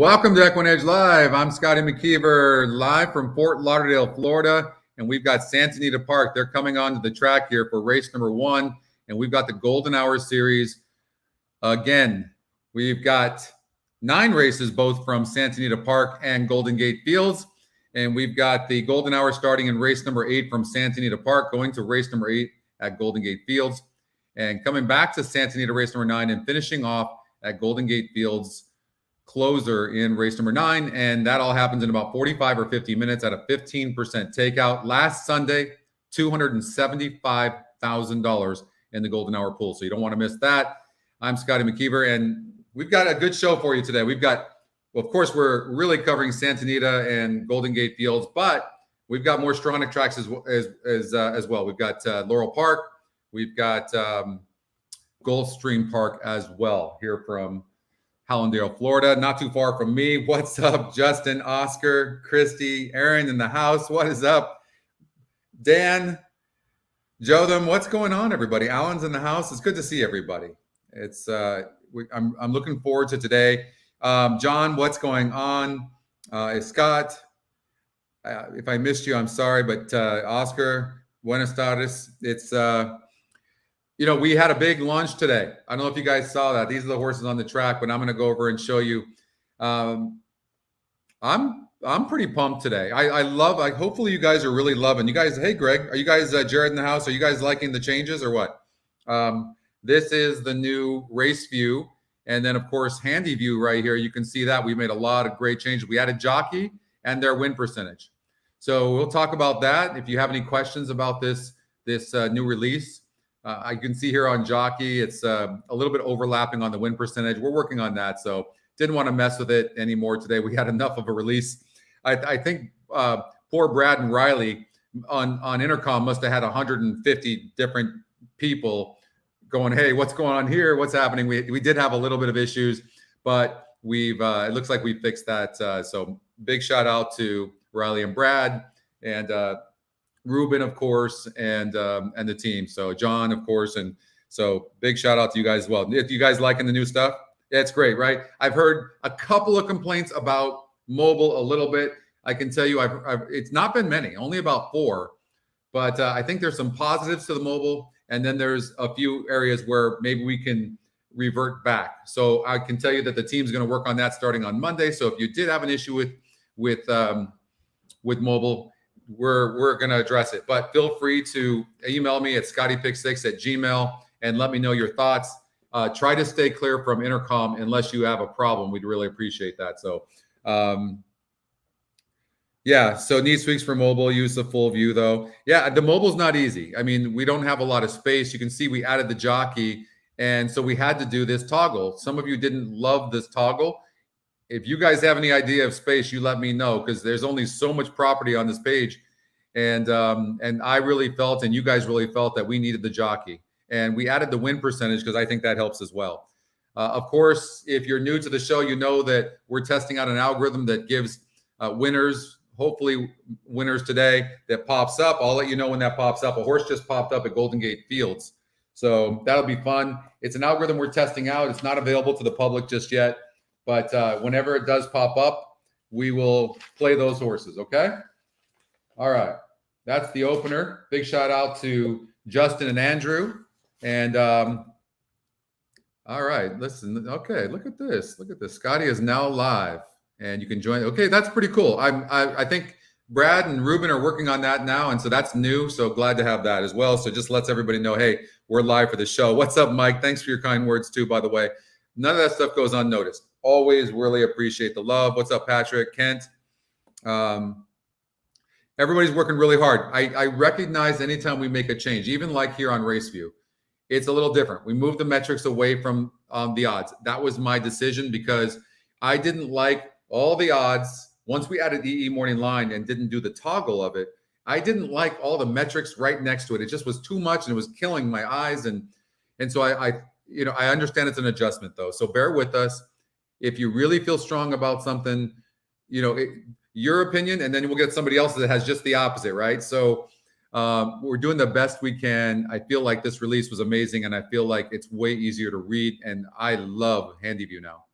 Welcome to Equine Edge Live. I'm Scotty McKeever, live from Fort Lauderdale, Florida, and we've got Santa Anita Park. They're coming onto the track here for race number 1, and we've got the Golden Hour Series. Again, we've got 9 races, both from Santa Anita Park and Golden Gate Fields, and we've got the Golden Hour starting in race number 8 from Santa Anita Park, going to race number 8 at Golden Gate Fields, and coming back to Santa Anita race number 9 and finishing off at Golden Gate Fields closer in race number 9, and that all happens in about 45 or 50 minutes at a 15% takeout. Last Sunday, $275,000 in the Golden Hour pool, so you don't want to miss that. I'm Scotty McKeever, and we've got a good show for you today. We've got, well, of course, we're really covering Santa Anita and Golden Gate Fields, but we've got more Stronach tracks as well. We've got Laurel Park, we've got Gulfstream Park as well here from Hallandale, Florida, not too far from me. What's up, Justin, Oscar, Christy, Aaron in the house? What is up? Dan, Jotham, what's going on, everybody? Alan's in the house. It's good to see everybody. It's I'm looking forward to today. John, what's going on? Scott, if I missed you, I'm sorry, but Oscar, buenas tardes. It's you know, we had a big launch today. I don't know if you guys saw that. These are the horses on the track, but I'm going to go over and show you. I'm pretty pumped today. I love. Hopefully, you guys are really loving. You guys, hey, Greg, are you guys Jared in the house? Are you guys liking the changes or what? This is the new race view, and then of course, handy view right here. You can see that we made a lot of great changes. We added jockey and their win percentage. So we'll talk about that. If you have any questions about this new release. I can see here on jockey, it's a little bit overlapping on the win percentage. We're working on that, so didn't want to mess with it anymore today. We had enough of a release. I think poor Brad and Riley on intercom must have had 150 different people going, hey, what's going on here? What's happening? We did have a little bit of issues, but we've it looks like we fixed that. So big shout out to Riley and Brad and Ruben, of course, and the team. So John, of course, and so big shout out to you guys as well. If you guys liking the new stuff, yeah, it's great, right? I've heard a couple of complaints about mobile a little bit. I can tell you, it's not been many, only about 4, but I think there's some positives to the mobile, and then there's a few areas where maybe we can revert back. So I can tell you that the team's going to work on that starting on Monday. So if you did have an issue with mobile, we're going to address it, but feel free to email me at scottypick6@gmail.com and let me know your thoughts. Try to stay clear from intercom unless you have a problem. We'd really appreciate that. So yeah, so neat tweaks for mobile, use the full view though. Yeah, the mobile's not easy. I mean, we don't have a lot of space. You can see we added the jockey, and so we had to do this toggle. Some of you didn't love this toggle. If you guys have any idea of space, you let me know, because there's only so much property on this page. And I really felt, and you guys really felt, that we needed the jockey. And we added the win percentage because I think that helps as well. Of course, if you're new to the show, you know that we're testing out an algorithm that gives winners, hopefully winners today, that pops up. I'll let you know when that pops up. A horse just popped up at Golden Gate Fields. So that'll be fun. It's an algorithm we're testing out. It's not available to the public just yet. But whenever it does pop up, we will play those horses, okay? All right. That's the opener. Big shout out to Justin and Andrew. And all right, listen. Okay, look at this. Look at this. Scotty is now live, and you can join. Okay, that's pretty cool. I think Brad and Ruben are working on that now, and so that's new. So glad to have that as well. So just lets everybody know, hey, we're live for the show. What's up, Mike? Thanks for your kind words too, by the way. None of that stuff goes unnoticed. Always really appreciate the love. What's up, Patrick, Kent? Everybody's working really hard. I recognize anytime we make a change, even like here on RaceView, it's a little different. We moved the metrics away from the odds. That was my decision because I didn't like all the odds. Once we added EE Morning Line and didn't do the toggle of it, I didn't like all the metrics right next to it. It just was too much, and it was killing my eyes. And so I understand it's an adjustment though. So bear with us. If you really feel strong about something, your opinion, and then we'll get somebody else that has just the opposite, right? So we're doing the best we can. I feel like this release was amazing, and I feel like it's way easier to read, and I love Handy View now.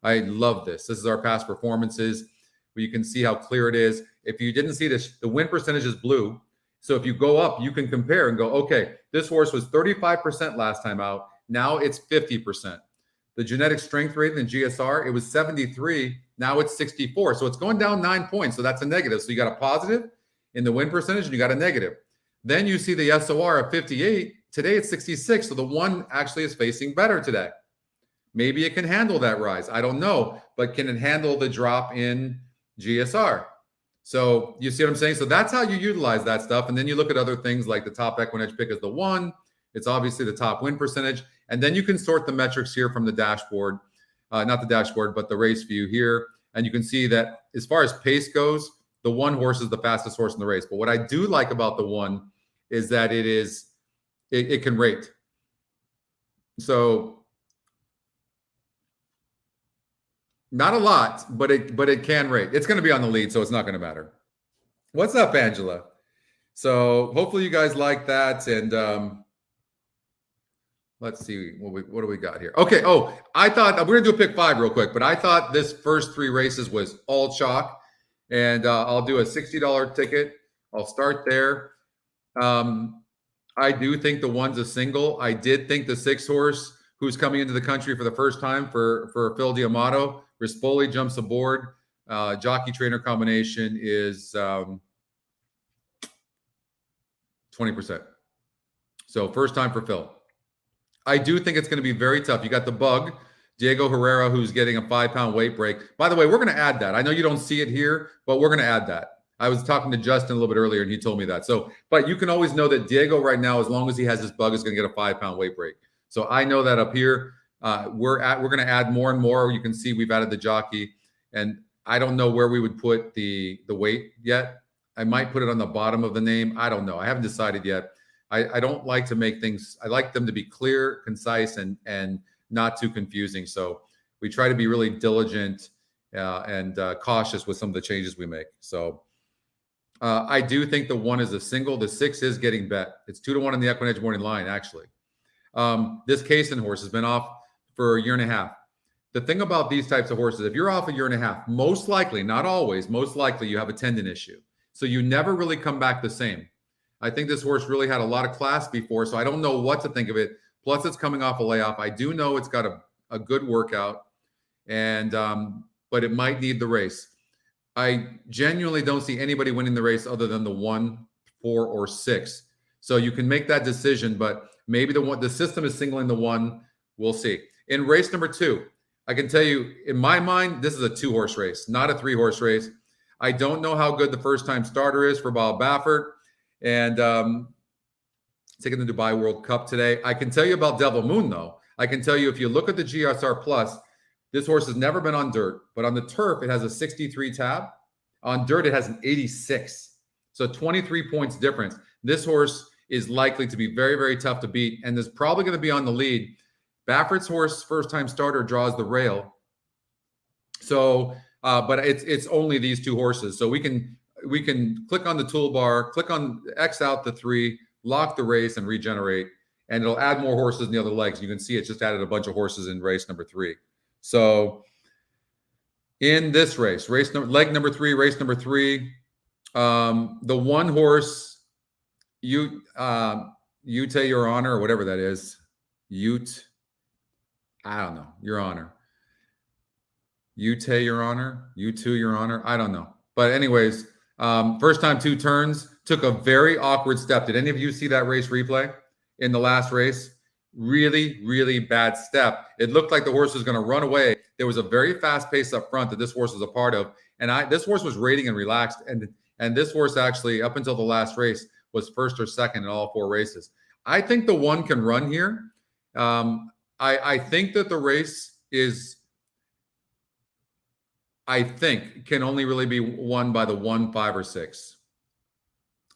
I love this. This is our past performances, where you can see how clear it is. If you didn't see this, the win percentage is blue. So if you go up, you can compare and go, okay, this horse was 35% last time out. Now it's 50%. The genetic strength rate in GSR, it was 73. Now it's 64. So it's going down 9 points. So that's a negative. So you got a positive in the win percentage and you got a negative. Then you see the SOR of 58. Today it's 66. So the one actually is facing better today. Maybe it can handle that rise. I don't know. But can it handle the drop in GSR? So you see what I'm saying? So that's how you utilize that stuff. And then you look at other things like the top equine edge pick is the one. It's obviously the top win percentage. And then you can sort the metrics here from the dashboard, not the dashboard, but the race view here. And you can see that as far as pace goes, the one horse is the fastest horse in the race. But what I do like about the one is that it can rate. So not a lot, but it can rate. It's going to be on the lead, so it's not going to matter. What's up, Angela? So hopefully you guys like that. And let's see what do we got here. Okay. Oh, I thought we're gonna do a pick 5 real quick, but I thought this first 3 races was all chalk, and I'll do a $60 ticket. I'll start there. I do think the one's a single. I did think the 6 horse who's coming into the country for the first time for Phil D'Amato, Rispoli jumps aboard. Jockey trainer combination is 20%. So first time for Phil. I do think it's going to be very tough. You got the bug, Diego Herrera, who's getting a 5-pound weight break. By the way, we're going to add that. I know you don't see it here, but we're going to add that. I was talking to Justin a little bit earlier, and he told me that. So, but you can always know that Diego right now, as long as he has this bug, is going to get a 5-pound weight break. So I know that up here, we're going to add more and more. You can see we've added the jockey, and I don't know where we would put the weight yet. I might put it on the bottom of the name. I don't know. I haven't decided yet. I don't like to make things, I like them to be clear, concise, and not too confusing. So we try to be really diligent and cautious with some of the changes we make. So I do think the 1 is a single. The 6 is getting bet. It's 2-1 in the Equine Edge morning line, actually. This Kaysen horse has been off for a year and a half. The thing about these types of horses, if you're off a year and a half, most likely, not always, most likely you have a tendon issue. So you never really come back the same. I think this horse really had a lot of class before, so I don't know what to think of it. Plus, it's coming off a layoff. I do know it's got a good workout, and but it might need the race. I genuinely don't see anybody winning the race other than the 1, 4, or 6. So you can make that decision, but maybe the system is singling the 1. We'll see. In race number 2, I can tell you, in my mind, this is a 2-horse race, not a 3-horse race. I don't know how good the first-time starter is for Bob Baffert. And taking the Dubai World Cup today. I can tell you about Devil Moon, though. I can tell you if you look at the GSR Plus, this horse has never been on dirt, but on the turf, it has a 63 tab. On dirt, it has an 86. So 23 points difference. This horse is likely to be very, very tough to beat, and is probably going to be on the lead. Baffert's horse, first-time starter, draws the rail. So, but it's only these 2 horses. So we can click on the toolbar, click on X out the 3, lock the race, and regenerate, and it'll add more horses in the other legs. You can see it's just added a bunch of horses in race number 3. So in this race, leg number 3, race number 3, the 1 horse, Ute, Your Honor, or whatever that is, I don't know, Your Honor. Ute, Your Honor, U2, Your Honor, I don't know. But anyways, first time 2 turns, took a very awkward step. Did any of you see that race replay in the last race? Really, really bad step. It looked like the horse was going to run away. There was a very fast pace up front that this horse was a part of. And this horse was rating and relaxed. And this horse actually, up until the last race, was first or second in all 4 races. I think the 1 can run here. I think that the race is, I think, can only really be won by the 1, 5, or 6.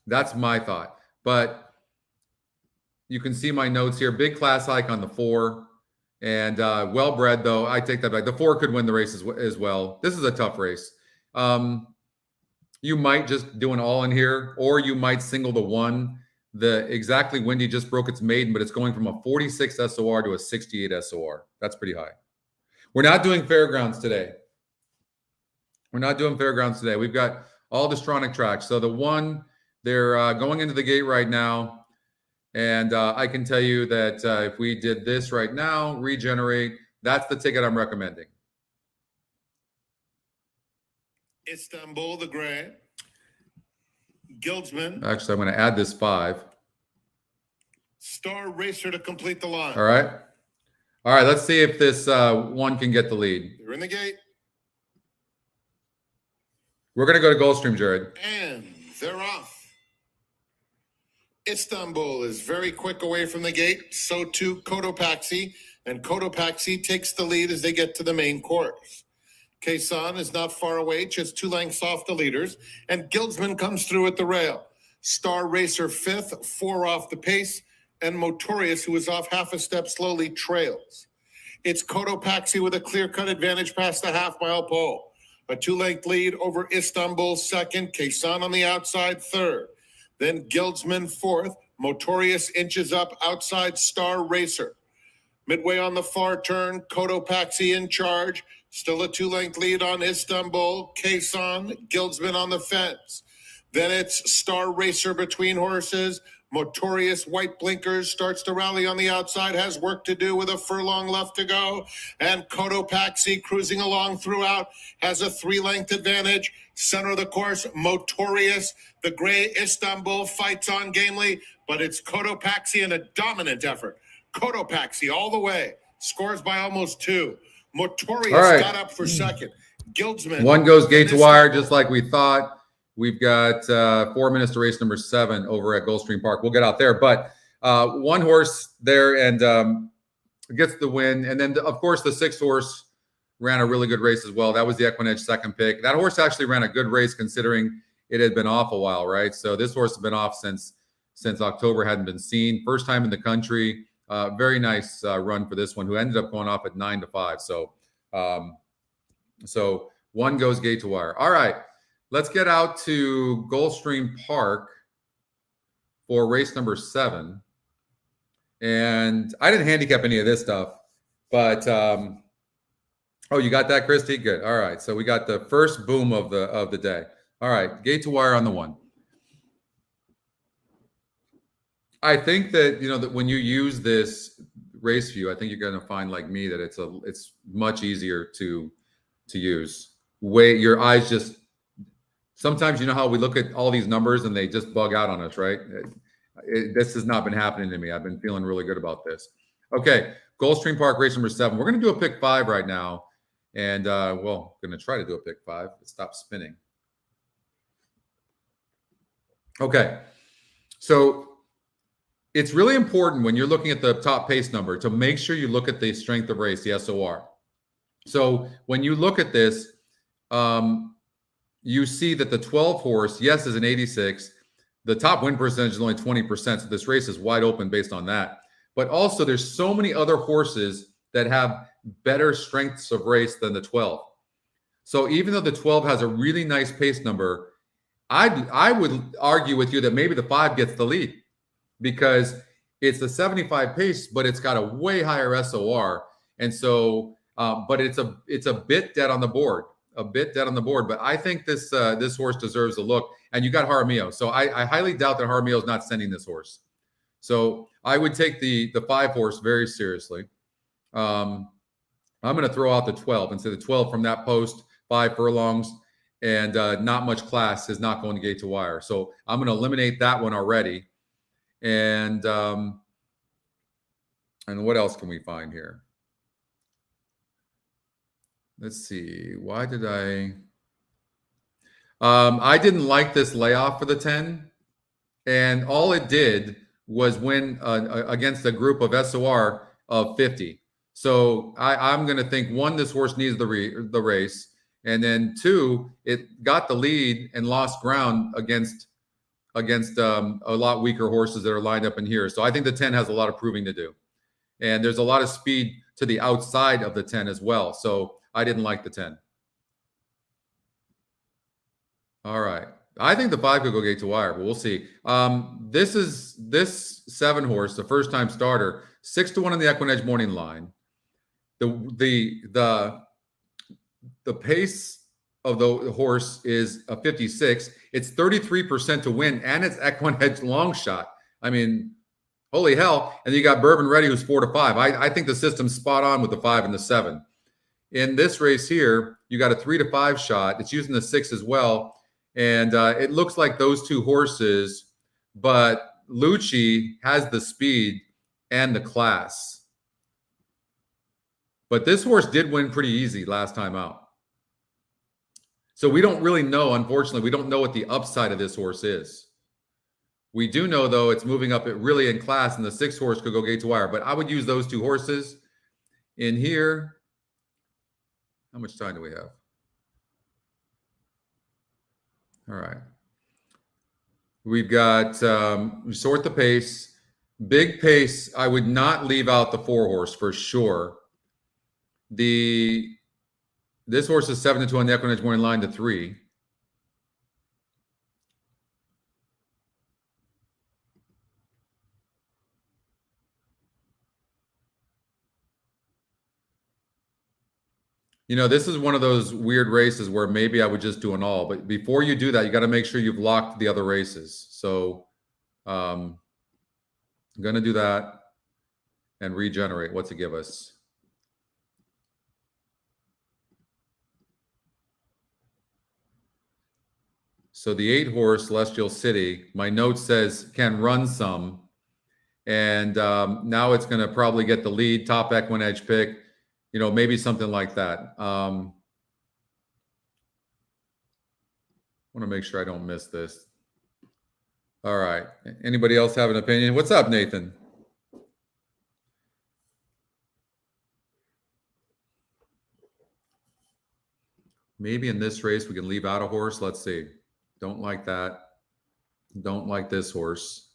That's my thought. But you can see my notes here. Big class hike on the 4. And well-bred, though, I take that back. The 4 could win the race as well. This is a tough race. You might just do an all in here, or you might single the 1. The Exactly Windy just broke its maiden, but it's going from a 46 SOR to a 68 SOR. That's pretty high. We're not doing fairgrounds today. We're not doing fairgrounds today. We've got all the Stronach tracks. So the one, they're going into the gate right now. And I can tell you that if we did this right now, regenerate, that's the ticket I'm recommending. Istanbul, the gray. Guildsman. Actually, I'm going to add this 5. Star Racer to complete the line. All right. All right, let's see if this one can get the lead. They're in the gate. We're going to go to Gulfstream, Jared. And they're off. Istanbul is very quick away from the gate. So too Cotopaxi. And Cotopaxi takes the lead as they get to the main course. Quezon is not far away, just 2 lengths off the leaders. And Guildsman comes through at the rail. Star Racer 5th, 4 off the pace. And Motorius, who is off half a step slowly, trails. It's Cotopaxi with a clear-cut advantage past the half-mile pole. A 2-length lead over Istanbul 2nd, Quezon on the outside 3rd. Then Guildsman 4th, Motorius inches up outside Star Racer. Midway on the far turn, Cotopaxi in charge. Still a 2-length lead on Istanbul, Quezon, Guildsman on the fence. Then it's Star Racer between horses. Motorius, white blinkers, starts to rally on the outside, has work to do with a furlong left to go. And Cotopaxi cruising along throughout, has a 3-length advantage. Center of the course, Motorius, the gray Istanbul fights on gamely, but it's Cotopaxi in a dominant effort. Cotopaxi all the way, scores by almost 2. Motorius got up for 2nd. Guildsman. One goes gate to wire, just like we thought. We've got 4 minutes to race number 7 over at Gulfstream Park. We'll get out there, but one horse there and gets the win. And then, of course, the 6th horse ran a really good race as well. That was the Equinedge 2nd pick. That horse actually ran a good race considering it had been off a while, right? So this horse has been off since October, hadn't been seen. First time in the country. Very nice run for this one, who ended up going off at 9-5. So one goes gate to wire. All right. Let's get out to Gulfstream Park for race number 7. And I didn't handicap any of this stuff, but oh, you got that, Christy? Good. All right. So we got the first boom of the day. All right, gate to wire on the 1. I think that that when you use this race view, I think you're going to find, like me, that it's much easier to use. Your eyes just. Sometimes, how we look at all these numbers and they just bug out on us, right? This has not been happening to me. I've been feeling really good about this. Okay, Gulfstream Park, race number 7. We're going to do a pick 5 right now. And, well, going to try to do a pick 5. Stop spinning. Okay, so it's really important when you're looking at the top pace number to make sure you look at the strength of race, the SOR. So when you look at this, you see that the 12 horse, yes, is an 86. The top win percentage is only 20%. So this race is wide open based on that. But also there's so many other horses that have better strengths of race than the 12. So even though the 12 has a really nice pace number, I would argue with you that maybe the 5 gets the lead because it's a 75 pace, but it's got a way higher SOR. And so, but it's a bit dead on the board. But I think this horse deserves a look. And you got Jaramillo. So I highly doubt that Jaramillo is not sending this horse. So I would take the 5 horse very seriously. I'm going to throw out the 12 and say the 12 from that post, 5 furlongs, and not much class is not going to gate to wire. So I'm going to eliminate that one already. And what else can we find here? Let's see. Why did I didn't like this layoff for the 10. And all it did was win against a group of SOR of 50. So I'm going to think, 1, this horse needs the race. And then 2, it got the lead and lost ground against a lot weaker horses that are lined up in here. So I think the 10 has a lot of proving to do. And there's a lot of speed to the outside of the 10 as well. So I didn't like the 10. All right. I think the 5 could go gate to wire, but we'll see. This 7 horse, the first time starter, 6-1 on the Equinedge morning line. the pace of the horse is a 56. It's 33% to win, and it's Equinedge long shot. I mean, holy hell. And you got Bourbon Ready, who's 4 to 5. I think the system's spot on with the 5 and the 7. In this race here, you got a 3 to 5 shot. It's using the 6 as well. And it looks like those two horses, but Lucci has the speed and the class. But this horse did win pretty easy last time out. So we don't really know, unfortunately, we don't know what the upside of this horse is. We do know, though, it's moving up really in class, and the 6 horse could go gate to wire. But I would use those two horses in here. How much time do we have? All right. We've got, we sort the pace. Big pace, I would not leave out the 4 horse for sure. This horse is 7 to 2 on the Equinedge, more in line to 3. You know, this is one of those weird races where maybe I would just do an all. But before you do that, you got to make sure you've locked the other races. So I'm going to do that and regenerate. What's it give us? So the 8 horse, Celestial City, my note says can run some. And now it's going to probably get the lead, top Equinedge pick. You know, maybe something like that. Want to make sure I don't miss this. All right. Anybody else have an opinion? What's up, Nathan? Maybe in this race we can leave out a horse. Let's see. Don't like that. Don't like this horse.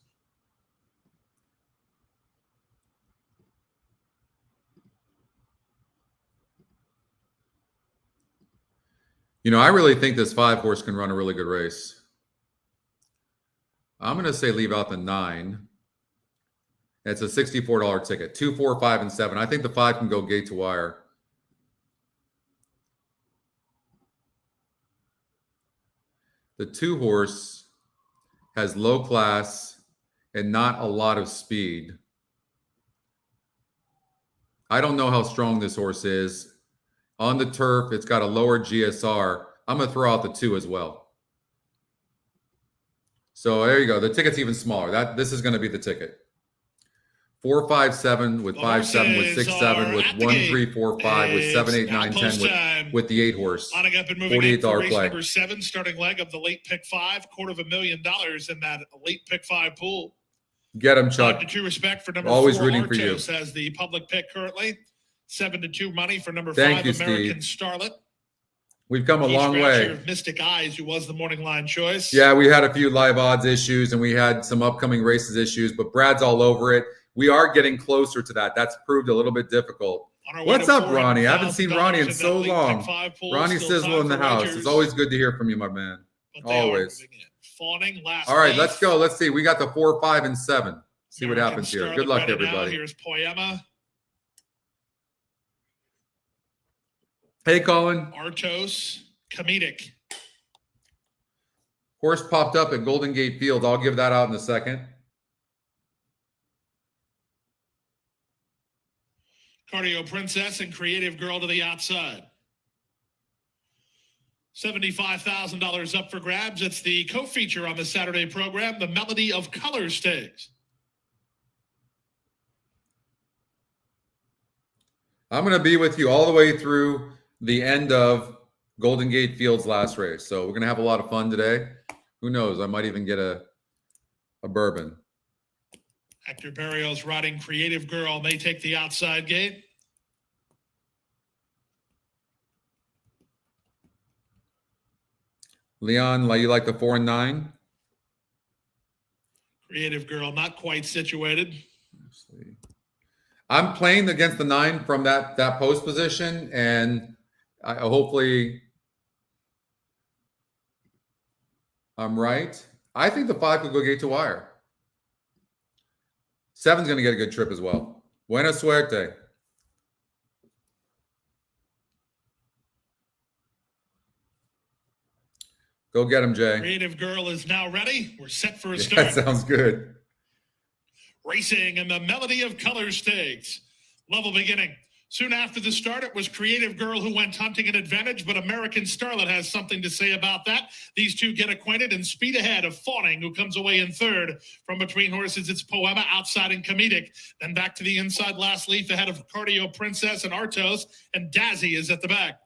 You know, I really think this 5 horse can run a really good race. I'm going to say leave out the 9. It's a $64 ticket. 2, 4, 5, and 7. I think the 5 can go gate to wire. The 2 horse has low class and not a lot of speed. I don't know how strong this horse is. On the turf, it's got a lower GSR. I'm going to throw out the 2 as well. So there you go. The ticket's even smaller. This is going to be the ticket. 4, 5, 7 with 5, 7 with 6, 7 with 1, 3, 4, 5 with 7, 8, 9, 10 with the 8 horse. Lining up and moving in for race play. Number 7, starting leg of the late pick 5, $250,000 in that late pick 5 pool. Get him, Chuck. 5 to 2 respect for number Always 4. rooting for you. Artos as the public pick currently. 7 to 2 money for number Thank 5, you, American Steve. Starlet. We've come a long way. Of Mystic Eyes, who was the morning line choice. Yeah, we had a few live odds issues, and we had some upcoming races issues, but Brad's all over it. We are getting closer to that. That's proved a little bit difficult. What's up, Ronnie? I haven't seen Ronnie in so long. Ronnie Sizzle in the house. It's always good to hear from you, my man. Always. Fawning last all right, place. let's go. Let's see. We got the 4, 5, and 7. See what happens here. Good luck, everybody. Here's Poema. Hey, Colin. Artos, Comedic. Horse popped up at Golden Gate Field. I'll give that out in a second. Cardio Princess and Creative Girl to the outside. $75,000 up for grabs. It's the co-feature on the Saturday program, the Melody of Color Stakes. I'm going to be with you all the way through the end of Golden Gate Field's last race. So we're going to have a lot of fun today. Who knows? I might even get a bourbon. Hector Barrios riding Creative Girl. They take the outside gate. Leon, you like the 4 and 9? Creative Girl, not quite situated. Let's see. I'm playing against the 9 from that post position, and hopefully I'm right. I think the 5 could go gate to wire. 7's going to get a good trip as well. Buena suerte. Go get him, Jay. Creative Girl is now ready. We're set for a That start. sounds good. Racing in the Melody of Color Stakes. Level beginning. Soon after the start, it was Creative Girl who went hunting an advantage, but American Starlet has something to say about that. These two get acquainted and speed ahead of Fawning, who comes away in third. From between horses, it's Poema outside and Comedic. Then back to the inside, Last Leaf ahead of Cardio Princess and Artos, and Dazzy is at the back.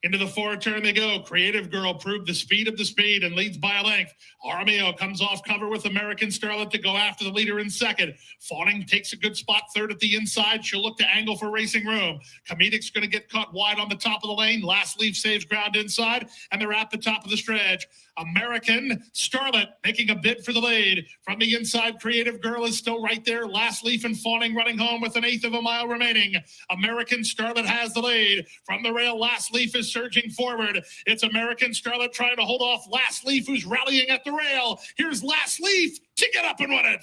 Into the forward turn they go. Creative Girl proved the speed of the speed and leads by a length. Armio comes off cover with American Starlet to go after the leader in second. Fawning takes a good spot third at the inside. She'll look to angle for racing room. Comedic's going to get caught wide on the top of the lane. Last Leaf saves ground inside, and they're at the top of the stretch. American Starlet making a bid for the lead. From the inside, Creative Girl is still right there. Last Leaf and Fawning running home with 1/8 of a mile remaining. American Starlet has the lead. From the rail, Last Leaf is surging forward. It's American Starlet trying to hold off Last Leaf, who's rallying at the rail. Here's Last Leaf to get up and win it.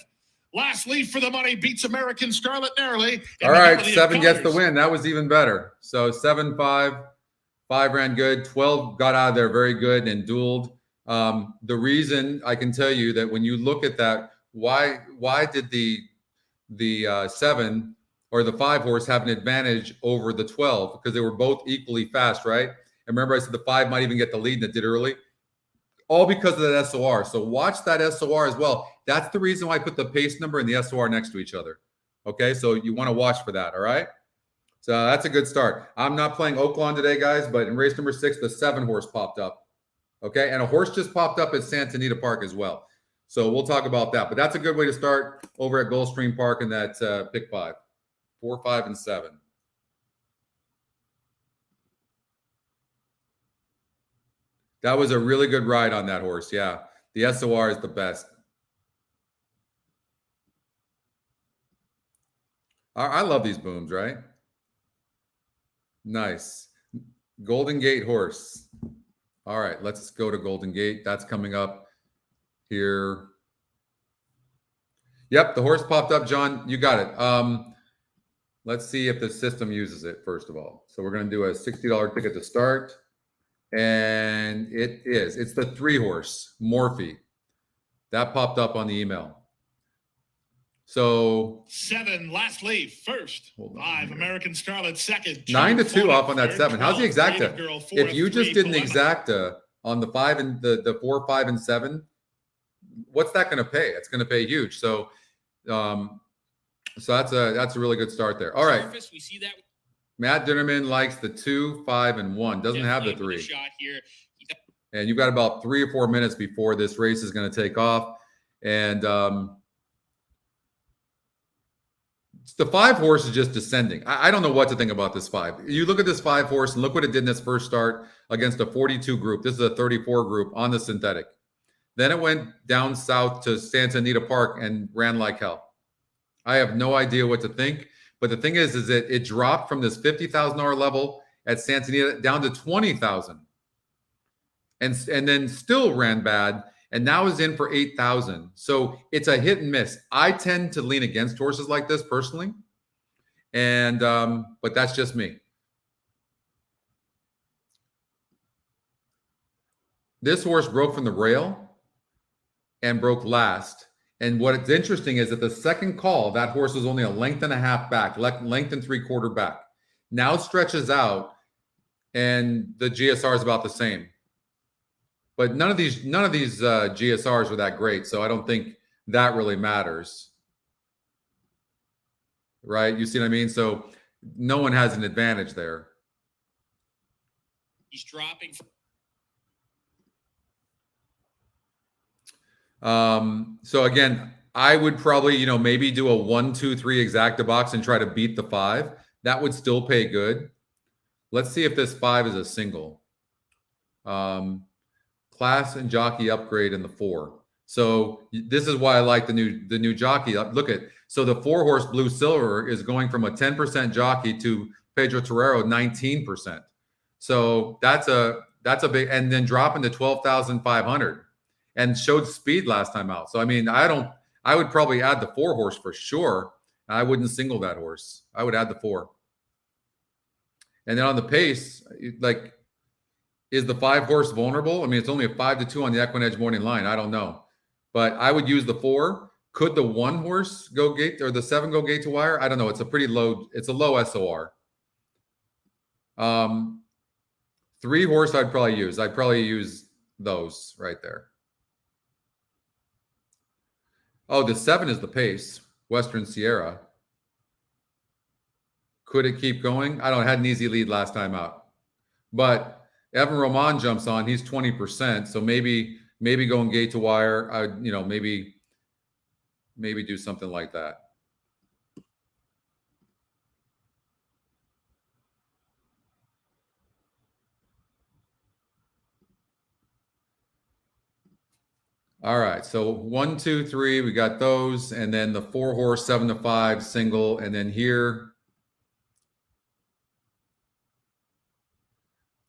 Last Leaf for the money beats American Starlet narrowly. All right, 7 gets the win. That was even better. So 7-5, 5 ran good, 12 got out of there very good and dueled. The reason I can tell you that when you look at that, why did the 7 or the 5 horse have an advantage over the 12? Because they were both equally fast, right? And remember, I said the 5 might even get the lead, and it did early. All because of that SOR. So watch that SOR as well. That's the reason why I put the pace number and the SOR next to each other. Okay, so you want to watch for that, all right? So that's a good start. I'm not playing Oaklawn today, guys, but in race number 6, the 7 horse popped up. Okay, and a horse just popped up at Anita Park as well. So we'll talk about that. But that's a good way to start over at Gulfstream Park in that pick 5. 4, 5, and 7. That was a really good ride on that horse. Yeah, the SOR is the best. I love these booms, right? Nice. Golden Gate horse. All right, let's go to Golden Gate. That's coming up here. Yep, the horse popped up, John. You got it. Let's see if the system uses it, first of all. So we're going to do a $60 ticket to start. And it is. It's the 3 horse, Morphe. That popped up on the email. So 7, Last Leaf first. 5, American Starlet second. 9-2 off on that 7. How's the 12, exacta? Girl, 4, If you just 3, did an Poema. exacta on the 5 and the 4, 5, and 7, what's that going to pay? It's going to pay huge. So, that's a really good start there. All right. Surface, we see that. Matt Dinnerman likes the 2, 5, and 1. Doesn't have the 3. Shot here. And you've got about 3 or 4 minutes before this race is going to take off. And the 5 horse is just descending. I don't know what to think about this 5. You look at this 5 horse and look what it did in its first start against a 42 group. This is a 34 group on the synthetic. Then it went down south to Anita Park and ran like hell. I have no idea what to think. But the thing is that it dropped from this $50,000 level at Santa Anita down to $20,000, and then still ran bad, and now is in for $8,000. So it's a hit and miss. I tend to lean against horses like this personally, and but that's just me. This horse broke from the rail and broke last. And what's interesting is that the second call, that horse was only a length and a half back, length and 3/4 back. Now stretches out, and the GSR is about the same. But none of these GSRs are that great, so I don't think that really matters, right? You see what I mean? So no one has an advantage there. He's dropping. So again, I would probably, maybe do a 1, 2, 3 exacta box and try to beat the 5. That would still pay good. Let's see if this 5 is a single. Class and jockey upgrade in the 4. So this is why I like the new jockey. Look at, so the 4 horse Blue Silver is going from a 10% jockey to Pedro Torero 19%. So that's a big, and then dropping to 12,500. And showed speed last time out. So, I mean, I would probably add the 4 horse for sure. I wouldn't single that horse. I would add the 4. And then on the pace, like Is the 5 horse vulnerable? I mean, it's only a 5-2 on the Equinedge morning line. I don't know, but I would use the 4. Could the 1 horse go gate or the 7 go gate to wire? I don't know. It's a pretty low. It's a low SOR. 3 horse I'd probably use. I'd probably use those right there. Oh, the 7 is the pace. Western Sierra. Could it keep going? I don't know. It had an easy lead last time out. But Evan Roman jumps on. He's 20%. So maybe going gate to wire. I would, maybe do something like that. All right, so 1, 2, 3, we got those, and then the 4 horse 7-5 single, and then here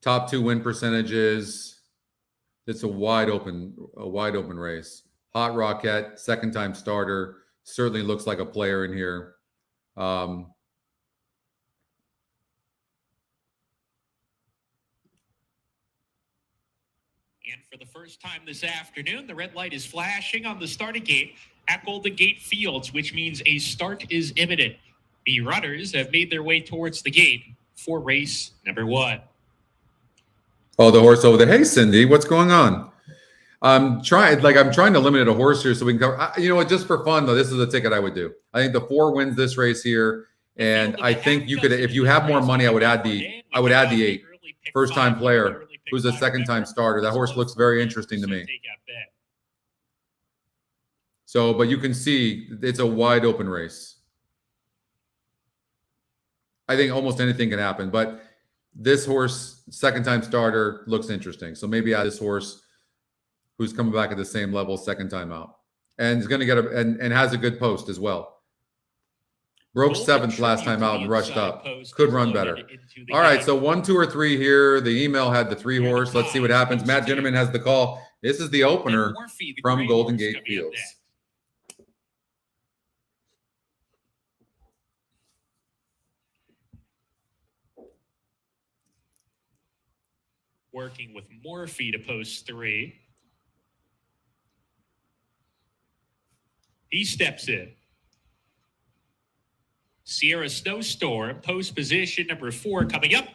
top 2 win percentages. It's a wide open race. Hot Rocket, second time starter, certainly looks like a player in here. And for the first time this afternoon, the red light is flashing on the starting gate at Golden Gate Fields, which means a start is imminent. The runners have made their way towards the gate for race number 1. Oh, the horse over there. Hey, Cindy, what's going on? I'm trying to limit a horse here so we can cover. You know what? Just for fun, though, this is a ticket I would do. I think the 4 wins this race here, and I think you could, if you have more money, I would add the 8. First time player who's a second time starter. That horse looks very interesting to me. So, but you can see it's a wide open race. I think almost anything can happen, but this horse, second time starter, looks interesting. So maybe add this horse who's coming back at the same level, second time out, and is going to get and has a good post as well. Broke 7th last time out and rushed up. Could run better. All right, so 1, 2, or 3 here. The email had the 3 horse. Let's see what happens. Matt Ginneman has the call. This is the opener from Golden Gate Fields. Working with Morphe to post 3. He steps in. Sierra Snowstorm, post position number 4 coming up.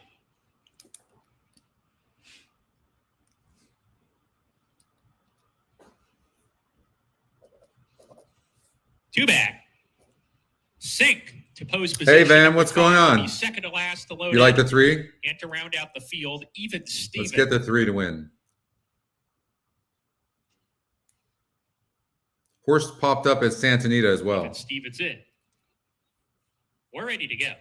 Two back. Sink to post position. Hey, Van, what's going on? Second to last to load. You like the 3? And to round out the field, even Steven. Let's get the 3 to win. Horse popped up as Santa Anita as well. Even Steven's in. We're ready to go.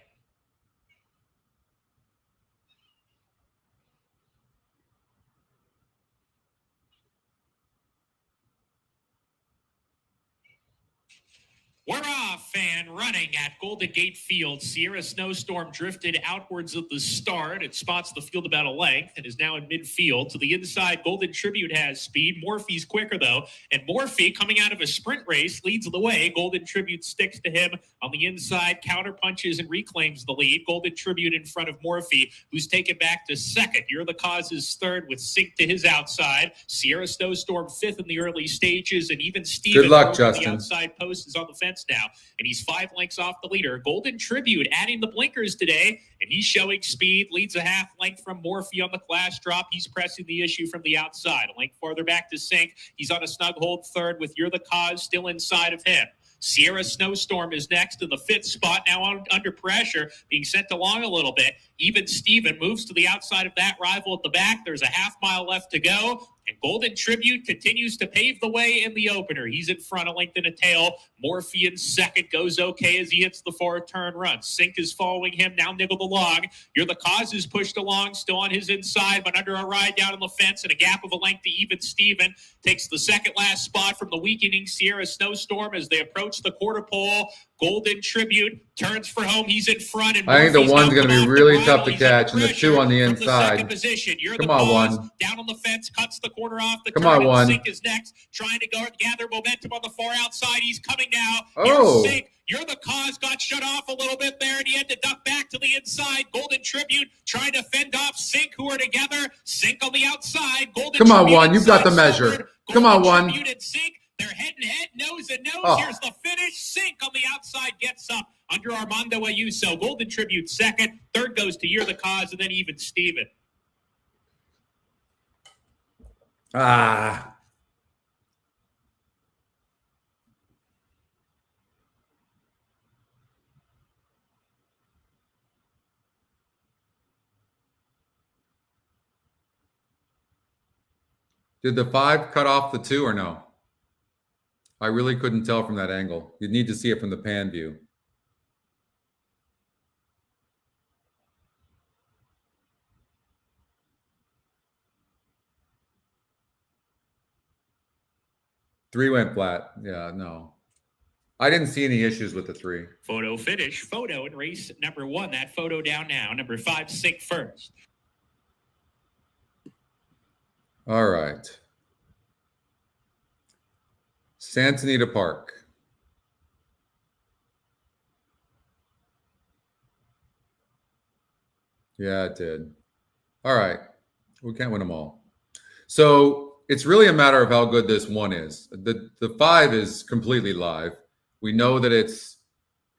We're off and running at Golden Gate Field. Sierra Snowstorm drifted outwards at the start. It spots the field about a length and is now in midfield. To the inside, Golden Tribute has speed. Morphe's quicker, though. And Morphe, coming out of a sprint race, leads the way. Golden Tribute sticks to him on the inside, counterpunches and reclaims the lead. Golden Tribute in front of Morphe, who's taken back to second. You're the Cause is third with Sink to his outside. Sierra Snowstorm 5th in the early stages. And even Steven, good luck, Justin. The outside post is on the fence now, and he's 5 lengths off the leader. Golden Tribute adding the blinkers today, and he's showing speed, leads a half length from Morphe on the class drop. He's pressing the issue from the outside. A length farther back to Sink. He's on a snug hold third with You're the Cause still inside of him. Sierra Snowstorm is next in the 5th spot, now under pressure, being sent along a little bit. Even Steven moves to the outside of that rival at the back. There's a half mile left to go, and Golden Tribute continues to pave the way in the opener. He's in front, a length and a tail. Morphe in second, goes okay as he hits the 4-turn run. Sink is following him, now niggled along. You're the Cause is pushed along, still on his inside, but under a ride down on the fence and a gap of a length to even Steven. Takes the second last spot from the weakening Sierra Snowstorm as they approach the quarter pole. Golden Tribute turns for home. He's in front. And I think the Murphy's one's now going to come be off really the tough bridle. to He's under catch, and the two on the pressure from inside. second position. You're Come the on, cause. one. Down on the fence, cuts the corner off the Come turn. on, And one. Sink is next, trying to go gather momentum on the far outside. He's coming now. Oh. You're Sink. You're the cause. Got shut off a little bit there, and he had to duck back to the inside. Golden Tribute trying to fend off Sink, who are together. Sink on the outside. Golden Come on, Tribute one. You've got the inside measure. forward. Come on, Golden one. Tribute and Sink. They're head and head, nose and nose. Oh. Here's the finish. Sink on the outside gets up under Armando Ayuso. Golden Tribute second. Third goes to You're the Cause, and then even Steven. Ah. Did the 5 cut off the 2 or no? I really couldn't tell from that angle. You'd need to see it from the pan view. Three went flat. Yeah, no. I didn't see any issues with the 3. Photo finish. Photo in race number 1. That photo down now. Number 5, Sink first. All right. Anita Park. Yeah, it did. All right. We can't win them all. So it's really a matter of how good this 1 is. The 5 is completely live. We know that it's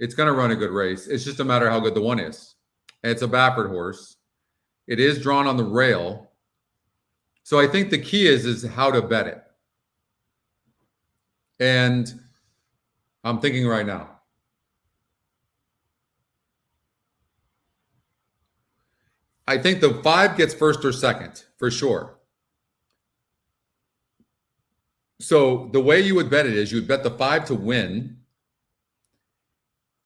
going to run a good race. It's just a matter of how good the 1 is. And it's a Baffert horse. It is drawn on the rail. So I think the key is how to bet it. And I'm thinking right now. I think the 5 gets first or second for sure. So the way you would bet it is you would bet the 5 to win.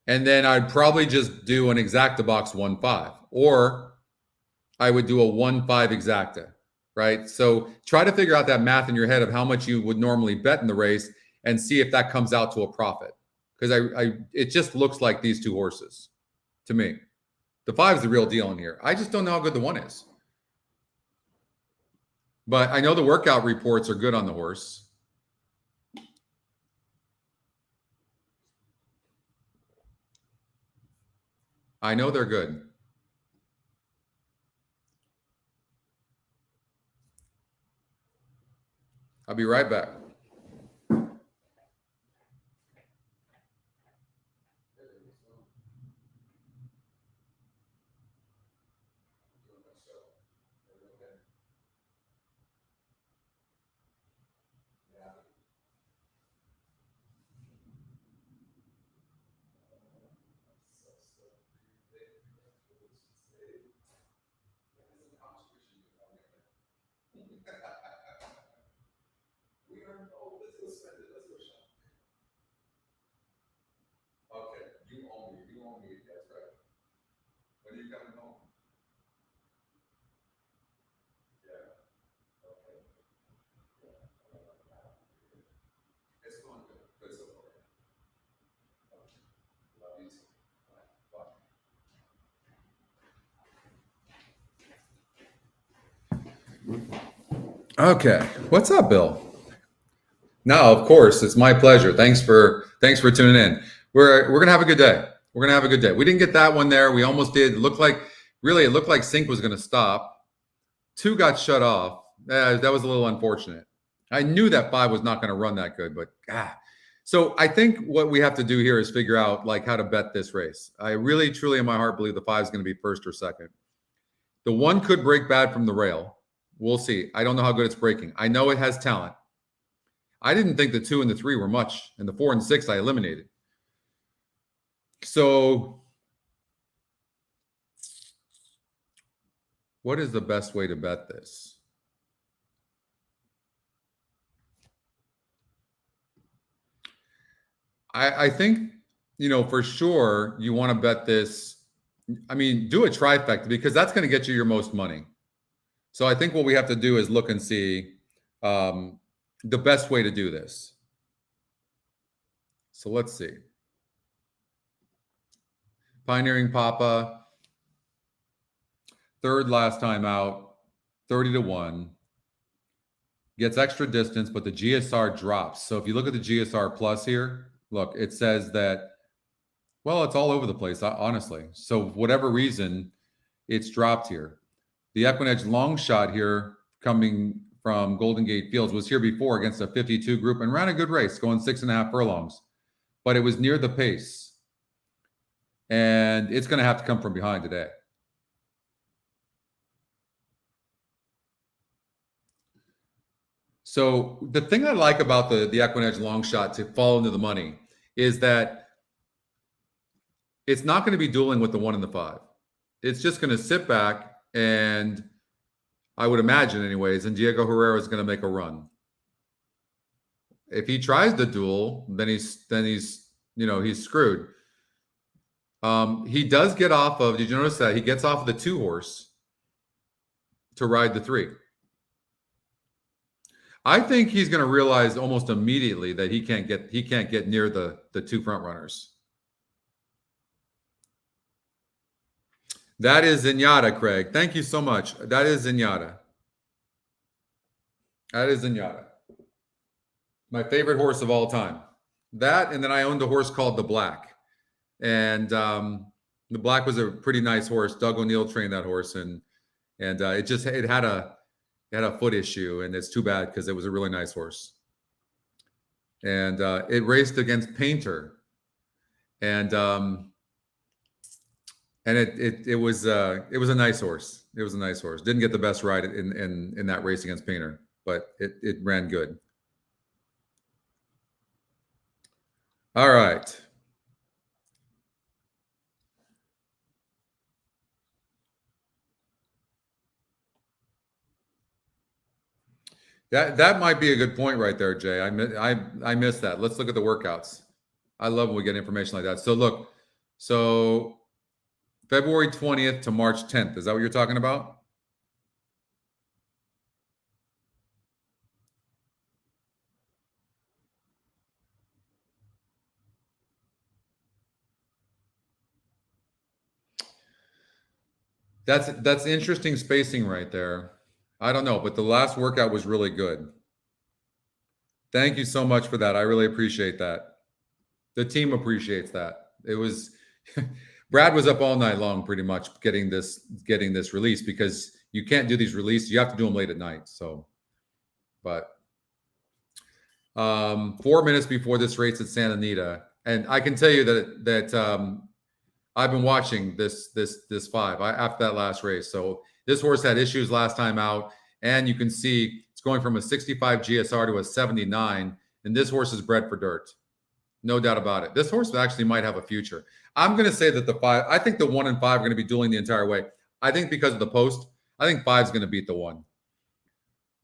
And then I'd probably just do an exacta box 1-5, or I would do a 1-5 exacta, right? So try to figure out that math in your head of how much you would normally bet in the race and see if that comes out to a profit. Because it just looks like these 2 horses to me. The 5 is the real deal in here. I just don't know how good the 1 is. But I know the workout reports are good on the horse. I know they're good. I'll be right back. Okay, you own me. You own me. That's right. When are you coming home? Yeah. Okay. It's going good. Good so far. Okay. Love you too. Bye. Okay. What's up, Bill? No, of course, it's my pleasure. Thanks for tuning in. We're gonna have a good day. We're gonna have a good day. We didn't get that one there. We almost did. It looked like Sink was gonna stop. 2 got shut off. That was a little unfortunate. I knew that 5 was not gonna run that good, but So I think what we have to do here is figure out like how to bet this race. I really, truly, in my heart, believe the 5 is gonna be first or second. The 1 could break bad from the rail. We'll see. I don't know how good it's breaking. I know it has talent. I didn't think the 2 and the 3 were much, and the 4 and 6 I eliminated. So what is the best way to bet this? I think, for sure you want to bet this. I mean, do a trifecta because that's going to get you your most money. So I think what we have to do is look and see the best way to do this. So let's see. Pioneering Papa, third last time out, 30-1. Gets extra distance, but the GSR drops. So if you look at the GSR plus here, look, it says that, well, it's all over the place, honestly. So whatever reason, it's dropped here. The Equinedge long shot here coming from Golden Gate Fields was here before against a 52 group and ran a good race, going 6.5 furlongs, but it was near the pace. And it's going to have to come from behind today. So the thing I like about the Equinedge long shot to fall into the money is that it's not going to be dueling with the 1 and the 5. It's just going to sit back, and I would imagine anyways, and Diego Herrera is going to make a run. If he tries the duel, then he's screwed. He does get off of, did you notice that? He gets off of the 2 horse to ride the 3. I think he's going to realize almost immediately that he can't get near the 2 front runners. That is Zenyatta, Craig. Thank you so much. That is Zenyatta. That is Zenyatta. My favorite horse of all time. That, and then I owned a horse called the Black. And the Black was a pretty nice horse. Doug O'Neill trained that horse, and it had a foot issue, and it's too bad because it was a really nice horse. And it raced against Painter, and it was a nice horse. It was a nice horse. Didn't get the best ride in that race against Painter, but it ran good. All right. That might be a good point right there, Jay. I missed that. Let's look at the workouts. I love when we get information like that. So look, February 20th to March 10th. Is that what you're talking about? That's interesting spacing right there. I don't know, but the last workout was really good. Thank you so much for that. I really appreciate that. The team appreciates that. It was Brad was up all night long pretty much getting this release, because you can't do these releases. You have to do them late at night. So, but 4 minutes before this race at Santa Anita, and I can tell you that I've been watching this 5 after that last race. So this horse had issues last time out, and you can see it's going from a 65 GSR to a 79, and this horse is bred for dirt. No doubt about it. This horse actually might have a future. I'm going to say that the 5, I think the 1 and 5 are going to be dueling the entire way. I think because of the post, I think 5 is going to beat the 1.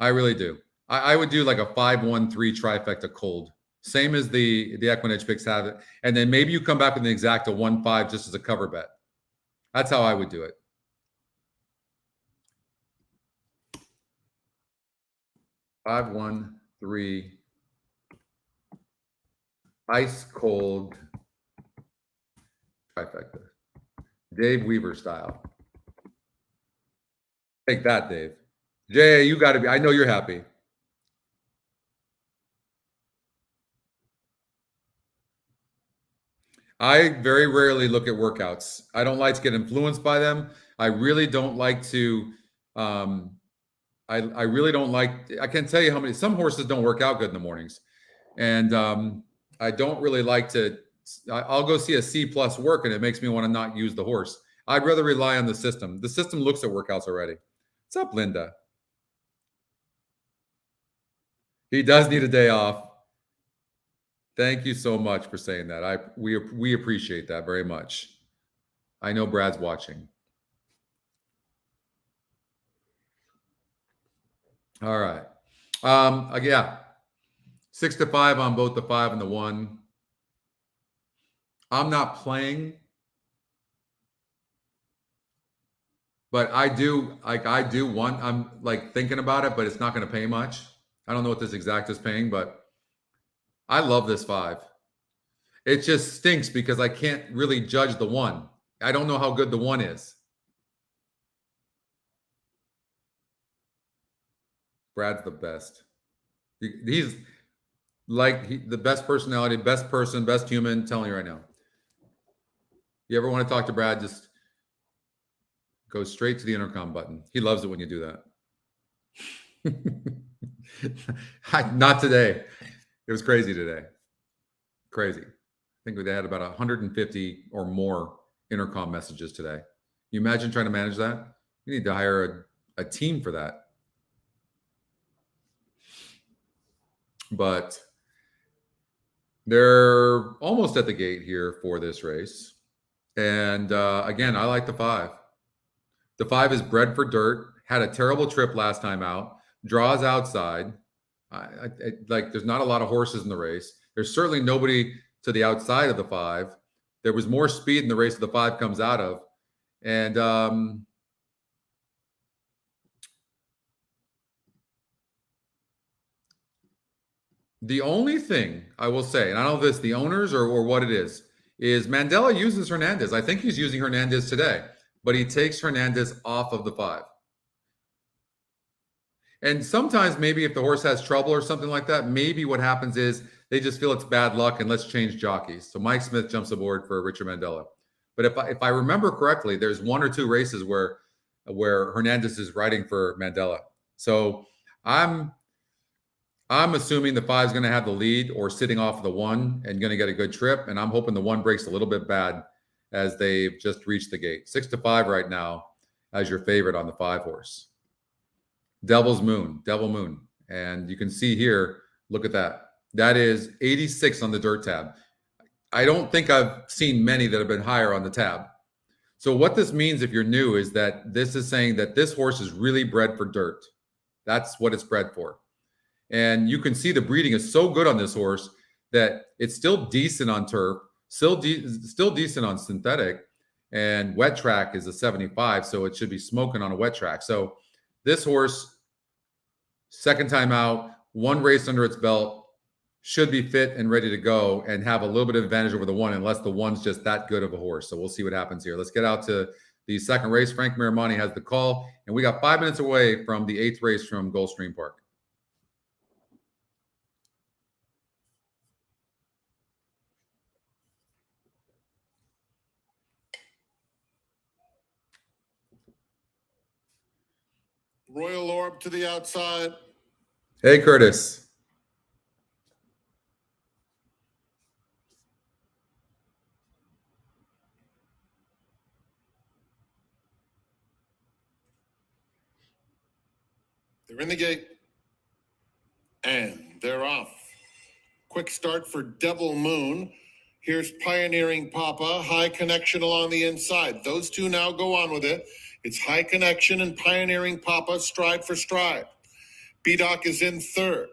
I really do. I would do like a 5-1-3 trifecta cold. Same as the Equinedge picks have it. And then maybe you come back with an exacta 1-5 just as a cover bet. That's how I would do it. Five, 1, 3, ice cold trifecta. Dave Weaver style. Take that, Dave. Jay, you got to be. I know you're happy. I very rarely look at workouts. I don't like to get influenced by them. I really don't like to. I really don't like. I can't tell you how many. Some horses don't work out good in the mornings, and I don't really like to. I'll go see a C+ work, and it makes me want to not use the horse. I'd rather rely on the system. The system looks at workouts already. What's up, Linda? He does need a day off. Thank you so much for saying that. We appreciate that very much. I know Brad's watching. All right. Yeah. 6-5 on both the 5 and the 1. I'm not playing, but I do want. I'm like thinking about it, but it's not going to pay much. I don't know what this exact is paying, but I love this 5. It just stinks because I can't really judge the 1. I don't know how good the 1 is. Brad's the best. He's like the best personality, best person, best human. I'm telling you right now. You ever want to talk to Brad, just go straight to the intercom button. He loves it when you do that. Not today. It was crazy today. Crazy. I think they had about 150 or more intercom messages today. You imagine trying to manage that? You need to hire a team for that. But they're almost at the gate here for this race. And again, I like the 5. The 5 is bred for dirt, had a terrible trip last time out, draws outside. Like there's not a lot of horses in the race. There's certainly nobody to the outside of the 5. There was more speed in the race that the 5 comes out of. And the only thing I will say, and I don't know if it's the owners or what it is Mandela uses Hernandez. I think he's using Hernandez today, but he takes Hernandez off of the 5. And sometimes maybe if the horse has trouble or something like that, maybe what happens is they just feel it's bad luck and let's change jockeys. So Mike Smith jumps aboard for Richard Mandela. But if I remember correctly, there's 1 or 2 races where Hernandez is riding for Mandela. So I'm assuming the 5 is going to have the lead or sitting off the 1 and going to get a good trip. And I'm hoping the 1 breaks a little bit bad as they've just reached the gate. 6-5 right now as your favorite on the 5 horse. Devil Moon. And you can see here, look at that. That is 86 on the dirt tab. I don't think I've seen many that have been higher on the tab. So what this means if you're new is that this is saying that this horse is really bred for dirt. That's what it's bred for. And you can see the breeding is so good on this horse that it's still decent on turf, still decent on synthetic, and wet track is a 75, so it should be smoking on a wet track. So this horse, second time out, 1 race under its belt, should be fit and ready to go and have a little bit of advantage over the 1 unless the 1's just that good of a horse. So we'll see what happens here. Let's get out to the second race. Frank Miramani has the call, and we got 5 minutes away from the 8th race from Gulfstream Park. Royal Orb to the outside. Hey, Curtis. They're in the gate. And they're off. Quick start for Devil Moon. Here's Pioneering Papa, High Connection along the inside. Those 2 now go on with it. It's High Connection and Pioneering Papa, stride for stride. B-Doc is in 3rd.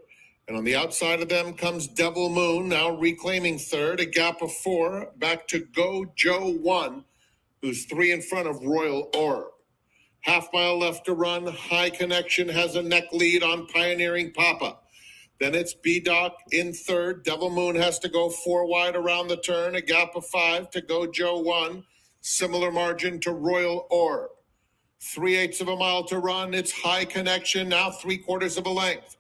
And on the outside of them comes Devil Moon, now reclaiming 3rd, a gap of 4. Back to Go Joe 1, who's 3 in front of Royal Orb. Half mile left to run. High Connection has a neck lead on Pioneering Papa. Then it's B-Doc in 3rd. Devil Moon has to go 4 wide around the turn, a gap of 5 to Go Joe 1. Similar margin to Royal Orb. 3/8 of a mile to run. It's High Connection, now 3/4 of a length.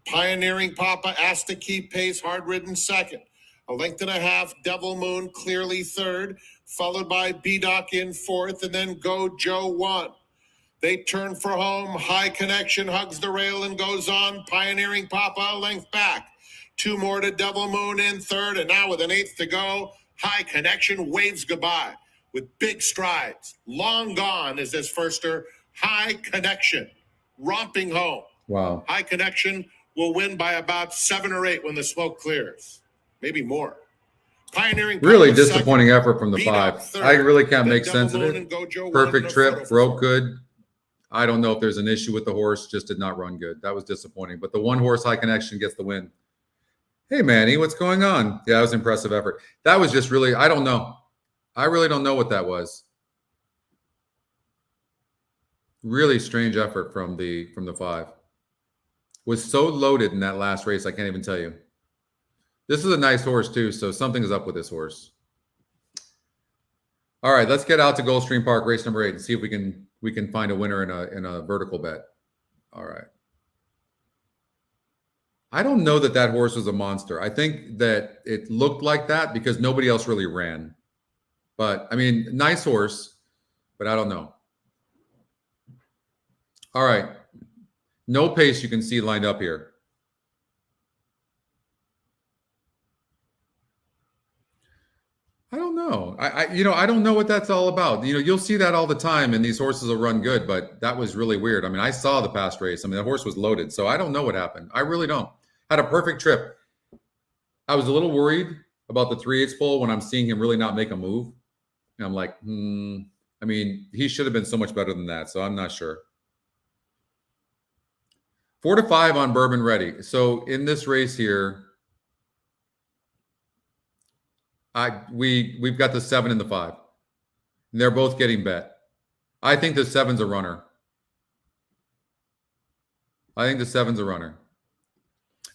Pioneering Papa asked to keep pace, hard-ridden 2nd. A length and a half, Devil Moon clearly 3rd, followed by B-Doc in 4th, and then Go Joe 1. They turn for home. High Connection hugs the rail and goes on. Pioneering Papa, a length back. 2 more to Devil Moon in 3rd, and now with an 1/8 to go, High Connection waves goodbye with big strides. Long gone is this firster, High Connection, romping home. Wow. High Connection will win by about 7 or 8 when the smoke clears, maybe more. Pioneering Really Papa disappointing 2nd, effort from the B-Doc 5. 3rd, I really can't then make Devil sense of Moon it. and Go Joe 1 Perfect in a trip, photo broke for good. I don't know if there's an issue with the horse, just did not run good. That was disappointing. But the 1 horse High Connection gets the win. Hey, Manny, what's going on? Yeah, that was impressive effort. That was just really, I don't know. I really don't know what that was. Really strange effort from the 5. Was so loaded in that last race, I can't even tell you. This is a nice horse too, so something is up with this horse. All right, let's get out to Gulfstream Park, race number 8, and see if we can find a winner in a vertical bet. All right. I don't know that horse was a monster. I think that it looked like that because nobody else really ran. But I mean, nice horse, but I don't know. All right. No pace you can see lined up here. I don't know. I don't know what that's all about. You'll see that all the time, and these horses will run good, but that was really weird. I mean, I saw the past race. I mean, the horse was loaded, so I don't know what happened. I really don't. Had a perfect trip. I was a little worried about the 3/8 pole when I'm seeing him really not make a move. And I'm like, I mean, he should have been so much better than that, so I'm not sure. 4 to 5 on Bourbon Ready. So in this race here, we've got the 7 and the 5. And they're both getting bet. I think the 7's a runner.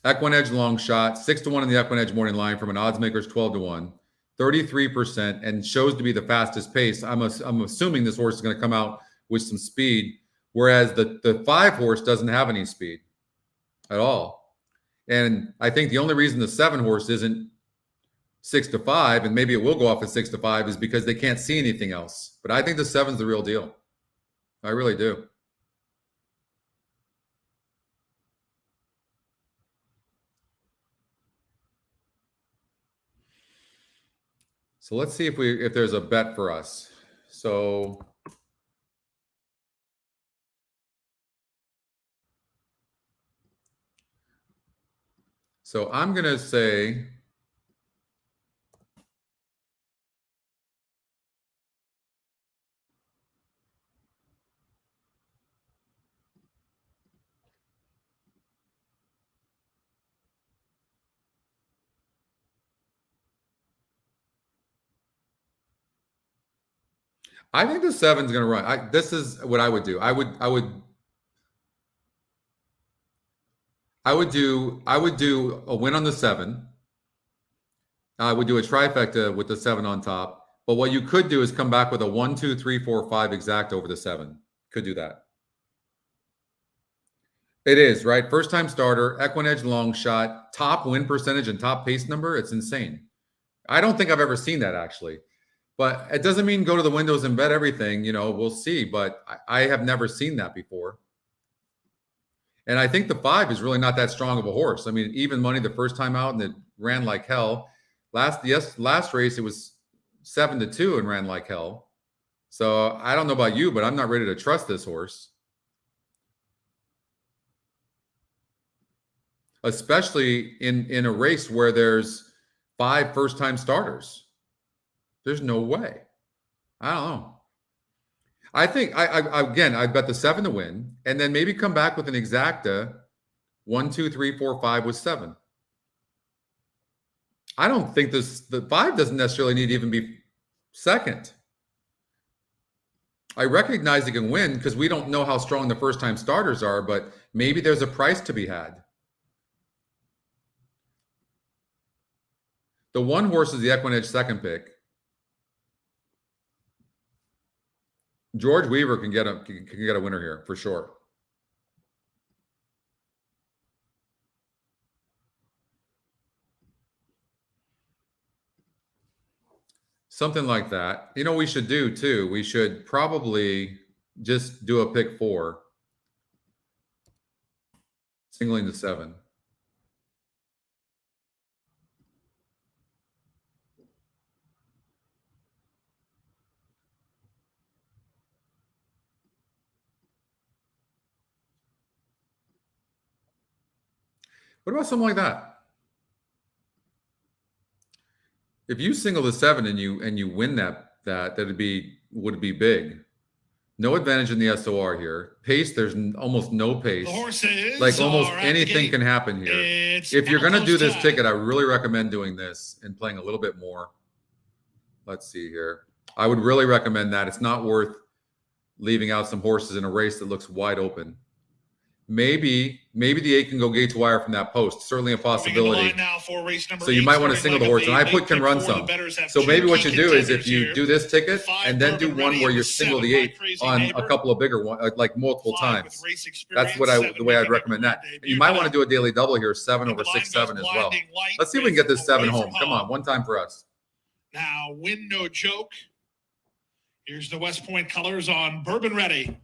Equinedge long shot, 6 to 1 in the Equinedge morning line from an odds maker's 12 to 1, 33%, and shows to be the fastest pace. I'm assuming this horse is going to come out with some speed, whereas the 5 horse doesn't have any speed at all. And I think the only reason the 7 horse isn't 6 to 5, and maybe it will go off at 6 to 5, is because they can't see anything else. But I think the 7's the real deal. I really do. So let's see if there's a bet for us. So I'm going to say I think the 7's going to run. This is what I would do. I would do a win on the 7. I would do a trifecta with the 7 on top. But what you could do is come back with a 1, 2, 3, 4, 5 exact over the 7. Could do that. It is, right? First time starter, Equinedge long shot, top win percentage and top pace number. It's insane. I don't think I've ever seen that, actually. But it doesn't mean go to the windows and bet everything. We'll see. But I have never seen that before. And I think the 5 is really not that strong of a horse. I mean, even money the first time out, and it ran like hell. Last race, it was 7 to 2 and ran like hell. So I don't know about you, but I'm not ready to trust this horse. Especially in a race where there's 5 first-time starters. There's no way. I don't know. I think I bet the 7 to win, and then maybe come back with an exacta 1, 2, 3, 4, 5 with 7. I don't think the 5 doesn't necessarily need to even be second. I recognize it can win because we don't know how strong the first time starters are, but maybe there's a price to be had. The 1 horse is the Equinedge second pick. George Weaver can get a winner here for sure. Something like that. We should do too. We should probably just do a pick 4, singling the 7. What about something like that? If you single the 7 and you win would be big. No advantage in the SOR here. Pace, there's almost no pace. The horses like almost are at anything the gate. can happen here. If you're going to do this ticket, I really recommend doing this and playing a little bit more. Let's see here. I would really recommend that. It's not worth leaving out some horses in a race that looks wide open. maybe the 8 can go gate to wire from that post. Certainly a possibility. Now for race number So you 8, might want to single the horse, and I eight can run for some. the bettors have So two maybe what key you do is if contenders you here. do this ticket Five and then do Bourbon one Ready where you're with single 7 the by 8 Crazy on Neighbor. a couple of bigger ones, like multiple 5 times. with race That's experience, what 7 the way I'd making a recommend that. career You debut might want to tonight. do a daily double here, 7 And over the line 6, goes 7 as well. blinding light, Let's see if we can get this racing 7 away home. from Come on, one time for us. Now, win no joke. Here's the West Point colors on Bourbon Ready.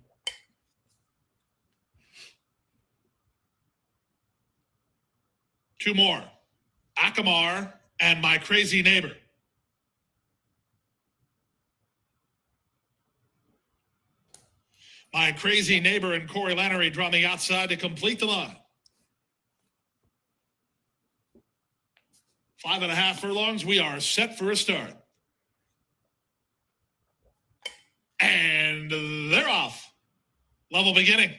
Two more. Akamar and My Crazy Neighbor. My Crazy Neighbor and Corey Lannery draw on the outside to complete the line. 5.5 furlongs. We are set for a start. And they're off. Level beginning.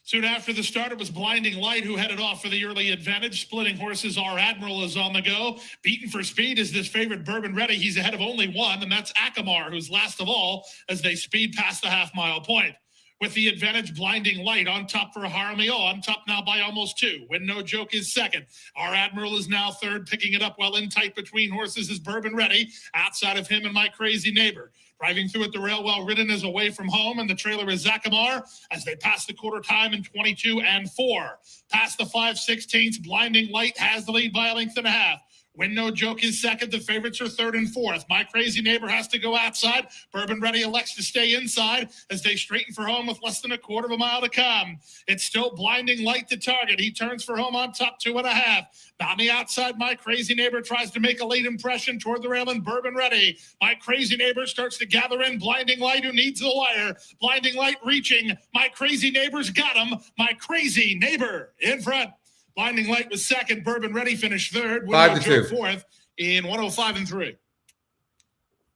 Soon after the start, it was Blinding Light who headed off for the early advantage. Splitting horses, Our Admiral is on the go. Beaten for speed is this favorite Bourbon Ready. He's ahead of only one, and that's Akamar, who's last of all as they speed past the half-mile point. With the advantage, Blinding Light on top for Jaramillo, on top now by almost 2. Win No Joke is second. Our Admiral is now third, picking it up well in tight between horses is Bourbon Ready. Outside of him and My Crazy Neighbor. Driving through it, the rail well ridden is Away From Home, and the trailer is Zakamar as they pass the quarter time in 22 and 4. Past the 5/16, Blinding Light has the lead by a length and a half. Win No Joke is second. The favorites are third and fourth. My Crazy Neighbor has to go outside. Bourbon Ready elects to stay inside as they straighten for home with less than a quarter of a mile to come. It's still Blinding Light to target. He turns for home on top 2.5. On the outside, My Crazy Neighbor tries to make a late impression toward the rail and Bourbon Ready. My Crazy Neighbor starts to gather in Blinding Light, who needs the wire. Blinding Light reaching. My Crazy Neighbor's got him. My Crazy Neighbor in front. Blinding Light was second. Bourbon Ready finished third. 5-2. Fourth in 105 and 3.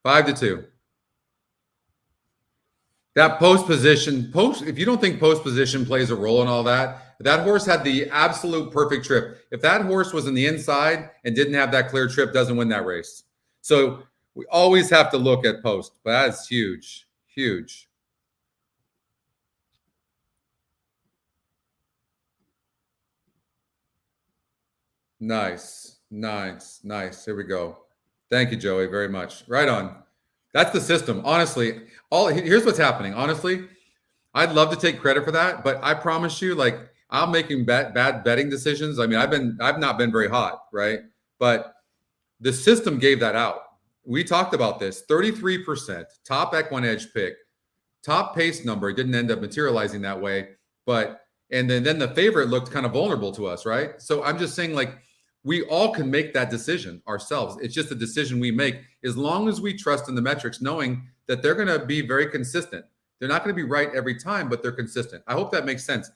5-2. That post position, if you don't think post position plays a role in all that, that horse had the absolute perfect trip. If that horse was in the inside and didn't have that clear trip, doesn't win that race. So we always have to look at post, but that's huge, huge. Nice. Here we go. Thank you, Joey, very much. Right on. That's the system. Honestly, here's what's happening. Honestly, I'd love to take credit for that, but I promise you, like, I'm making bad betting decisions. I mean, I've not been very hot, right? But the system gave that out. We talked about this. 33% top equine edge pick, top pace number. It didn't end up materializing that way, but and then the favorite looked kind of vulnerable to us, right? So I'm just saying, like, we all can make that decision ourselves. It's just a decision we make as long as we trust in the metrics, knowing that they're going to be very consistent. They're not going to be right every time, but they're consistent. I hope that makes sense.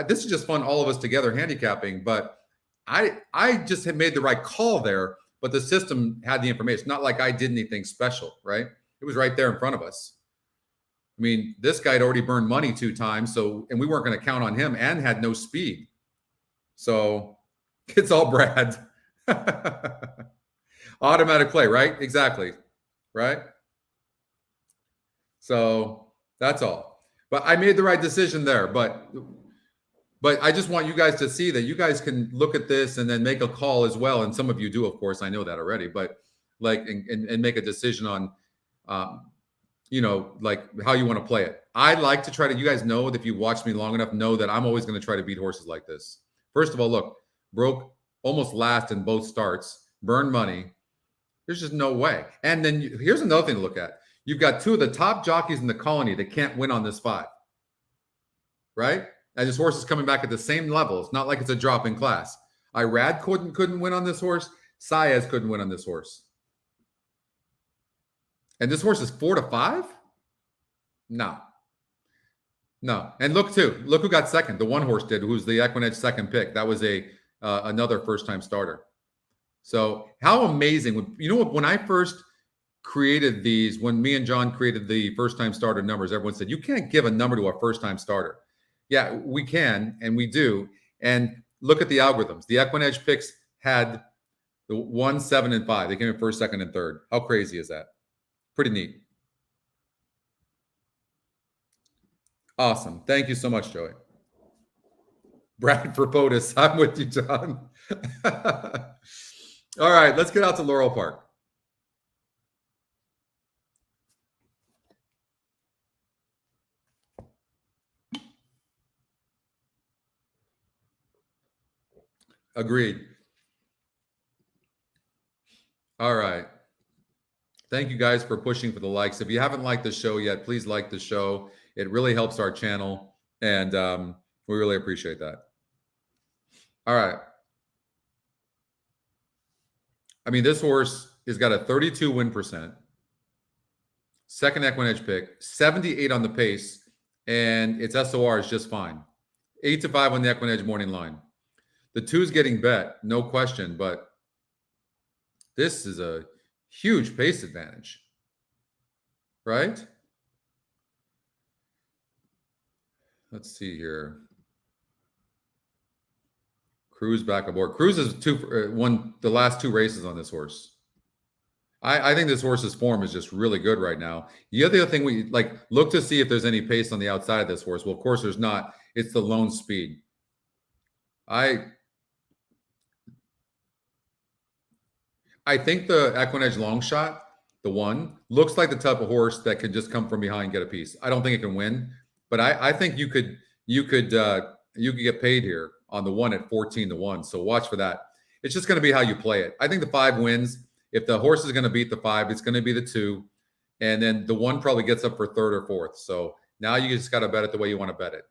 This is just fun, all of us together handicapping, but I just had made the right call there, but the system had the information. Not like I did anything special, right? It was right there in front of us. I mean, this guy had already burned money 2 times, and we weren't going to count on him and had no speed. So it's all Brad. Automatic play, right? Exactly. Right? So that's all. But I made the right decision there. But I just want you guys to see that you guys can look at this and then make a call as well. And some of you do, of course, I know that already, but like, and make a decision on, like how you want to play it. I like to try to, you guys know that if you watch me long enough, know that I'm always going to try to beat horses like this. First of all, look, broke almost last in both starts, burned money. There's just no way. And then here's another thing to look at. You've got 2 of the top jockeys in the colony that can't win on this 5, right? And this horse is coming back at the same level. It's not like it's a drop in class. Irad couldn't win on this horse. Saez couldn't win on this horse. And this horse is 4-5? No. And look who got second. The one horse did, who's the Equinedge second pick. That was another first-time starter. So how amazing. You know what? When I first created these, when me and John created the first-time starter numbers, everyone said, you can't give a number to a first-time starter. Yeah, we can, and we do. And look at the algorithms. The Equinedge picks had the 1, 7, and 5. They came in first, second, and third. How crazy is that? Pretty neat. Awesome. Thank you so much, Joey. Brad for POTUS. I'm with you, John. All right, let's get out to Laurel Park. Agreed. All right. Thank you guys for pushing for the likes. If you haven't liked the show yet, please like the show. It really helps our channel, and we really appreciate that. All right. I mean, this horse has got a 32 win percent, second equine edge pick, 78 on the pace, and its SOR is just fine. 8-5 on the equine edge morning line. The 2's getting bet, no question, but this is a huge pace advantage, right? Let's see here. Cruz back aboard. Cruz has won the last 2 races on this horse. I think this horse's form is just really good right now. The other thing we look to see if there's any pace on the outside of this horse. Well, of course there's not. It's the lone speed. I think the Equinedge long shot, the one, looks like the type of horse that could just come from behind and get a piece. I don't think it can win, but I think you could get paid here on the one at 14-1. So watch for that. It's just going to be how you play it. I think the 5 wins. If the horse is going to beat the 5, it's going to be the 2, and then the 1 probably gets up for 3rd or 4th. So now you just got to bet it the way you want to bet it.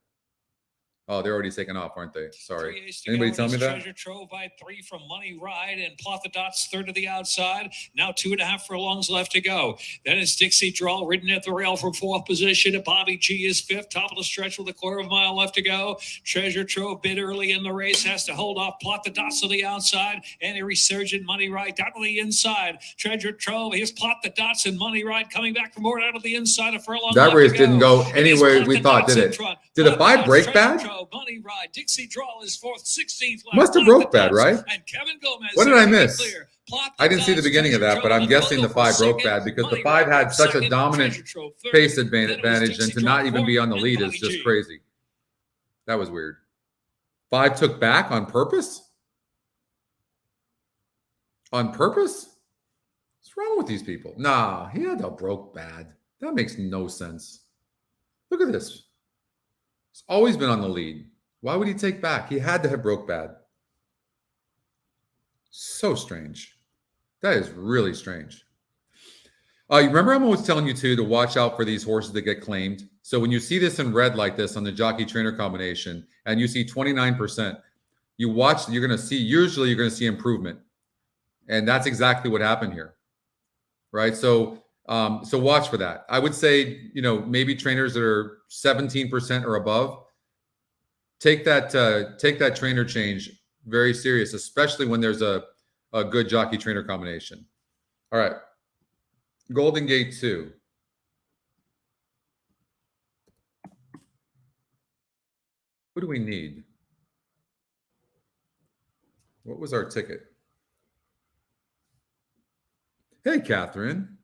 Oh, they're already taken off, aren't they? Sorry. Anybody tell me that? Treasure Trove by 3 from Money Ride and Plot the Dots 3rd to the outside. Now 2.5 furlongs left to go. Then it's Dixie Draw ridden at the rail for 4th position. Bobby G is 5th. Top of the stretch with a 1/4 mile left to go. Treasure Trove bid early in the race. Has to hold off Plot the Dots to the outside. And a resurgent Money Ride down to the inside. Treasure Trove. Here's Plot the Dots and Money Ride coming back from more out of the inside. A furlong that left race to didn't go It is anywhere Plot we the thought, Dots did in it? front. Did the Plot 5 the break Dots, bad? Treasure Trove, Money Ride. Dixie Draw is 4th, 16th left. Must have Plot broke the bad, Dots right? And Kevin Gomez. What did I is miss? clear. Plot the I didn't see the Dots, beginning of Treasure that, but Trove I'm guessing the Logo for 5 broke 2nd, bad because the Money 5 Ride had for such a 2nd, dominant Treasure Trove 3rd, pace then it was advantage, and Dixie to Draw not even be 4th, on the and lead is Bobby just G. crazy. That was weird. 5 took back on purpose? On purpose? What's wrong with these people? Nah, he had a broke bad. That makes no sense. Look at this. He's always been on the lead. Why would he take back? He had to have broke bad. So strange. That is really strange. You remember I'm always telling you to watch out for these horses that get claimed. So when you see this in red like this on the jockey trainer combination and you see 29%, you watch, you're going to see, usually you're going to see improvement. And that's exactly what happened here. Right. So watch for that. I would say, maybe trainers that are 17% or above, take that trainer change very serious, especially when there's a good jockey trainer combination. All right. Golden Gate 2. Who do we need? What was our ticket? Hey, Catherine.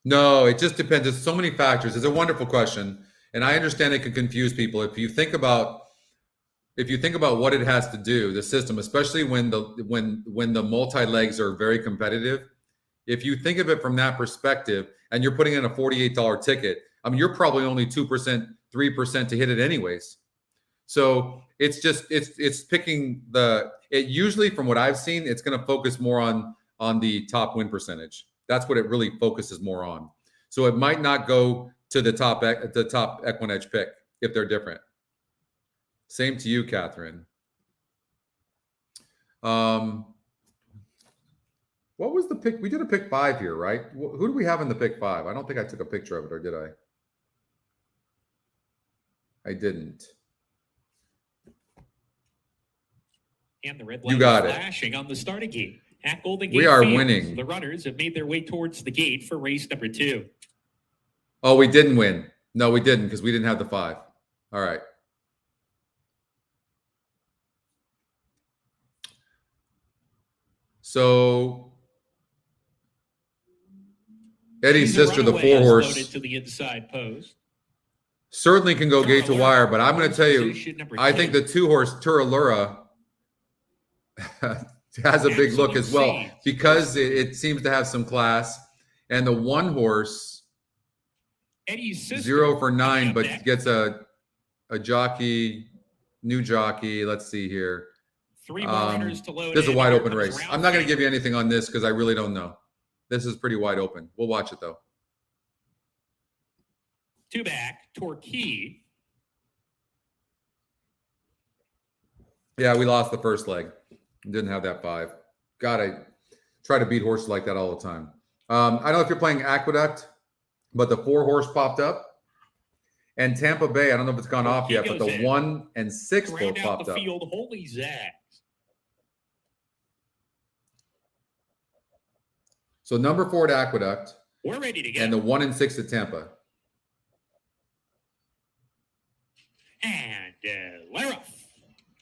No, it just depends. There's so many factors. It's a wonderful question, and I understand it can confuse people. If you think about what it has to do, the system, especially when the multi-legs are very competitive, if you think of it from that perspective, and you're putting in a $48 ticket, I mean, you're probably only 2%, 3% to hit it anyways. So it's picking it usually, from what I've seen, it's going to focus more on the top win percentage. That's what it really focuses more on. So it might not go to the top equine edge pick if they're different. Same to you, Catherine. What was the pick? We did a pick 5 here, right? Who do we have in the pick 5? I don't think I took a picture of it, or did I? I didn't. And the red You light got is it. flashing on the starting gate. At Golden Gate We are Fields, winning. The runners have made their way towards the gate for race number 2. Oh, we didn't win. No, we didn't, because we didn't have the 5. All right. So Eddie's She's a sister, the runaway, 4 is horse, loaded to the inside post. certainly can go gate to wire, but I'm going to tell you, Position number I 2. think the 2 horse Turalura has a big look as well because it seems to have some class. And the 1 horse, Eddie's sister, 0 for 9, but next. gets a jockey, new jockey. Let's see here. 3 more runners to load. This is a in. wide Here open comes race. Ralphie. I'm not going to give you anything on this because I really don't know. This is pretty wide open. We'll watch it though. 2 back, Torquay. Yeah, we lost the first leg. Didn't have that 5. God, I try to beat horses like that all the time. I don't know if you're playing Aqueduct, but the 4 horse popped up. And Tampa Bay, I don't know if it's gone off yet, but the 1 and 6 both Round out popped the up. field, Holy Zags. So number 4 at Aqueduct We're ready to go. and the 1 and 6 at Tampa. And we're off.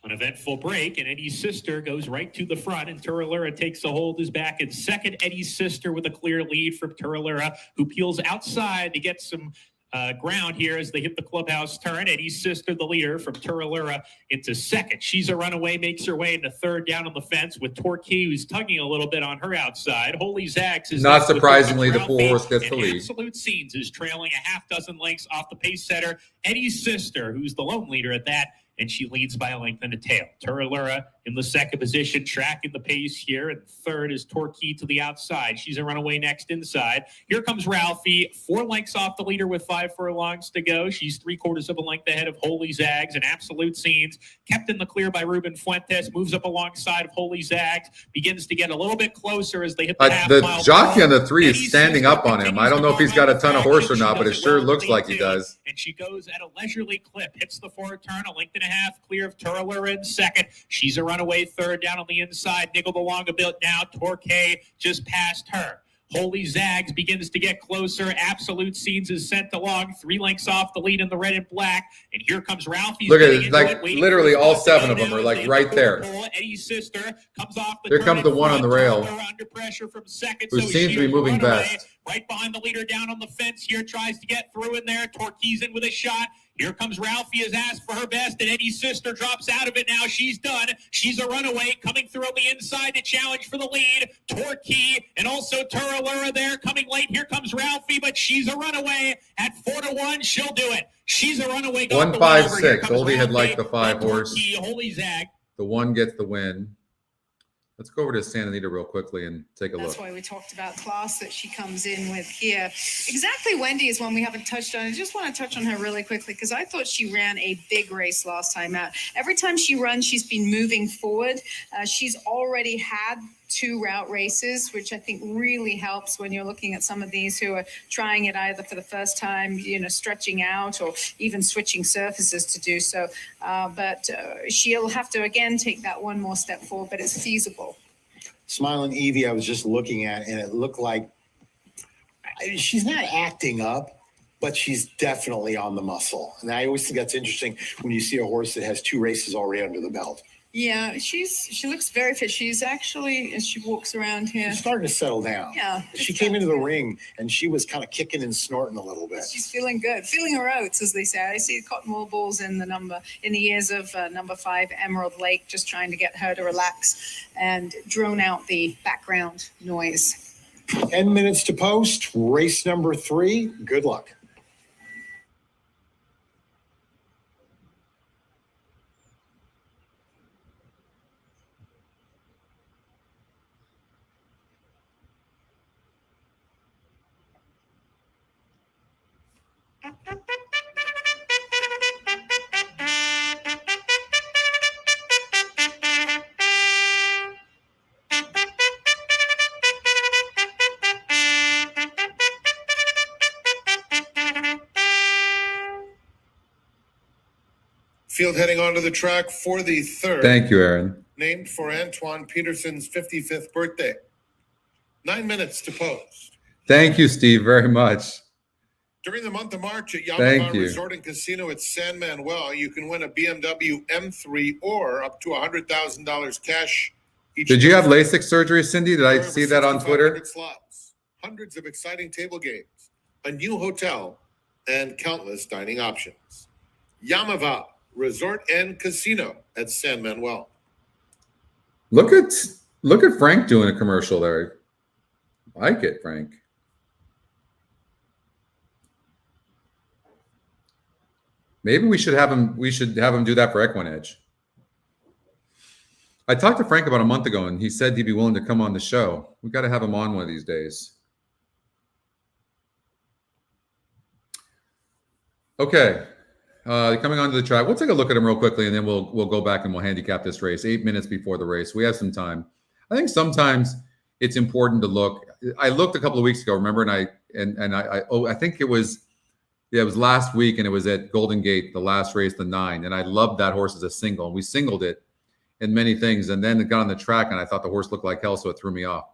An eventful break, and Eddie's sister goes right to the front, and Turalura takes a hold, is back in second. Eddie's sister with a clear lead from Turalura, who peels outside to get some ground here as they hit the clubhouse turn. Eddie's sister, the leader, from Turalura into second. She's a runaway, makes her way into third down on the fence with Torquay, who's tugging a little bit on her outside. Holy Zags is Not next with surprisingly, the Ralphie, 4 horse gets the and lead. Absolute Scenes is trailing a half dozen lengths off the pace setter, Eddie's sister, who's the lone leader at that, and she leads by a length and a tail. Turalura in the second position, tracking the pace here, and third is Torquay to the outside. She's a runaway next inside. Here comes Ralphie, 4 lengths off the leader with 5 furlongs to go. She's 3/4 of a length ahead of Holy Zags, and Absolute Scenes kept in the clear by Ruben Fuentes, moves up alongside of Holy Zags, begins to get a little bit closer as they hit the half The mile. jockey on the 3 is Eddie's standing sister up on him. I don't know if he's got a ton of horse or not, but it sure looks like he does. And she goes at a leisurely clip, hits the forward turn, a length and a half clear of Turalura in second. She's a runaway third down on the inside, niggled along a bit now. Torquay just past her. Holy Zags begins to get closer. Absolute Scenes is sent along 3 lengths off the lead in the red and black. And here comes Ralphie. Look at it. Like literally all 7 of them are like right there. Eddie's sister comes off the Here comes the one on the rail, under pressure from second, who seems to be moving best. Right behind the leader down on the fence here, tries to get through in there. Torquay's in with a shot. Here comes Ralphie, has asked for her best, and Eddie's sister drops out of it now. She's done. She's a runaway coming through on the inside to challenge for the lead. Torquay and also Turalura there coming late. Here comes Ralphie, but she's a runaway at 4-1. She'll do it. She's a runaway. 1-5-6. Oldie had liked the 5 horse. Holy Zag. The 1 gets the win. Let's go over to Santa Anita real quickly and take a look. That's why we talked about class that she comes in with here. Exactly Wendy is one we haven't touched on. I just want to touch on her really quickly because I thought she ran a big race last time out. Every time she runs, she's been moving forward. She's already had 2 route races, which I think really helps when you're looking at some of these who are trying it either for the first time, stretching out or even switching surfaces to do so. But she'll have to, again, take that one more step forward, but it's feasible. Smiling Evie, I was just looking at, and it looked like she's not acting up, but she's definitely on the muscle. And I always think that's interesting when you see a horse that has 2 races already under the belt. Yeah, she looks very fit. She's actually, as she walks around here, She's starting to settle down. Yeah. She came into the ring, and she was kind of kicking and snorting a little bit. she's feeling good, feeling her oats, as they say. I see cotton wool balls in the ears of number 5, Emerald Lake, just trying to get her to relax and drone out the background noise. 10 minutes to post. Race number 3. Good luck. Field heading onto the track for the third. Thank you, Aaron. Named for Antoine Peterson's 55th birthday. 9 minutes to post. Thank you, Steve, very much. During the month of March at Thank Yamaha you. Resort and Casino at San Manuel, you can win a BMW M3 or up to $100,000 cash Did you have LASIK surgery, Cindy? Did I see that on Twitter? 6,500 slots, hundreds of exciting table games, a new hotel, and countless dining options. Yamava Resort and Casino at San Manuel. Look at Frank doing a commercial there. I like it, Frank. Maybe we should have him. We should have him do that for Equinedge. I talked to Frank about a month ago, and he said he'd be willing to come on the show. We got to have him on one of these days. Okay, coming onto the track. We'll take a look at him real quickly, and then we'll go back and we'll handicap this race 8 minutes before the race. We have some time. I think sometimes it's important to look. I looked a couple of weeks ago, remember, and I think it was last week, and it was at Golden Gate, the last race, the 9, and I loved that horse as a single, and we singled it in many things, and then it got on the track, and I thought the horse looked like hell, so it threw me off.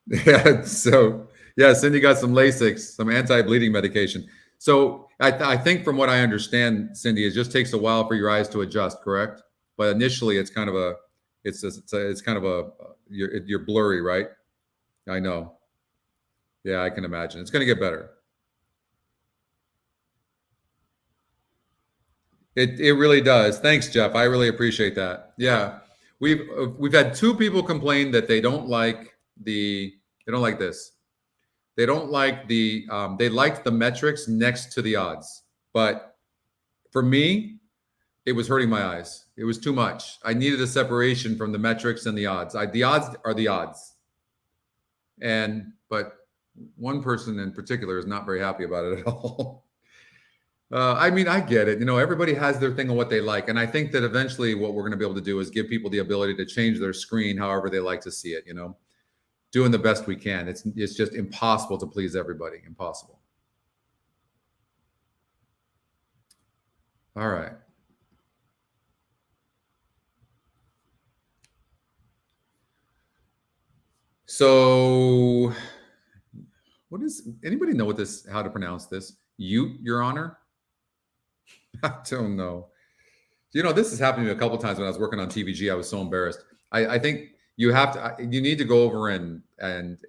Yeah, so yeah, Cindy got some Lasix, some anti-bleeding medication. So I think from what I understand, Cindy, it just takes a while for your eyes to adjust, correct? But initially, it's kind of a, you're blurry, right? I know. Yeah, I can imagine. It's going to get better. It really does. Thanks, Jeff. I really appreciate that. Yeah, we've had 2 people complain that they don't like this. They don't like they liked the metrics next to the odds, but for me, it was hurting my eyes. It was too much. I needed a separation from the metrics and the odds. The odds are the odds, but one person in particular is not very happy about it at all. I mean, I get it. Everybody has their thing on what they like. And I think that eventually what we're going to be able to do is give people the ability to change their screen however they like to see it, doing the best we can. It's just impossible to please everybody. Impossible. All right. So anybody know how to pronounce this? Your Honor? I don't know. This has happened to me a couple of times when I was working on TVG. I was so embarrassed. I think you need to go over and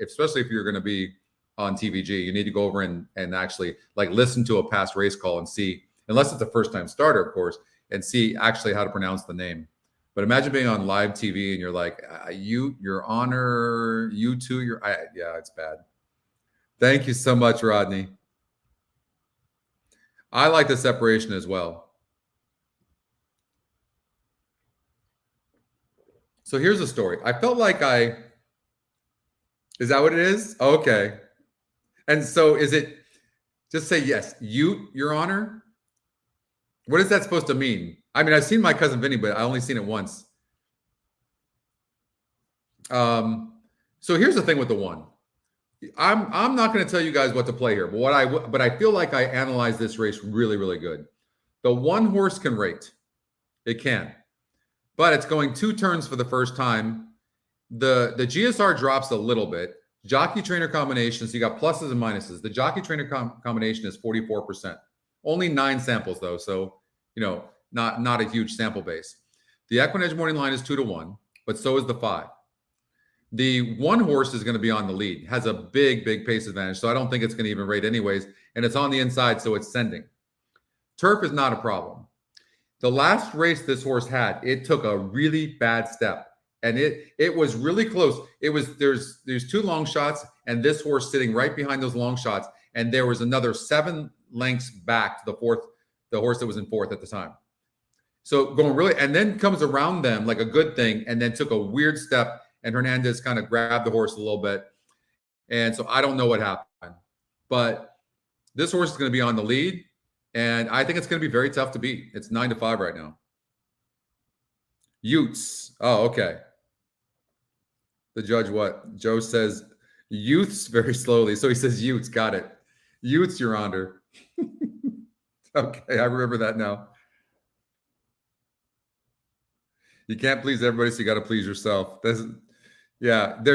especially if you're going to be on TVG, you need to go over and actually listen to a past race call and see, unless it's a first time starter, of course, and see actually how to pronounce the name. But imagine being on live TV and you're like, Your Honor, you too, yeah, it's bad. Thank you so much, Rodney. I like the separation as well. So here's the story. I felt like is that what it is? Okay. And so is it, just say yes, Your Honor? What is that supposed to mean? I mean, I've seen My Cousin Vinny, but I only seen it once. So here's the thing with the 1. I'm not going to tell you guys what to play here, but I feel like I analyzed this race really, really good. The 1 horse can rate. It can. But it's going 2 turns for the first time. The GSR drops a little bit. Jockey trainer combinations, you got pluses and minuses. The jockey trainer combination is 44%. Only 9 samples though, so not a huge sample base. The Equinedge morning line is 2-1, but so is the 5. The 1 horse is going to be on the lead, has a big pace advantage, so I don't think it's going to even rate anyways, and it's on the inside, so it's sending. Turf is not a problem. The last race this horse had, it took a really bad step, and it was really close. There's 2 long shots, and this horse sitting right behind those long shots, and there was another 7 lengths back to the horse that was in 4th at the time. So going really, and then comes around them like a good thing, and then took a weird step, and Hernandez kind of grabbed the horse a little bit. And so I don't know what happened, but this horse is going to be on the lead, and I think it's going to be very tough to beat. It's 9-5 right now. Utes. Oh, okay. The judge, what? Joe says youths very slowly. So he says Utes. Got it. Utes, Your Honor. Okay, I remember that now. You can't please everybody, so you got to please yourself. There's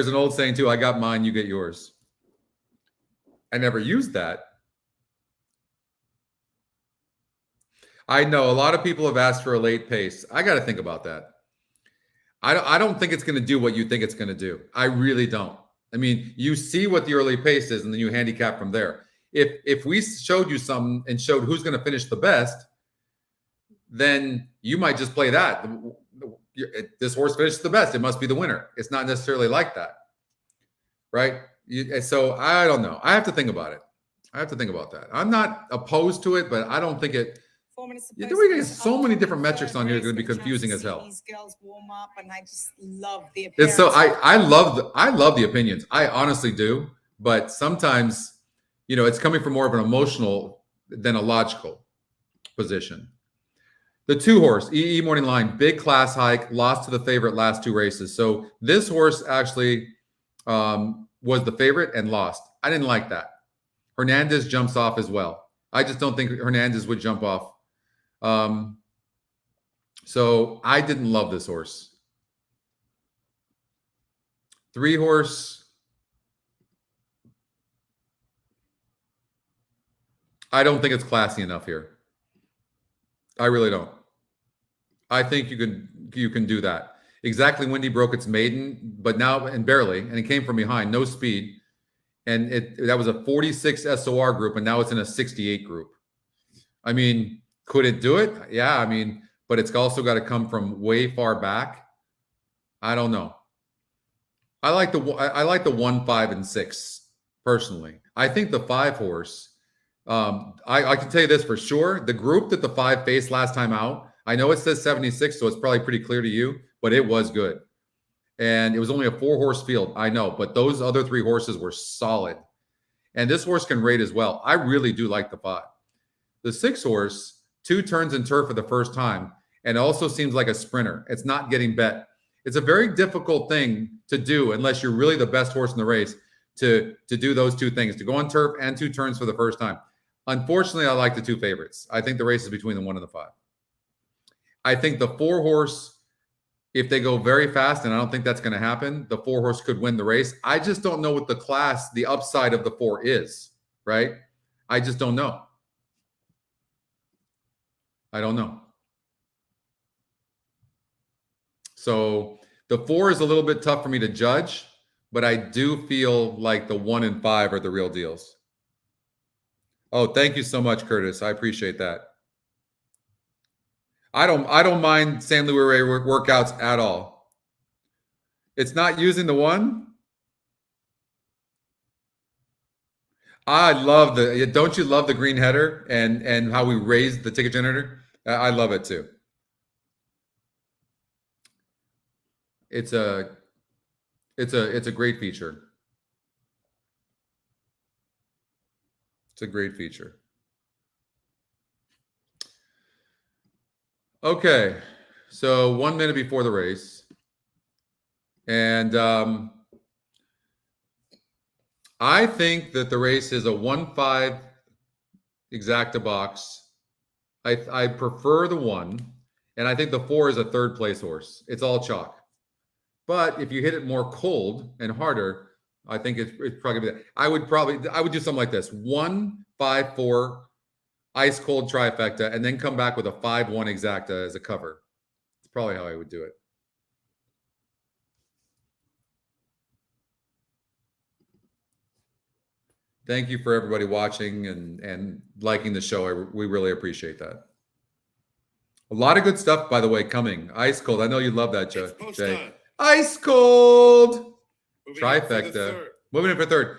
an old saying too, I got mine, you get yours. I never used that. I know a lot of people have asked for a late pace. I got to think about that. I don't think it's going to do what you think it's going to do. I really don't. I mean, you see what the early pace is, and then you handicap from there. If we showed you something and showed who's going to finish the best, then you might just play that. This horse finished the best. It must be the winner. It's not necessarily like that, right? So I don't know. I have to think about it. I have to think about that. I'm not opposed to it, but I don't think it. We're going to get so many different metrics on here. It's going to be confusing as hell. These girls warm up, and I just love the It's appearance. so I love the opinions. I honestly do, but sometimes, you know, it's coming from more of an emotional than a logical position. The 2-horse EE Morning Line, big class hike, lost to the favorite last 2 races. So this horse actually was the favorite and lost. I didn't like that. Hernandez jumps off as well. I just don't think Hernandez would jump off. So I didn't love this horse. 3-horse. I don't think it's classy enough here. I really don't. I think you can do that. Exactly Windy broke its maiden, but now and barely, and it came from behind, no speed. And that was a 46 SOR group, and now it's in a 68 group. I mean, could it do it? Yeah, I mean, but it's also got to come from way far back. I don't know. I like the 1, 5, and 6 personally. I think the 5-horse. I can tell you this for sure. The group that the 5 faced last time out, I know it says 76, so it's probably pretty clear to you, but it was good. And it was only a 4-horse field. I know, but those other 3 horses were solid. And this horse can rate as well. I really do like the 5. The 6-horse, 2 turns and turf for the first time, and also seems like a sprinter. It's not getting bet. It's a very difficult thing to do unless you're really the best horse in the race to do those 2 things, to go on turf and 2 turns for the first time. Unfortunately, I like the 2 favorites. I think the race is between the 1 and the 5. I think the 4-horse, if they go very fast, and I don't think that's going to happen, the 4-horse could win the race. I just don't know what the class, the upside of the 4 is, right? I just don't know. I don't know. So the 4 is a little bit tough for me to judge, but I do feel like the 1 and 5 are the real deals. Oh, thank you so much, Curtis. I appreciate that. I don't mind San Luis Rey workouts at all. It's not using the 1. I love don't you love the green header and how we raised the ticket generator? I love it too. It's a great feature. It's a great feature. Okay, so 1 minute before the race, and I think that the race is a 1-5 exacta box. I prefer the 1, and I think the 4 is a 3rd place horse. It's all chalk. But if you hit it more cold and harder, I think it's probably gonna be that. I would do something like this: 1, 5, 4, ice cold trifecta, and then come back with a 5-1 exacta as a cover. It's probably how I would do it. Thank you for everybody watching and liking the show. We really appreciate that. A lot of good stuff, by the way, coming. Ice cold. I know you love that, Jay. Ice cold trifecta. Moving in for 3rd.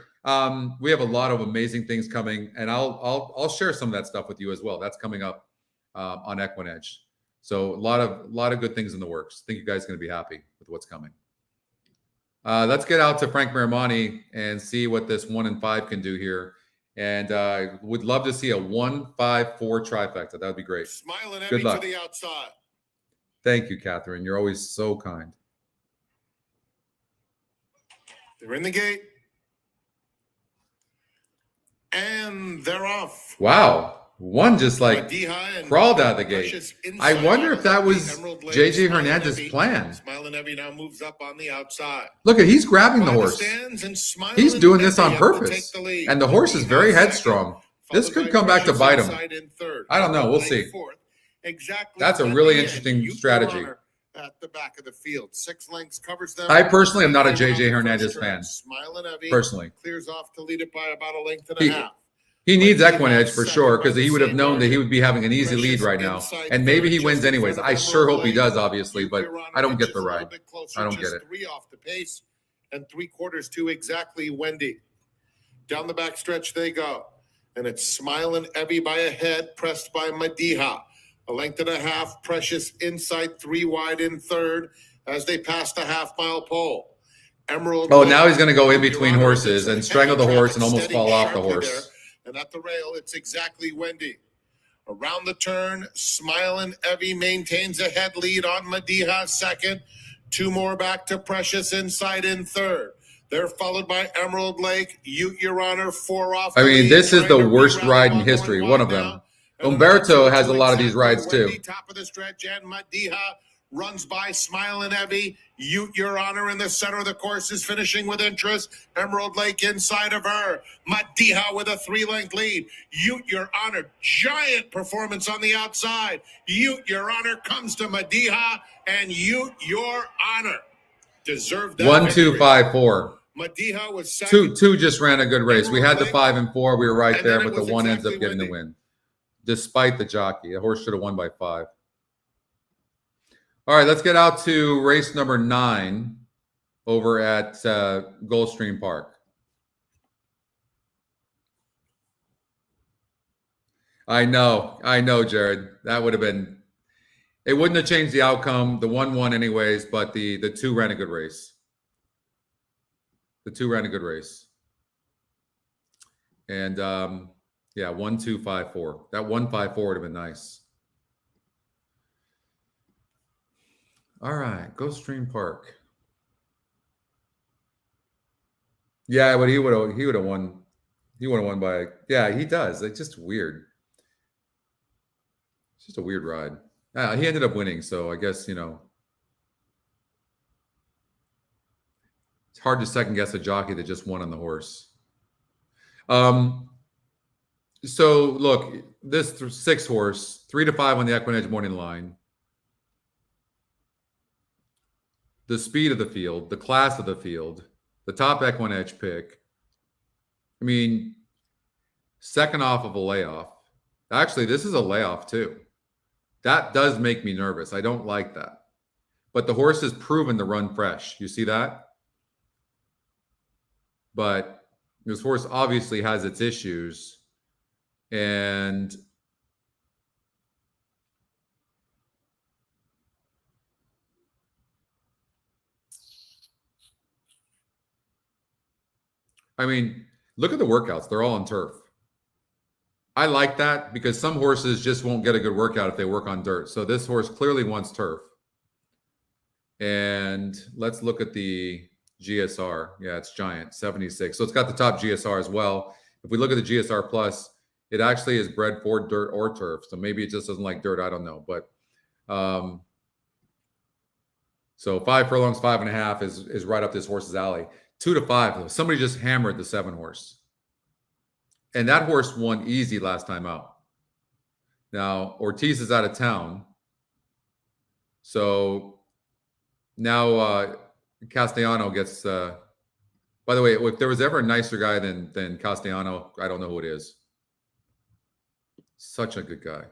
We have a lot of amazing things coming, and I'll share some of that stuff with you as well. That's coming up on Equinedge. So a lot of good things in the works. I think you guys are going to be happy with what's coming. Let's get out to Frank Marimani and see what this 1 and 5 can do here. And would love to see a 1, 5, 4 trifecta. That would be great. Smiling Good luck. to the outside. Thank you, Catherine. You're always so kind. They're in the gate. And they're off. Wow. One just like crawled out of the gate. I wonder if that was JJ Hernandez's plan. Smiling Evie now moves up on the outside. Look at, he's grabbing the horse. He's doing this on purpose. And the horse is very headstrong. This could come back to bite him. I don't know. We'll see. exactly. That's a at really the end. interesting Ute, Your strategy. Honor, at the back of the field. 6 lengths covers them. I personally am not a Every round JJ the Hernandez first fan. turn, Smiling Evie Personally, clears off to lead it by about a length and He- a half. he needs But equine edge for second sure by because the he would have same known that he margin. would be having an easy lead Precious right now, inside and maybe third, he just wins in anyways. front of I sure Emerald hope he Lake. does, obviously, Ute, but Your Honor, I don't get inches the a little ride. bit closer, I don't just get it. 3 off the pace and 3/4 to exactly Wendy. Down the back stretch they go. And it's Smiling Evie by a head, pressed by Madiha. A length and a half, Precious inside, 3 wide in third as they pass the half-mile pole. Emerald Oh, Lake, now he's going to go in Your between Honor, horses there's some and strangle the heavy horse traffic and almost steadying fall off the sharply horse. there. And at the rail, it's exactly Wendy. Around the turn, Smiling Evie maintains a head lead on Madiha second. 2 more back to Precious inside in third. They're followed by Emerald Lake, Ute, Your Honor, 4 off. I the mean, lead, this is trying the to worst reroute ride in while history, going one of wide them. now. And Umberto another has a two lot of these exactly rides too. Wendy, top of the stretch, and Madiha runs by Smiling Evie. Ute, Your Honor, in the center of the course is finishing with interest. Emerald Lake inside of her. Madiha with a 3-length lead. Ute, Your Honor, giant performance on the outside. Ute, Your Honor, comes to Madiha, and Ute, Your Honor, deserved that 1, victory. 2, 5, 4. Madiha was second. Two just ran a good race. We had the 5 and 4. We were right And there, then it but the was 1 ends exactly up getting the Wendy. win, despite the jockey. The horse should have won by 5. All right, let's get out to race number 9 over at Gulfstream Park. I know, Jared. That would have been. It wouldn't have changed the outcome. The 1 won anyways, but the 2 ran a good race. The 2 ran a good race. And yeah, 1, 2, 5, 4. That 1, 5, 4 would have been nice. All right, Gulfstream Park. Yeah, but he would have won. He would have won by. Yeah, he does. It's just weird. It's just a weird ride. He ended up winning, so I guess it's hard to second guess a jockey that just won on the horse. So look, this 6 horse, 3 to 5 on the Equine Edge morning line. The speed of the field, the class of the field, the top Equine Edge pick. I mean, second off of a layoff. Actually, this is a layoff too. That does make me nervous. I don't like that. But the horse has proven to run fresh. You see that? But this horse obviously has its issues. And I mean, look at the workouts. They're all on turf. I like that because some horses just won't get a good workout if they work on dirt. So this horse clearly wants turf. And let's look at the GSR. Yeah, it's giant, 76. So it's got the top GSR as well. If we look at the GSR Plus, it actually is bred for dirt or turf. So maybe it just doesn't like dirt. I don't know. But so 5 furlongs, 5.5 is right up this horse's alley. 2 to 5. Somebody just hammered the 7 horse. And that horse won easy last time out. Now, Ortiz is out of town. So now Castellano gets... by the way, if there was ever a nicer guy than Castellano, I don't know who it is. Such a good guy.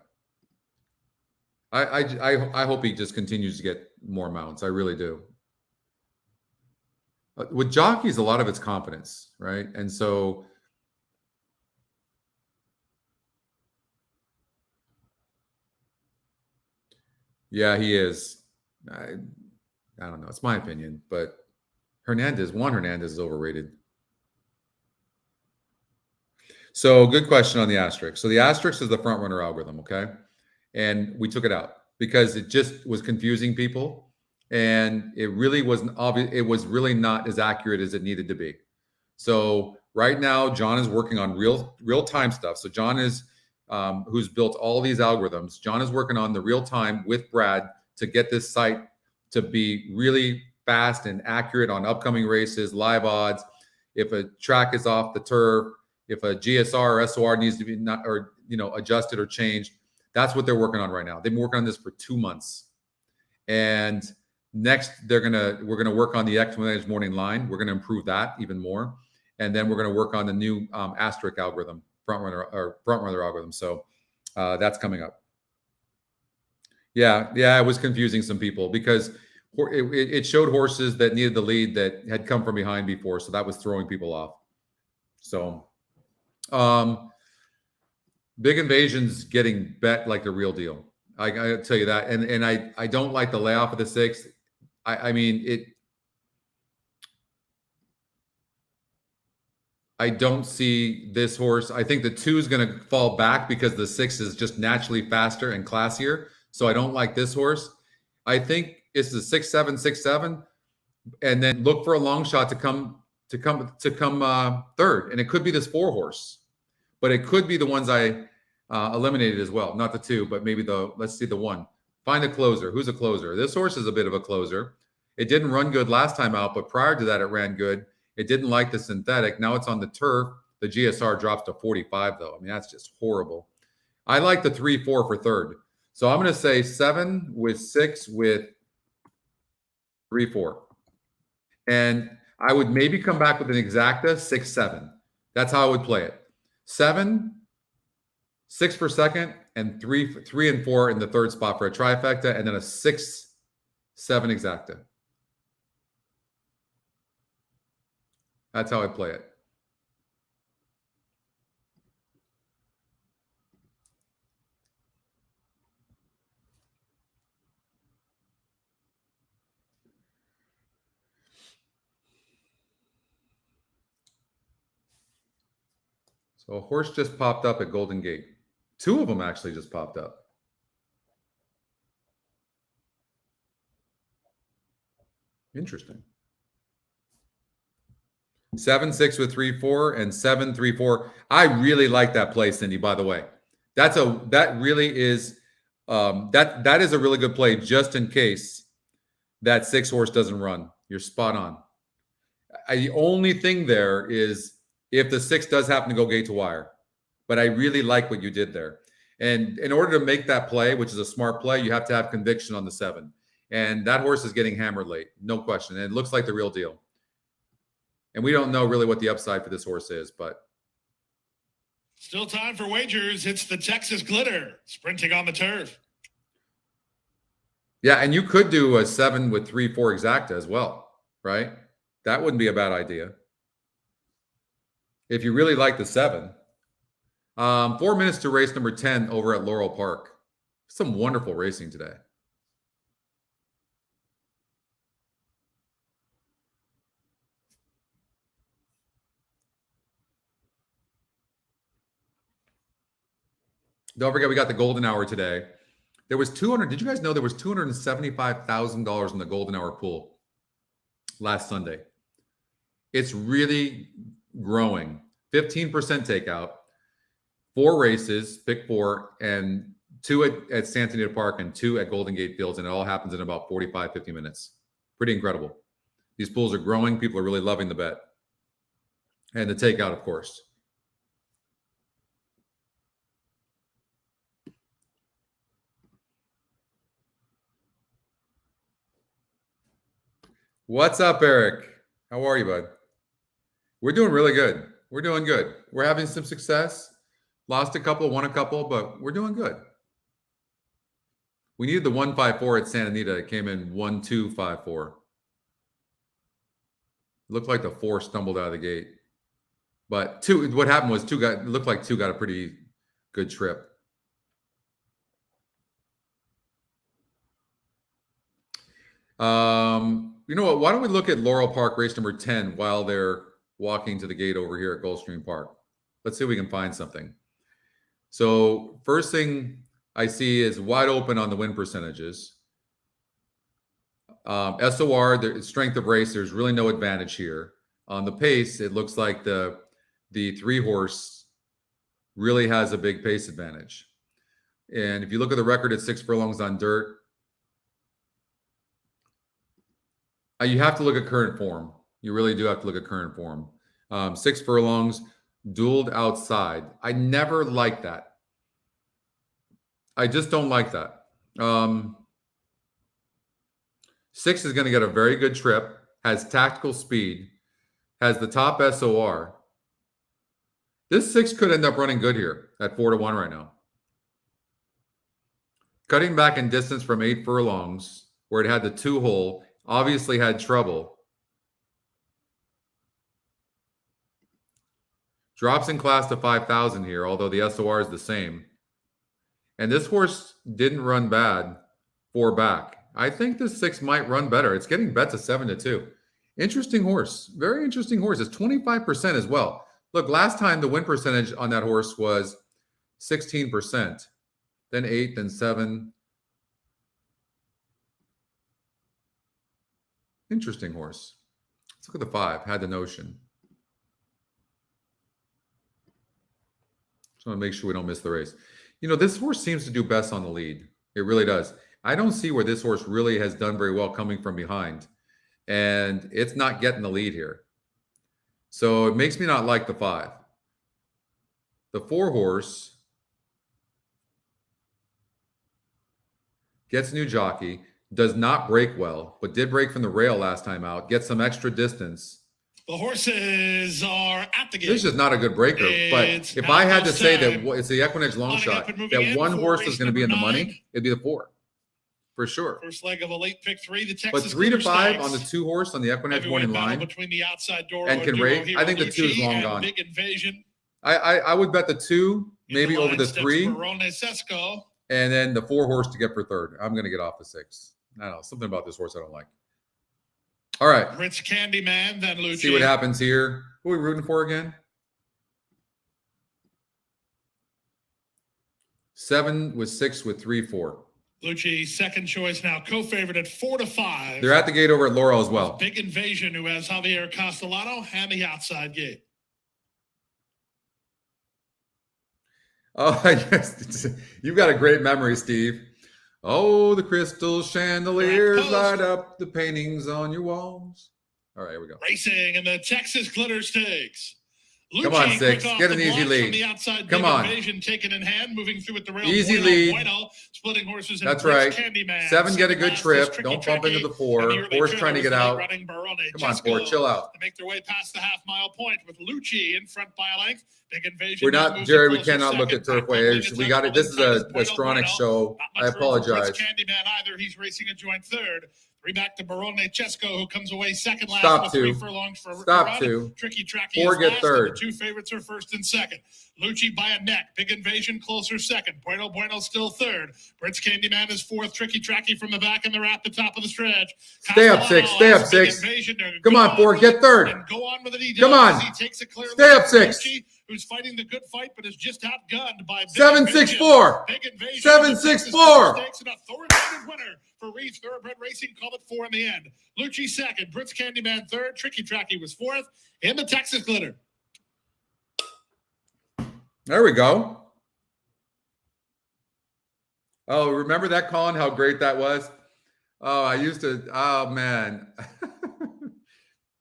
I hope he just continues to get more mounts. I really do. With jockeys, a lot of it's confidence, right? And so... yeah, he is. I don't know. It's my opinion, but Juan Hernandez is overrated. So good question on the asterisk. So the asterisk is the front runner algorithm, okay? And we took it out because it just was confusing people, and it really wasn't obvious. It was really not as accurate as it needed to be. So right now, John is working on real time stuff. So John is who's built all these algorithms. John is working on the real time with Brad to get this site to be really fast and accurate on upcoming races, live odds. If a track is off the turf, if a GSR or SOR needs to be adjusted or changed, That's what they're working on right now. They've been working on this for 2 months. And next, we're gonna work on the X morning line. We're gonna improve that even more, and then we're gonna work on the new asterisk algorithm, front runner algorithm. So that's coming up. Yeah, it was confusing some people because it showed horses that needed the lead that had come from behind before, so that was throwing people off. So, Big Invasion's getting bet like the real deal. I tell you that, and I don't like the layoff of the 6. I mean it. I don't see this horse. I think the 2 is going to fall back because the 6 is just naturally faster and classier. So I don't like this horse. I think it's the 6-7, 6-7, and then look for a long shot to come third. And it could be this 4 horse, but it could be the ones I eliminated as well. Not the 2, but maybe let's see the 1. Find a closer. Who's a closer? This horse is a bit of a closer. It didn't run good last time out, but prior to that, it ran good. It didn't like the synthetic. Now it's on the turf. The GSR drops to 45, though. I mean, that's just horrible. I like the 3-4 for third. So I'm going to say 7 with 6 with 3-4. And I would maybe come back with an exacta 6-7. That's how I would play it. 7, 6 for second, and 3 and 4 in the third spot for a trifecta, and then a 6-7 exacta. That's how I play it. So a horse just popped up at Golden Gate. 2 of them actually just popped up. Interesting. 7-6 with 3-4 and 7-3-4. I really like that play, Cindy, by the way. That really is that is a really good play just in case that 6 horse doesn't run. You're spot on. The only thing there is if the 6 does happen to go gate to wire. But I really like what you did there. And in order to make that play, which is a smart play, you have to have conviction on the 7. And that horse is getting hammered late, no question. And it looks like the real deal. And we don't know really what the upside for this horse is, but. Still time for wagers. It's the Texas Glitter sprinting on the turf. Yeah, and you could do a 7 with 3-4 exacta as well, right? That wouldn't be a bad idea. If you really like the 7. 4 minutes to race number 10 over at Laurel Park. Some wonderful racing today. Don't forget, we got the golden hour today. There was 200. Did you guys know there was $275,000 in the golden hour pool last Sunday? It's really growing. 15% takeout, 4 races, pick 4, and 2 at Santa Anita Park and 2 at Golden Gate Fields, and it all happens in about 45, 50 minutes. Pretty incredible. These pools are growing. People are really loving the bet. And the takeout, of course. What's up, Eric? How are you, bud? We're doing really good. We're doing good. We're having some success. Lost a couple, won a couple, but we're doing good. We needed the 154 at Santa Anita. It came in 1254. Looked like the 4 stumbled out of the gate. But 2, what happened was 2 got, looked like 2 got a pretty good trip. You know what? Why don't we look at Laurel Park race number 10 while they're walking to the gate over here at Gulfstream Park? Let's see if we can find something. So first thing I see is wide open on the win percentages. SOR, the strength of race, there's really no advantage here. On the pace, it looks like the 3 horse really has a big pace advantage. And if you look at the record at 6 furlongs on dirt, you have to look at current form. You really do have to look at current form. 6 furlongs, dueled outside. I never liked that. I just don't like that. 6 is going to get a very good trip, has tactical speed, has the top SOR. This 6 could end up running good here at 4-1 right now. Cutting back in distance from 8 furlongs, where it had the 2-hole, obviously had trouble. Drops in class to 5,000 here, although the SOR is the same. And this horse didn't run bad 4 back. I think this 6 might run better. It's getting bet to 7-2. Interesting horse. Very interesting horse. It's 25% as well. Look, last time the win percentage on that horse was 16%. Then 8, then 7. Interesting horse. Let's look at the 5. Had the notion. Just want to make sure we don't miss the race. You know, this horse seems to do best on the lead. It really does. I don't see where this horse really has done very well coming from behind. And it's not getting the lead here. So it makes me not like the 5. The 4 horse gets a new jockey, does not break well, but did break from the rail last time out, gets some extra distance. The horses are at the gate. This is not a good breaker, but It's if I had to almost say time. that it's the Equinix long Lining shot, up and moving that in one for horse race is going to be in the number 9. money, it'd be the 4, for sure. First leg of a late pick 3, the Texas But 3 to Glitter 5 Stakes. on the 2 horse on the Equinix Heavyweight morning battle line between the outside door and can rate. I think the 2 is long gone. Big Invasion. I would bet the 2 maybe over the 3, Sesco. and then the 4 horse to get for 3rd. I'm going to get off the 6. I don't know, something about this horse I don't like. All right, Rich Candyman, then Lucci. see what happens here. Who are we rooting for again? 7 with 6 with 3, 4. Lucci, second choice now, co-favorite at 4-5. They're at the gate over at Laurel as well. Big Invasion, who has Javier Castellano and the outside gate. Oh, yes. You've got a great memory, Steve. Oh, the crystal chandeliers light up the paintings on your walls. All right, here we go. Racing in the Texas Glitter Stakes. Come on, Lucci, 6. quick off Get an the easy block lead. From the outside, Come Big on. Invasion taken in hand, moving through at the rail. Easy Bueno, lead. Bueno, splitting horses. That's Rich right. Candyman. 7 get a good Last trip. is Don't Tricky bump into Tricky. the 4. And the early 4's trying to get trailer was out. running Barone Come on, Jesco. 4. Chill out. They make their way past the half-mile point with Lucci in front by a length. Big Invasion. We're now not, moves Jerry, it we closer cannot look at second. Turfway. We got it. This is a Stronach show. Not I much room for apologize. Rich Candyman either. He's racing a joint 3rd. 3 back to Barone Chesco, who comes away second last. Stop with 3 2. furlongs for Stop run. 2. Tricky Tracky 4 is get last, 3rd. and the 2 favorites are 1st and 2nd. Lucci by a neck. Big Invasion closer 2nd. Bueno still 3rd. Rich Candyman is 4th. Tricky Tracky from the back, and they're at the top of the stretch. Stay up, 6. Stay up, 6. Come on, 4. Get 3rd. And go on with it. He Come does. on. He takes a clear Stay lead up, from 6. Lucci, who's fighting the good fight, but is just outgunned by Big 7, 6, Invasion. 4. Big Invasion. 7, The 6, Texas 4. Stakes and a authoritative winner for Reed's Thoroughbred Racing. Call it 4 in the end. Lucci 2nd. Brits Candyman 3rd. Tricky Tracky was 4th in the Texas Glitter. There we go. Oh, remember that, Colin? How great that was? Oh, I used to. Oh, man.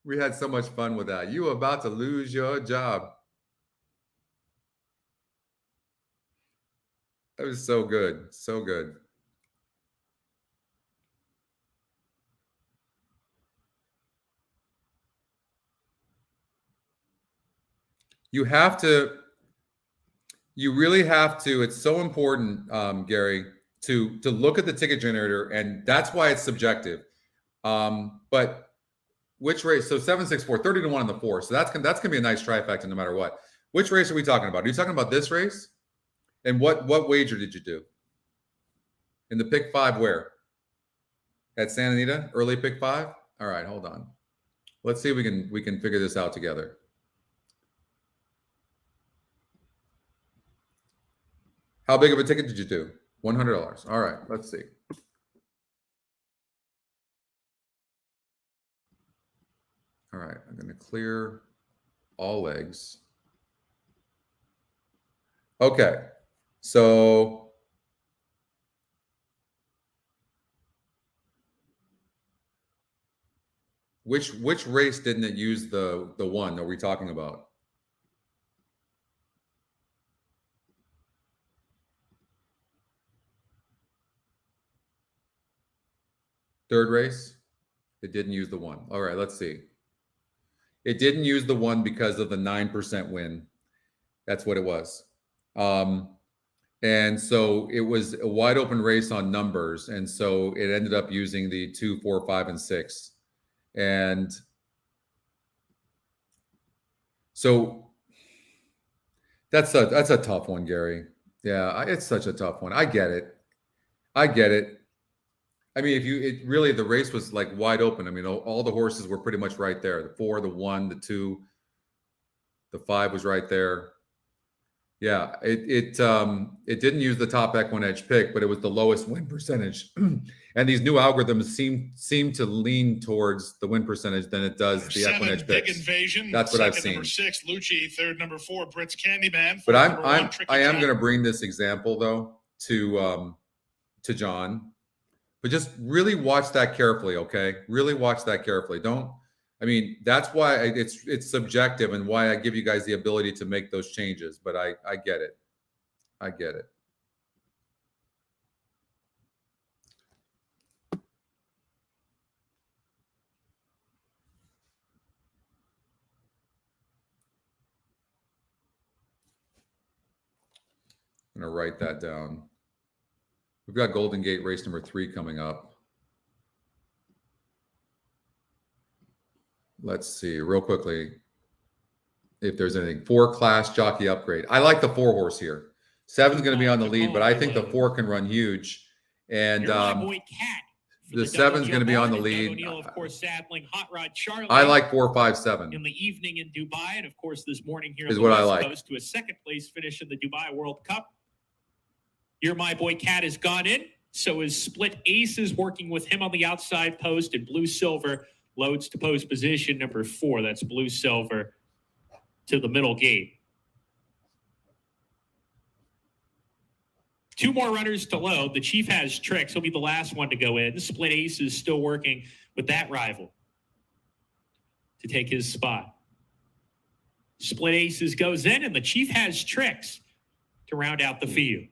We had so much fun with that. You were about to lose your job. That was so good. So good. You have to, you really have to, it's so important, Gary, to look at the ticket generator, and that's why it's subjective. But which race? So 7, 6, 4, 30 to 1 on the 4. So that's gonna be a nice trifecta no matter what. Which race are we talking about? Are you talking about this race? And what wager did you do? In the pick 5 where? At Santa Anita, early pick 5? All right, hold on. Let's see if we can figure this out together. How big of a ticket did you do? $100. All right, let's see. All right, I'm going to clear all legs. Okay, so which race didn't it use the 1 are we talking about? Third race, it didn't use the 1. All right, let's see. It didn't use the 1 because of the 9% win. That's what it was. And so it was a wide open race on numbers. And so it ended up using the 2, 4, 5, and 6. And so that's a tough one, Gary. Yeah, it's such a tough one. I get it. I mean, the race was like wide open. I mean, all the horses were pretty much right there. The 4, the 1, the 2, the 5 was right there. Yeah, it didn't use the top equine edge pick, but it was the lowest win percentage. And these new algorithms seem to lean towards the win percentage than it does the equine edge Big picks. Invasion. That's what I've Second, seen. Number 6, Lucci. Third, number 4, Brits Candyman. But Fourth, number 1, Tricky I am Jack. going to bring this example though to John, but just really watch that carefully. Okay, really watch that carefully. I mean, that's why it's subjective and why I give you guys the ability to make those changes. But I get it. I get it. I'm going to write that down. We've got Golden Gate race number 3 coming up. Let's see real quickly if there's anything. 4 class jockey upgrade. I like the 4 horse here. 7's going to be on the lead, but I think the 4 can run huge. And the 7's going to be on the lead. Of course, saddling Hot Rod Charlie. I like 4, 5, 7 in the evening in Dubai, and of course this morning here is on what the I West like. Coast to a second place finish in the Dubai World Cup. Here, My Boy Cat has gone in. So is Split Aces working with him on the outside post, and Blue Silver loads to post position number 4. That's Blue Silver to the middle gate. 2 more runners to load. The Chief has tricks. He'll be the last one to go in. Split Ace is still working with that rival to take his spot. Split Aces goes in, and the Chief has tricks to round out the field.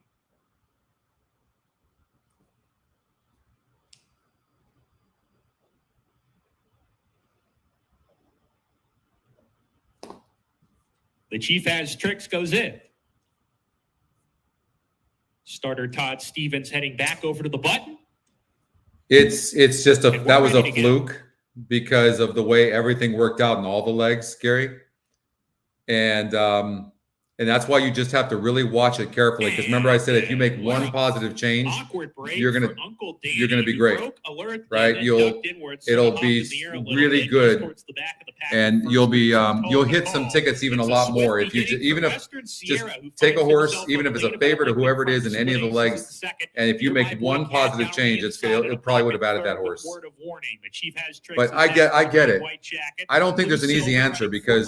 The Chief has tricks goes in. Starter Todd Stevens heading back over to the button. It's just that was a fluke because of the way everything worked out in all the legs, Gary. And that's why you just have to really watch it carefully. Because remember, I said if you make one positive change, you're gonna be great, right? It'll be really good, and you'll hit some tickets even a lot more if you just take a horse, even if it's a favorite or whoever it is in any of the legs, and if you make one positive change, it probably would have added that horse. But I get it. I don't think there's an easy answer because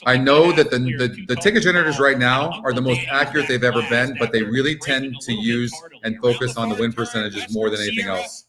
I know that the ticket generators right now are the most accurate they've ever been, but they really tend to use and focus on the win percentages more than anything else.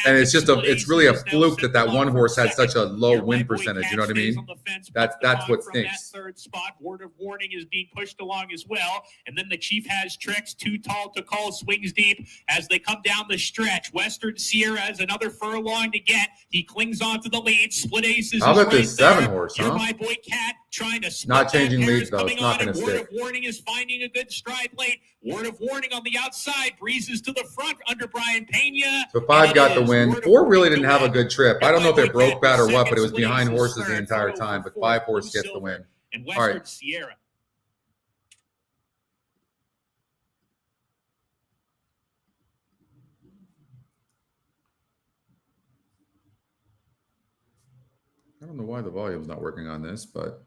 And it's really a fluke that one horse had such a low win percentage. You know what I mean? That's what stinks. Third spot, word of warning is being pushed along as well, and then the Chief has tricks. Too tall to call, swings deep as they come down the stretch. Western Sierra has another furlong to get. He clings on to the lead. Split Aces. How about this 7 horse? You're Huh? My Boy Cat trying to not changing leads though. It's not going to Word stick. of warning is finding a good stride late. Word of warning on the outside breezes to the front under Brian Pena. So 5 got the win. 4 really didn't have a good trip. I don't know if it broke bad or what, but it was behind horses the entire time. But 5 horse gets the win. And All Western right. Sierra. I don't know why the volume's not working on this, but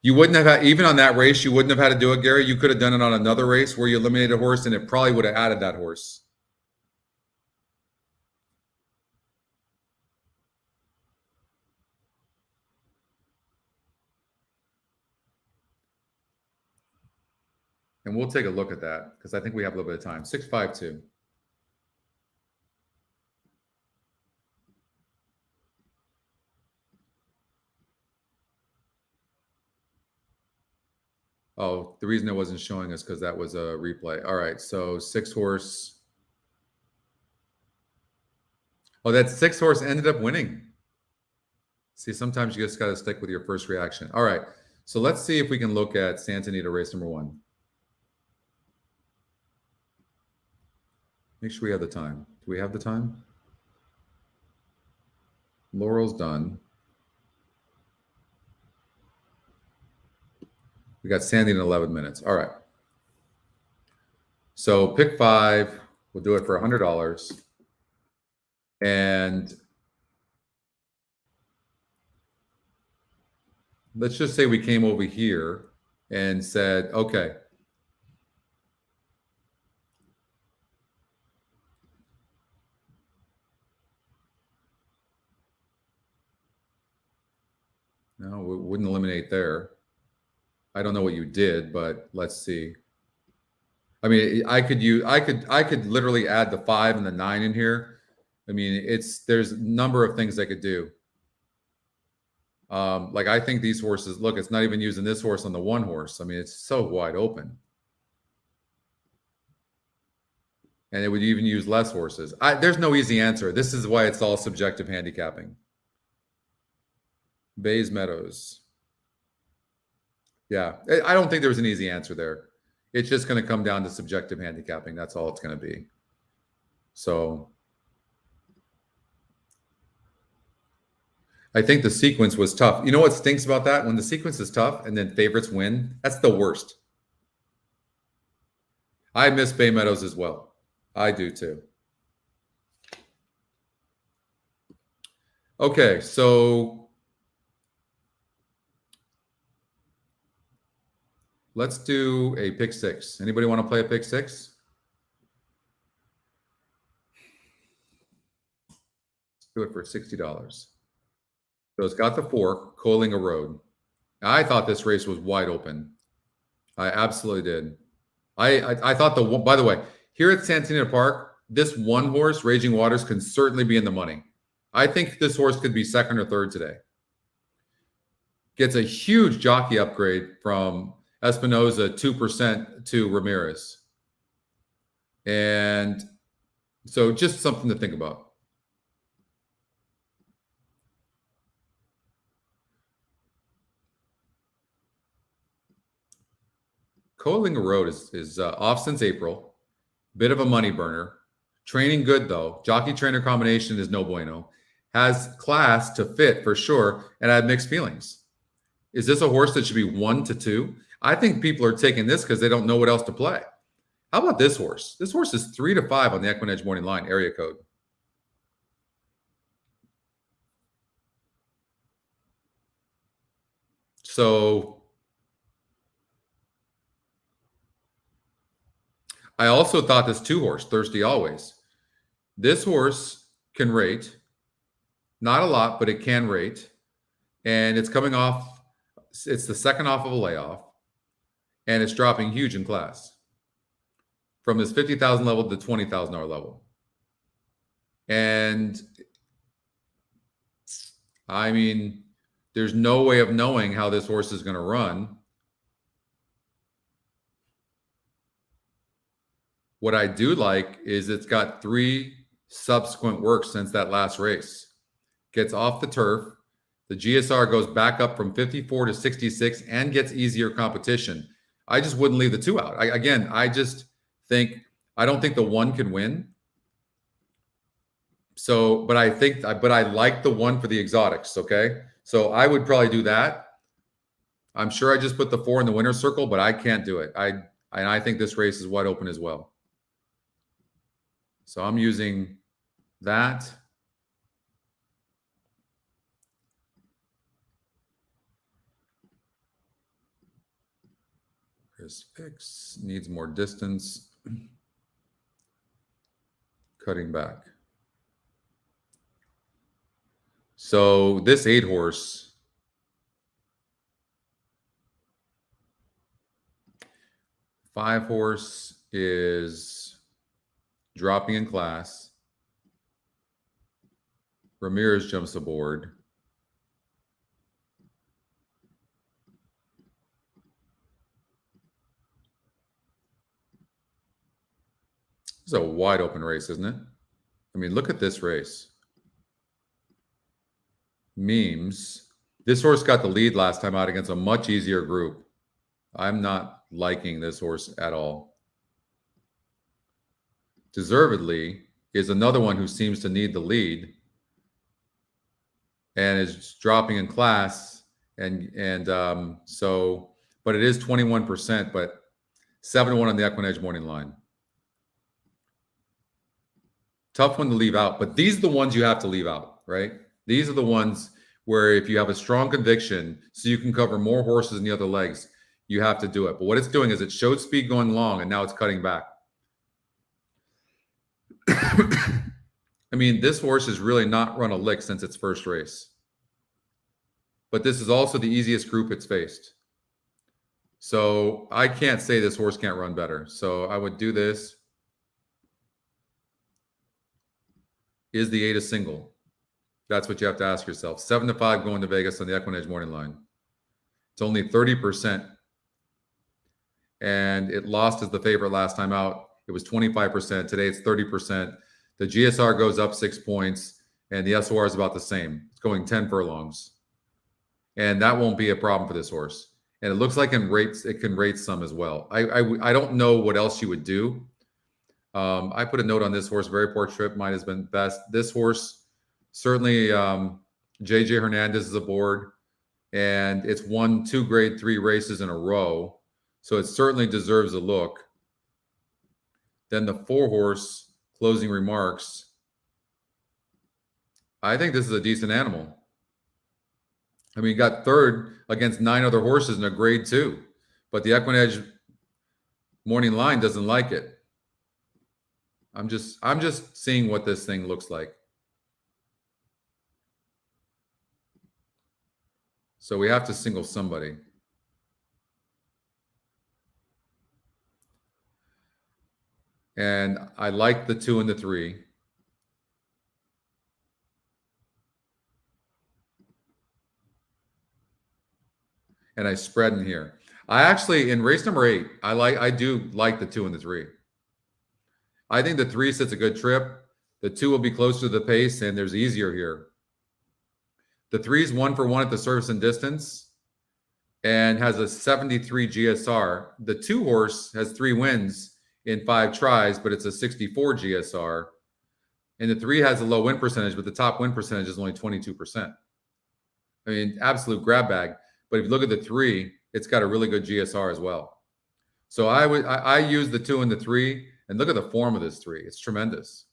you wouldn't have had, even on that race, you wouldn't have had to do it, Gary. You could have done it on another race where you eliminated a horse and it probably would have added that horse. And we'll take a look at that because I think we have a little bit of time. 652. Oh, the reason it wasn't showing us because that was a replay. All right, so 6 horse. Oh, that 6 horse ended up winning. See, sometimes you just got to stick with your first reaction. All right, so let's see if we can look at Santa Anita race number 1. Make sure we have the time. Do we have the time? Laurel's done. We got Sandy in 11 minutes. All right. So pick 5. We'll do it for $100. And let's just say we came over here and said, okay. No, we wouldn't eliminate there. I don't know what you did, but let's see. I mean, I could literally add the 5 and the 9 in here. I mean, there's a number of things I could do. Like I think these horses, look, it's not even using this horse on the 1 horse. I mean, it's so wide open. And it would even use less horses. There's no easy answer. This is why it's all subjective handicapping. Bays Meadows. Yeah, I don't think there's an easy answer there. It's just going to come down to subjective handicapping. That's all it's going to be. So I think the sequence was tough. You know what stinks about that? When the sequence is tough and then favorites win, that's the worst. I miss Bay Meadows as well. I do too. Okay, so let's do a pick 6. Anybody want to play a pick 6? Let's do it for $60. So it's got the 4, Coalinga Road. I thought this race was wide open. I absolutely did. I thought by the way, here at Santa Anita Park, this 1 horse, Raging Waters, can certainly be in the money. I think this horse could be 2nd or 3rd today. Gets a huge jockey upgrade from Espinoza 2% to Ramirez. And so just something to think about. Coalinga Road is off since April. Bit of a money burner. Training good, though. Jockey-trainer combination is no bueno. Has class to fit for sure, and I have mixed feelings. Is this a horse that should be 1 to 2? I think people are taking this because they don't know what else to play. How about this horse? This horse is 3 to 5 on the Equinedge morning line, area code. So I also thought this 2 horse, Thirsty Always. This horse can rate. Not a lot, but it can rate. And it's coming off, it's the 2nd off of a layoff. And it's dropping huge in class from this $50,000 level to the $20,000 level. And I mean, there's no way of knowing how this horse is going to run. What I do like is it's got 3 subsequent works since that last race. Gets off the turf. The GSR goes back up from 54 to 66 and gets easier competition. I just wouldn't leave the 2 out. I just think, I don't think the 1 can win. So, but I like the 1 for the exotics. Okay. So I would probably do that. I'm sure I just put the 4 in the winner's circle, but I can't do it. I think this race is wide open as well. So I'm using that. Chris Picks needs more distance. Cutting back. So this 8 horse, five horse is dropping in class. Ramirez jumps aboard. This is a wide open race, isn't it? I mean, look at this race. Memes. This horse got the lead last time out against a much easier group. I'm not liking this horse at all. Deservedly is another one who seems to need the lead and is dropping in class. So, but it is 21%, but 7-1 on the Equinedge morning line. Tough one to leave out, but these are the ones you have to leave out, right? These are the ones where if you have a strong conviction, so you can cover more horses in the other legs, you have to do it. But what it's doing is it showed speed going long, and now it's cutting back. I mean, this horse has really not run a lick since its first race. But this is also the easiest group it's faced. So I can't say this horse can't run better. So I would do this. Is the 8 a single? That's what you have to ask yourself. 7-5 going to Vegas on the Equinedge morning line. It's only 30%. And it lost as the favorite last time out. It was 25%. Today it's 30%. The GSR goes up 6 points, and the SOR is about the same. It's going 10 furlongs. And that won't be a problem for this horse. And it looks like it can rate some as well. I don't know what else you would do. I put a note on this horse. Very poor trip. Mine has been best. This horse, certainly JJ Hernandez is aboard. And it's won 2 grade 3 races in a row. So it certainly deserves a look. Then the 4 horse, Closing Remarks. I think this is a decent animal. I mean, you got third against 9 other horses in a grade 2, but the Equinedge morning line doesn't like it. I'm just seeing what this thing looks like. So we have to single somebody. And I like the 2 and the 3. And I spread in here. I actually, in race number 8, I do like the 2 and the 3. I think the 3 sets a good trip. The 2 will be closer to the pace, and there's easier here. The 3 is 1 for 1 at the surface and distance and has a 73 GSR. The 2 horse has 3 wins in 5 tries, but it's a 64 GSR. And the 3 has a low win percentage, but the top win percentage is only 22%. I mean, absolute grab bag. But if you look at the 3, it's got a really good GSR as well. So I use the 2 and the 3, and look at the form of this 3. It's tremendous.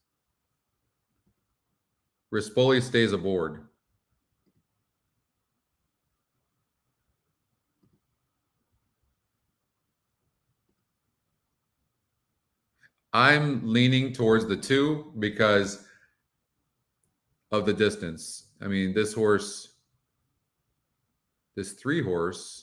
Rispoli stays aboard. I'm leaning towards the 2 because of the distance. I mean, this horse, this 3 horse,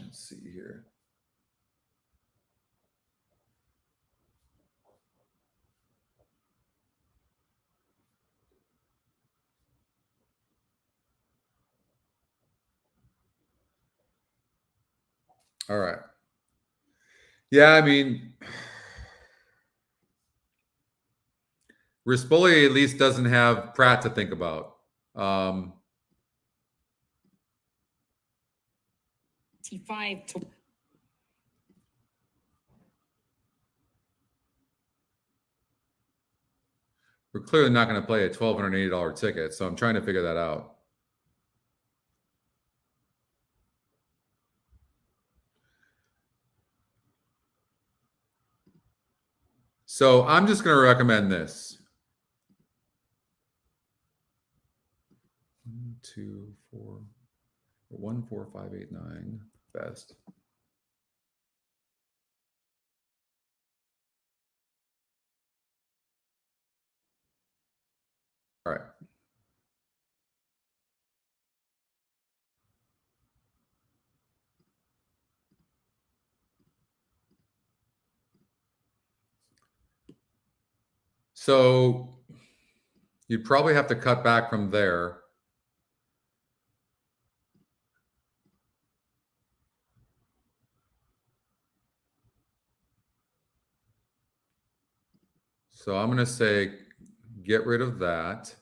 let's see here. All right. Yeah, I mean, Rispoli at least doesn't have Pratt to think about. T5 to We're clearly not going to play a $1,280 ticket, so I'm trying to figure that out. So I'm just going to recommend this. 1, 2, 4, 1, 4, 5, 8, 9. Best. All right. So you'd probably have to cut back from there. So I'm going to say get rid of that.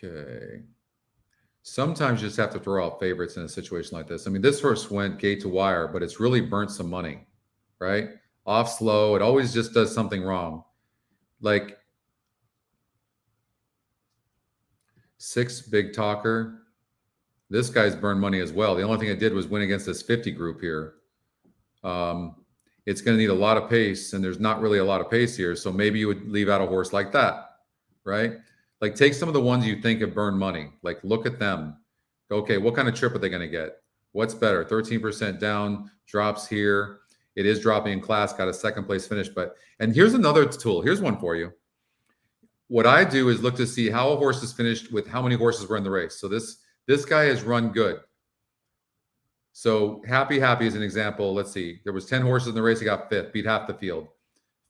Okay. Sometimes you just have to throw out favorites in a situation like this. I mean, this horse went gate to wire, but it's really burnt some money, right? Off slow. It always just does something wrong. Like 6 Big Talker. This guy's burned money as well. The only thing it did was win against this 50 group here. It's going to need a lot of pace, and there's not really a lot of pace here. So maybe you would leave out a horse like that, right? Like take some of the ones you think have burned money. Like look at them. Okay, what kind of trip are they going to get? What's better? 13% down, drops here. It is dropping in class, got a second place finish. And here's another tool. Here's one for you. What I do is look to see how a horse is finished with how many horses were in the race. So this guy has run good. So Happy is an example. Let's see. There was 10 horses in the race. He got 5th, beat half the field.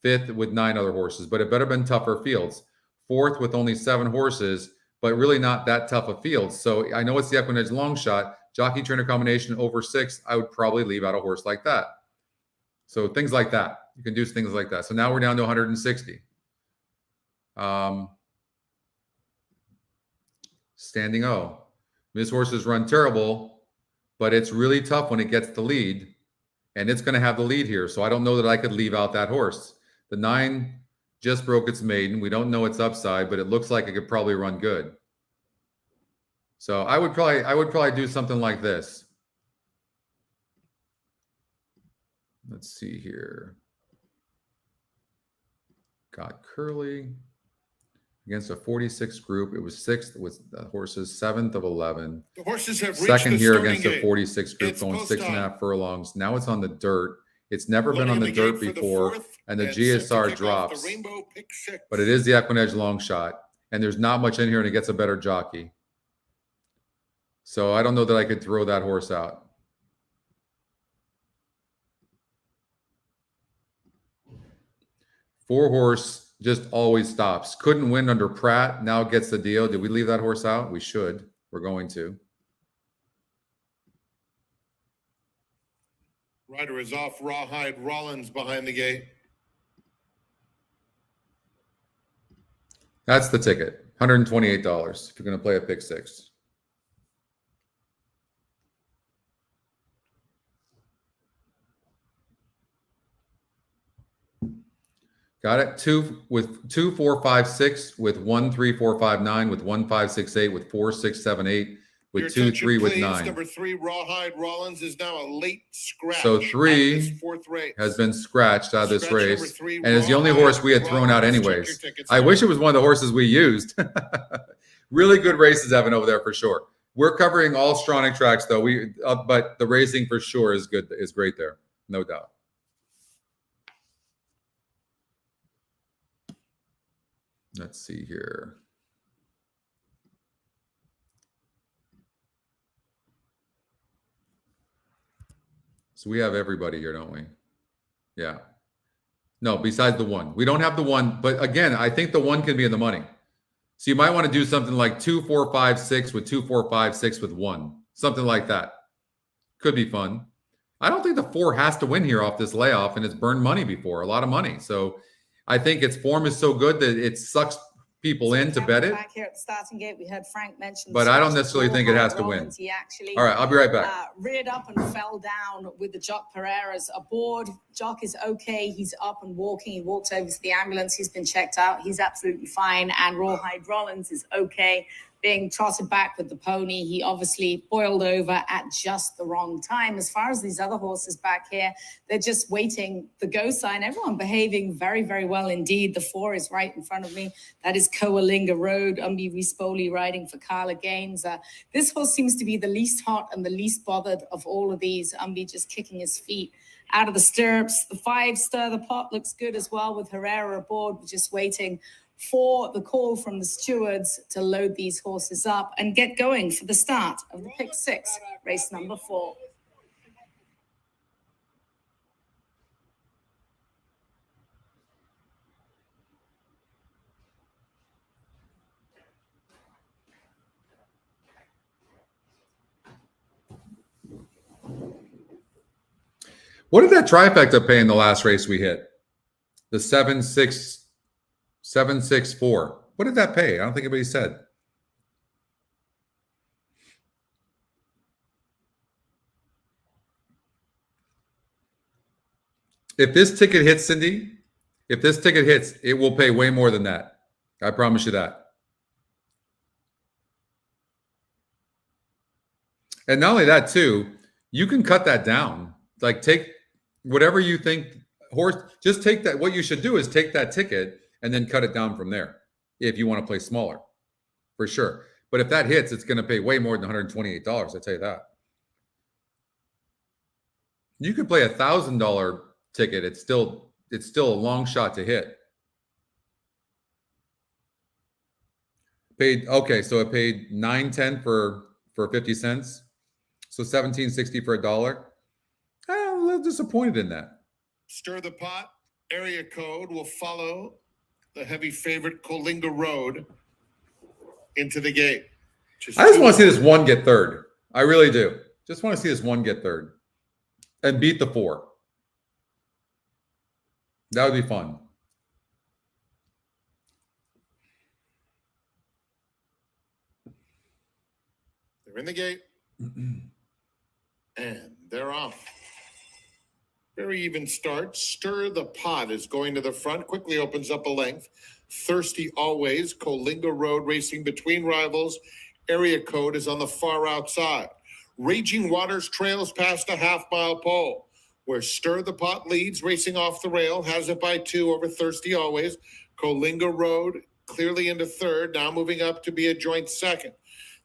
5th with 9 other horses, but it better have been tougher fields. 4th with only 7 horses, but really not that tough of fields. So I know it's the Equinedge long shot. Jockey trainer combination over 6. I would probably leave out a horse like that. So things like that. You can do things like that. So now we're down to 160. Standing O. This horse has run terrible, but it's really tough when it gets the lead, and it's going to have the lead here. So I don't know that I could leave out that horse. The 9 just broke its maiden. We don't know its upside, but it looks like it could probably run good. So I would probably do something like this. Let's see here. Got Curly against a 46 group. It was 6th with the horses, 7th of 11. The horses have reached Second the here starting against a gate. 46 group, It's going post 6.5 furlongs. Now it's on the dirt. It's never been Loading on the the dirt gate for the before, 4th, and the and set to GSR kick off drops. the Rainbow Pick 6. But it is the Equinedge long shot, and there's not much in here, and it gets a better jockey. So I don't know that I could throw that horse out. Four horse just always stops. Couldn't win under Pratt. Now gets the deal. Did we leave that horse out? We should. We're going to. Rider is off. Rawhide Rollins behind the gate. That's the ticket. $128 if you're going to play a pick 6. Got it. 2 with 2, 4, 5, 6 with 1, 3, 4, 5, 9 with 1, 5, 6, 8 with 4, 6, 7, 8 with Your 2, attention, 3 with please. 9. Number 3, Rawhide Rollins is now a late scratch. So 3 at this 4th race. has been scratched out of this Scratch race, number 3, and is the only Rawhide horse we had thrown out Rollins. Check your anyways. tickets I now. wish it was one of the horses we used. Really good races, Evan, over there for sure. We're covering all Stronach tracks though. But the racing for sure is good. Is great there, no doubt. Let's see here. So we have everybody here, don't we? Yeah. No, besides the 1. We don't have the 1, but again, I think the 1 can be in the money. So you might want to do something like 2, 4, 5, 6 with 2, 4, 5, 6 with 1. Something like that. Could be fun. I don't think the 4 has to win here off this layoff, and it's burned money before, a lot of money. So I think its form is so good that it sucks people in to bet it. Back here at the starting gate, we heard Frank mention. But I don't necessarily think it has to win. Rollins. He actually All right, I'll be right back. reared up and fell down with the Jock Pereiras aboard. Jock is okay. He's up and walking. He walked over to the ambulance. He's been checked out. He's absolutely fine. And Rawhide Rollins is okay. being trotted back with the pony. He obviously boiled over at just the wrong time. As far as these other horses back here, they're just waiting the go sign. Everyone behaving very, very well indeed. The 4 is right in front of me. That is Coalinga Road. Umbi Rispoli riding for Carla Gaines. This horse seems to be the least hot and the least bothered of all of these. Umbi just kicking his feet out of the stirrups. The 5 Stir the Pot looks good as well with Herrera aboard. We're just waiting for the call from the stewards to load these horses up and get going for the start of the Pick 6, race number 4. What did that trifecta pay in the last race we hit? The 7-6-4. What did that pay? I don't think anybody said. If this ticket hits, Cindy, if this ticket hits, it will pay way more than that. I promise you that. And not only that, too, you can cut that down. Like, take whatever you think horse, just take that. What you should do is take that ticket and then cut it down from there if you want to play smaller, for sure. But if that hits, it's going to pay way more than $128. I tell you that. You could play $1,000 ticket. It's still a long shot to hit. Paid, okay, so it paid $9.10 for 50 cents. So $17.60 for $1. I'm a little disappointed in that. Stir the Pot area code will follow the heavy favorite Coalinga Road into the gate. I just want to see this one get third. I really do. Just want to see this one get third and beat the 4. That would be fun. They're in the gate. And they're off. Very even start. Stir the Pot is going to the front. Quickly opens up a length. Thirsty Always. Coalinga Road racing between rivals. Area code is on the far outside. Raging Waters trails past a half-mile pole, where Stir the Pot leads, racing off the rail, has it by 2 over Thirsty Always. Coalinga Road clearly into third, now moving up to be a joint second.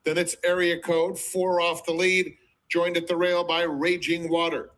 Then it's Area Code, 4 off the lead, joined at the rail by Raging Waters.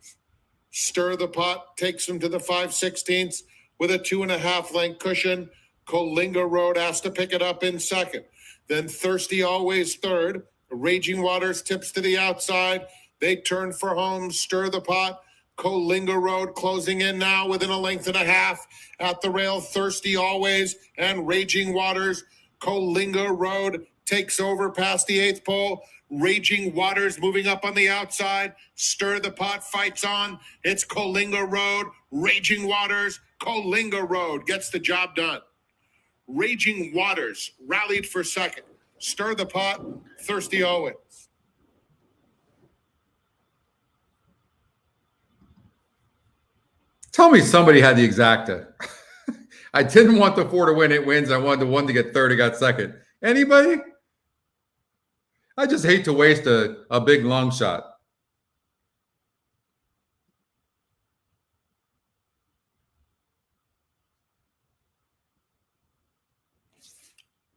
Stir the Pot takes him to the 5/16 with a 2.5 length cushion. Coalinga Road has to pick it up in second. Then Thirsty Always third. Raging Waters tips to the outside. They turn for home. Stir the Pot. Coalinga Road closing in now within 1.5 lengths at the rail. Thirsty Always and Raging Waters. Coalinga Road takes over past the 8th pole. Raging Waters moving up on the outside. Stir the Pot fights on. It's Coalinga Road. Raging Waters. Coalinga Road gets the job done. Raging Waters rallied for second. Stir the Pot. Thirsty Always. Tell me somebody had the exacta. I didn't want the 4 to win. It wins. I wanted the 1 to get third. It got second. Anybody? I just hate to waste a big long shot.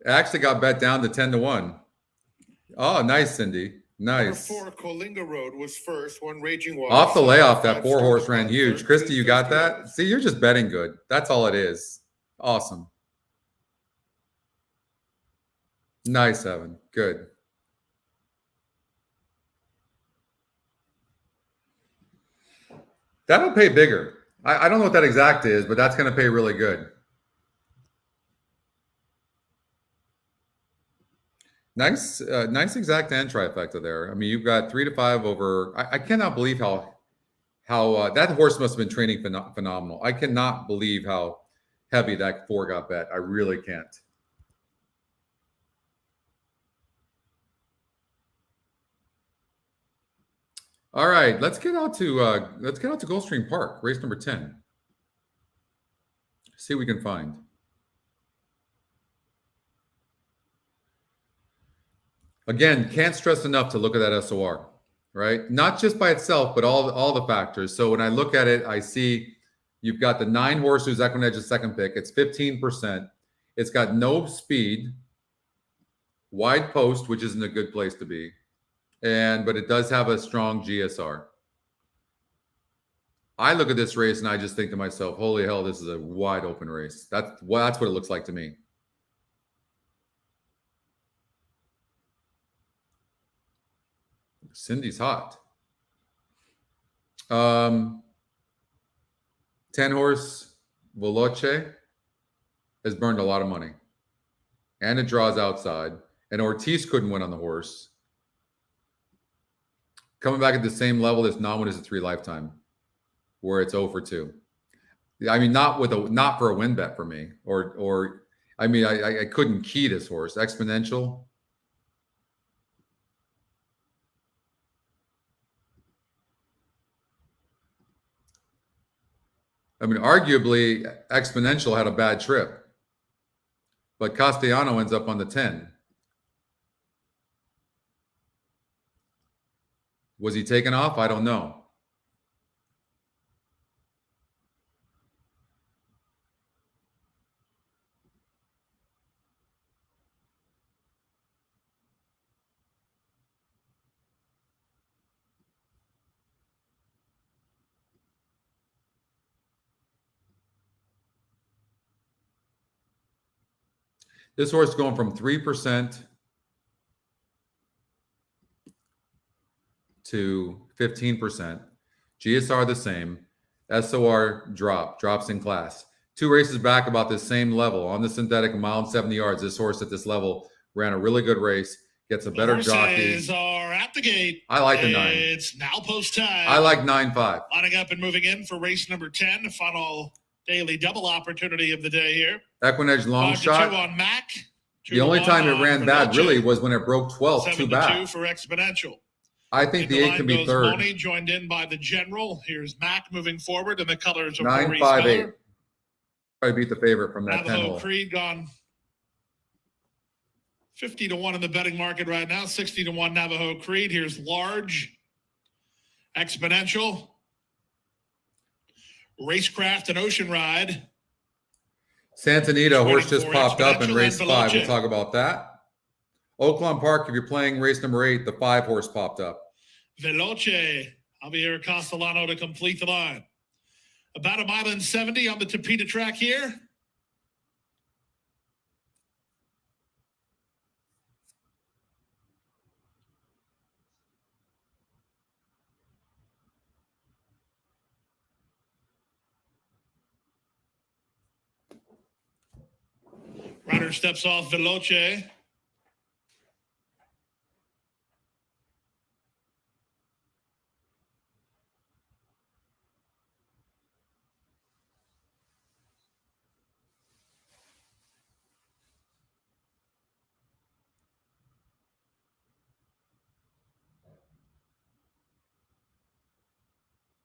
It actually got bet down to 10-1. Oh, nice, Cindy. Nice. Number 4, Coalinga Road was first. 1 Raging Waters. Off the layoff, that 4 horse ran huge. Christy, you got that? See, you're just betting good. That's all it is. Awesome. Nice, Evan. Good. That'll pay bigger. I don't know what that exact is, but that's going to pay really good. Nice, nice exact and trifecta there. I mean, you've got 3 to 5 over. I cannot believe how that horse must have been training phenomenal. I cannot believe how heavy that 4 got bet. I really can't. All right, let's get out to Gulfstream Park, race number 10. See what we can find. Again, can't stress enough to look at that SOR, right? Not just by itself, but all the factors. So when I look at it, I see you've got the 9 horse who's Equinedge's second pick. It's 15%. It's got no speed, wide post, which isn't a good place to be. But it does have a strong GSR. I look at this race and I just think to myself, holy hell, this is a wide open race. That's what it looks like to me. Cindy's hot. 10 horse Veloce has burned a lot of money. And it draws outside. And Ortiz couldn't win on the horse. Coming back at the same level as non-win is a 3 lifetime, where it's 0 for 2. I mean, not for a win bet for me. I couldn't key this horse. Exponential. I mean, arguably, Exponential had a bad trip, but Castellano ends up on the 10. Was he taken off? I don't know. This horse is going from 3% to 15%. GSR the same. SOR drops in class. 2 races back about this same level on the synthetic, a mile and 70 yards. This horse at this level ran a really good race, gets a better jockey. Horses are at the gate. I like the 9. It's now post time. I like 9-5. Lining up and moving in for race number 10, the final daily double opportunity of the day here. Equinedge long 5 to shot. 2 on Mac. The only time it ran bad really was when it broke 12, 7 too to bad. 2 for Exponential. I think the 8 can be third. Money joined in by the General. Here's Mac moving forward, and the colors of 9-5-8. Probably beat the favorite from that 10 Navajo hole. Creed gone 50 to 1 in the betting market right now. 60 to 1 Navajo Creed. Here's Large, Exponential, Racecraft, and Ocean Ride. Santa Anita, horse Waiting just for popped up in Exponential race and 5. We'll Veloce. talk about that. Oakland Park, if you're playing race number 8, the 5 horse popped up. Veloce, Javier Castellano to complete the line. About 1 mile and 70 on the Topeka track here. Rider steps off Veloce.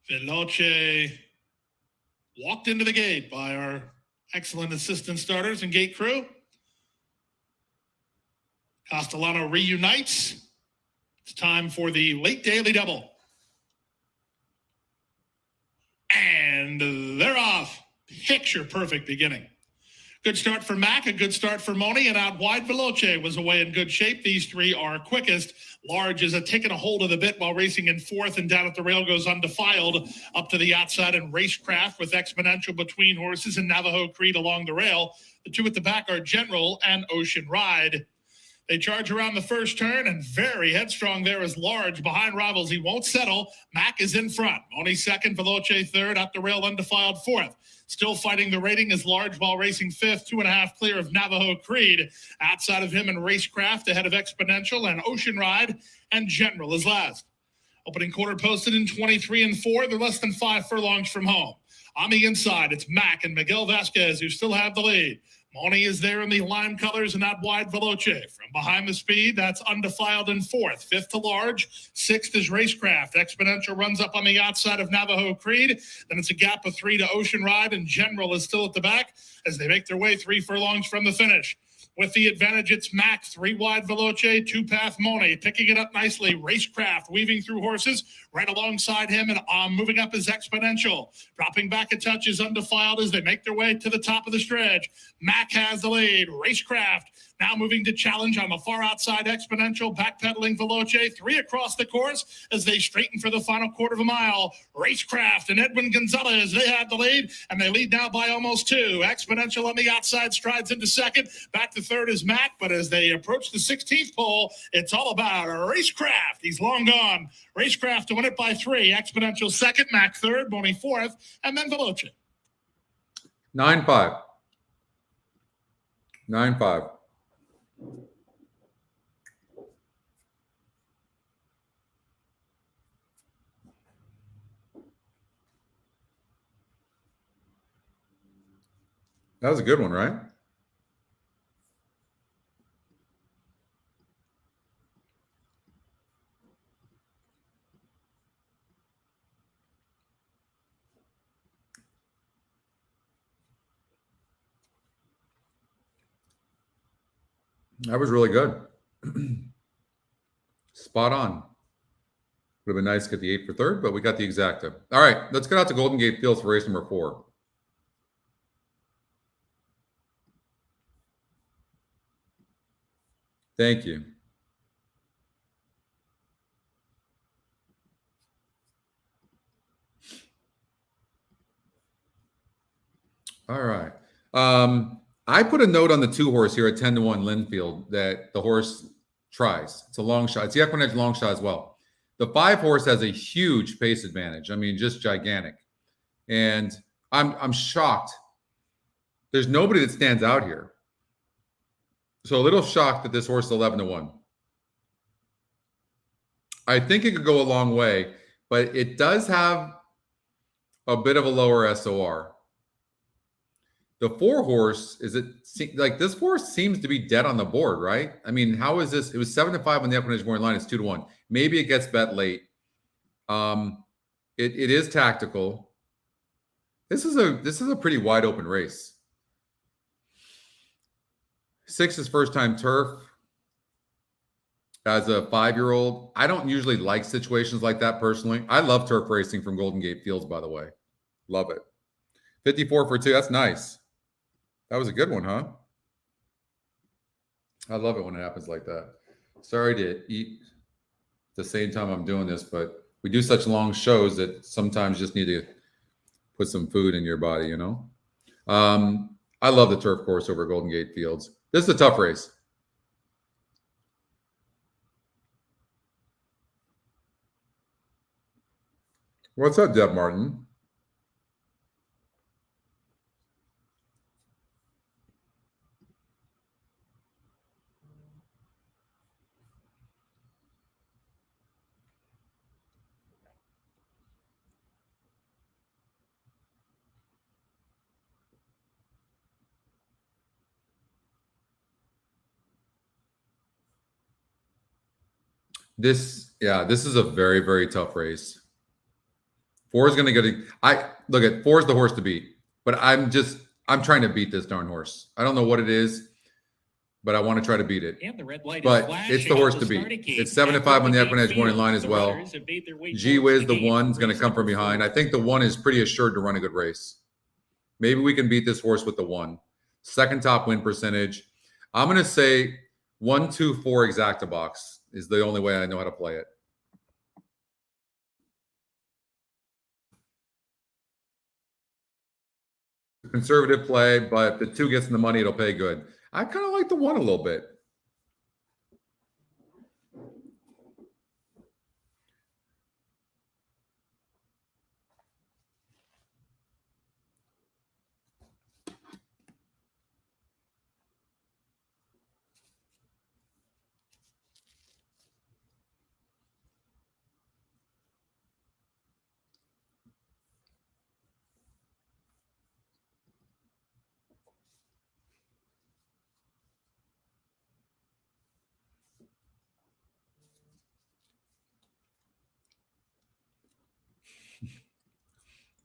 Veloce walked into the gate by our excellent assistant starters and gate crew. Castellano reunites. It's time for the late daily double. And they're off. Picture perfect beginning. Good start for Mac, a good start for Moni, and out wide Veloce was away in good shape. These 3 are quickest. Large is taking a hold of the bit while racing in 4th, and down at the rail goes undefiled up to the outside, and Racecraft with Exponential between horses and Navajo Creed along the rail. The 2 at the back are General and Ocean Ride. They charge around the first turn, and very headstrong there is Large behind rivals. He won't settle. Mac is in front. Moni second, Veloce third, up the rail undefiled 4th. Still fighting the rating is Large while racing 5th, 2.5 clear of Navajo Creed. Outside of him and Racecraft, ahead of Exponential and Ocean Ride, and General is last. Opening quarter posted in 23 and 4. They're less than 5 furlongs from home. On the inside, it's Mac and Miguel Vasquez who still have the lead. Moni is there in the lime colors and out wide Veloce. From behind the speed, that's undefiled in 4th. 5th to Large. 6th is Racecraft. Exponential runs up on the outside of Navajo Creed. Then it's a gap of 3 to Ocean Ride, and General is still at the back as they make their way 3 furlongs from the finish. With the advantage, it's Mac, 3 wide Veloce, 2 path Mone, picking it up nicely. Racecraft weaving through horses right alongside him, and moving up is Exponential. Dropping back a touch is Undefiled as they make their way to the top of the stretch. Mac has the lead. Racecraft now moving to challenge on the far outside. Exponential backpedaling Veloce, 3 across the course as they straighten for the final quarter of a mile. Racecraft and Edwin Gonzalez, they have the lead, and they lead now by almost 2. Exponential on the outside strides into second. Back to third is Mac, but as they approach the 16th pole, it's all about Racecraft. He's long gone. Racecraft to win it by 3. Exponential second, Mac third, Boney fourth, and then Veloce. 9-5. 9-5. That was a good one, right? That was really good. Spot on. Would have been nice to get the 8 for third, but we got the exacta. All right, let's get out to Golden Gate Fields for race number 4. Thank you. All right. I put a note on the 2 horse here at 10-1 Linfield that the horse tries. It's a long shot. It's the Equinedge long shot as well. The 5 horse has a huge pace advantage. I mean, just gigantic. And I'm shocked. There's nobody that stands out here. So a little shocked that this horse is 11-1. I think it could go a long way, but it does have a bit of a lower SOR. The 4 horse, is it like this horse seems to be dead on the board, right? I mean, how is this? It was 7-5 on the Equinedge morning line. It's 2-1. Maybe it gets bet late. It is tactical. This is a pretty wide open race. 6 is first time turf. As a 5-year-old, I don't usually like situations like that personally. I love turf racing from Golden Gate Fields, by the way. Love it. 54 for 2. That's nice. That was a good one, huh? I love it when it happens like that. Sorry to eat at the same time I'm doing this, but we do such long shows that sometimes you just need to put some food in your body, you know? I love the turf course over Golden Gate Fields. This is a tough race. What's up, Deb Martin? This is a very, very tough race. 4 is going to get look at 4 is the horse to beat, but I'm trying to beat this darn horse. I don't know what it is, but I want to try to beat it. And the red light But is flashing it's the horse on to beat. starting gate. It's 7-5 on the Equinedge morning line as The well. runners have made their way Gee towards whiz, the gate. 1's going to come from Race behind. number I think the 1 is pretty assured to run a good race. Maybe we can beat this horse with the 1. Second top win percentage. I'm going to say 1, 2, 4 exacta box is the only way I know how to play it. Conservative play, but if the 2 gets in the money, it'll pay good. I kind of like the 1 a little bit.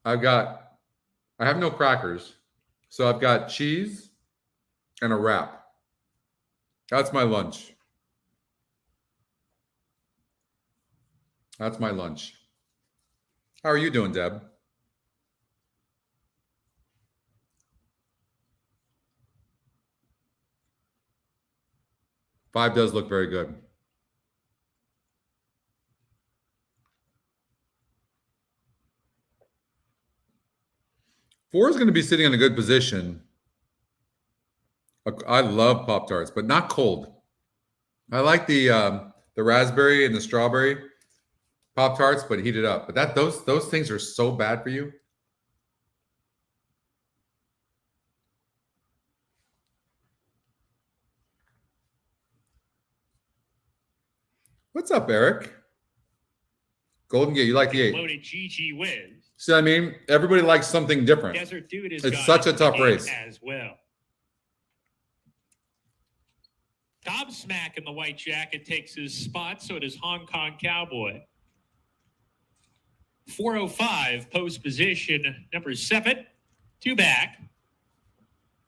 I have no crackers. So I've got cheese and a wrap. That's my lunch. That's my lunch. How are you doing, Deb? Five does look very good. Four is going to be sitting in a good position. I love Pop-Tarts, but not cold. I like the raspberry and the strawberry Pop-Tarts, but heated up. But those things are so bad for you. What's up, Eric? Golden Gate, you like the 8. Loaded GG Whiz. See what I mean? Everybody likes something different. Desert Dude is It's such a tough race. as well. Gobsmack in the white jacket takes his spot, so does Hong Kong Cowboy. 405 post position, number 7, 2 back.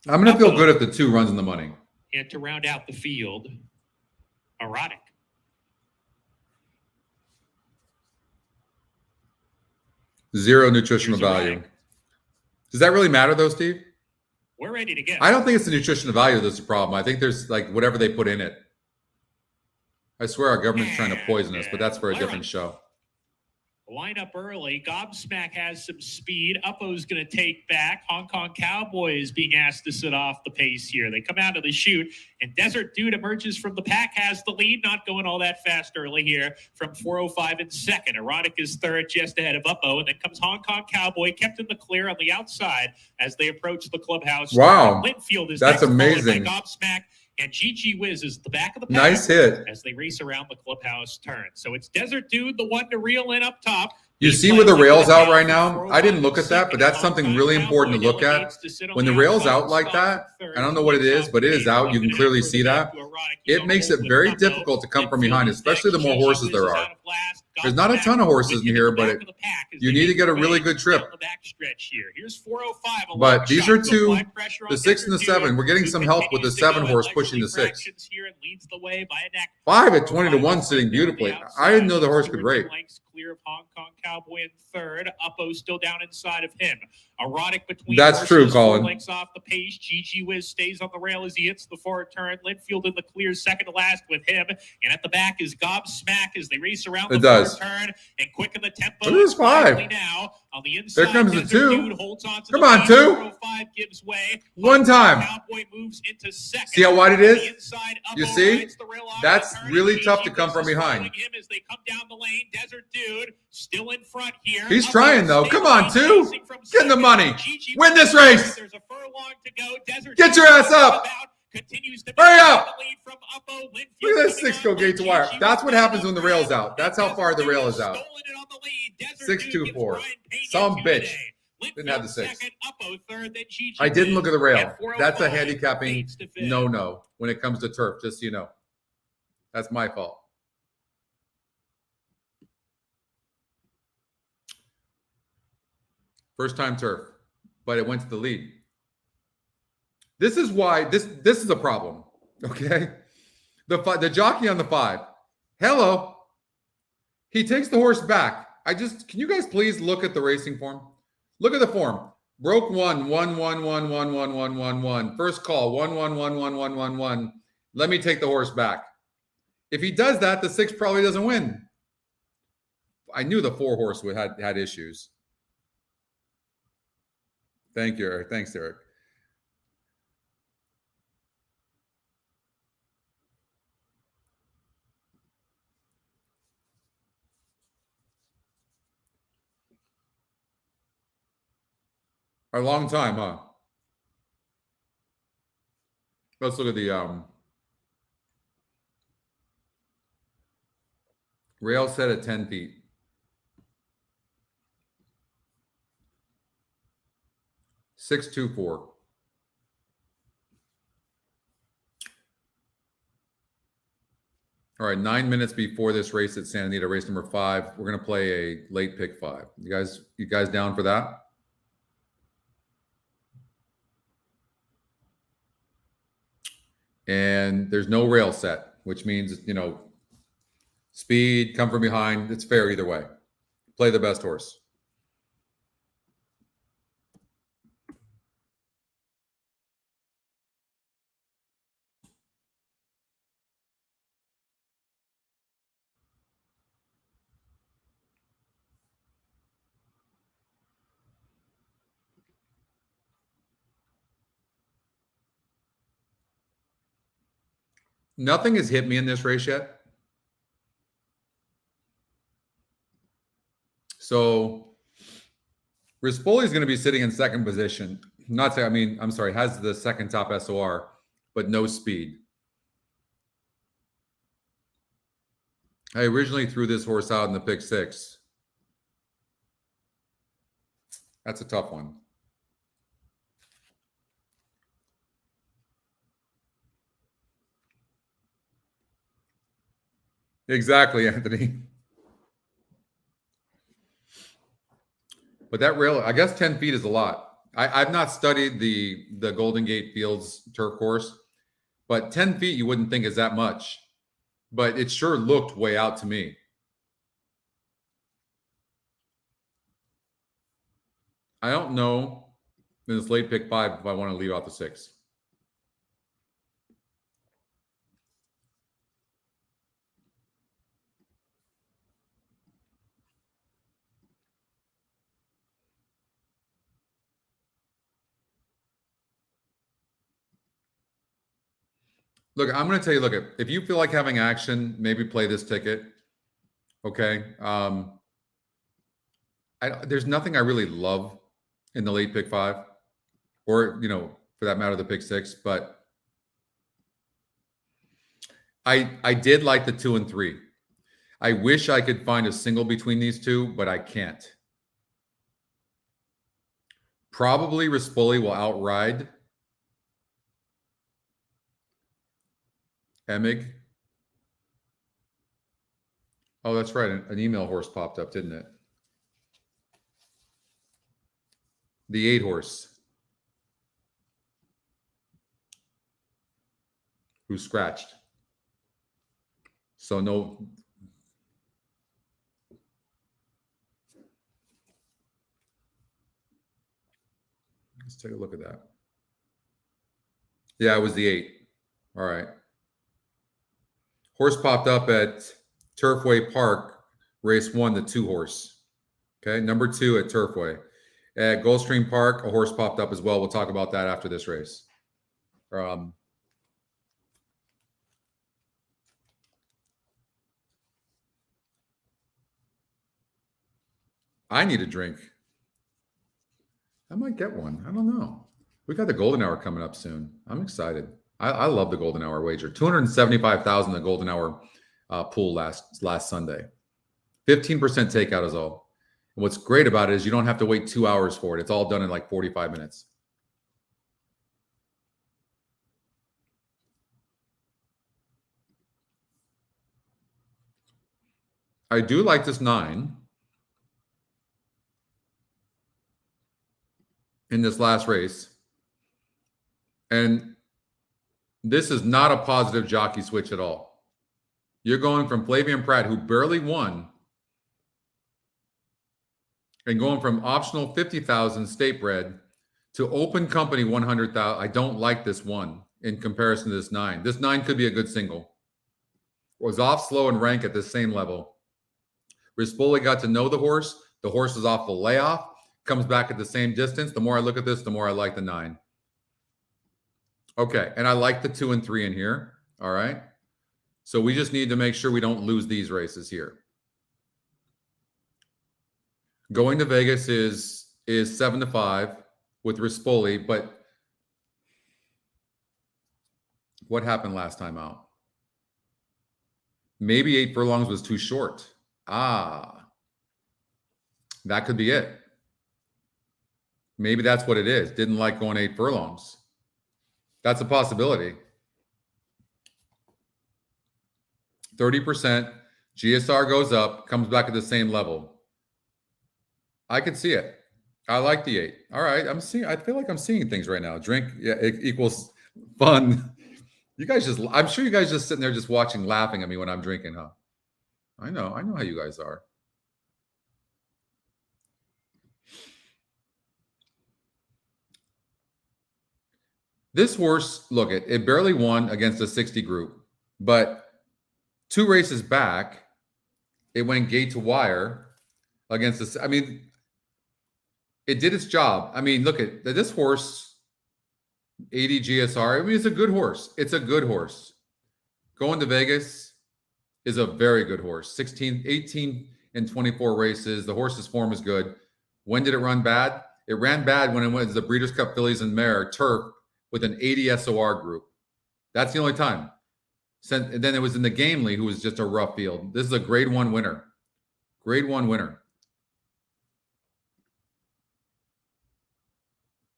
I'm going to feel good if the 2 runs in the money. And to round out the field, Erotic. Zero nutritional Here's value. Erotic. Does that really matter, though, Steve? We're ready to go. I don't think it's the nutritional value that's the problem. I think there's like whatever they put in it. I swear our government's trying to poison us, but that's for a different show. Line up early. Gobsmack has some speed. Uppo's going to take back. Hong Kong Cowboy is being asked to sit off the pace here. They come out of the chute, and Desert Dude emerges from the pack, has the lead, not going all that fast early here from 405 in second. Erotic is third, just ahead of Uppo, and then comes Hong Kong Cowboy, kept in the clear on the outside as they approach the clubhouse. Wow. Linfield is That's next, followed by amazing. Gobsmack. And GG Whiz is the back of the pack. Nice hit. As they race around the clubhouse turn. So it's Desert Dude, the one to reel in up top. You see where the rail's out right now? I didn't look at that, but that's something really important to look at. When the rail's out like that, I don't know what it is, but it is out. You can clearly see that. It makes it very difficult to come from behind, especially the more horses there are. There's not a ton of horses in here, but you need to get a really good trip. But these are 2, the 6 and the 7. We're getting some help with the 7 horse pushing the 6. 5 at 20-1 sitting beautifully. I didn't know the horse could rate. Clear of Hong Kong Cowboy in third. Uppo still down inside of him. Erotic between That's horses, true, 4 Colin. lengths off the pace. GG Whiz stays on the rail as he hits the forward turn. Linfield in the clear, second to last with him. And at the back is Gobsmack as they race around the forward turn and quicken the tempo. Look at this 5. Now on the inside, There comes the Desert 2. Dude holds on to Come the on, lead. 2. 405 gives way. One time. Cowboy moves into second. See how wide it is? On the inside, You Uppo see? rides the rail off That's the turn, really and tough GG to come Whiz from is behind. following him as they come down the lane. Desert Dude still in front here. He's Uppo trying, though. stays Come on, 2. racing from Get in the second. money. GG Win this Whiz, race. There's a furlong to go. Desert Get Dude your ass up. continues to Hurry maintain up. the lead from Uppo. Linfield Look at this coming 6 on go with gate to wire. GG That's what Whiz happens when the rail's out. That's how far the rail is out. stolen it on the lead. Desert 6, Dude 2, gives 4. Brian Payne Some into bitch. today. Didn't have the Linfield 6. second, Uppo third, then GG I didn't look at the Whiz, rail. and 405 That's a handicapping leads to fifth. no when it comes to turf, just so you know. That's my fault. First time turf, but it went to the lead. This is why this is a problem. Okay, the jockey on the 5. Hello, he takes the horse back. Can you guys please look at the racing form? Look at the form. Broke 1, 1, 1, 1, 1, 1, 1, 1, 1. First call 1, 1, 1, 1, 1, 1, 1. Let me take the horse back. If he does that, the 6 probably doesn't win. I knew the 4 horse had issues. Thank you, Eric. Thanks, Eric. A long time, huh? Let's look at the rail set at 10 feet. Six, 2, 4. All right, 9 minutes before this race at Santa Anita, race number 5. We're gonna play a late pick 5. You guys down for that? And there's no rail set, which means, speed, come from behind. It's fair either way. Play the best horse. Nothing has hit me in this race yet. So Rispoli is going to be sitting in second position. Has the second top SOR, but no speed. I originally threw this horse out in the pick 6. That's a tough one. Exactly, Anthony. But that rail, I guess 10 feet is a lot. I've not studied the Golden Gate Fields turf course, but 10 feet you wouldn't think is that much. But it sure looked way out to me. I don't know in this late pick 5 if I want to leave out the 6. Look, I'm going to tell you, look, if you feel like having action, maybe play this ticket. Okay. There's nothing I really love in the late pick 5 or, for that matter, the pick 6, but I did like the 2 and 3. I wish I could find a single between these two, but I can't. Probably Rispoli will outride Emig. Oh, that's right. An email horse popped up, didn't it? The 8 horse. Who scratched. So no. Let's take a look at that. Yeah, it was the 8. All right. Horse popped up at Turfway Park, race 1, the 2 horse. Okay, number 2 at Turfway. At Gulfstream Park, a horse popped up as well. We'll talk about that after this race. I need a drink. I might get one. I don't know. We got the golden hour coming up soon. I'm excited. I love the golden hour wager. 275,000 the golden hour pool last Sunday. 15% takeout is all. And what's great about it is you don't have to wait 2 hours for it. It's all done in like 45 minutes. I do like this 9 in this last race. And this is not a positive jockey switch at all. You're going from Flavian Pratt, who barely won, and going from optional 50,000 state bred to open company 100,000. I don't like this 1 in comparison to this 9. This 9 could be a good single. Was off slow and rank at the same level. Rispoli got to know the horse. The horse is off the layoff. Comes back at the same distance. The more I look at this, the more I like the 9. Okay, and I like the 2 and 3 in here. All right. So we just need to make sure we don't lose these races here. Going to Vegas is 7-5 with Rispoli, but what happened last time out? Maybe 8 furlongs was too short. That could be it. Maybe that's what it is. Didn't like going 8 furlongs. That's a possibility. 30%. GSR goes up, comes back at the same level. I could see it. I like the 8. All right. I feel like I'm seeing things right now. Drink equals fun. You guys just, I'm sure you guys just sitting there just watching, laughing at me when I'm drinking, huh? I know how you guys are. This horse, look, it barely won against a 60 group, but 2 races back, it went gate to wire against this. I mean, it did its job. I mean, look at this horse, 80 GSR. I mean, it's a good horse. It's a good horse. Going to Vegas is a very good horse. 16, 18 and 24 races. The horse's form is good. When did it run bad? It ran bad when it went to the Breeders' Cup Fillies and Mare Turf with an 80 SOR group. That's the only time. And then it was in the Gamely, who was just a rough field. This is a grade 1 winner. Grade 1 winner.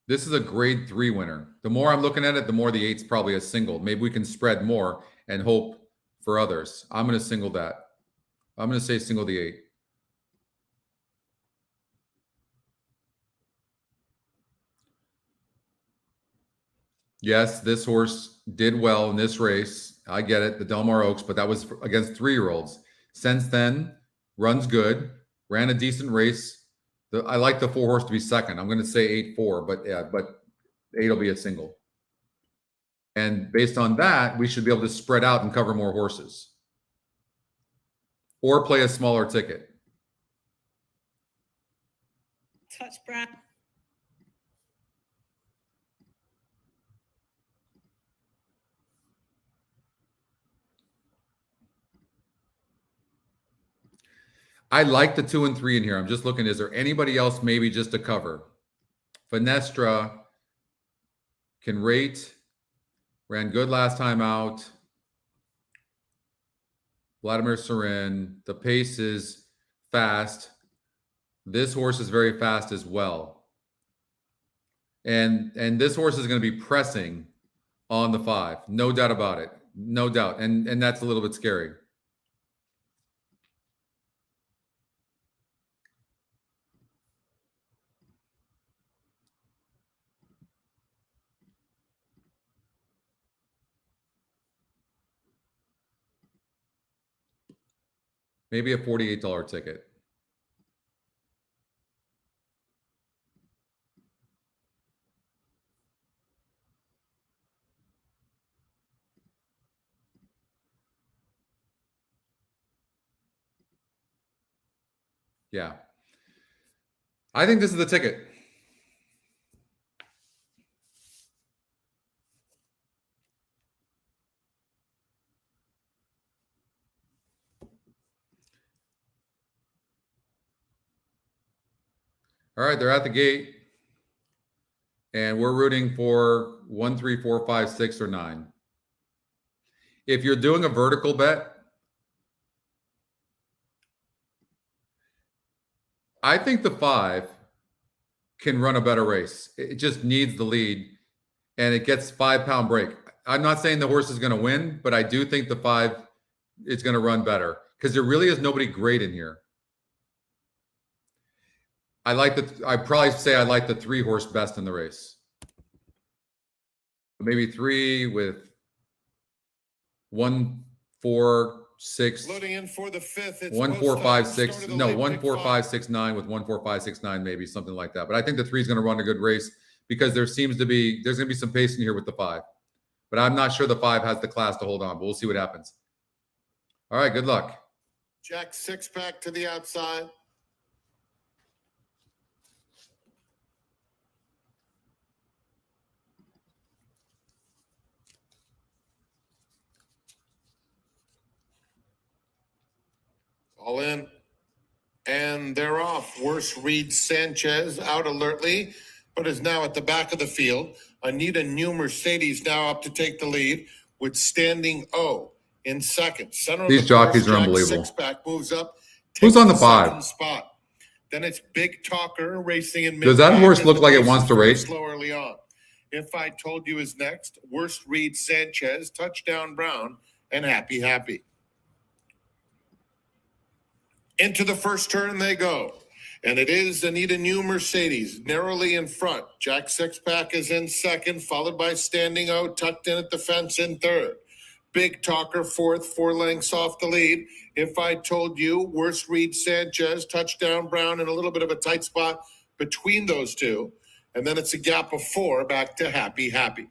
This is a grade 3 winner. The more I'm looking at it, the more the 8's probably a single. Maybe we can spread more and hope for others. I'm going to single that. I'm going to say single the 8. Yes, this horse did well in this race. I get it, the Del Mar Oaks, but that was against 3-year-olds. Since then, runs good, ran a decent race. I like the 4 horse to be second. I'm going to say 8-4, but yeah, but 8 will be a single. And based on that, we should be able to spread out and cover more horses. Or play a smaller ticket. Touch Brown. I like the 2 and 3 in here. I'm just looking, is there anybody else maybe just to cover? Finestra can rate, ran good last time out. Vladimir Serin, the pace is fast. This horse is very fast as well. And this horse is going to be pressing on the 5. No doubt about it. No doubt. And that's a little bit scary. Maybe a $48 ticket. Yeah. I think this is the ticket. All right, they're at the gate. And we're rooting for 1, 3, 4, 5, 6, or 9. If you're doing a vertical bet, I think the 5 can run a better race. It just needs the lead, and it gets 5-pound break. I'm not saying the horse is going to win, but I do think the 5 is going to run better because there really is nobody great in here. I'd probably say I like the 3 horse best in the race. Maybe 3 with 1, 4, 6. Loading in for the 5th. It's 1, 4, 5, 6. Start of the No, late 1, pick 4, 5. 5, 6, 9 with 1, 4, 5, 6, 9, maybe something like that. But I think the 3 is going to run a good race because there's going to be some pace in here with the 5. But I'm not sure the 5 has the class to hold on. But we'll see what happens. All right, good luck. Jack 6-pack to the outside. All in. And they're off. Worse Reed Sanchez out alertly, but is now at the back of the field. Anita New Mercedes now up to take the lead with Standing O in second. Center These of the jockeys course, are Jack unbelievable. 6-pack moves up. Who's takes on the 5? second spot. Then it's Big Talker racing in mid. Does that horse look like it wants to race? Slow early on. If I Told You is next. Worst Reed Sanchez, Touchdown Brown, and Happy. Into the first turn they go. And it is Anita New Mercedes, narrowly in front. Jack Sixpack is in second, followed by Standing Out, tucked in at the fence in third. Big Talker fourth, 4 lengths off the lead. If I Told You, Worst Reed Sanchez, Touchdown Brown, and a little bit of a tight spot between those two. And then it's a gap of 4 back to Happy Happy.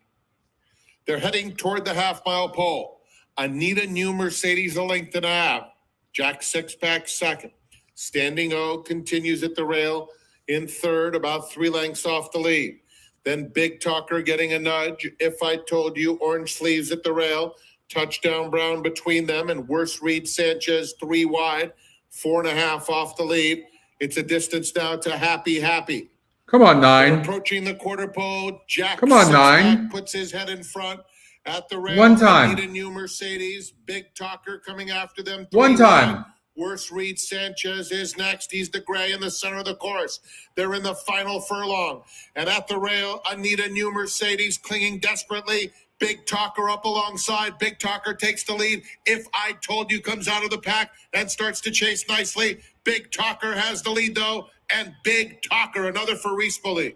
They're heading toward the half-mile pole. Anita New Mercedes, a length and a half. Jack Sixpack second. Standing O continues at the rail in third, about 3 lengths off the lead. Then Big Talker getting a nudge. If I Told You, Orange Sleeves at the rail. Touchdown Brown between them, and Worst Reed Sanchez 3 wide, 4.5 off the lead. It's a distance now to Happy Happy. Come on, They're 9. approaching the quarter pole. Jack Come on, Sixpack 9. puts his head in front at the rail. One time. Anita New Mercedes, Big Talker coming after them. 1 time. Worst Reed Sanchez is next. He's the gray in the center of the course. They're in the final furlong. And at the rail, Anita New Mercedes clinging desperately. Big Talker up alongside. Big Talker takes the lead. If I Told You comes out of the pack and starts to chase nicely. Big Talker has the lead, though. And Big Talker, another for Reese Bully.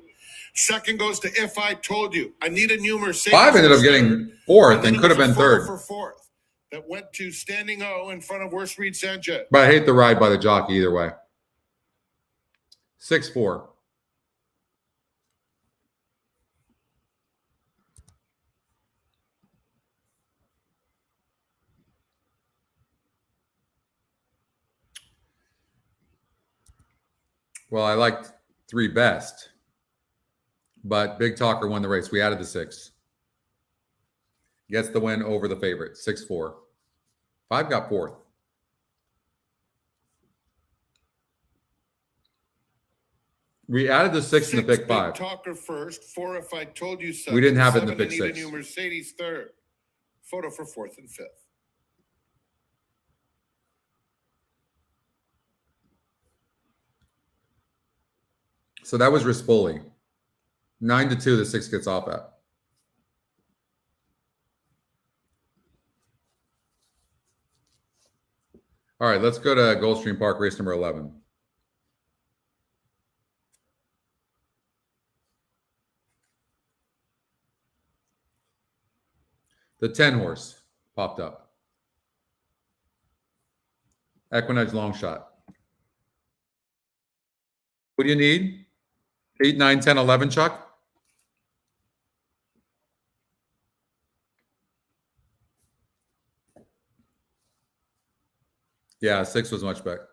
Second goes to If I Told You. Anita New Mercedes. 5 ended up getting third. 4th then and could have it was been a photo 3rd. for fourth. That went to Standing O in front of Worst Reed Sanchez. But I hate the ride by the jockey either way. 6-4. Well, I liked 3 best, but Big Talker won the race. We added the 6. Gets the win over the favorite, 6-4. 5 got 4th. We added the 6 in the pick 5. Big Talker first, 4 If I Told You second. We didn't have it in the 7 pick Anita 6. New Mercedes third. Photo for 4th and 5th. So that was Rispoli. 9-2, the 6 gets off at. All right, let's go to Gulfstream Park, race number 11. The 10 horse popped up. Equinedge long shot. What do you need? 8, 9, 10, 11, Chuck? Yeah, 6 was much better.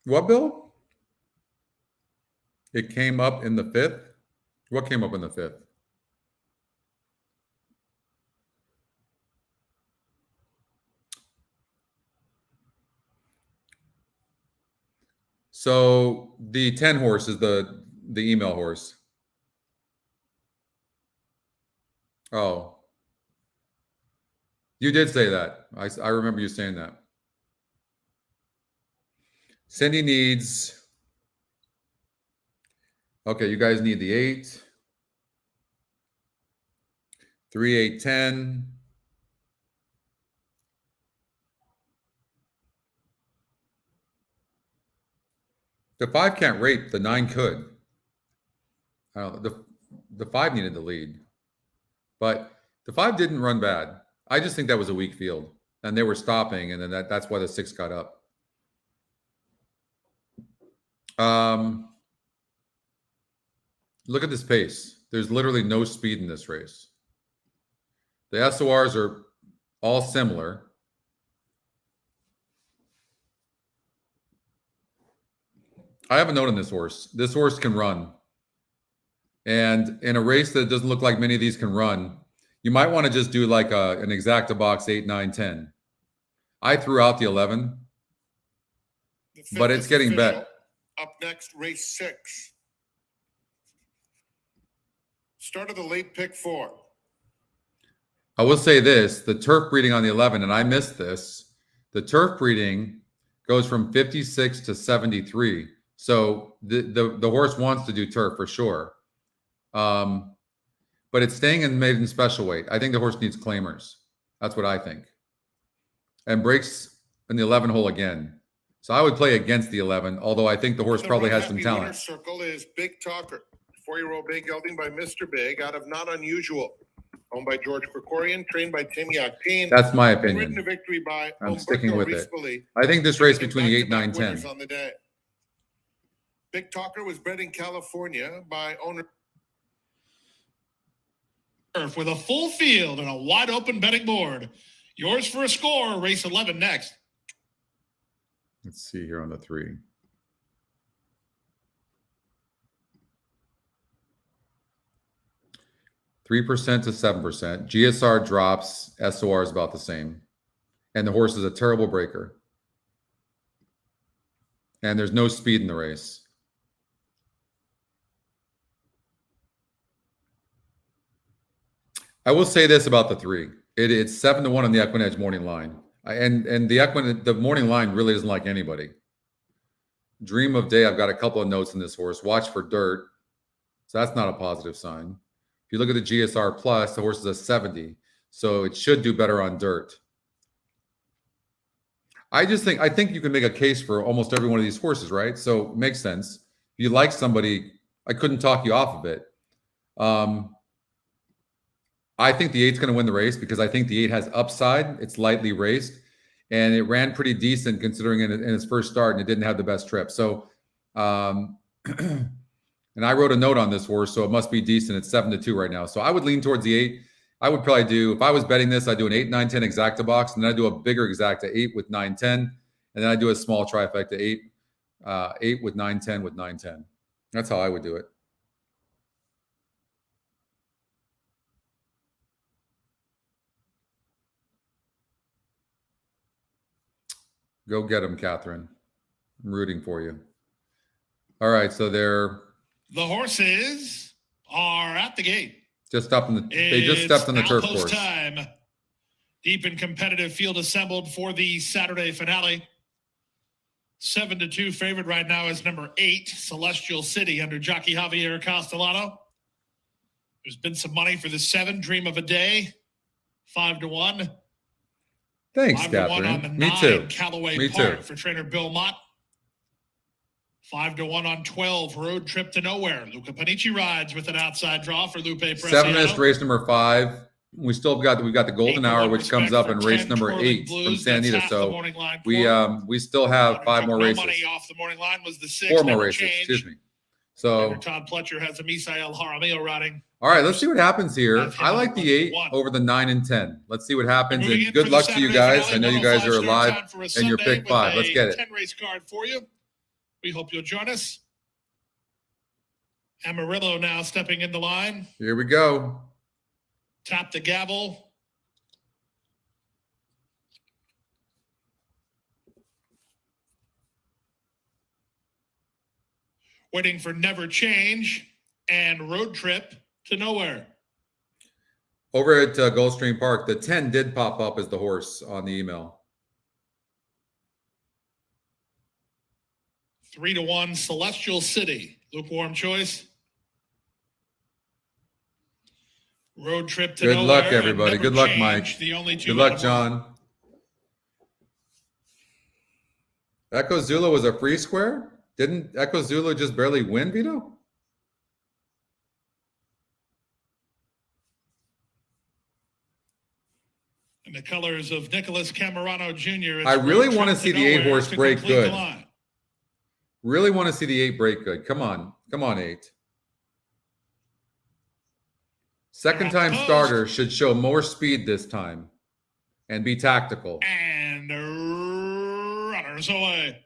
What, Bill? It came up in the 5th? What came up in the 5th? So the 10 horse is the email horse. Oh. You did say that. I remember you saying that. Cindy needs... Okay, you guys need the 8. 3, 8, 10. The 5 can't rate. The 9 could. I don't know. The 5 needed the lead. But the 5 didn't run bad. I just think that was a weak field. And they were stopping, and then that's why the 6 got up. Look at this pace. There's literally no speed in this race. The SORs are all similar. I have a note on this horse. This horse can run. And in a race that doesn't look like many of these can run, you might want to just do like an exacta box 8, 9, 10. I threw out the 11, but it's getting bet. Up next, race 6. Start of the late pick 4. I will say this, the turf breeding on the 11, and I missed this, the turf breeding goes from 56 to 73. So the horse wants to do turf for sure. but it's staying in maiden special weight. I think the horse needs claimers. That's what I think. And breaks in the 11 hole again. So I would play against the 11, although I think the horse probably has some talent. Circle is Big Talker, 4-year-old bay gelding by Mr. Big out of Not Unusual. Owned by George Krikorian, trained by Tim Yakteen. That's my Ridden opinion. to victory by I'm sticking with it. Rispoli. I think this race between the 8, 9, 10. On the day. Big Talker was bred in California by owner. With a full field and a wide open betting board. Yours for a score, race 11 next. Let's see here on the 3. %3 to 7%. GSR drops. SOR is about the same. And the horse is a terrible breaker. And there's no speed in the race. I will say this about the 3. It's 7 to 1 on the Equinedge morning line. And the morning line really isn't like anybody. Dream of Day, I've got a couple of notes in this horse. Watch for dirt. So that's not a positive sign. If you look at the GSR plus, the horse is a 70. So it should do better on dirt. I think you can make a case for almost every one of these horses, right? So it makes sense. If you like somebody, I couldn't talk you off of it. I think the 8's going to win the race because I think the 8 has upside. It's lightly raced, and it ran pretty decent considering in its first start, and it didn't have the best trip. So, and I wrote a note on this horse, so it must be decent. It's 7 to 2 right now. So I would lean towards the 8. I would probably do, if I was betting this, I'd do an 8, 9, 10 exacta box, and then I'd do a bigger exacta 8 with 9, 10, and then I'd do a small trifecta 8 with 9, 10 with 9, 10. That's how I would do it. Go get them, Catherine. I'm rooting for you. All right, so the horses are at the gate. They just stepped on the turf course. Time. Deep and competitive field assembled for the Saturday finale. 7 to 2 favorite right now is number 8, Celestial City, under jockey Javier Castellano. There's been some money for the 7, Dream of a Day, 5 to 1. Thanks, 5 to 1 Catherine. on the Me 9, too. Callaway Me Park too. for trainer Bill Mott. 5 to 1 on 12, Road Trip to Nowhere. Luca Panici rides with an outside draw for Lupe Preciado. 7 missed race number 5. We've got the golden hour, which comes up in race number 8 from San Anita. So we still have 5 more races. Money off the morning line was the 6. 4 more races, excuse me. So Todd Pletcher has a Misael Jaramillo riding. All right, let's see what happens here. I like the 8 over the 9 and 10. Let's see what happens. And good luck to you guys. I know you guys are alive and your pick 5. Let's get it. 10 race card for you. We hope you'll join us. Amarillo now stepping in the line. Here we go. Tap the gavel. Waiting for Never Change and Road Trip to Nowhere. Over at Gulfstream Park, the 10 did pop up as the horse on the email. 3 to 1, Celestial City. Lukewarm choice. Road Trip to Nowhere. Good luck, everybody. Never Good luck, Change, Mike. The only 2 Good luck, John. Echo Zulu was a free square? Didn't Echo Zulu just barely win, Vito? And the colors of Nicholas Camerano Jr. I really want to see the 8 horse break good. Line. Really want to see the 8 break good. Come on. Come on, 8. Second time starter should show more speed this time and be tactical. And runners away.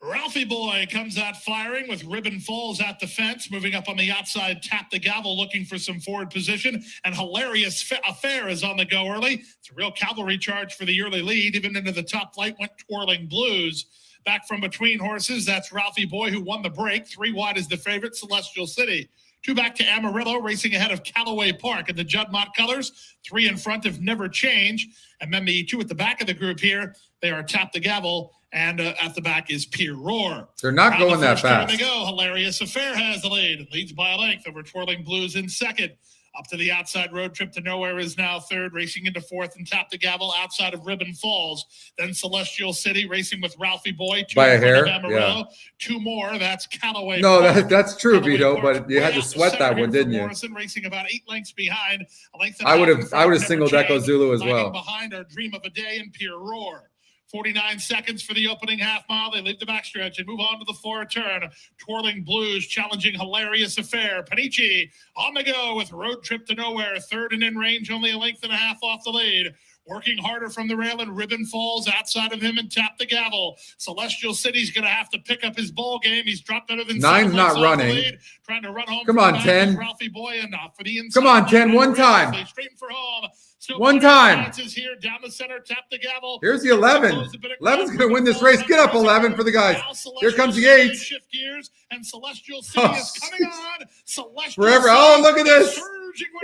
Ralphie Boy comes out firing with Ribbon Falls at the fence, moving up on the outside, tap the gavel, looking for some forward position. And Hilarious Affair is on the go early. It's a real cavalry charge for the early lead. Even into the top flight went Twirling Blues. Back from between horses, that's Ralphie Boy, who won the break. 3 wide is the favorite, Celestial City. 2 back to Amarillo, racing ahead of Callaway Park in the Judd Mott colors. 3 in front of Never Change. And then the 2 at the back of the group here, they are Tap the Gavel, and at the back is Pier Roar. They're not going that fast. They go. Hilarious Affair has the lead. Leads by a length over Twirling Blues in second. Up to the outside, Road Trip to Nowhere is now third, racing into fourth and Tap the Gavel outside of Ribbon Falls. Then Celestial City racing with Ralphie Boy. By a hair, Amarillo. yeah. Two more, that's Callaway. No, Park. that's true, Callaway Vito, Park's but you had way to out sweat the that center one, here for didn't you? Morrison racing about 8 lengths behind. A length and I would a have half singled Echo Zulu as lagging well. Behind our Dream of a Day and Pure Roar. 49 seconds for the opening half mile. They leave the backstretch and move on to the far turn. Twirling Blues challenging Hilarious Affair. Panici on the go with Road Trip to Nowhere. Third and in range, only a length and a half off the lead. Working harder from the rail and Ribbon Falls outside of him and Tap the Gavel. Celestial City's going to have to pick up his ball game. He's dropped better than 9's not running. Lead, trying to run home. Come on, 10. Ralphie Boy and not for the inside. Come on, 10, one time. They straighten for home. Still One time. here down the center. Tap the Gavel. Here's the 11. 11's going to win this race. Get up, 11 for the guys. Here comes the 8. Shift gears and Celestial City is coming on. Celestial Forever. City Oh, look at this.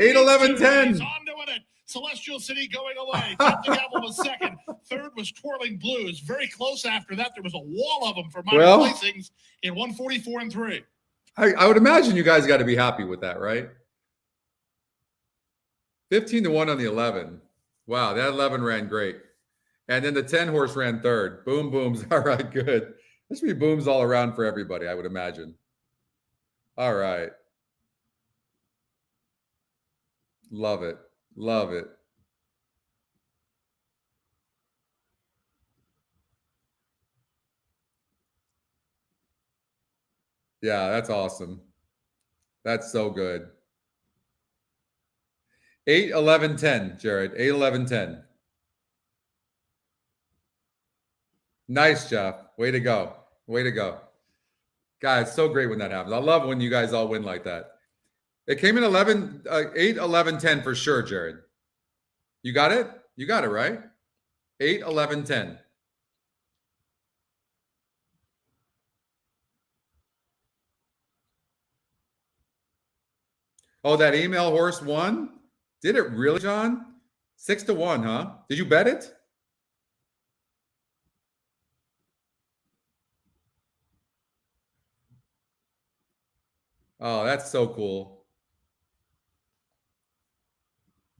8, 11, 10. He's on to it. Celestial City going away. Tap the Gavel was second. Third was Twirling Blues. Very close after that. There was a wall of them for minor placings in 144 and 3. I would imagine you guys got to be happy with that, right? 15-1 on the 11. Wow, that 11 ran great. And then the 10 horse ran third. Boom, booms. All right, good. There should be booms all around for everybody, I would imagine. All right. Love it. Love it. Yeah, that's awesome. That's so good. 8, 11, 10, Jared. 8, 11, 10. Nice, Jeff. Way to go. Way to go. Guys, so great when that happens. I love when you guys all win like that. It came in 8, 11, 10 for sure, Jared. You got it? You got it, right? 8, 11, 10. Oh, that email horse won? Did it really, John? 6-1, huh? Did you bet it? Oh, that's so cool.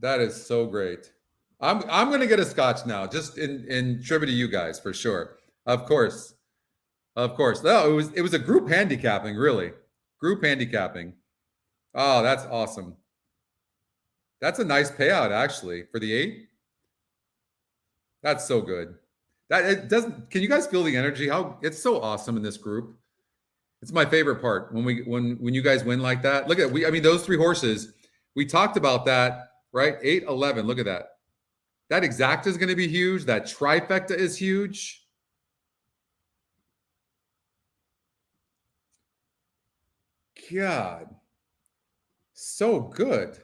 That is so great. I'm going to get a scotch now, just in tribute to you guys, for sure. Of course. Of course. No, it was a group handicapping, really. Group handicapping. Oh, that's awesome. That's a nice payout, actually, for the 8. That's so good. That it doesn't. Can you guys feel the energy? How it's so awesome in this group. It's my favorite part when you guys win like that. Look at I mean, those 3 horses. We talked about that, right? 8, 11. Look at that. That exacta is going to be huge. That trifecta is huge. God, so good.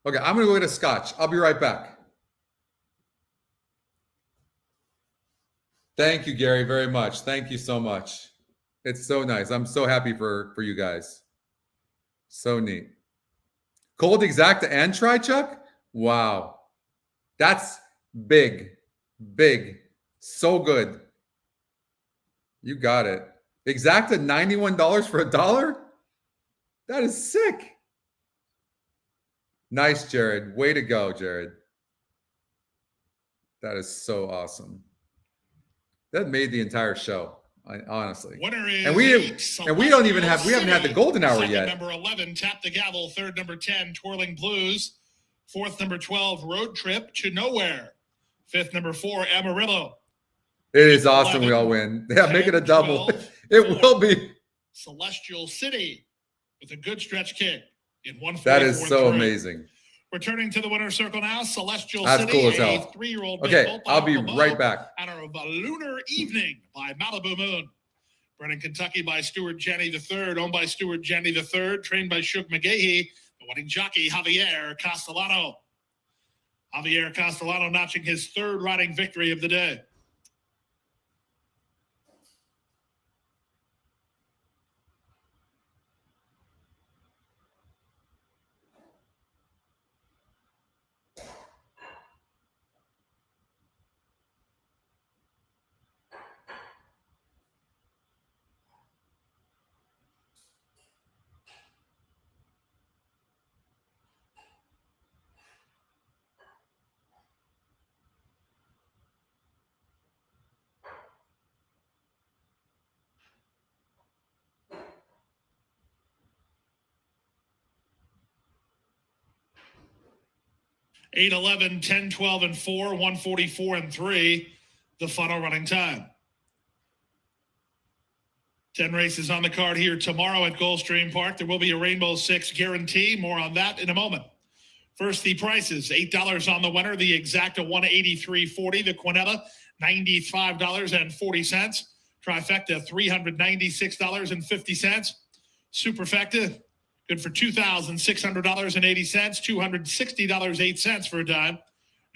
Okay, I'm going to go get a scotch. I'll be right back. Thank you, Gary, very much. Thank you so much. It's so nice. I'm so happy for you guys. So neat. Cold exacta and tri-chuck? Wow. That's big. Big. So good. You got it. Exacta $91 for $1? That is sick. Nice, Jared. Way to go, Jared. That is so awesome. That made the entire show, honestly. Winner is and we don't even have, we haven't had the golden hour second, yet. Number 11, Tap the Gavel. Third, number 10, Twirling Blues. Fourth, number 12, Road Trip to Nowhere. Fifth, number 4, Amarillo. It is awesome. 11, we all win. Yeah, 10, make it a double. 12, it will be. Celestial City with a good stretch kick in 144. That is so amazing. Returning to the winner's circle now, Celestial That's City, cool as hell. a 3-year-old. Okay, I'll be right back. And a Lunar Evening by Malibu Moon. Bred in Kentucky by Stuart Jenny III, owned by Stuart Jenny III, trained by Shug McGahee, the winning jockey Javier Castellano. Javier Castellano notching his 3rd riding victory of the day. 8, 11, 10, 12, and 4, 144 and 3, the final running time. 10 races on the card here tomorrow at Gulfstream Park. There will be a Rainbow Six guarantee. More on that in a moment. First, the prices. $8 on the winner. The Exacta, $183.40. The Quinella, $95.40. Trifecta, $396.50. Superfecta, good for $2,600.80. $260.08 for a dime.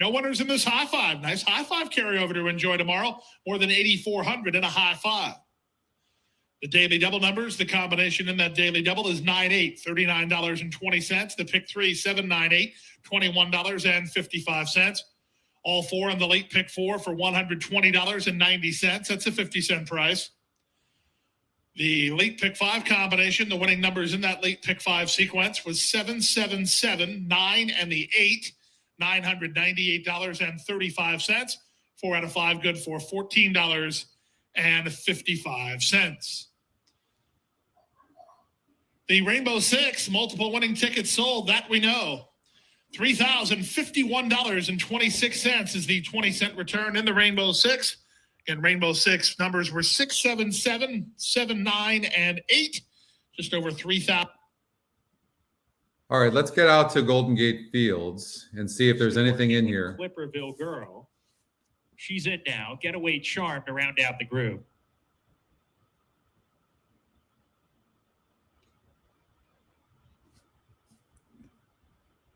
No winners in this high five. Nice high five carryover to enjoy tomorrow. More than $8,400 in a high five. The daily double numbers, the combination in that daily double is 9-8, $39.20. The pick 3, 7-9-8, $21.55. All four in the late pick 4 for $120.90. That's a 50-cent price. The late pick 5 combination, the winning numbers in that late pick 5 sequence was 7, 7, 7, 9, and the 8, $998.35. 4 out of 5 good for $14.55. The Rainbow Six, multiple winning tickets sold, that we know. $3,051.26 is the 20-cent return in the Rainbow Six. And Rainbow Six numbers were 6, 7, 7, 7, 9, and 8. Just over 3,000. All right, let's get out to Golden Gate Fields and see if there's anything in here. Clipperville girl. She's in now. Getaway Charm to round out the group.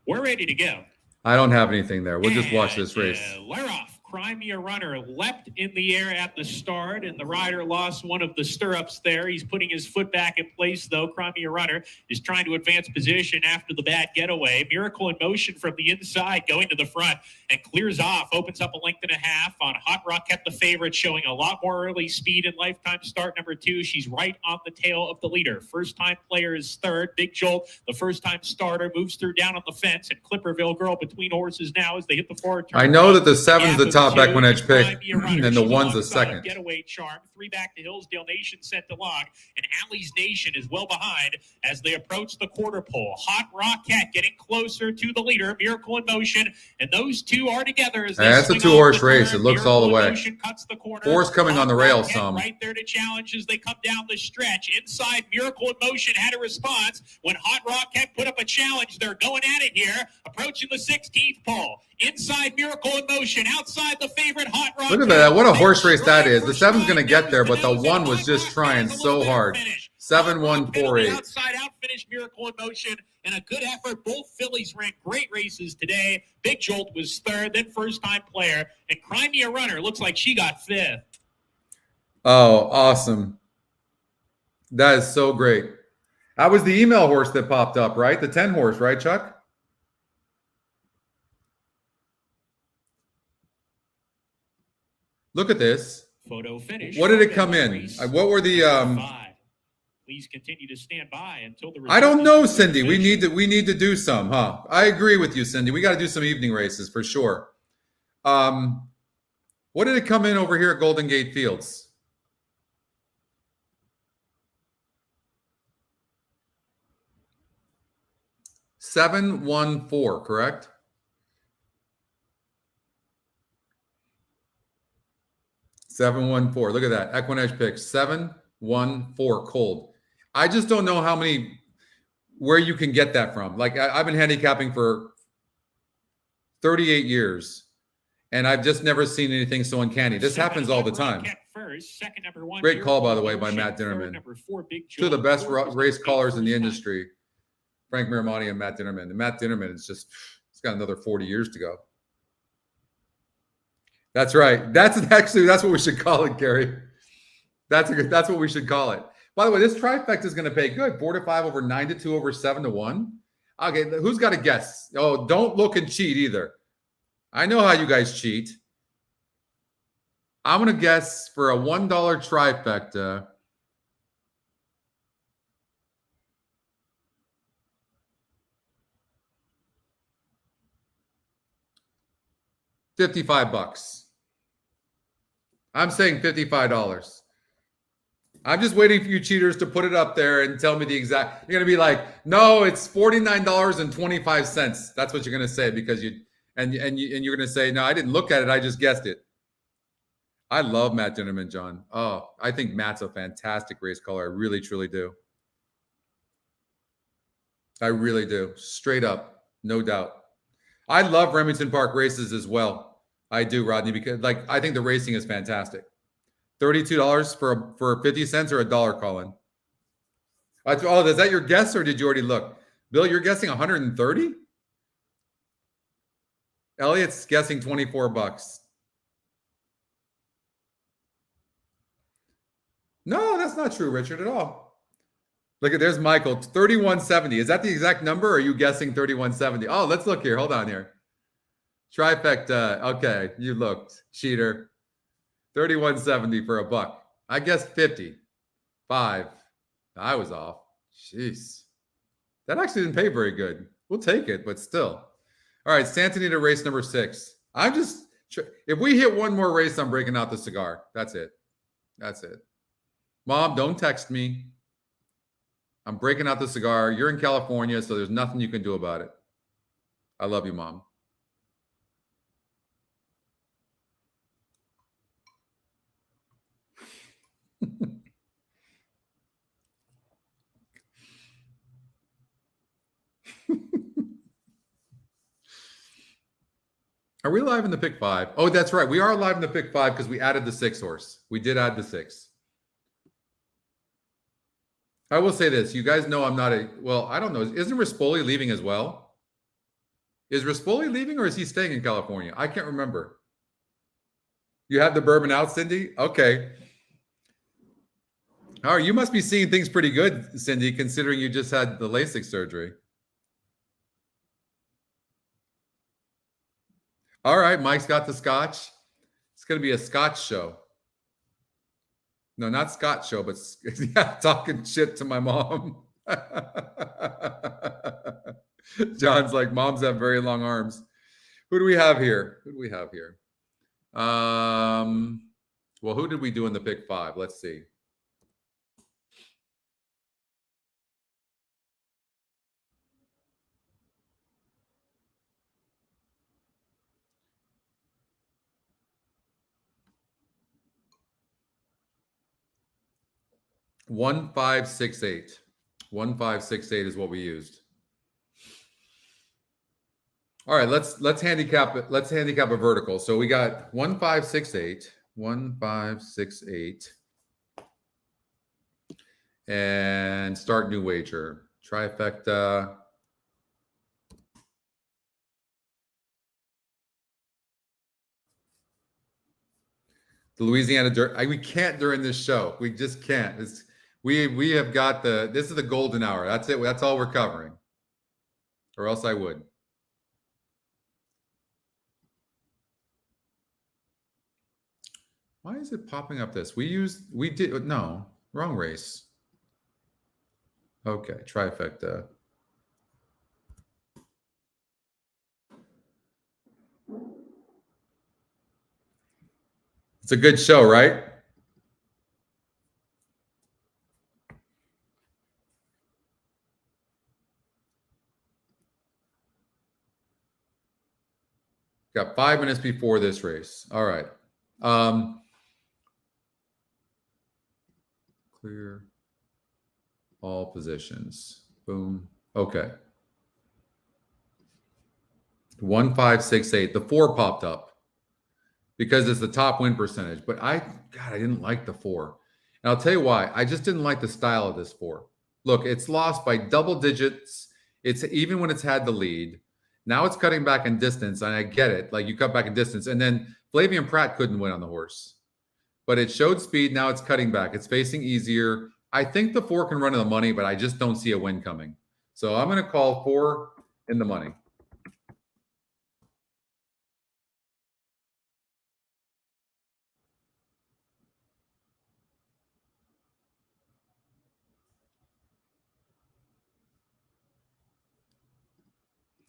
We're ready to go. I don't have anything there. We'll just watch this race. Laroff, Crimea runner, leapt in the air at the start, and the rider lost one of the stirrups there. He's putting his foot back in place, though. Crimea runner is trying to advance position after the bad getaway. Miracle in motion from the inside, going to the front, and clears off. Opens up a length and a half on Hot Rock, kept the favorite, showing a lot more early speed in lifetime start number 2. She's right on the tail of the leader. First-time player is third. Big Jolt, the first-time starter, moves through down on the fence, and Clipperville girl between horses now as they hit the forward turn. I know that the 7's the top Equinedge pick, and the 1's the second. Getaway Charm, 3 back to Hillsdale Nation set to log, and Allie's Nation is well behind as they approach the quarter pole. Hot Rocket getting closer to the leader, Miracle in Motion, and those two are together as they that's a swing 2-horse off the race. turn. It looks all the Miracle in way. Motion cuts the corner. 4's coming on the Hot rail Rocket some. right there to challenge as they come down the stretch. Inside, Miracle in Motion had a response when Hot Rocket put up a challenge. They're going at it here, approaching the 16th pole. Inside, Miracle in Motion. Outside, the favorite Hot Rocket. Look at that. What a horse race that is. The 7's going to get there, but the 1 was just trying so hard. 7-1-4-8. Outside out finish, Miracle in Motion, and a good effort. Both fillies ran great races today. Big Jolt was third, then first-time player, and Crimea runner looks like she got 5th. Oh, awesome. That is so great. That was the email horse that popped up, right? The 10 horse, right, Chuck? Look at this. Photo finish. What did it come in? What were the Please continue to stand by until the I don't know, Cindy. We need to do some, huh? I agree with you, Cindy. We got to do some evening races for sure. What did it come in over here at Golden Gate Fields? $714, correct? $714. Look at that. Equinedge pick. 714 cold. I just don't know where you can get that from. Like I've been handicapping for 38 years, and I've just never seen anything so uncanny. This happens all the time. Great call, by the way, by Matt Dinnerman. Two of the best race callers in the industry, Frank Miramani and Matt Dinnerman. And Matt Dinnerman is he's got another 40 years to go. That's right. That's what we should call it, Gary. That's what we should call it. By the way, this trifecta is going to pay good. 4-5 over 9-2 over 7-1. Okay, who's got a guess? Oh, don't look and cheat either. I know how you guys cheat. I'm going to guess for a $1 trifecta. $55. I'm saying $55. I'm just waiting for you cheaters to put it up there and tell me the exact. You're going to be like, no, it's $49.25. That's what you're going to say because and you're going to say, no, I didn't look at it. I just guessed it. I love Matt Dinnerman, John. Oh, I think Matt's a fantastic race caller. I really, truly do. I really do. Straight up, no doubt. I love Remington Park races as well. I do, Rodney, because like I think the racing is fantastic. $32 for 50 cents or $1, Colin? Oh, is that your guess or did you already look? Bill, you're guessing 130? Elliot's guessing $24. No, that's not true, Richard, at all. Look at, there's Michael, 3170. Is that the exact number or are you guessing 3170? Oh, let's look here. Hold on here. Trifecta. Okay, you looked. Cheater. 3170 for $1. I guess 50. 5. I was off. Jeez. That actually didn't pay very good. We'll take it, but still. All right, Santa Anita race number 6. I'm just, if we hit one more race, I'm breaking out the cigar. That's it. That's it. Mom, don't text me. I'm breaking out the cigar. You're in California, so there's nothing you can do about it. I love you, Mom. Are we live in the pick 5? Oh, that's right. We are live in the pick 5 because we added the 6 horse. We did add the 6. I will say this. You guys know I'm not a, well, I don't know. Isn't Rispoli leaving as well? Is Rispoli leaving or is he staying in California? I can't remember. You have the bourbon out, Cindy? Okay. All right. You must be seeing things pretty good, Cindy, considering you just had the LASIK surgery. All right, Mike's got the scotch. It's going to be a scotch show. No, not scotch show, but yeah, talking shit to my mom. John's like, moms have very long arms. Who do we have here? Who do we have here? Well, who did we do in the pick 5? Let's see. One, 5, 6, 8. 1, 5, 6, 8 is what we used. All right, let's handicap it. Let's handicap a vertical. So we got 1, 5, 6, 8. 1, 5, 6, 8. And start new wager. Trifecta. The Louisiana Dirt. We can't during this show. We just can't. We have got this is the golden hour. That's it. That's all we're covering. Or else I would. Why is it popping up this? We did, no, wrong race. Okay, trifecta. It's a good show, right? Got 5 minutes before this race. All right. Clear all positions. Boom. Okay. 1, 5, 6, 8. The 4 popped up because it's the top win percentage. But I didn't like the 4. And I'll tell you why. I just didn't like the style of this 4. Look, it's lost by double digits. It's even when it's had the lead. Now it's cutting back in distance, and I get it. Like, you cut back in distance. And then Flavian Pratt couldn't win on the horse. But it showed speed. Now it's cutting back. It's facing easier. I think the 4 can run in the money, but I just don't see a win coming. So I'm going to call 4 in the money.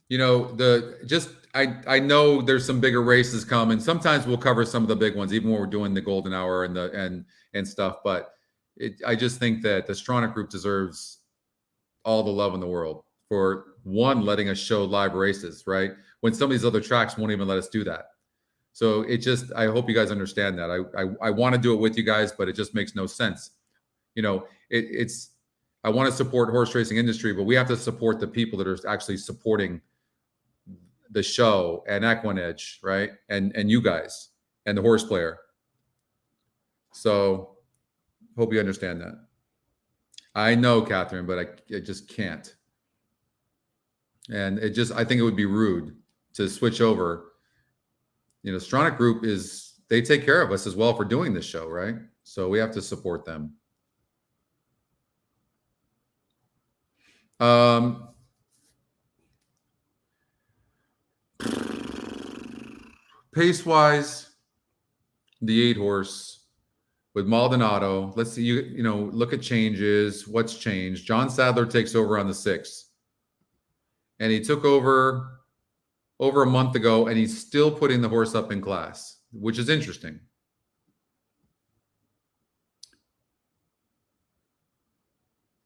You know, I know there's some bigger races coming. Sometimes we'll cover some of the big ones, even when we're doing the golden hour and stuff. But I just think that the Stronach Group deserves all the love in the world for one letting us show live races, right? When some of these other tracks won't even let us do that. So it just, I hope you guys understand that. I want to do it with you guys, but it just makes no sense. You know, it's, I want to support horse racing industry, but we have to support the people that are actually supporting the show and Equinedge, right? And you guys and the horse player. So hope you understand that. I know, Catherine, but I just can't. And it just, I think it would be rude to switch over. You know, Stronach Group they take care of us as well for doing this show, right? So we have to support them. Pace-wise, the 8-horse with Maldonado. Let's see, you know, look at changes. What's changed? John Sadler takes over on the 6th. And he took over a month ago, and he's still putting the horse up in class, which is interesting.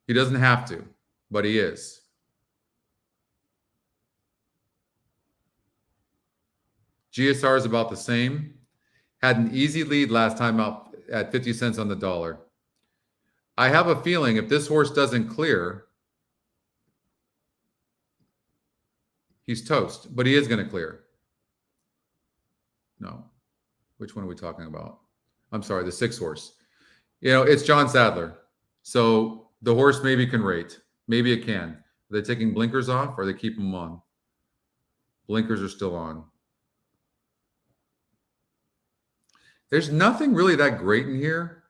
He doesn't have to, but he is. GSR is about the same. Had an easy lead last time out at 50 cents on the dollar. I have a feeling if this horse doesn't clear, he's toast, but he is going to clear. No. Which one are we talking about? I'm sorry, the 6 horse. You know, it's John Sadler. So the horse maybe can rate. Maybe it can. Are they taking blinkers off or are they keeping them on? Blinkers are still on. There's nothing really that great in here.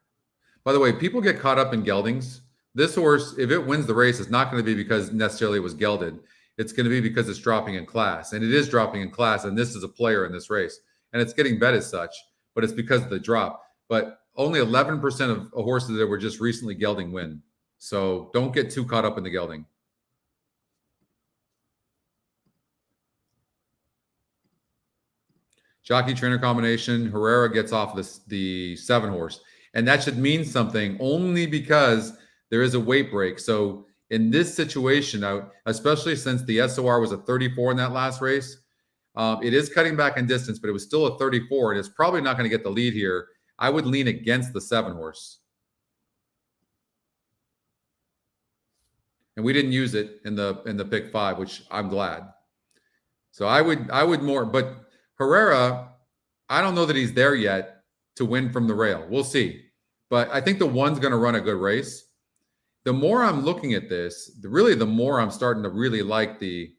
By the way, people get caught up in geldings. This horse, if it wins the race, it's not going to be because necessarily it was gelded. It's going to be because it's dropping in class. And it is dropping in class, and this is a player in this race. And it's getting bet as such, but it's because of the drop. But only 11% of horses that were just recently gelding win. So don't get too caught up in the gelding. Jockey trainer combination. Herrera gets off the 7 horse. And that should mean something only because there is a weight break. So in this situation, especially since the SOR was a 34 in that last race, it is cutting back in distance, but it was still a 34, and it's probably not going to get the lead here. I would lean against the 7 horse. And we didn't use it in the pick 5, which I'm glad. So I would more, but Herrera, I don't know that he's there yet to win from the rail. We'll see. But I think the 1's going to run a good race. The more I'm looking at this, really the more I'm starting to really like the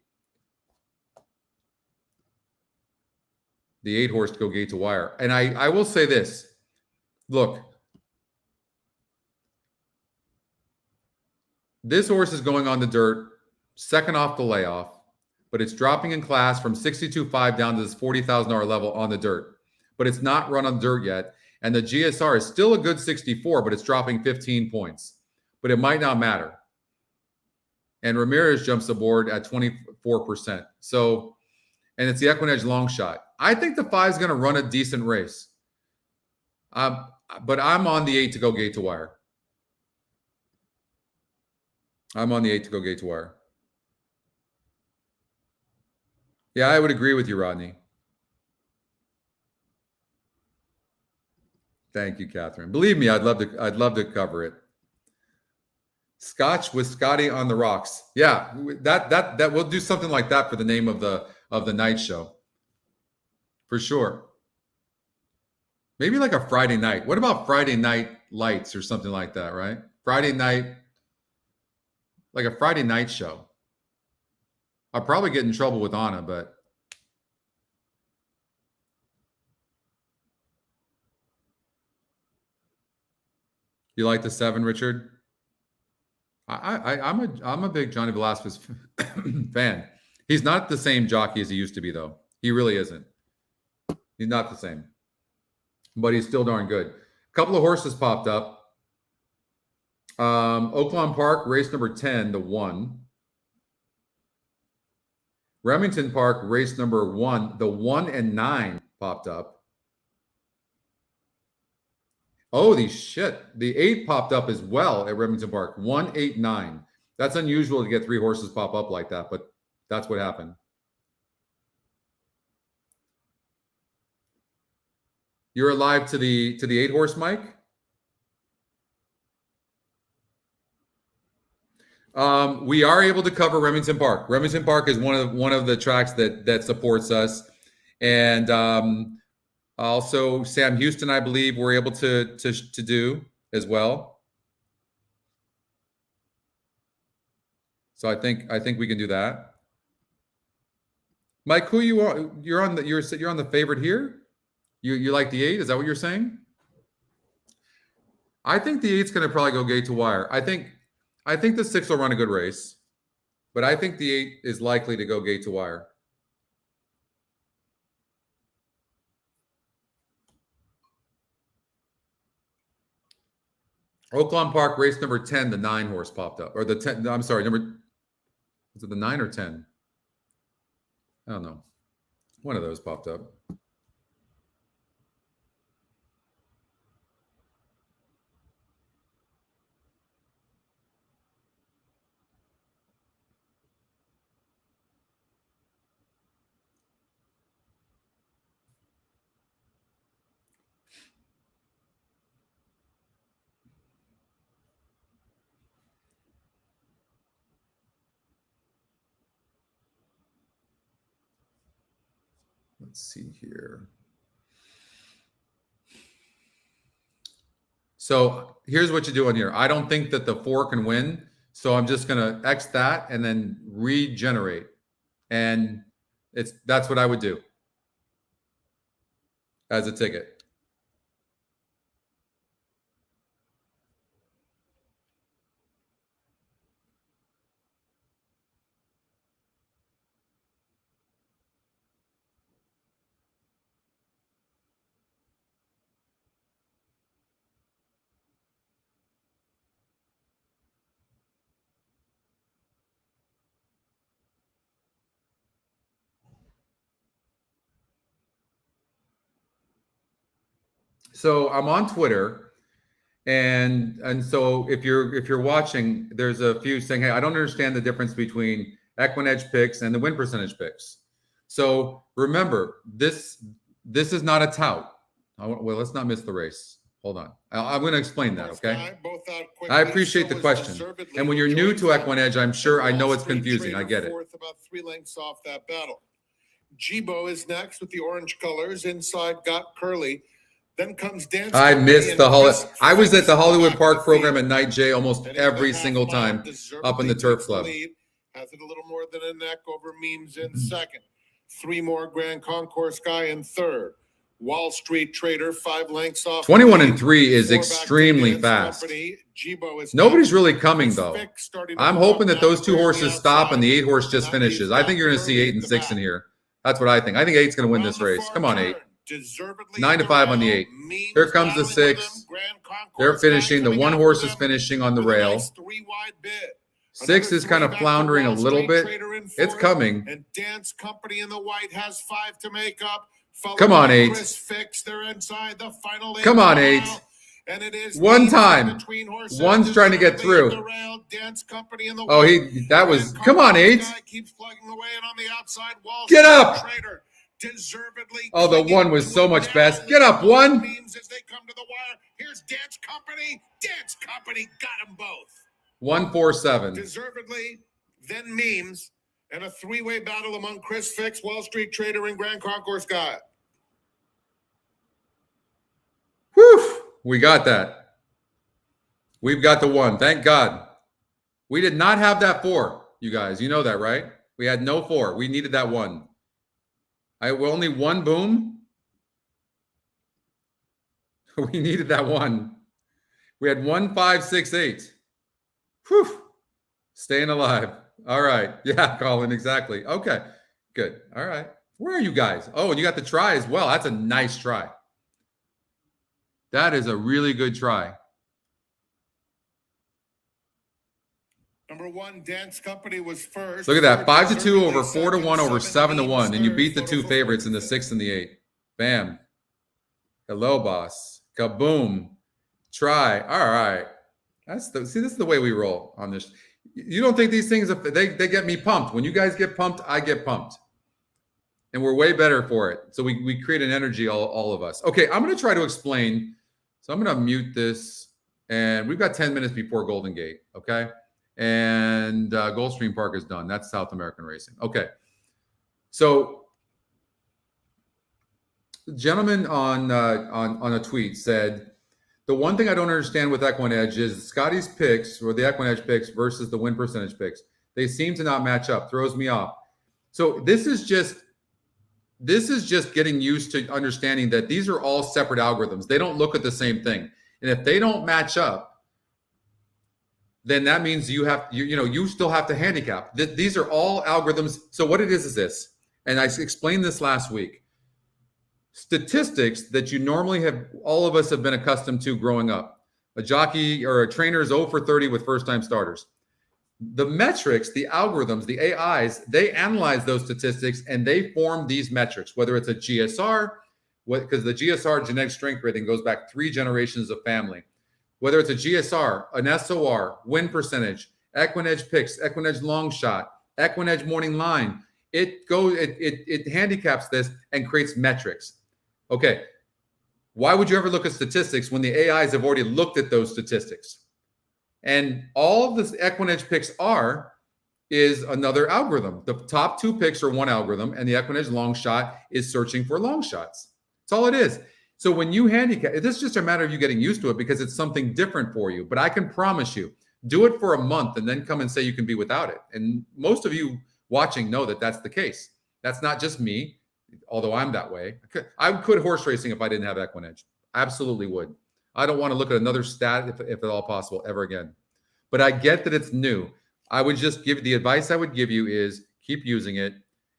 8 horse to go gate to wire. And I will say this. Look, this horse is going on the dirt, second off the layoff, but it's dropping in class from 62.5 down to this $40,000 level on the dirt. But it's not run on dirt yet. And the GSR is still a good 64, but it's dropping 15 points. But it might not matter. And Ramirez jumps aboard at 24%. So, and it's the Equinedge long shot. I think the 5 is going to run a decent race. But I'm on the 8 to go gate to wire. I'm on the 8 to go gate to wire. Yeah, I would agree with you, Rodney. Thank you, Catherine. Believe me, I'd love to cover it. Scotch with Scotty on the rocks. Yeah, that we'll do something like that for the name of the night show. For sure. Maybe like a Friday night. What about Friday night lights or something like that, right? Friday night, like a Friday night show. I'll probably get in trouble with Anna, but you like the 7, Richard? I'm a big Johnny Velasquez fan. He's not the same jockey as he used to be, though. He really isn't. He's not the same, but he's still darn good. A couple of horses popped up. Oaklawn Park, race number 10, the 1. Remington Park, race number 1, the 1 and 9 popped up. Holy shit. The 8 popped up as well at Remington Park. 1, 8, 9. That's unusual to get 3 horses pop up like that, but That's what happened. You're alive to the 8-horse, Mike? We are able to cover Remington Park. Remington Park is one of the tracks that supports us, and also Sam Houston, I believe, we're able to do as well. So I think we can do that. Mike, who you are? You're on the favorite here. You like the 8? Is that what you're saying? I think the 8's going to probably go gate to wire. I think the 6 will run a good race, but I think the 8 is likely to go gate to wire. Oaklawn Park race number 10, the 9-horse popped up, or the 10. I'm sorry, is it the 9 or 10? I don't know. One of those popped up. Let's see here. So here's what you do on here. I don't think that the 4 can win. So I'm just going to X that and then regenerate. And that's what I would do as a ticket. So I'm on Twitter, and so if you're watching, there's a few saying, "Hey, I don't understand the difference between Equinedge picks and the win percentage picks." So remember, this is not a tout. Well, let's not miss the race. Hold on, I'm going to explain that. Okay. I appreciate the question. And when you're new to Equinedge, I'm sure I know it's confusing. I get it. About 3 lengths off that battle. Jibo is next with the orange colors. Inside got Curly. Then comes Dance. I missed the I was at the Hollywood Park program at Night J almost every single time up in the Turf Club. Has it a little more than a neck over Memes in second. 3 more Grand Concourse Guy in third. Wall Street Trader 5 lengths off. 21 and 3 is extremely fast. Nobody's really coming though. I'm hoping that those 2 horses stop and the 8-horse just finishes. I think you're going to see 8 and 6 in here. That's what I think. I think 8's going to win this race. Come on, 8. 9-5 on the 8. Here comes the 6. They're finishing. The 1 horse is finishing on the rail. 6 is kind of floundering a little bit. It's coming. And Dance Company in the white has 5 to make up. Come on, 8. Come on, 8. And it is one time. One's trying to get through. Oh, that was. Come on, 8. Get up. Oh, the 1 was so much best. Get up, 1. Here's Dance Company. Dance Company got them both. 1-4-7. Deservedly, then Memes, and a 3-way battle among Chris Fix, Wall Street Trader, and Grand Concourse Guy. Whew. We got that. We've got the 1. Thank God. We did not have that 4, you guys. You know that, right? We had no 4. We needed that 1. Only 1 boom. We needed that 1. We had 1, 5, 6, 8. Whew. Staying alive. All right. Yeah, Colin, exactly. Okay, good. All right. Where are you guys? Oh, and you got the try as well. That's a nice try. That is a really good try. Number 1, Dance Company was first. Look at that. 5-2 over 4-1 over 7-1. And you beat the 2 favorites in the 6 and the 8. Bam. Hello, boss. Kaboom. Try. All right. This is the way we roll on this. You don't think these things, they get me pumped. When you guys get pumped, I get pumped. And we're way better for it. So we create an energy, all of us. Okay, I'm going to try to explain. So I'm going to mute this. And we've got 10 minutes before Golden Gate, okay? And Gulfstream Park is done. That's South American racing. Okay. So the gentleman on a tweet said, the one thing I don't understand with Equine Edge is Scotty's picks, or the Equine Edge picks, versus the win percentage picks. They seem to not match up. Throws me off. So this is just getting used to understanding that these are all separate algorithms. They don't look at the same thing. And if they don't match up, then that means you still have to handicap. These are all algorithms. So what it is this, and I explained this last week. Statistics that you normally have, all of us have been accustomed to growing up. A jockey or a trainer is 0 for 30 with first-time starters. The metrics, the algorithms, the AIs, they analyze those statistics and they form these metrics, whether it's a GSR, because the GSR genetic strength rating goes back 3 generations of family. Whether it's a GSR, an SOR, win percentage, Equine Edge picks, Equine Edge long shot, Equine Edge morning line, it handicaps this and creates metrics. Okay, why would you ever look at statistics when the AIs have already looked at those statistics? And all of the Equine Edge picks is another algorithm. The top 2 picks are one algorithm, and the Equine Edge long shot is searching for long shots. That's all it is. So when you handicap, this is just a matter of you getting used to it because it's something different for you. But I can promise you, do it for a month and then come and say you can be without it. And most of you watching know that that's the case. That's not just me, although I'm that way. I would quit horse racing if I didn't have Equine Edge. Absolutely would. I don't want to look at another stat if at all possible ever again. But I get that it's new. I would just give the advice I would give you is keep using it,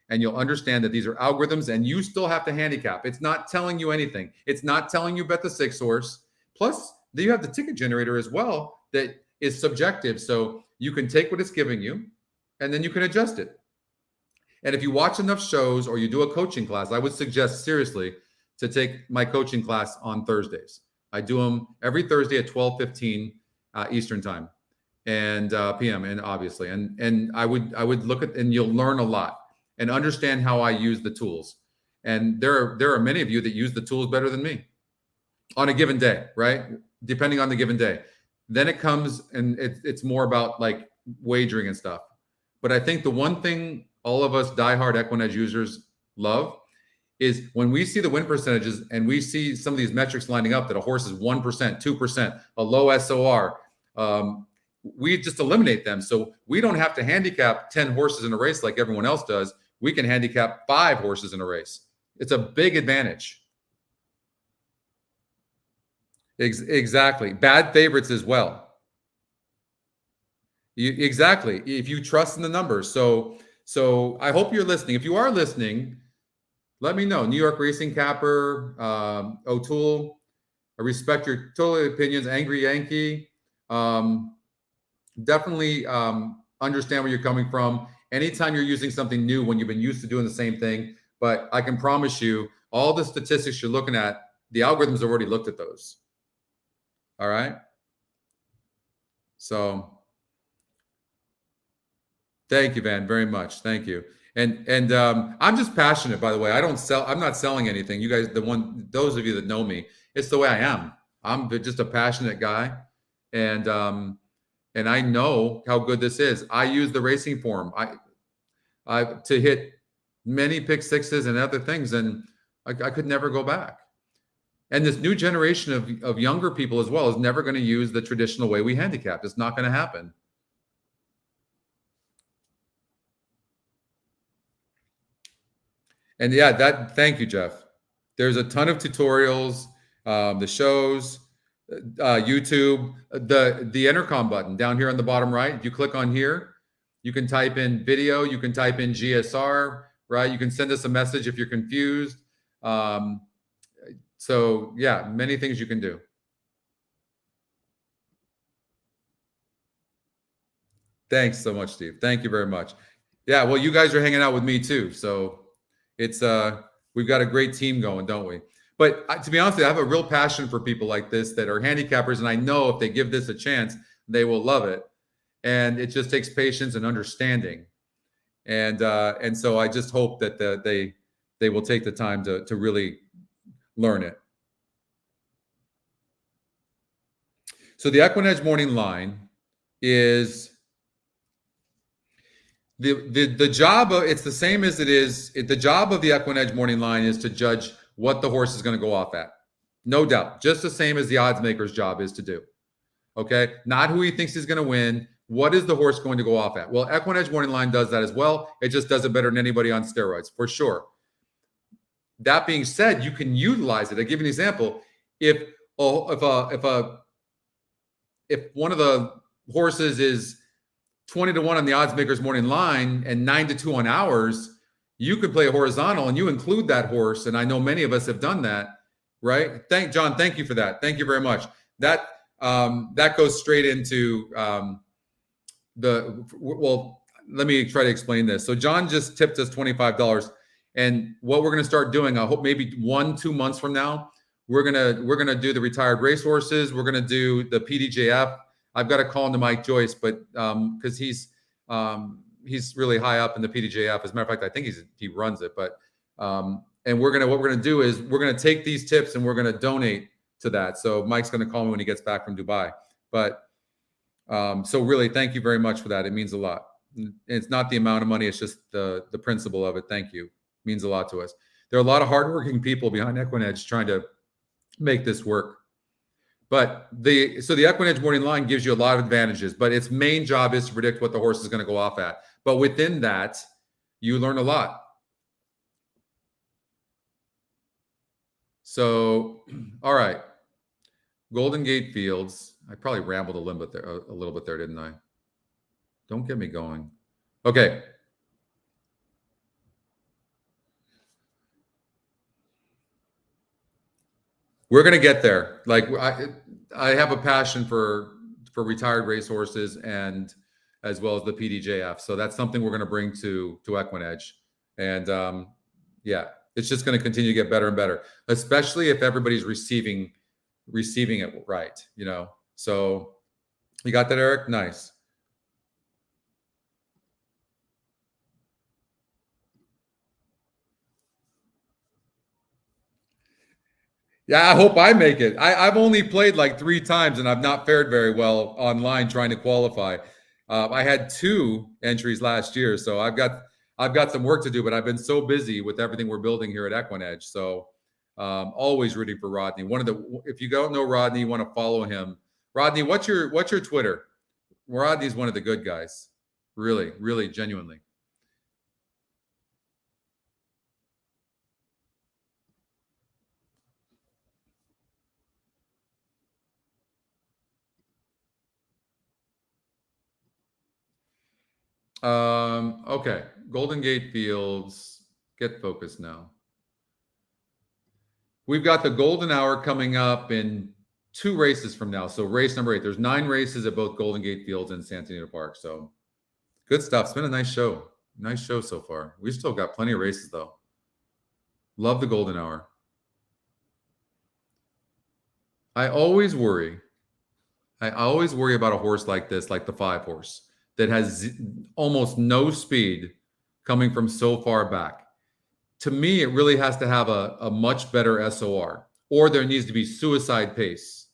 and you'll understand that these are algorithms and you still have to handicap. It's not telling you anything. It's not telling you bet the 6 horse. Plus, you have the ticket generator as well that is subjective. So you can take what it's giving you and then you can adjust it. And if you watch enough shows or you do a coaching class, I would suggest seriously to take my coaching class on Thursdays. I do them every Thursday at 12:15 Eastern time and PM, and obviously, and I would look at, and you'll learn a lot and understand how I use the tools. And there are many of you that use the tools better than me on a given day, right? Depending on the given day. Then it comes and it's more about like wagering and stuff. But I think the one thing all of us diehard Equine Edge users love is when we see the win percentages and we see some of these metrics lining up that a horse is 1%, 2%, a low SOR, we just eliminate them. So we don't have to handicap 10 horses in a race like everyone else does. We can handicap 5 horses in a race. It's a big advantage. Exactly. Bad favorites as well. Exactly. If you trust in the numbers. So I hope you're listening. If you are listening, let me know. New York Racing Capper, O'Toole. I respect your total opinions. Angry Yankee. Definitely understand where you're coming from. Anytime you're using something new when you've been used to doing the same thing. But I can promise you, all the statistics you're looking at, the algorithms have already looked at those. All right. So thank you, Van, very much. Thank you. And I'm just passionate, by the way. I'm not selling anything. You guys, those of you that know me, it's the way I am. I'm just a passionate guy. And I know how good this is. I use the racing form. I to hit many pick sixes and other things, and I could never go back. And this new generation of younger people as well is never going to use the traditional way we handicap. It's not going to happen. And yeah, thank you, Jeff. There's a ton of tutorials, the shows, YouTube, the intercom button down here on the bottom right. If you click on here, you can type in video, you can type in GSR, right? You can send us a message if you're confused. So yeah, many things you can do. Thanks so much, Steve. Thank you very much. Yeah, well, you guys are hanging out with me too. So it's we've got a great team going, don't we? But to be honest with you, I have a real passion for people like this that are handicappers, and I know if they give this a chance, they will love it. and it just takes patience and understanding. And so I just hope that they will take the time to really learn it. So the Equinedge morning line is the job of, it's the same as it is. The job of the Equinedge morning line is to judge what the horse is going to go off at. No doubt. Just the same as the odds maker's job is to do. Okay. Not who he thinks he's going to win. What is the horse going to go off at? Well, Equinedge morning line does that as well. It just does it better than anybody on steroids, for sure. That being said, you can utilize it. I give you an example. If one of the horses is 20-1 on the odds makers morning line and 9-2 on ours, you could play a horizontal and you include that horse. And I know many of us have done that, right? John, thank you for that. Thank you very much. That goes straight into well, let me try to explain this. So John just tipped us $25. And what we're going to start doing, I hope maybe 1-2 months from now, we're gonna do the retired racehorses. We're gonna do the PDJF. I've got to call into Mike Joyce, but because he's really high up in the PDJF. As a matter of fact, I think he runs it. But and what we're gonna do is we're gonna take these tips and we're gonna donate to that. So Mike's gonna call me when he gets back from Dubai. But so really, thank you very much for that. It means a lot. It's not the amount of money; it's just the principle of it. Thank you. It means a lot to us. There are a lot of hardworking people behind Equinedge trying to make this work. But the Equinedge morning line gives you a lot of advantages, but its main job is to predict what the horse is going to go off at. But within that, you learn a lot. So, all right. Golden Gate Fields. I probably rambled a little bit there, didn't I? Don't get me going. Okay. We're going to get there. Like I have a passion for retired racehorses and as well as the PDJF. So that's something we're going to bring to Equinedge. And yeah, it's just going to continue to get better and better, especially if everybody's receiving it right, you know. So you got that, Eric? Nice. Yeah, I hope I make it. I've only played like 3 times and I've not fared very well online trying to qualify. I had 2 entries last year, so I've got some work to do, but I've been so busy with everything we're building here at Equinedge. So always rooting for Rodney. If you don't know Rodney, you want to follow him. Rodney, what's your Twitter? Rodney's one of the good guys. Really, really, genuinely. Okay. Golden Gate Fields, get focused now. We've got the Golden Hour coming up in 2 races from now. So race number 8, there's 9 races at both Golden Gate Fields and Santa Anita Park. So good stuff. It's been a nice show. Nice show so far. We've still got plenty of races though. Love the Golden Hour. I always worry about a horse like this, like the 5 horse, that has almost no speed coming from so far back. To me, it really has to have a much better SOR, or there needs to be suicide pace.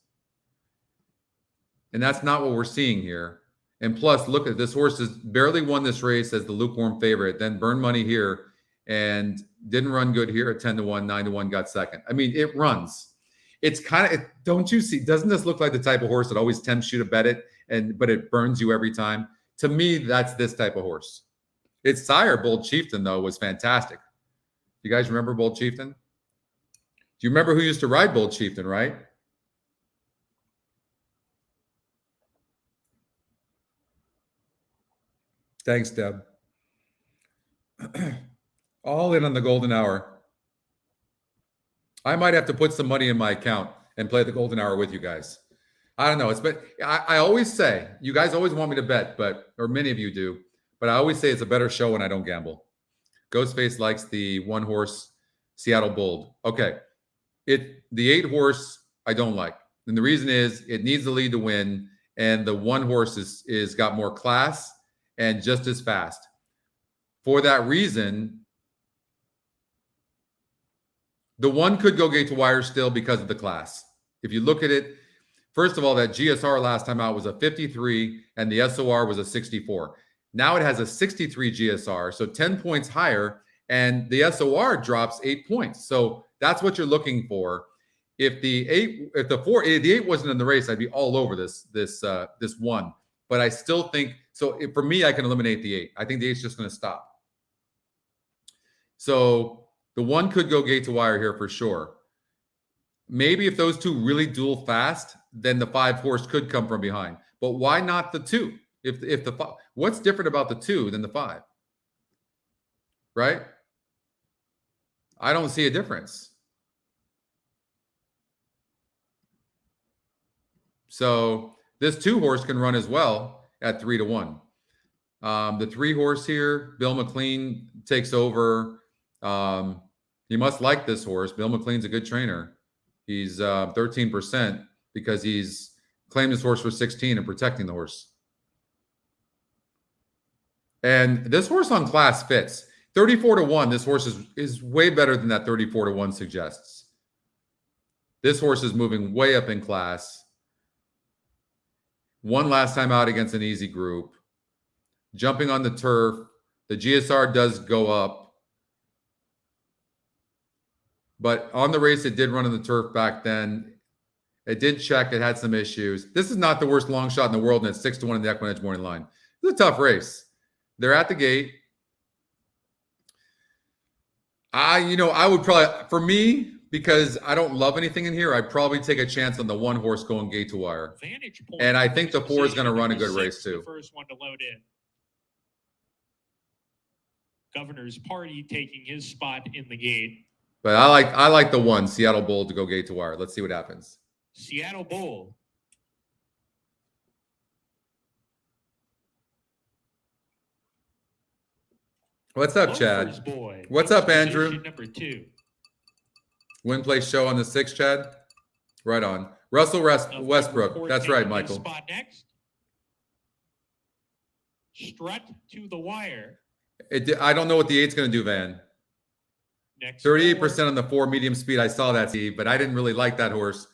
And that's not what we're seeing here. And plus, look at this horse has barely won this race as the lukewarm favorite, then burned money here and didn't run good here at 10-1, 9-1, got second. I mean, it runs. It's kind of, don't you see, doesn't this look like the type of horse that always tempts you to bet it, but it burns you every time? To me, that's this type of horse. Its sire, Bold Chieftain, though, was fantastic. You guys remember Bold Chieftain? Do you remember who used to ride Bold Chieftain, right? Thanks, Deb. All in on the Golden Hour. I might have to put some money in my account and play the Golden Hour with you guys. I don't know. I always say, you guys always want me to bet, or many of you do, but I always say it's a better show when I don't gamble. Ghostface likes the 1 horse Seattle Bold. Okay. The 8 horse I don't like. And the reason is it needs the lead to win. and the one horse is got more class and just as fast. For that reason, the one could go gate to wire still because of the class. If you look at it, first of all, that GSR last time out was a 53 and the SOR was a 64. Now it has a 63 GSR, so 10 points higher, and the SOR drops 8 points. So that's what you're looking for. If the 8 wasn't in the race, I'd be all over this one. But I still think, so for me, I can eliminate the 8. I think the 8's just going to stop. So the one could go gate to wire here for sure. Maybe if those two really duel fast, then the 5 horse could come from behind. But why not the 2? If the what's different about the 2 than the 5? Right? I don't see a difference. So this 2 horse can run as well at 3-1. The 3 horse here, Bill McLean takes over. You must like this horse. Bill McLean's a good trainer. He's 13% because he's claimed this horse for 16 and protecting the horse. And this horse on class fits. 34-1, this horse is way better than that 34-1 suggests. This horse is moving way up in class. Won last time out against an easy group. Jumping on the turf. The GSR does go up. But on the race, it did run on the turf back then. It did check. It had some issues. This is not the worst long shot in the world, and it's 6-1 in the Equine Edge morning line. It's a tough race. They're at the gate. I would probably, for me, because I don't love anything in here, I'd probably take a chance on the 1 horse going gate to wire. And I think the 4 is going to run a good race too. The first one to load in. Governor's Party taking his spot in the gate. But I like the 1, Seattle Bull, to go gate to wire. Let's see what happens. Seattle Bull. What's up, Chad? What's up, Andrew? Number 2. Win place show on the 6th, Chad. Right on. Russell Westbrook. That's right, Michael. Spot next. Strut to the wire. I don't know what the 8's going to do, Van. 38% on the 4 medium speed. I saw that, Steve, but I didn't really like that horse.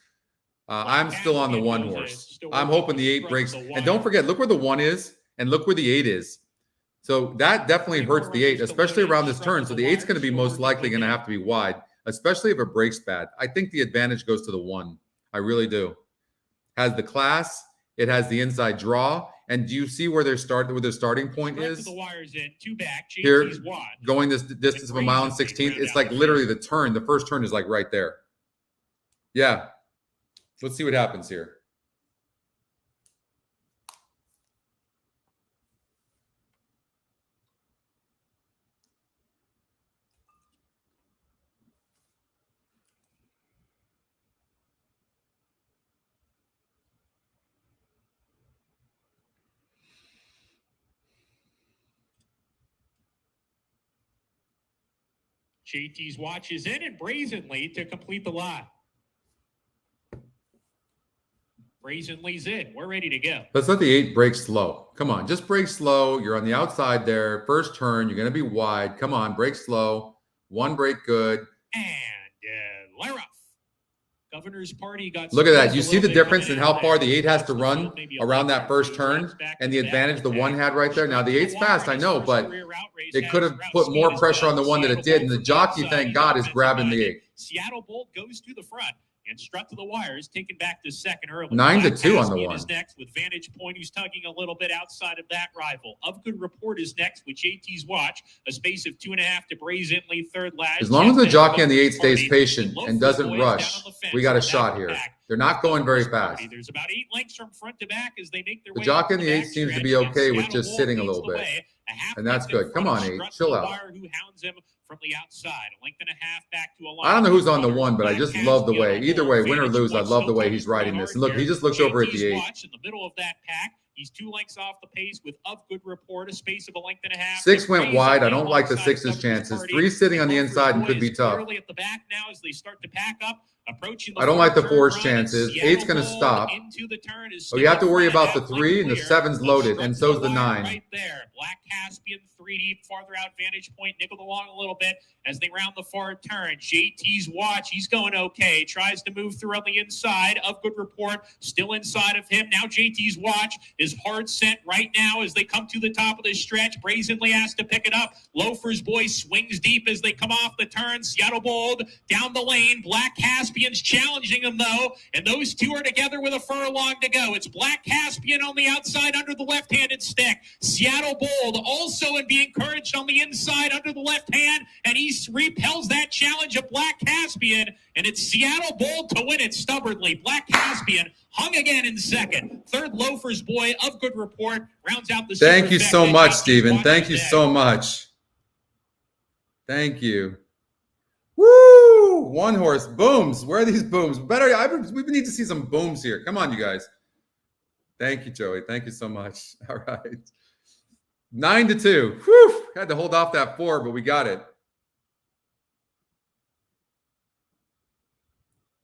I'm still on the 1 horse. I'm hoping the 8 breaks. And don't forget, look where the 1 is and look where the 8 is. So that definitely hurts the 8, especially around this turn. So the 8's going to be most likely going to have to be wide, especially if it breaks bad. I think the advantage goes to the 1. I really do. Has the class. It has the inside draw. And do you see where their starting point is? The wires in, 2 back. Here, going this distance of 1 mile and 16. It's like literally the turn. The first turn is like right there. Yeah. Let's see what happens here. JT's watch is in and brazenly to complete the lot. Brazenly's in. We're ready to go. Let's let the 8 break slow. Come on, just break slow. You're on the outside there. First turn, you're going to be wide. Come on, break slow. 1 break good. And Lyra. Governor's Party got. Look at that. You see the difference in how far the 8 has to run around that first turn and the advantage the 1 had right there. Now, the 8's fast, I know, but it could have put more pressure on the 1 than it did. And the jockey, thank God, is grabbing the 8. Seattle Bolt goes to the front and Strut to the wires, taken back to second early. 9-2 on the 1. Is next with Vantage Point, who's tugging a little bit outside of that rival. Of Good Report is next with JT's watch, a space of 2.5 to brazenly third last. As long as the jockey on the 8 stays patient and doesn't rush, we got a shot here. They're not going very fast. There's about 8 lengths from front to back as they make their way. The jockey on the 8 seems to be okay with just sitting a little bit. And that's good. Come on, 8. Chill out. Who hounds him from the outside, a length and a half back to a line. I don't know who's on the 1, but I just love the way. Either way, win or lose, I love the way he's riding this. And look, he just looks over at the 8. In the middle of that pack, he's 2 lengths off the pace with Of Good Report, a space of a length and a half. 6 went wide. I don't like the 6's chances. 3 sitting on the inside and could be tough. Early at the back now as they start to pack up. Approaching I don't like the turn force run, chances. Seattle 8's going to Bold stop. into the turn is Oh, you have to worry sticking about the flat out 3, like and the clear, 7's but loaded, and struck so's the wire 9. right there. Black Caspian 3 deep, farther out vantage point, nickeled along a little bit as they round the far turn. JT's watch, he's going okay. Tries to move through on the inside of Good Report, still inside of him. Now JT's watch is hard set right now as they come to the top of the stretch. Brazenly asked to pick it up. Loafer's Boy swings deep as they come off the turn. Seattle Bold down the lane. Black Caspian's challenging him though, and those two are together with a furlong to go. It's Black Caspian on the outside under the left-handed stick. Seattle Bold also in being encouraged on the inside under the left hand, and he repels that challenge of Black Caspian, and it's Seattle Bold to win it stubbornly. Black Caspian hung again in second. Third, Loafer's Boy of Good Report rounds out the Thank you so much, JT's Stephen. watch Thank you today. so much. Thank you. Woo! One horse. Booms. Where are these booms? We need to see some booms here. Come on, you guys. Thank you, Joey. Thank you so much. All right. 9-2. Whew. Had to hold off that 4, but we got it.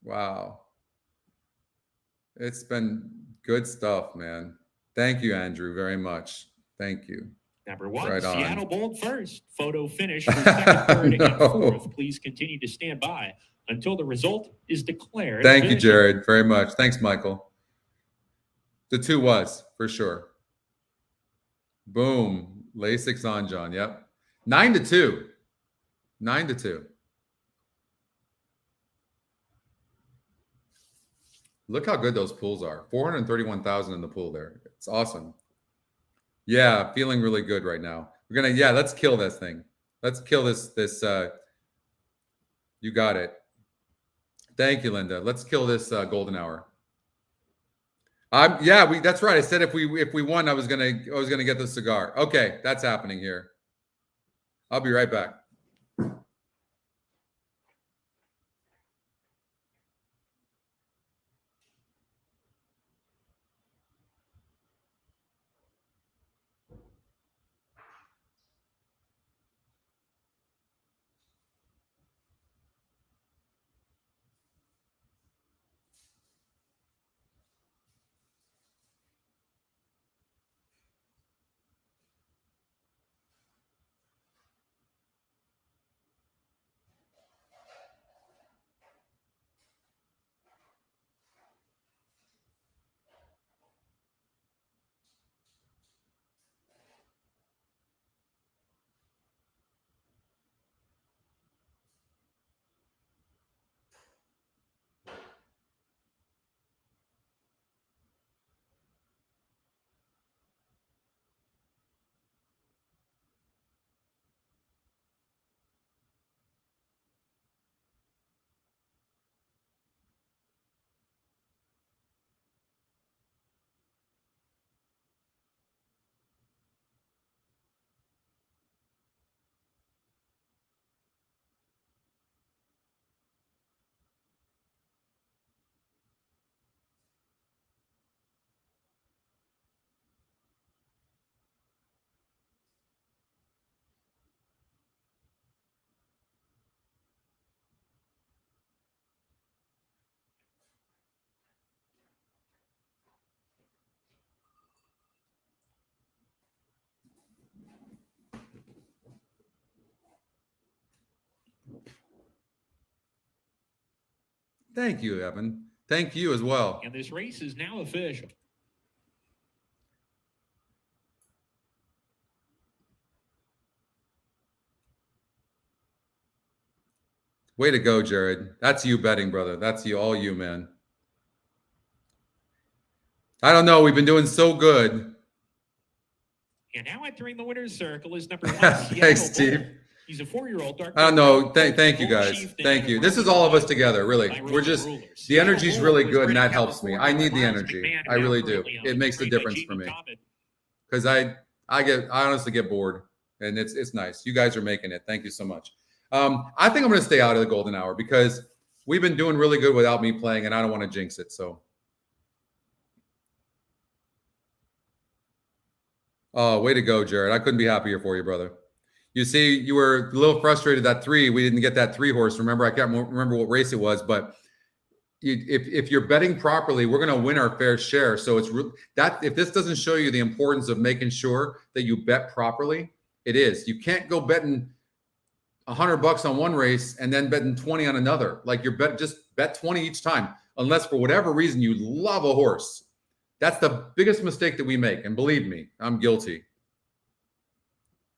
Wow. It's been good stuff, man. Thank you, Andrew, very much. Thank you. Number 1, Right on. Seattle Bold first. Photo finish for second, third, No. and fourth. Please continue to stand by until the result is declared. Thank you, official. Jared, very much. Thanks, Michael. The 2 was, for sure. Boom. Lasix on, John. Yep. 9-2. 9-2. Look how good those pools are. 431,000 in the pool there. It's awesome. Yeah, feeling really good right now. We're going to, let's kill this thing. Let's kill this, you got it. Thank you, Linda. Let's kill this golden hour. That's right. I said if we won, I was gonna get the cigar. Okay, that's happening here. I'll be right back. Thank you, Evan. Thank you as well. And this race is now official. Way to go, Jared. That's you betting, brother. That's you, all you, man. I don't know. We've been doing so good. And now entering the winner's circle is number 1. Thanks, Steve. He's a 4-year-old dark. I don't know. Thank you, guys. Thank you. This is all of us together, really. We're just, the energy's really good, and that helps me. I need the energy. I really do. It makes a difference for me. Because I honestly get bored, and it's nice. You guys are making it. Thank you so much. I think I'm going to stay out of the golden hour because we've been doing really good without me playing, and I don't want to jinx it. So, oh, way to go, Jared! I couldn't be happier for you, brother. You see, you were a little frustrated that 3. We didn't get that 3 horse. Remember, I can't remember what race it was, but if you're betting properly, we're going to win our fair share. So it's that if this doesn't show you the importance of making sure that you bet properly, it is. You can't go betting $100 on one race and then betting 20 on another. Like just bet 20 each time, unless for whatever reason you love a horse. That's the biggest mistake that we make. And believe me, I'm guilty.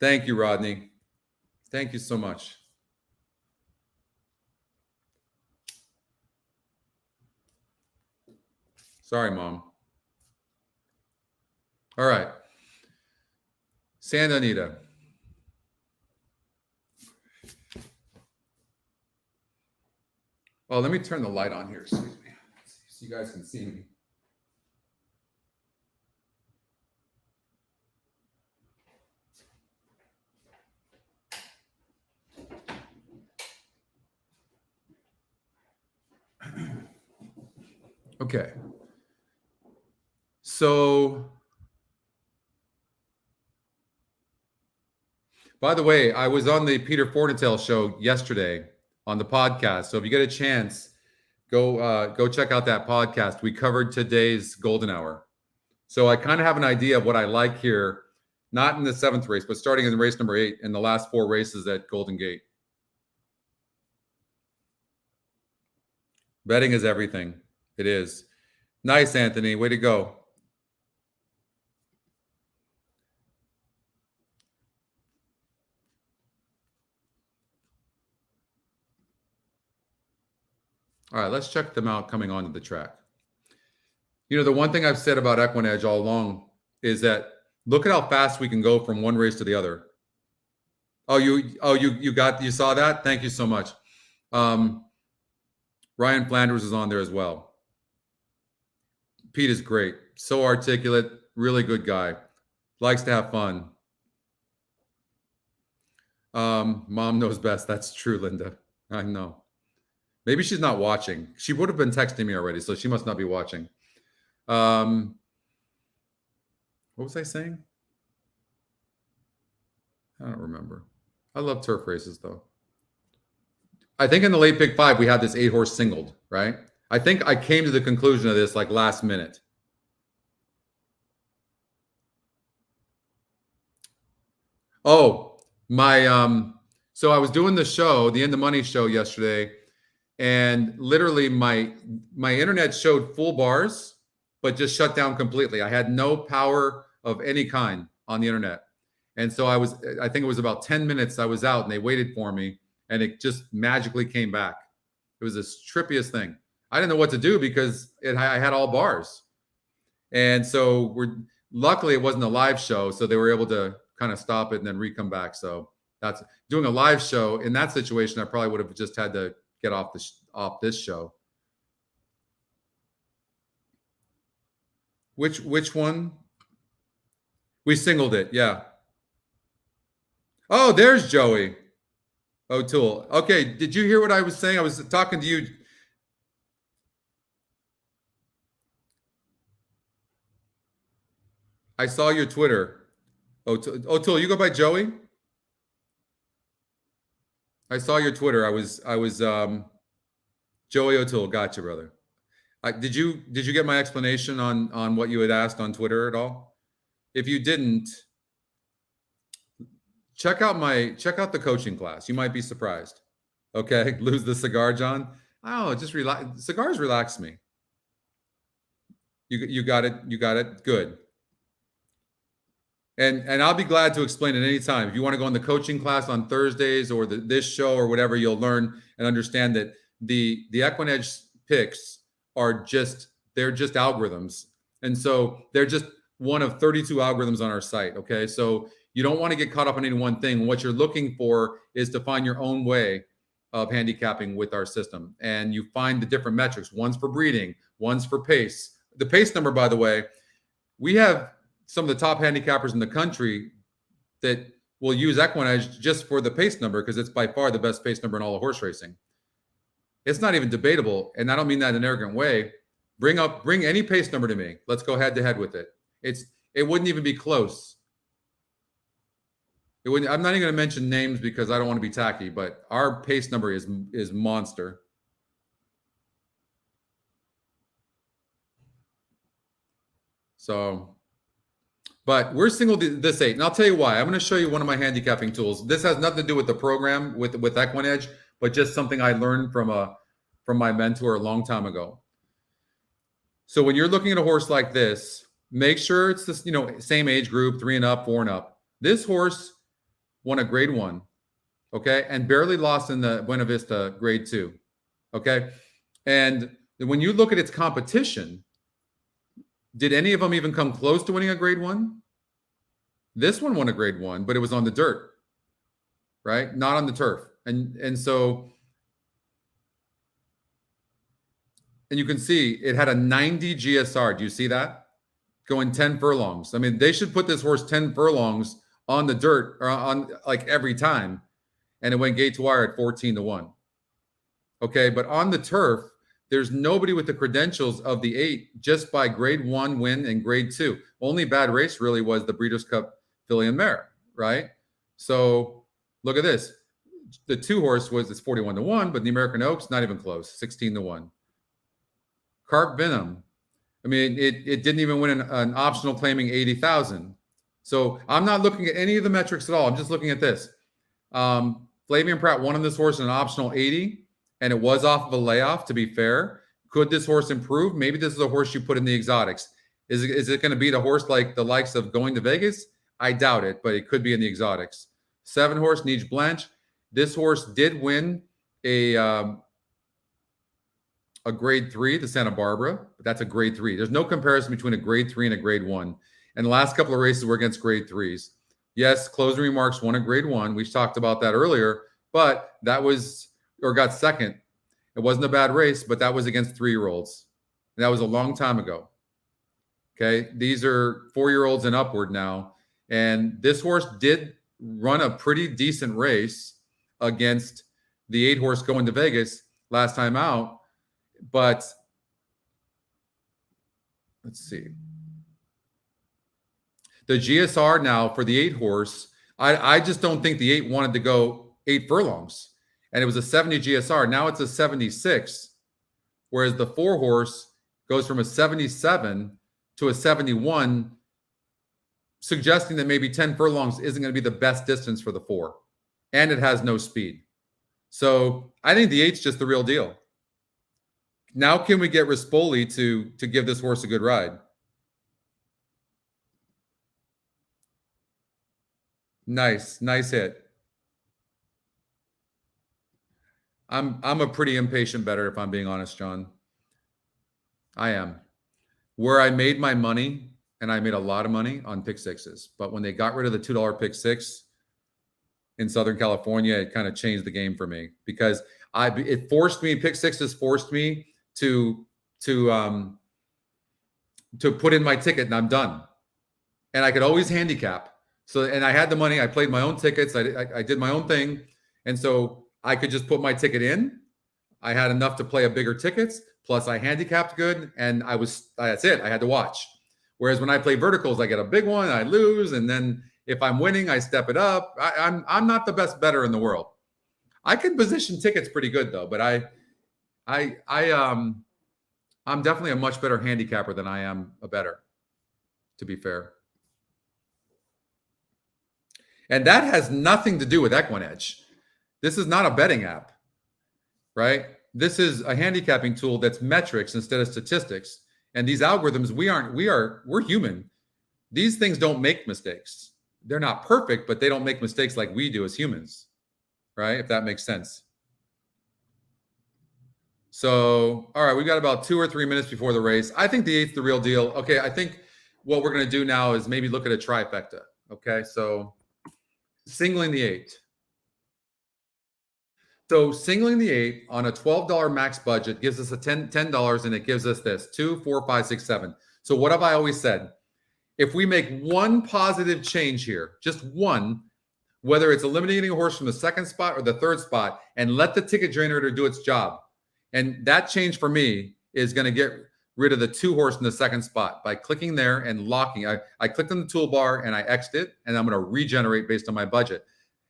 Thank you, Rodney. Thank you so much. Sorry, Mom. All right. Santa Anita. Oh, let me turn the light on here. Excuse me. So you guys can see me. Okay. So, by the way, I was on the Peter Fornatale show yesterday on the podcast. So if you get a chance, go check out that podcast. We covered today's Golden Hour. So I kind of have an idea of what I like here, not in the 7th race, but starting in race number 8 in the last 4 races at Golden Gate. Betting is everything. It is. Nice, Anthony. Way to go. All right, let's check them out coming onto the track. You know, the one thing I've said about Equinedge all along is that look at how fast we can go from one race to the other. You saw that? Thank you so much. Ryan Flanders is on there as well. Pete is great. So articulate, really good guy. Likes to have fun. Mom knows best. That's true, Linda. I know. Maybe she's not watching. She would have been texting me already, so she must not be watching. What was I saying? I don't remember. I love turf races, though. I think in the late pick 5, we had this 8-horse singled, right? I think I came to the conclusion of this like last minute. Oh, so I was doing the show, the End of Money show yesterday, and literally my internet showed full bars, but just shut down completely. I had no power of any kind on the internet. And so I think it was about 10 minutes I was out and they waited for me and it just magically came back. It was the trippiest thing. I didn't know what to do because I had all bars. And so luckily it wasn't a live show. So they were able to kind of stop it and then re-come back. So that's doing a live show in that situation. I probably would have just had to get off this show. Which one? We singled it. Yeah. Oh, there's Joey O'Toole. Okay. Did you hear what I was saying? I was talking to you. I saw your Twitter. O'Toole, you go by Joey? I saw your Twitter. I was Joey O'Toole. Gotcha, brother. Did you get my explanation on what you had asked on Twitter at all? If you didn't, check out the coaching class. You might be surprised. Okay, lose the cigar, John. Oh, just relax. Cigars relax me. You got it. You got it. Good. And I'll be glad to explain at any time. If you want to go in the coaching class on Thursdays or this show or whatever, you'll learn and understand that the Equinedge picks are they're just algorithms. And so they're just one of 32 algorithms on our site. Okay. So you don't want to get caught up on any one thing. What you're looking for is to find your own way of handicapping with our system. And you find the different metrics. One's for breeding, one's for pace. The pace number, by the way, we have some of the top handicappers in the country that will use Equinedge just for the pace number because it's by far the best pace number in all of horse racing. It's not even debatable, and I don't mean that in an arrogant way. Bring any pace number to me. Let's go head to head with it. It wouldn't even be close. I'm not even going to mention names because I don't want to be tacky, but our pace number is monster. So, but we're single this 8. And I'll tell you why. I'm going to show you one of my handicapping tools. This has nothing to do with the program with Equine Edge, but just something I learned from my mentor a long time ago. So when you're looking at a horse like this, make sure it's this, same age group, 3 and up, 4 and up. This horse won a grade 1, okay, and barely lost in the Buena Vista grade 2, okay. And when you look at its competition, did any of them even come close to winning a grade 1? This one won a grade 1, but it was on the dirt, right? Not on the turf. And so, and you can see it had a 90 GSR. Do you see that? Going 10 furlongs. I mean, they should put this horse 10 furlongs on the dirt or on like every time. And it went gate to wire at 14-1. Okay. But on the turf, there's nobody with the credentials of the 8 just by grade 1 win and grade 2. Only bad race really was the Breeders' Cup filly and mare, right? So look at this. The 2 horse it's 41-1, but the American Oaks, not even close, 16-1. Carp Venom. I mean, it didn't even win an optional claiming 80,000. So I'm not looking at any of the metrics at all. I'm just looking at this. Flavian Pratt won on this horse in an optional 80, and it was off of a layoff, to be fair. Could this horse improve? Maybe this is a horse you put in the exotics. Is it going to beat a horse like the likes of Going to Vegas? I doubt it, but it could be in the exotics. 7 horse, Niche Blanche. This horse did win a grade 3, the Santa Barbara, but that's a grade 3. There's no comparison between a grade 3 and a grade 1. And the last couple of races were against grade 3s. Yes, Closing Remarks won a grade 1. We talked about that earlier, but that was, or got second. It wasn't a bad race, but that was against 3-year-olds. That was a long time ago. Okay. These are 4-year-olds and upward now. And this horse did run a pretty decent race against the 8 horse Going to Vegas last time out. But let's see. The GSR now for the 8 horse, I just don't think the 8 wanted to go 8 furlongs. And it was a 70 GSR. Now it's a 76, whereas the 4 horse goes from a 77 to a 71, suggesting that maybe 10 furlongs isn't going to be the best distance for the 4. And it has no speed. So I think the 8's just the real deal. Now can we get Rispoli to give this horse a good ride? Nice hit. I'm a pretty impatient bettor, if I'm being honest, John. I am. Where I made my money, and I made a lot of money on pick sixes, but when they got rid of the $2 pick six in Southern California, it kind of changed the game for me because it forced me. Pick sixes forced me to put in my ticket, and I'm done. And I could always handicap. So, and I had the money. I played my own tickets. I did my own thing, and so I could just put my ticket in. I had enough to play a bigger tickets. Plus, I handicapped good, and that's it. I had to watch. Whereas when I play verticals, I get a big one, I lose, and then if I'm winning, I step it up. I'm not the best bettor in the world. I can position tickets pretty good though, but I'm definitely a much better handicapper than I am a bettor, to be fair. And that has nothing to do with Equine Edge. This is not a betting app, right? This is a handicapping tool that's metrics instead of statistics. And these algorithms, we're human. These things don't make mistakes. They're not perfect, but they don't make mistakes like we do as humans, right? If that makes sense. So, all right, we got about 2 or 3 minutes before the race. I think the 8's the real deal. Okay, I think what we're going to do now is maybe look at a trifecta. Okay, so singling the 8. So singling the 8 on a $12 max budget gives us a $10, and it gives us this 2, 4, 5, 6, 7. So what have I always said? If we make one positive change here, just one, whether it's eliminating a horse from the 2nd spot or the 3rd spot, and let the ticket generator do its job, and that change for me is going to get rid of the 2 horse in the 2nd spot by clicking there and locking. I clicked on the toolbar and I X'd it, and I'm going to regenerate based on my budget.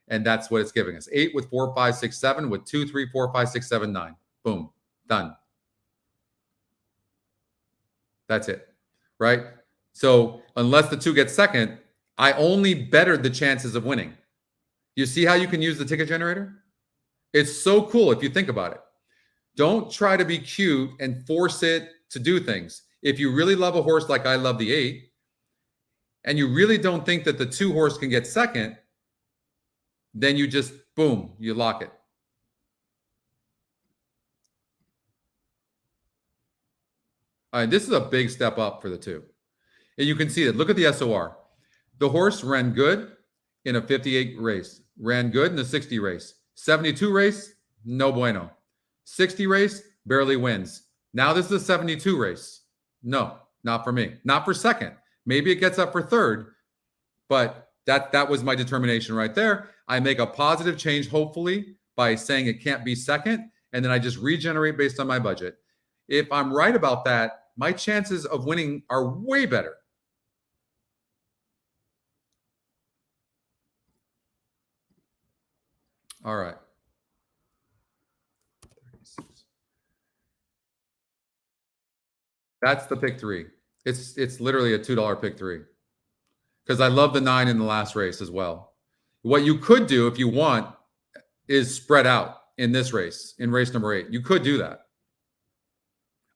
And that's what it's giving us. 8 with 4, 5, 6, 7 with 2, 3, 4, 5, 6, 7, 9. Boom. Done. That's it. Right? So unless the 2 gets second, I only bettered the chances of winning. You see how you can use the ticket generator? It's so cool if you think about it. Don't try to be cute and force it to do things. If you really love a horse like I love the 8, and you really don't think that the 2 horse can get second, then you just, boom, you lock it. All right, this is a big step up for the 2. And you can see it. Look at the SOR. The horse ran good in a 58 race, ran good in the 60 race. 72 race, no bueno. 60 race, barely wins. Now this is a 72 race. No, not for me. Not for second. Maybe it gets up for third, but that was my determination right there. I make a positive change, hopefully, by saying it can't be second, and then I just regenerate based on my budget. If I'm right about that, my chances of winning are way better. All right. That's the pick 3. It's literally a $2 pick 3. Because I love the 9 in the last race as well. What you could do if you want is spread out in this race, in race number 8. You could do that.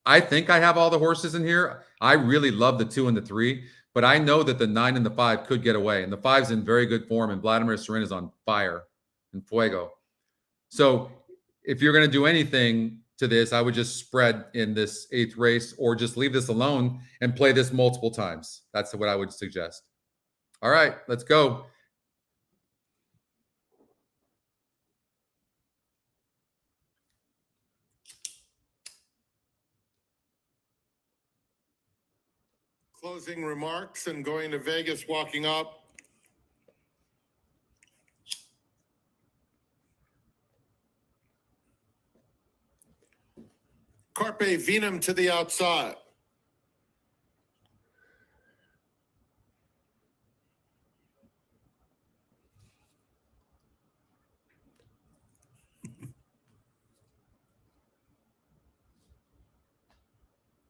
I think I have all the horses in here. I really love the 2 and the 3, but I know that the 9 and the 5 could get away. And the 5's in very good form, and Vladimir Serin is on fire and fuego. So if you're going to do anything to this, I would just spread in this 8th race, or just leave this alone and play this multiple times. That's what I would suggest. All right, let's go. Closing remarks and going to Vegas, walking up. Carpe Venum to the outside.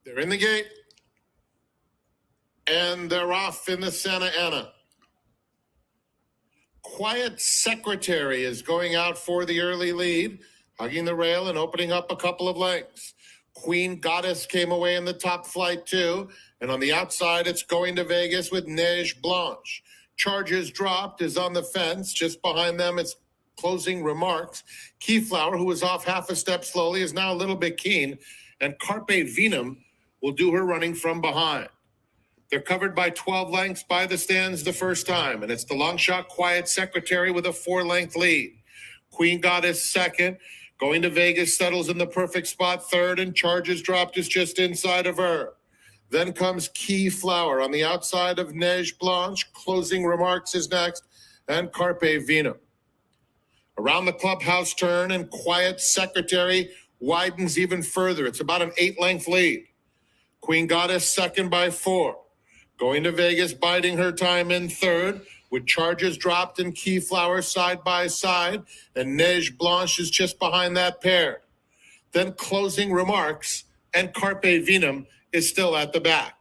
They're in the gate. And they're off in the Santa Ana. Quiet Secretary is going out for the early lead, hugging the rail and opening up a couple of lengths. Queen Goddess came away in the top flight too. And on the outside, it's going to Vegas with Neige Blanche. Charges dropped is on the fence. Just behind them, it's Closing Remarks. Keyflower, who was off half a step slowly, is now a little bit keen. And Carpe Venum will do her running from behind. They're covered by 12 lengths by the stands the first time, and it's the long shot Quiet Secretary with a 4-length lead. Queen Goddess second, going to Vegas, settles in the perfect spot third, and Charges dropped is just inside of her. Then comes Keyflower on the outside of Neige Blanche. Closing Remarks is next, and Carpe Venum. Around the clubhouse turn, and Quiet Secretary widens even further. It's about an 8-length lead. Queen Goddess second by 4. Going to Vegas, biding her time in third, with Charges dropped and Keyflower side by side, and Neige Blanche is just behind that pair. Then Closing Remarks, and Carpe Venum is still at the back.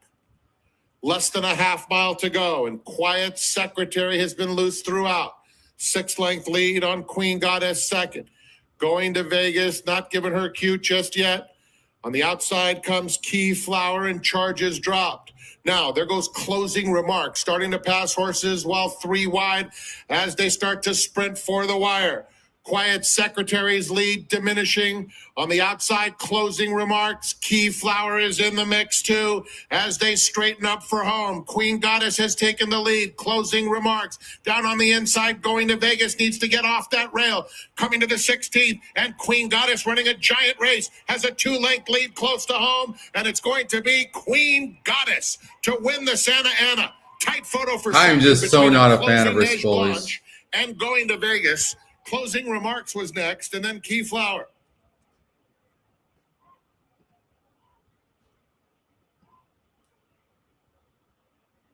Less than a half mile to go, and Quiet Secretary has been loose throughout. 6-length lead on Queen Goddess second. Going to Vegas, not giving her cue just yet. On the outside comes Keyflower, and Charges dropped. Now, there goes Closing Remarks, starting to pass horses while 3 wide as they start to sprint for the wire. Quiet Secretary's lead diminishing. On the outside, Closing Remarks. Keyflower is in the mix too as they straighten up for home. Queen Goddess has taken the lead. Closing Remarks down on the inside, going to Vegas, needs to get off that rail. Coming to the 16th, and Queen Goddess running a giant race has a 2-length lead close to home, and it's going to be Queen Goddess to win the Santa Ana. Tight photo for I am just so between not a Closing fan of Rich Neige Foley's. Blanche and Going to Vegas. Closing Remarks was next, and then Keyflower.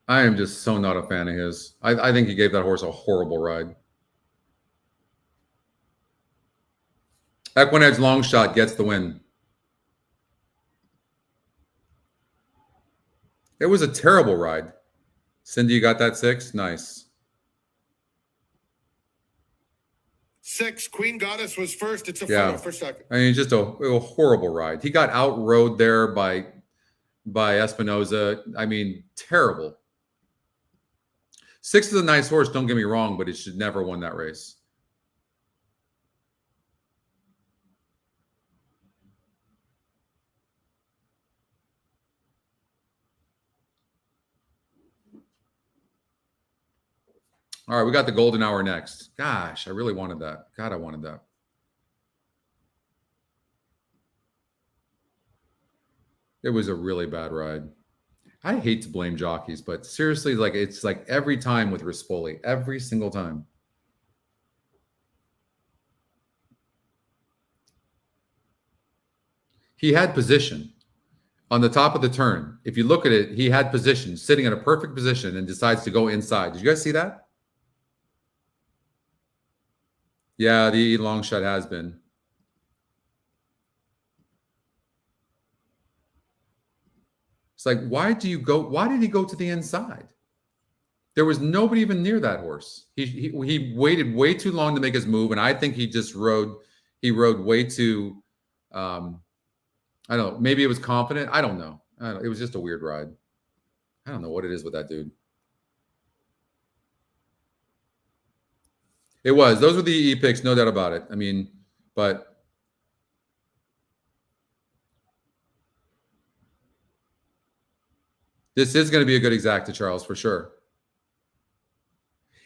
I am just so not a fan of his. I think he gave that horse a horrible ride. Equinedge long shot gets the win. It was a terrible ride. Cindy, you got that 6? Nice. 6, Queen Goddess was first. It's a Yeah. photo for second. I mean, just a horrible ride. He got outrode there by Espinoza. I mean, terrible. 6 is a nice horse, don't get me wrong, but it should never won that race. All right, we got the golden hour next. Gosh, I really wanted that. God, I wanted that. It was a really bad ride. I hate to blame jockeys, but seriously, like it's like every time with Rispoli, every single time. He had position on the top of the turn. If you look at it, he had position, sitting in a perfect position and decides to go inside. Did you guys see that? Yeah, the long shot has been. It's like, why did he go to the inside? There was nobody even near that horse. He waited way too long to make his move, and I think he just rode way too I don't know, maybe it was confident. I don't know. It was just a weird ride. I don't know what it is with that dude. It was. Those were the E picks, no doubt about it. I mean, but this is going to be a good exacta, Charles, for sure.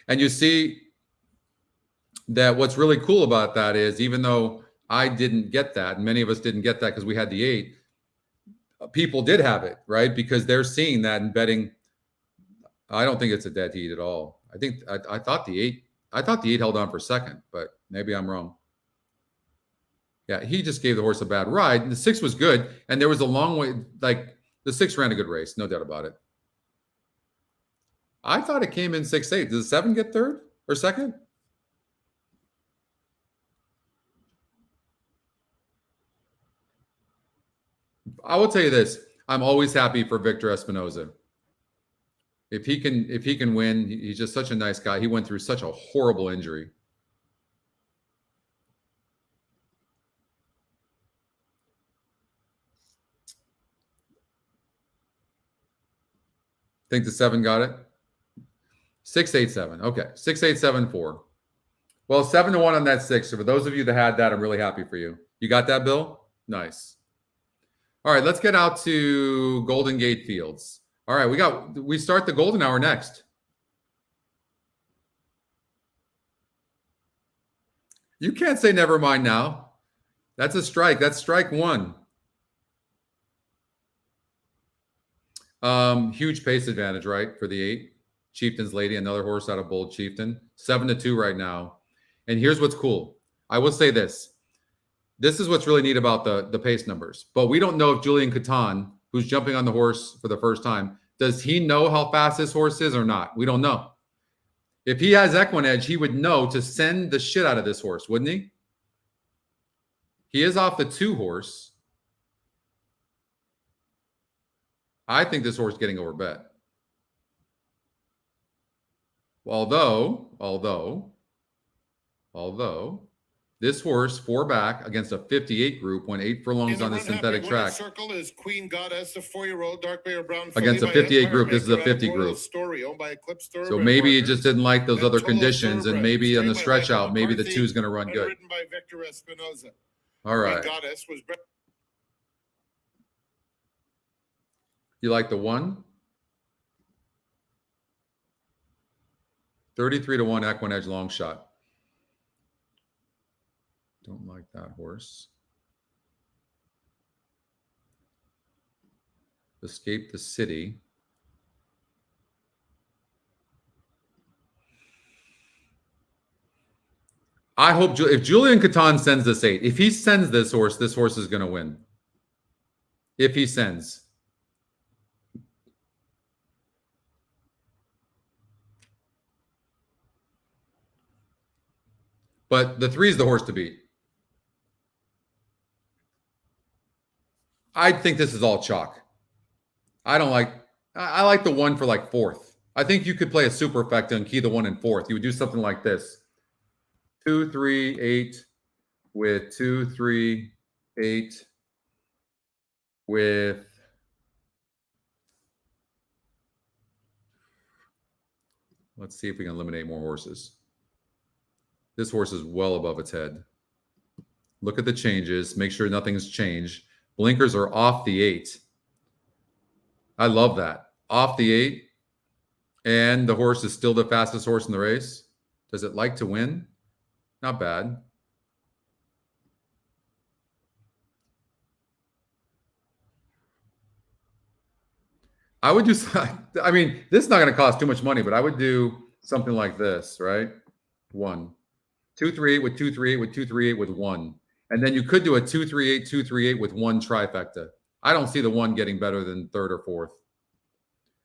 And you see that what's really cool about that is, even though I didn't get that, and many of us didn't get that because we had the 8, people did have it, right? Because they're seeing that and betting. I don't think it's a dead heat at all. I thought the 8 held on for second, but maybe I'm wrong. Yeah, he just gave the horse a bad ride. The 6 was good, and there was a long way. Like the 6 ran a good race, no doubt about it. I thought it came in 6-8. Did the 7 get third or second? I will tell you this: I'm always happy for Victor Espinoza. If he can win, he's just such a nice guy. He went through such a horrible injury. Think the 7 got it? 6-8-7. Okay, 6-8-7-4. Well, 7-1 on that 6. So for those of you that had that, I'm really happy for you. You got that, Bill? Nice. All right, let's get out to Golden Gate Fields. All right, we start the golden hour next. You can't say never mind now. That's a strike. That's strike 1. Huge pace advantage, right, for the 8. Chieftain's Lady, another horse out of Bold Chieftain. 7-2 right now. And here's what's cool. I will say this. This is what's really neat about the pace numbers. But we don't know if Julian Catan, who's jumping on the horse for the first time, does he know how fast this horse is or not? We don't know. If he has equine edge, he would know to send the shit out of this horse, wouldn't he? He is off the 2 horse. I think this horse is getting overbet. Although this horse 4 back against a 58 group went 8 furlongs on the synthetic track. Circle is Queen Goddess, a 4-year-old dark bay or brown against a 58 group. This is a 50 group. Story owned by Eclipse So maybe he just didn't like those other conditions, and maybe on the stretch out, maybe the 2 is going to run good. Written by Victor Espinoza. All right. Queen Goddess was. You like the 1? 33-1 equine edge long shot. Don't like that horse. Escape the City. I hope if Julian Catan sends this 8, if he sends this horse is going to win. If he sends. But the 3 is the horse to beat. I think this is all chalk. I don't like I like the 1 for like 4th. I think you could play a superfecta and key the 1 in 4th. You would do something like this: 2, 3, 8 with 2, 3, 8 with. Let's see if we can eliminate more horses. This horse is well above its head. Look at the changes. Make sure nothing's changed. Blinkers are off the 8. I love that. Off the 8. And the horse is still the fastest horse in the race. Does it like to win? Not bad. I would do, I mean, this is not going to cost too much money, but I would do something like this, right? 1, 2, 3, 8 with 2, 3, 8 with 2, 3, 8 with 1. And then you could do a 2, 3, 8, 2, 3, 8 with 1 trifecta. I don't see the 1 getting better than 3rd or 4th.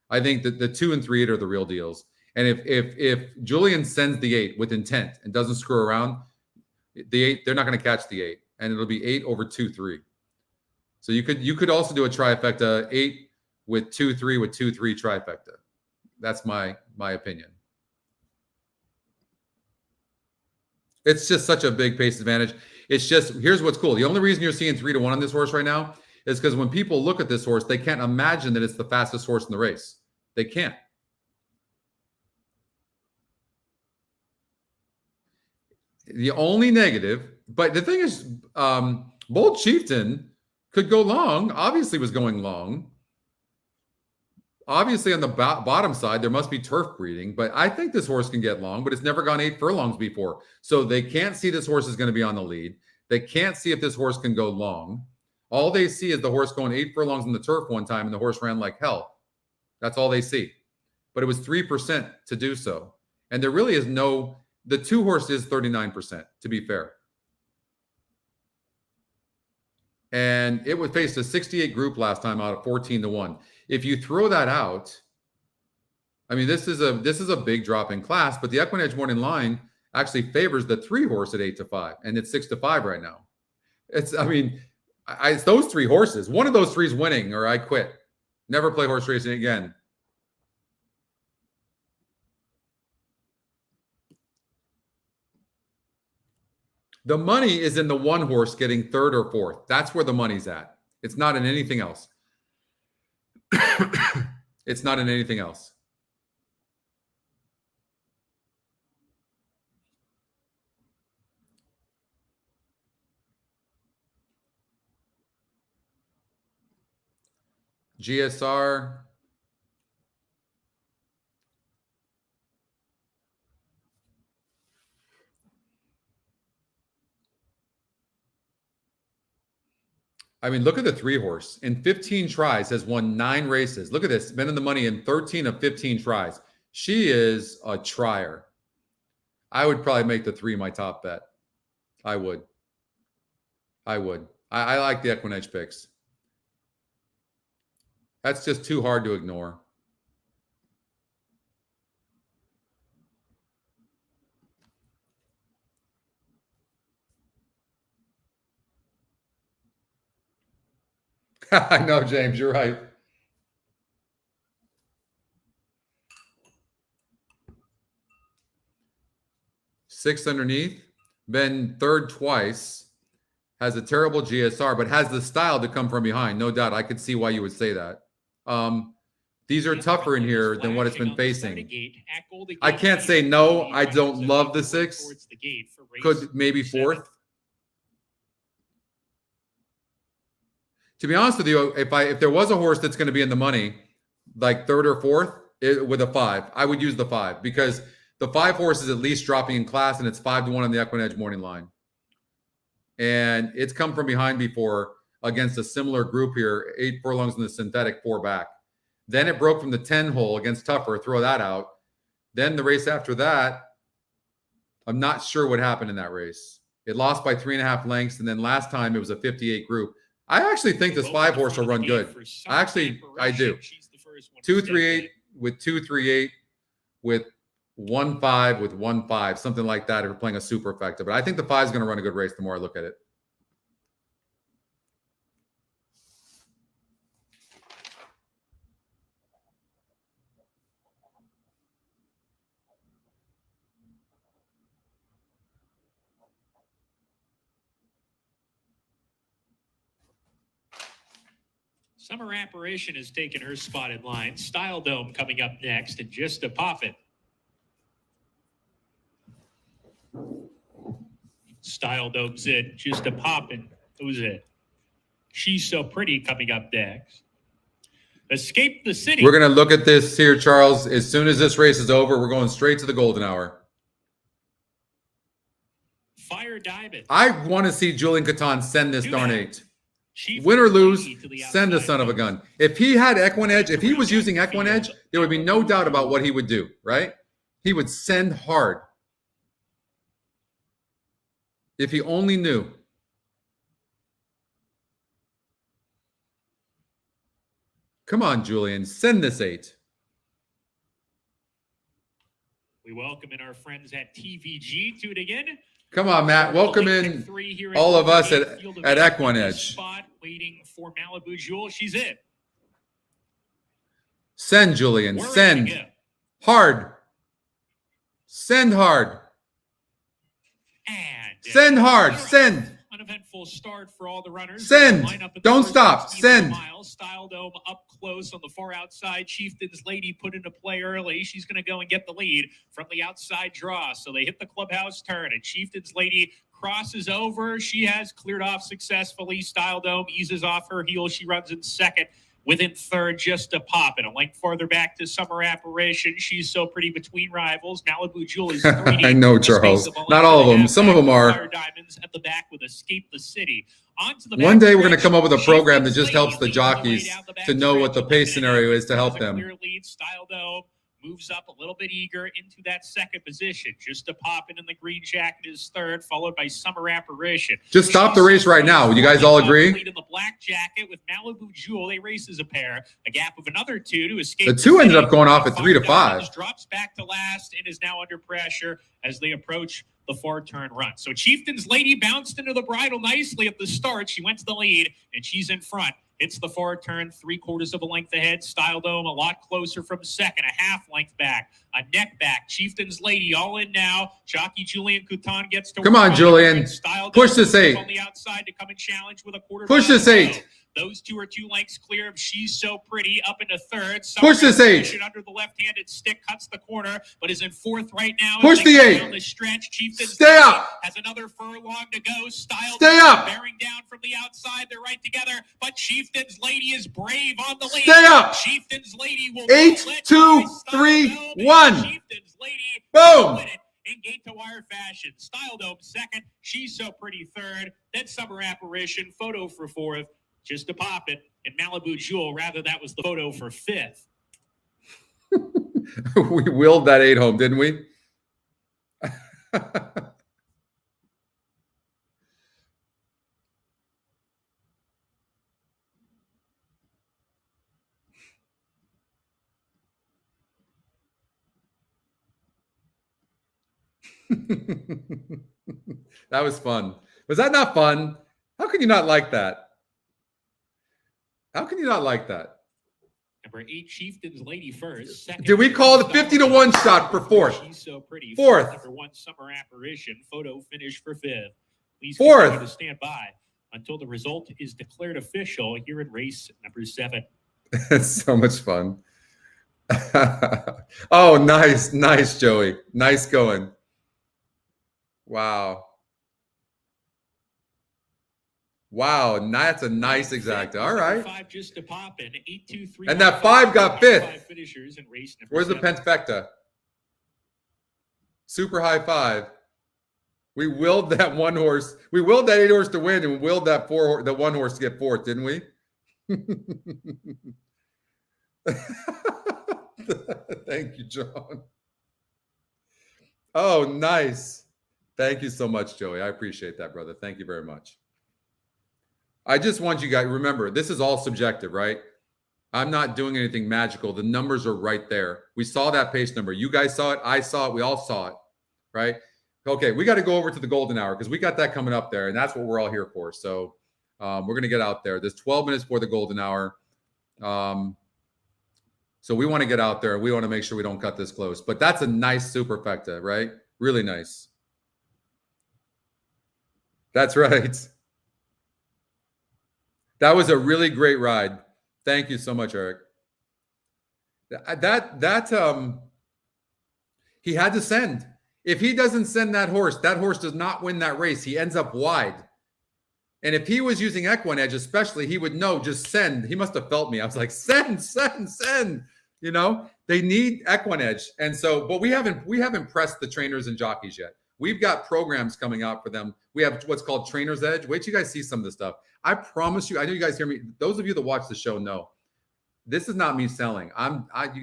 I think that the 2 and 3, 8 are the real deals. And if Julian sends the 8 with intent and doesn't screw around, the 8, they're not going to catch the 8. And it'll be 8 over 2, 3. So you could also do a trifecta 8 with 2, 3 with 2, 3 trifecta. That's my opinion. It's just such a big pace advantage. It's just, here's what's cool. The only reason you're seeing 3 to 1 on this horse right now is because when people look at this horse, they can't imagine that it's the fastest horse in the race. They can't. The only negative, but the thing is, Bold Chieftain could go long, obviously was going long. Obviously, on the bottom side, there must be turf breeding, but I think this horse can get long, but it's never gone 8 furlongs before. So they can't see this horse is going to be on the lead. They can't see if this horse can go long. All they see is the horse going 8 furlongs in the turf one time, and the horse ran like hell. That's all they see. But it was 3% to do so. And there really is no, the 2 horse is 39%, to be fair. And it would face a 68 group last time out of 14 to 1. If you throw that out, I mean, this is a big drop in class, but the Equinedge Morning Line actually favors the 3 horse at 8 to 5, and it's 6 to 5 right now. It's those 3 horses. One of those 3 is winning, or I quit. Never play horse racing again. The money is in the 1 horse getting 3rd or 4th. That's where the money's at. It's not in anything else. It's not in anything else. GSR. I mean, look at the 3 horse. In 15 tries, has won 9 races. Look at this. Been in the money in 13 of 15 tries. She is a trier. I would probably make the 3 my top bet. I would. I like the Equinedge picks. That's just too hard to ignore. I know, James, you're right. 6 underneath, been 3rd twice, has a terrible GSR, but has the style to come from behind. No doubt. I could see why you would say that. These are tougher in here than what it's been facing. I can't say no. I don't love the 6. Could maybe 4th. To be honest with you, if there was a horse that's going to be in the money, like 3rd or 4th with a 5, I would use the 5 because the 5 horse is at least dropping in class, and it's 5 to 1 on the Equinedge Morning Line. And it's come from behind before against a similar group here, 8 furlongs in the synthetic, 4 back. Then it broke from the 10 hole against Tougher, throw that out. Then the race after that, I'm not sure what happened in that race. It lost by 3.5 lengths, and then last time it was a 58 group. I actually think this 5 horse will run good. I do. 2-3-8 with 2-3-8 with 1-5 with 1-5, something like that if you're playing a superfecta. But I think the 5 is going to run a good race the more I look at it. Summer Apparition has taken her spot in line. Style Dome coming up next, and Just to Pop It. Style Dome's it. Just to Pop It. Who's it? She's So Pretty coming up next. Escape the City. We're going to look at this here, Charles. As soon as this race is over, we're going straight to the golden hour. Fire Diamond. I want to see Julian Catan send this darn 8. Chief Win or lose, to the send the outside. son of a gun. If he had Equine Edge, if he was using Equine Edge, there would be no doubt about what he would do, right? He would send hard. If he only knew. Come on, Julian, send this 8. We welcome in our friends at TVG tuning in. Come on, Matt. Welcome in all of us at Equine Edge. Spot waiting for Malibu Jewel. She's it. Send, Julian. We're ready to Send. go. Hard. Send hard. And Send hard. Send. uneventful start for all the runners. Send. Line up at the Don't first stop. 16 Send. miles. Style Dome up close on the far outside. Chieftain's Lady put into play early. She's going to go and get the lead from the outside draw. So they hit the clubhouse turn, and Chieftain's Lady crosses over. She has cleared off successfully. Style Dome eases off her heels. She runs in second. Within third, Just to Pop It. A length farther back to Summer Apparition. She's So Pretty between rivals. Malibu Jewel is 3D. I know, Charles. Not all of them. Some of them are. Fire Diamonds at the back with Escape the City. One day we're going to come up with a program that just helps the jockeys to know what the pace scenario is to help them. Clear lead. Style Dome moves up a little bit eager into that second position. Just to Pop It in the green jacket is third, followed by Summer Apparition. Just stop the race right now. You guys all agree? Lead in the black jacket with Malibu Jewel. They race as a pair. A gap of another two to Escape. The two ended up going off at 3 to 5. Drops back to last and is now under pressure as they approach the 4-turn run. So Chieftain's Lady bounced into the bridle nicely at the start. She went to the lead and she's in front. It's the 4-turn, 3/4 of a length ahead. Style Dome a lot closer from second, a half length back, a neck back. Chieftain's Lady all in now. Jockey Julian Coutan gets to Come work on, it. Julian. Style Push Dome this 8. on the outside to come and challenge with a quarter. Push this 8. Those two are 2 lengths clear of She's So Pretty up into third. Push this 8. Under the left-handed stick, cuts the corner, but is in fourth right now. Push the 8. Down the stretch. Chieftain's Stay Lady up. has another furlong to go. Style Stay up. bearing down from the outside. They're right together, but Chieftain's Lady is brave on the lead. Stay up. Chieftain's Lady will 8, let 2, by Style 3, Dome, 1. and Chieftain's Lady Boom. win it in gate-to-wire fashion. Style Dome second. She's So Pretty third. Then Summer Apparition. Photo for fourth. Just to Pop It. And Malibu Jewel, rather, that was the photo for fifth. We willed that 8 home, didn't we? That was fun. Was that not fun? How can you not like that? How can you not like that? Number 8, Chieftain's Lady first. Second, Did we call the 50 to 1 shot for fourth? She's So Pretty. Fourth. Number 1, Summer Apparition. Photo finish for fifth. Please Fourth. continue to stand by until the result is declared official here in race number 7. It's so much fun. Oh, nice. Nice, Joey. Nice going. Wow. Wow, that's a nice exacta. All right. 5 Just to Pop In. 8, 2, 3. And that 5 got fifth. 5 finishers in race number Where's the 7. Pentfecta? Super high 5. We willed that 1 horse. We willed that 8 horse to win, and we willed that 1 horse to get fourth, didn't we? Thank you, John. Oh, nice. Thank you so much, Joey. I appreciate that, brother. Thank you very much. I just want you guys, remember, this is all subjective, right? I'm not doing anything magical. The numbers are right there. We saw that pace number. You guys saw it. I saw it. We all saw it, right? Okay, we got to go over to the golden hour because we got that coming up there, and that's what we're all here for. So we're going to get out there. There's 12 minutes for the golden hour. So we want to get out there. We want to make sure we don't cut this close. But that's a nice superfecta, right? Really nice. That's right. That was a really great ride. Thank you so much, Eric. He had to send. If he doesn't send that horse does not win that race. He ends up wide. And if he was using equine edge, especially, he would know, just send. He must have felt me. I was like, send. You know, they need equine edge. And so, but we haven't pressed the trainers and jockeys yet. We've got programs coming out for them. We have what's called Trainer's Edge. Wait till you guys see some of this stuff. I promise you, I know you guys hear me. Those of you that watch the show know this is not me selling.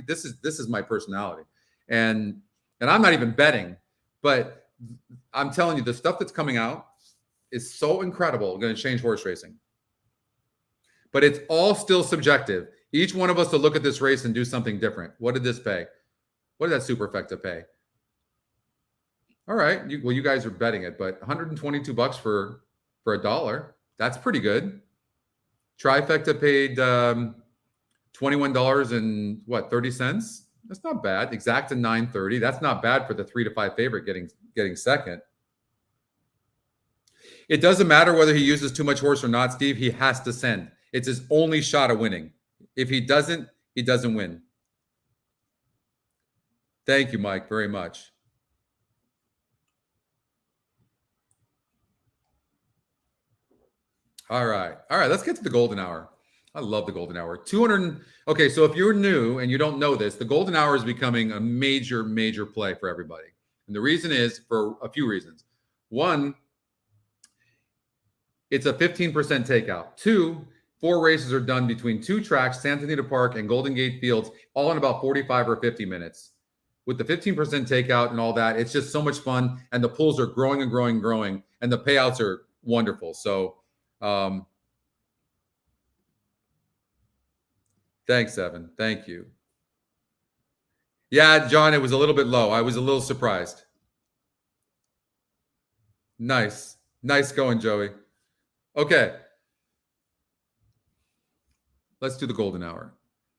This is my personality. And I'm not even betting, but I'm telling you, the stuff that's coming out is so incredible, going to change horse racing. But it's all still subjective. Each one of us will look at this race and do something different. What did this pay? What did that superfecta pay? All right. You guys are betting it, but $122 for $1. That's pretty good. Trifecta paid $21 and what, 30 cents? That's not bad. Exacta $9.30. That's not bad for the 3 to 5 favorite getting second. It doesn't matter whether he uses too much horse or not, Steve. He has to send. It's his only shot of winning. If he doesn't win. Thank you, Mike, very much. All right. Let's get to the golden hour. I love the golden hour. 200. Okay, so if you're new and you don't know this, the golden hour is becoming a major, major play for everybody. And the reason is for a few reasons. One, it's a 15% takeout. Two, 4 races are done between 2 tracks, Santa Anita Park and Golden Gate Fields, all in about 45 or 50 minutes. With the 15% takeout and all that, it's just so much fun. And the pools are growing and growing and growing. And the payouts are wonderful. So, thanks, Evan. Thank you. Yeah, John, it was a little bit low. I was a little surprised. Nice going, Joey. Okay. Let's do the golden hour.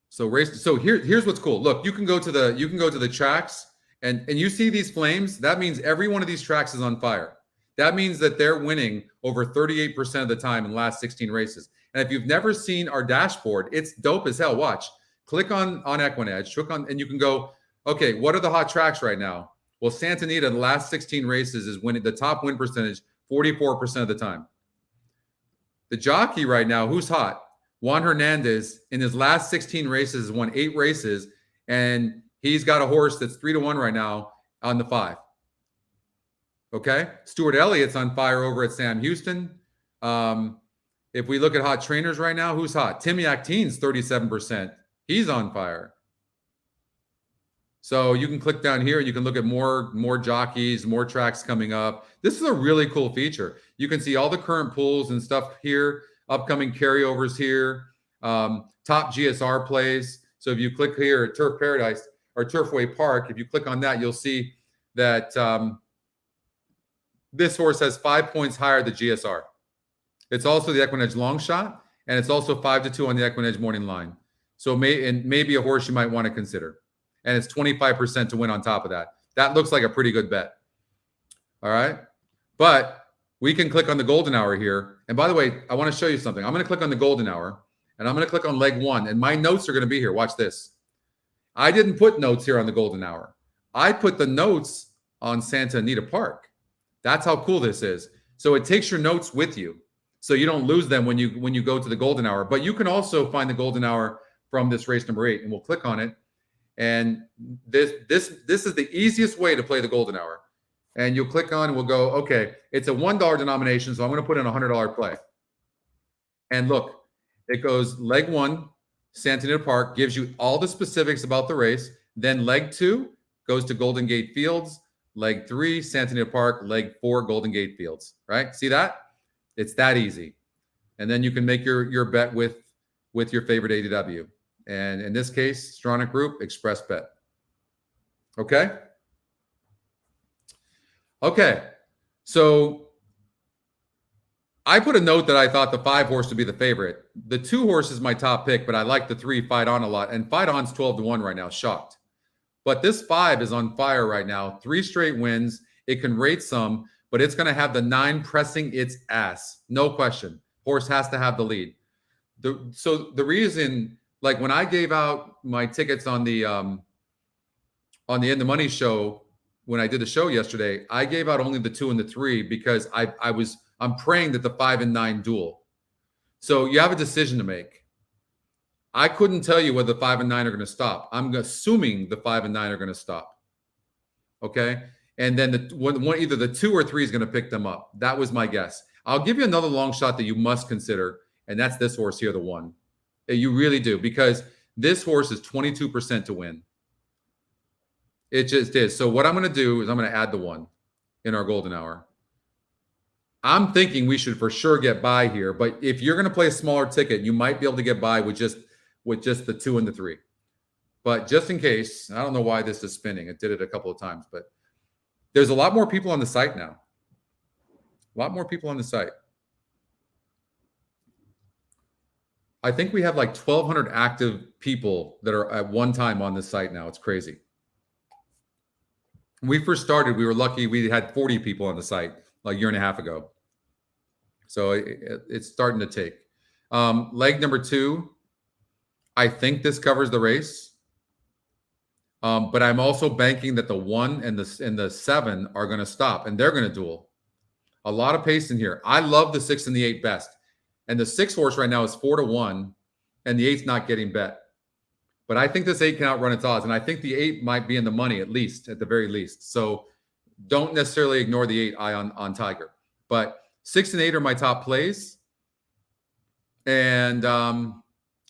So here's what's cool. Look, you can go to the tracks and you see these flames. That means every one of these tracks is on fire. That means that they're winning over 38% of the time in the last 16 races. And if you've never seen our dashboard, it's dope as hell. Watch. Click on Equine Edge, and you can go, okay, what are the hot tracks right now? Well, Santa Anita, the last 16 races is winning the top win percentage 44% of the time. The jockey right now, who's hot? Juan Hernandez, in his last 16 races, has won 8 races, and he's got a horse that's 3-1 right now on the 5. Okay? Stuart Elliott's on fire over at Sam Houston. If we look at hot trainers right now, who's hot? Timmy Actine's 37%. He's on fire. So you can click down here and you can look at more jockeys, more tracks coming up. This is a really cool feature. You can see all the current pools and stuff here, upcoming carryovers here, top GSR plays. So if you click here at Turf Paradise or Turfway Park, if you click on that, you'll see that this horse has 5 points higher than GSR. It's also the Equine Edge long shot, and it's also 5-2 on the Equine Edge morning line. So maybe a horse you might want to consider. And it's 25% to win on top of that. That looks like a pretty good bet. All right. But we can click on the golden hour here. And by the way, I want to show you something. I'm going to click on the golden hour, and I'm going to click on leg 1. And my notes are going to be here. Watch this. I didn't put notes here on the golden hour. I put the notes on Santa Anita Park. That's how cool this is. So it takes your notes with you, so you don't lose them when you go to the golden hour. But you can also find the golden hour from this race number 8, and we'll click on it. And this is the easiest way to play the golden hour. And you'll click on and we'll go, okay, it's a $1 denomination, so I'm going to put in a $100 play. And look, it goes leg 1, Santa Anita Park, gives you all the specifics about the race. Then leg 2 goes to Golden Gate Fields. Leg 3, Santa Anita Park. Leg 4, Golden Gate Fields. Right? See that? It's that easy. And then you can make your bet with your favorite ADW. And in this case, Stronach Group, Express Bet. Okay? Okay. So I put a note that I thought the 5 horse would be the favorite. The 2 horse is my top pick, but I like the 3, Fight On, a lot. And Fight On's 12-1 right now, shocked. But this 5 is on fire right now. 3 straight wins. It can rate some, but it's going to have the 9 pressing its ass. No question. Horse has to have the lead. the reason, like when I gave out my tickets on the In the Money show, when I did the show yesterday, I gave out only the 2 and the 3 because I'm praying that the 5 and 9 duel. So you have a decision to make. I couldn't tell you whether the 5 and 9 are going to stop. I'm assuming the 5 and 9 are going to stop. Okay. And then either the 2 or 3 is going to pick them up. That was my guess. I'll give you another long shot that you must consider. And that's this horse here, the 1. You really do, because this horse is 22% to win. It just is. So what I'm going to do is I'm going to add the 1 in our golden hour. I'm thinking we should for sure get by here, but if you're going to play a smaller ticket, you might be able to get by with just the 2 and the 3. But just in case, I don't know why this is spinning. It did it a couple of times, but there's a lot more people on the site now. A lot more people on the site. I think we have like 1,200 active people that are at one time on this site now. It's crazy. When we first started, we were lucky we had 40 people on the site like a year and a half ago. So it's starting to take. Leg number 2, I think this covers the race. But I'm also banking that the 1 and the 7 are going to stop, and they're going to duel. A lot of pace in here. I love the 6 and the 8 best. And the 6 horse right now is 4-1, and the 8's not getting bet. But I think this 8 can outrun its odds, and I think the 8 might be in the money at the very least. So don't necessarily ignore the 8 eye on Tiger. But 6 and 8 are my top plays. And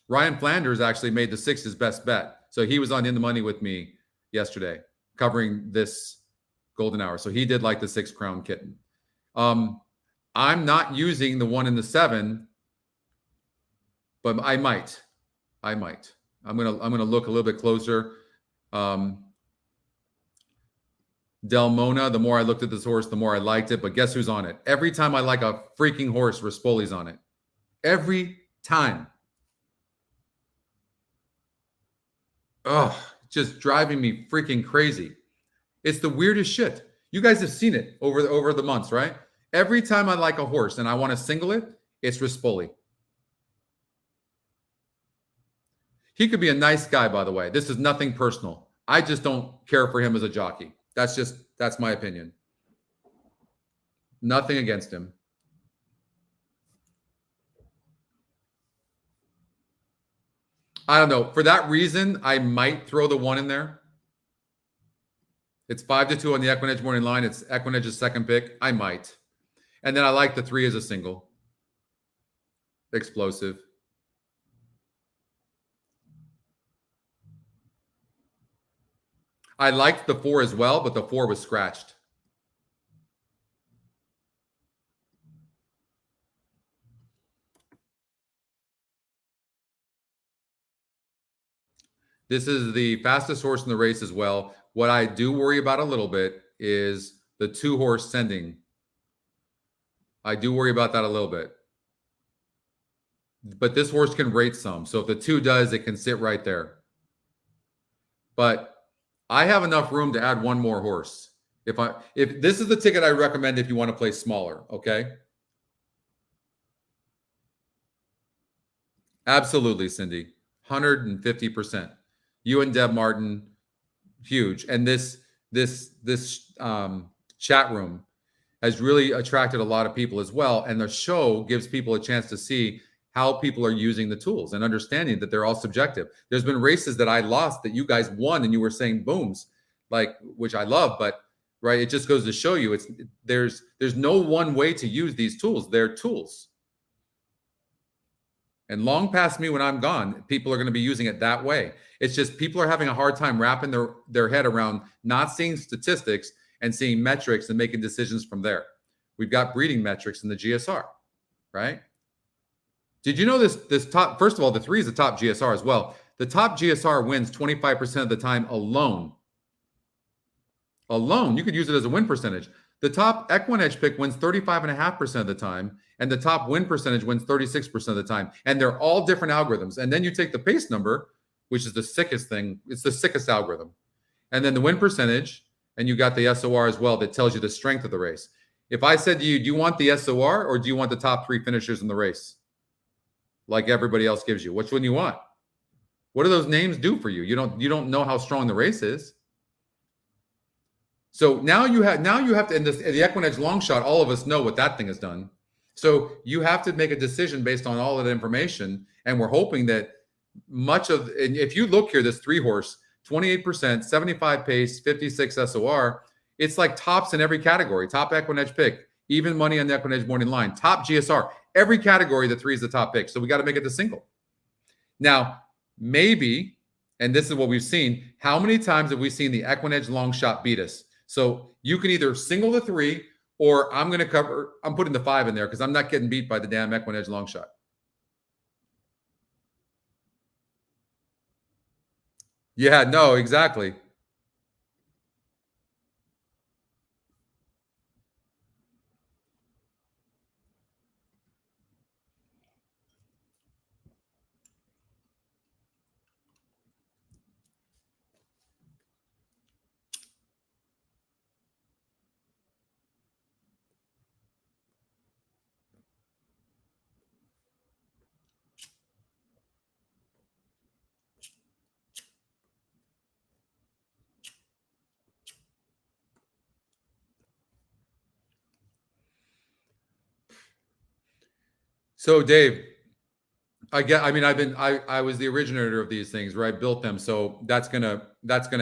Ryan Flanders actually made the 6 his best bet. So he was on In the Money with me yesterday, covering this golden hour. So he did like the 6 Crown Kitten. I'm not using the 1 and the 7, but I might. I'm gonna look a little bit closer. Del Mona, the more I looked at this horse, the more I liked it. But guess who's on it? Every time I like a freaking horse, Rispoli's on it. Every time. Oh, just driving me freaking crazy. It's the weirdest shit. You guys have seen it over the months, right? Every time I like a horse and I want to single it, it's Rispoli. He could be a nice guy, by the way. This is nothing personal. I just don't care for him as a jockey. That's my opinion. Nothing against him. I don't know. For that reason, I might throw the 1 in there. It's 5-2 on the Equinedge morning line. It's Equinedge's second pick. I might. And then I like the 3 as a single. Explosive. I liked the 4 as well, but the 4 was scratched. This is the fastest horse in the race as well. What I do worry about a little bit is the 2 horse sending. I do worry about that a little bit. But this horse can rate some. So if the 2 does, it can sit right there. But I have enough room to add 1 more horse. If this is the ticket I recommend if you want to play smaller, okay? Absolutely, Cindy. 150%. You and Deb Martin, huge. And this chat room has really attracted a lot of people as well. And the show gives people a chance to see how people are using the tools and understanding that they're all subjective. There's been races that I lost that you guys won and you were saying booms, like, which I love, but right, it just goes to show you there's no one way to use these tools. They're tools. And long past me when I'm gone, people are going to be using it that way. It's just people are having a hard time wrapping their head around not seeing statistics and seeing metrics and making decisions from there. We've got breeding metrics in the GSR, right? Did you know this top, first of all, the 3 is the top GSR as well. The top GSR wins 25% of the time alone. Alone, you could use it as a win percentage. The top Equinedge pick wins 35.5% of the time, and the top win percentage wins 36% of the time. And they're all different algorithms. And then you take the pace number, which is the sickest thing. It's the sickest algorithm. And then the win percentage, and you got the SOR as well that tells you the strength of the race. If I said to you, do you want the SOR or do you want the top 3 finishers in the race? like everybody else gives you? Which one you want? What do those names do for you? You don't know how strong the race is. So now you have to, in the Equinedge long shot, all of us know what that thing has done. So you have to make a decision based on all of that information. And we're hoping that much of, and if you look here, this 3-horse, 28%, 75 pace, 56 SOR, it's like tops in every category. Top Equinedge pick, even money on the Equinedge morning line, top GSR, every category, the 3 is the top pick. So we got to make it the single. Now, maybe, and this is what we've seen, how many times have we seen the Equinedge long shot beat us? So you can either single the 3, or I'm putting the 5 in there because I'm not getting beat by the damn Equinedge long shot. Yeah, no, exactly. So Dave, I was the originator of these things, right? Built them. So that's gonna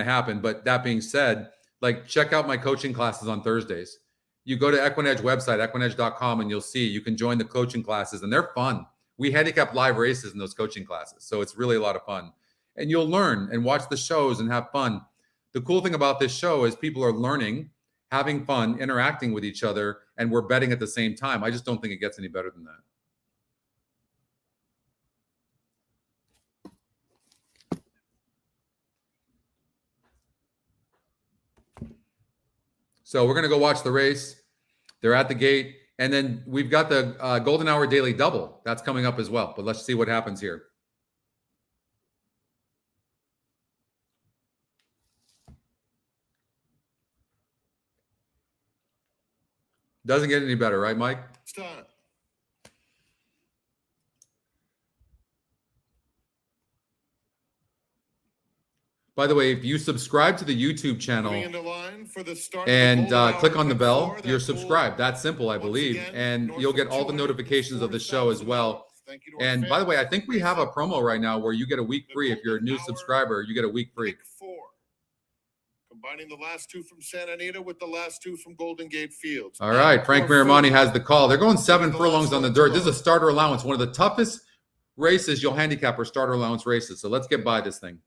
happen. But that being said, like, check out my coaching classes on Thursdays. You go to Equinedge website, equinedge.com, and you'll see you can join the coaching classes, and they're fun. We handicap live races in those coaching classes. So it's really a lot of fun. And you'll learn and watch the shows and have fun. The cool thing about this show is people are learning, having fun, interacting with each other, and we're betting at the same time. I just don't think it gets any better than that. So we're going to go watch the race. They're at the gate. And then we've got the Golden Hour Daily Double. That's coming up as well. But let's see what happens here. Doesn't get any better, right, Mike? Start. By the way, if you subscribe to the YouTube channel Moving into line for the start and of the Golden click Hour on the pick bell, 4, you're that's subscribed. That's simple, I Once believe. again, And north you'll of get all the 200, notifications of the show as well. Thank you to our And by the way, I fans. think we have a promo right now where you get a week free. If you're a new subscriber, you get a week free. Pick 4. Combining the last 2 from Santa Anita with the last 2 from Golden Gate Fields. All right, Frank Miramani has the call. They're going 7 furlongs on the dirt. This is a starter allowance, one of the toughest races you'll handicap are starter allowance races. So let's get by this thing.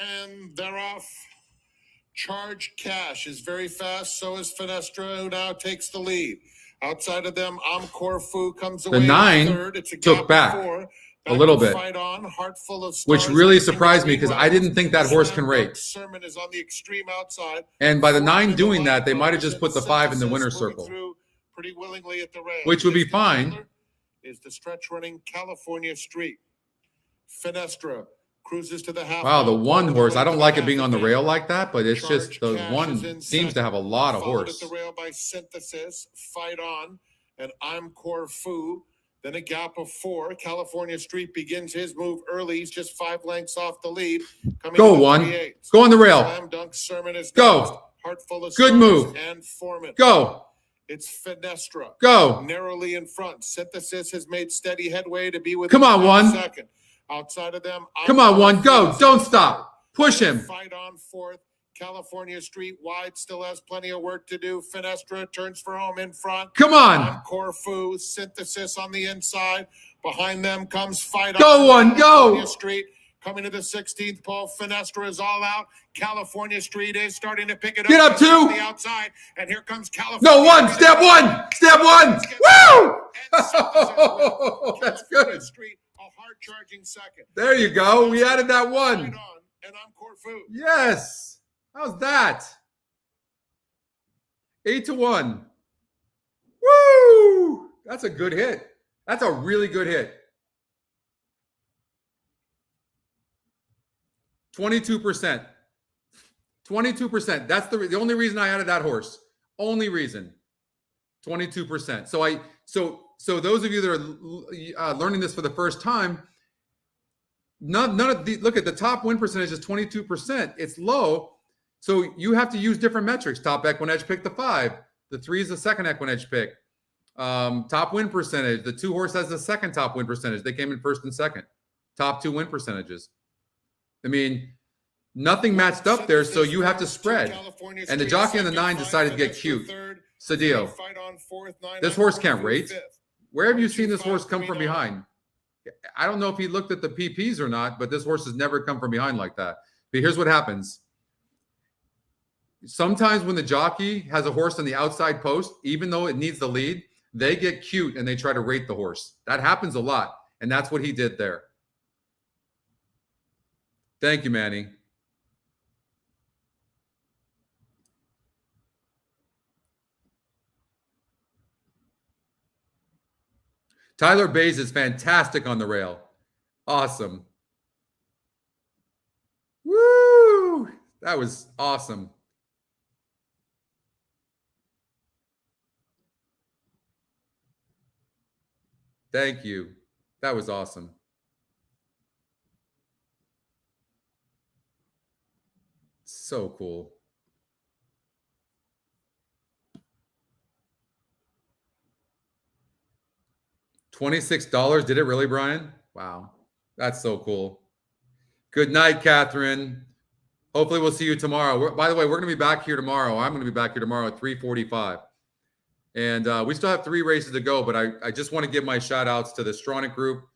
And they're off. Charge Cash is very fast. So is Finestra, who now takes the lead. Outside of them, Encore Fu comes away. The 9 third. It's a took gap back of 4. a little to bit, Fight on, Heart Full of which Stars really and surprised me because Singing I didn't think that horse can Slam rate. Dunk Sermon is on the extreme outside. And by the 9 Fourth in doing line that, they might have goes just put the 5 in the winner's Synthesis moving circle, through pretty willingly at the rail. which would be Distant fine. Chandler is the stretch running California Street. Finestra cruises to the half. Wow, the mile, 1 all the horse. way I to don't like it half being on the again. rail like that, but it's Charge just the Cash is 1 in seems to second, have a lot of followed horse. at the rail by Synthesis, Fight On, and Encore Fu. Then a gap of 4. California Street begins his move early. He's just 5 lengths off the lead. Coming Go to 1. 3/8. Go on the rail. Slam Dunk Sermon is Go. next. Heart Full of Good Stars move. and Foreman. Go. It's Finestra. Go. Narrowly in front. Synthesis has made steady headway to be with Come on, 1. second. Outside of them, Come on, 1. Go. Encore Fu. Don't stop. Push him. Fight On 4th. California Street wide, still has plenty of work to do. Finestra turns for home in front. Come on. Encore Fu, Synthesis on the inside. Behind them comes Fight Go, On. 1. Go. California Street coming to the 16th pole. Finestra is all out. California Street is starting to pick it up. Get up, 2. On the outside, and here comes California. No, 1. Step 1. Step 1. Woo! And Synthesis That's with good. Street, a hard charging second. There you go. We added that 1. Fight On, and Encore Fu. Yes. How's that? 8-1. Woo! That's a good hit. That's a really good hit. 22%. 22%. That's the only reason I added that horse. Only reason. 22%. So those of you that are learning this for the first time, none of the, look at the top win percentage is 22%. It's low. So you have to use different metrics. Top equinedge pick the 5. The 3 is the second equinedge pick. Top win percentage. The 2 horse has the second top win percentage. They came in first and second. Top 2 win percentages. I mean, nothing matched up there, so you have to spread. And the jockey on the 9 decided to get cute. Sadio. This horse can't rate. Where have you seen this horse come from behind? I don't know if he looked at the PPs or not, but this horse has never come from behind like that. But here's what happens. Sometimes when the jockey has a horse on the outside post, even though it needs the lead, they get cute and they try to rate the horse. That happens a lot. And that's what he did there. Thank you, Manny. Tyler Bays is fantastic on the rail. Awesome. Woo! That was awesome. Thank you. That was awesome. So cool. $26. Did it really, Brian? Wow. That's so cool. Good night, Catherine. Hopefully we'll see you tomorrow. By the way, we're going to be back here tomorrow. I'm going to be back here tomorrow at 3:45. And we still have 3 races to go, but I just want to give my shout outs to the Stronach group,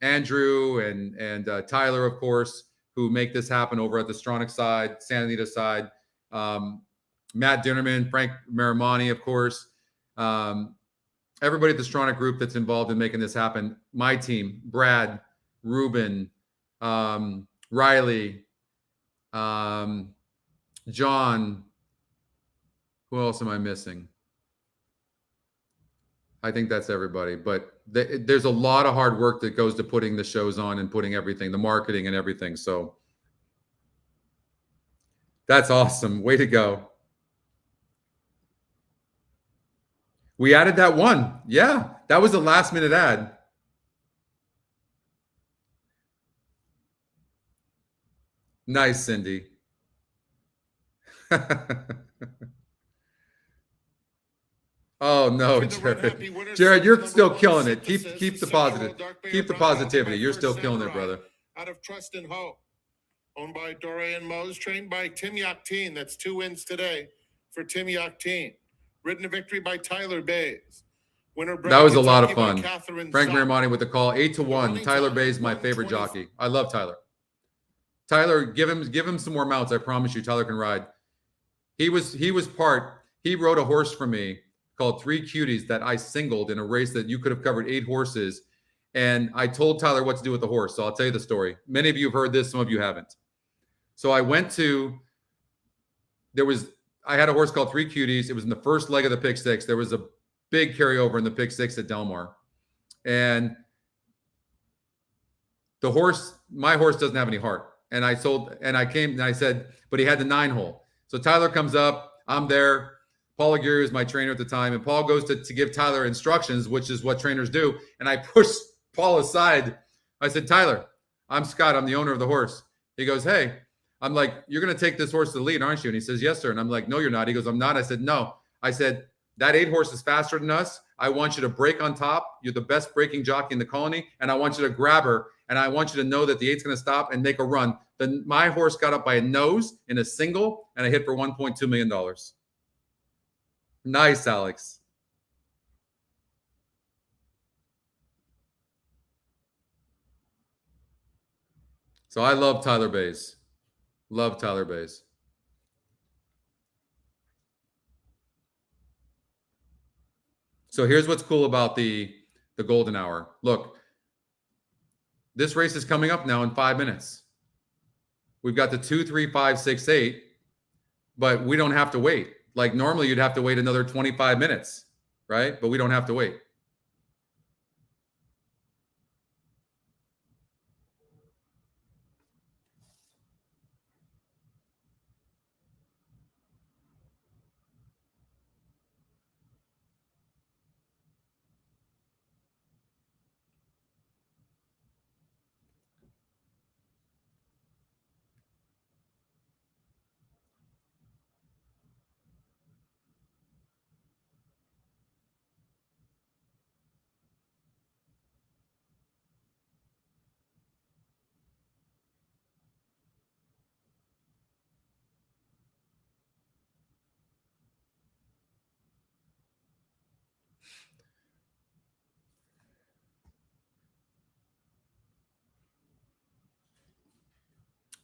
Andrew and Tyler, of course, who make this happen over at the Stronach side, Santa Anita side, Matt Dinnerman, Frank Marimani, of course, everybody at the Stronach group that's involved in making this happen. My team, Brad, Ruben, Riley, John. Who else am I missing? I think that's everybody, but there's a lot of hard work that goes to putting the shows on and putting everything, the marketing and everything. So that's awesome. Way to go. We added that one. Yeah, that was a last minute ad. Nice, Cindy. Oh no, Jared. Jared, you're still killing it. Keep the positive. Keep the positivity. You're still killing it, brother. Out of Trust and Hope. Owned by Dorian Mose, trained by Tim Yakteen. That's 2 wins today for Tim Yakteen. Ridden to victory by Tyler Bays. Winner that was a lot of fun. Frank Marimani with the call, 8-1. Tyler Bays, my favorite jockey. I love Tyler. Tyler, give him some more mounts. I promise you, Tyler can ride. He rode a horse for me called 3 Cuties that I singled in a race that you could have covered 8 horses. And I told Tyler what to do with the horse. So I'll tell you the story. Many of you have heard this. Some of you haven't. So I had a horse called 3 Cuties. It was in the first leg of the pick 6. There was a big carryover in the pick 6 at Del Mar. And my horse doesn't have any heart. And I said, but he had the 9 hole. So Tyler comes up. I'm there. Paul Aguirre was my trainer at the time. And Paul goes to give Tyler instructions, which is what trainers do. And I pushed Paul aside. I said, Tyler, I'm Scott. I'm the owner of the horse. He goes, hey. I'm like, you're going to take this horse to the lead, aren't you? And he says, yes, sir. And I'm like, no, you're not. He goes, I'm not. I said, no. I said, that 8 horse is faster than us. I want you to break on top. You're the best breaking jockey in the colony. And I want you to grab her. And I want you to know that the 8's going to stop and make a run. Then my horse got up by a nose in a single, and I hit for $1.2 million. Nice, Alex. So I love Tyler Bays. Love Tyler Bays. So here's what's cool about the golden hour. Look, this race is coming up now in 5 minutes. We've got the 2, 3, 5, 6, 8, but we don't have to wait. Like normally you'd have to wait another 25 minutes, right? But we don't have to wait.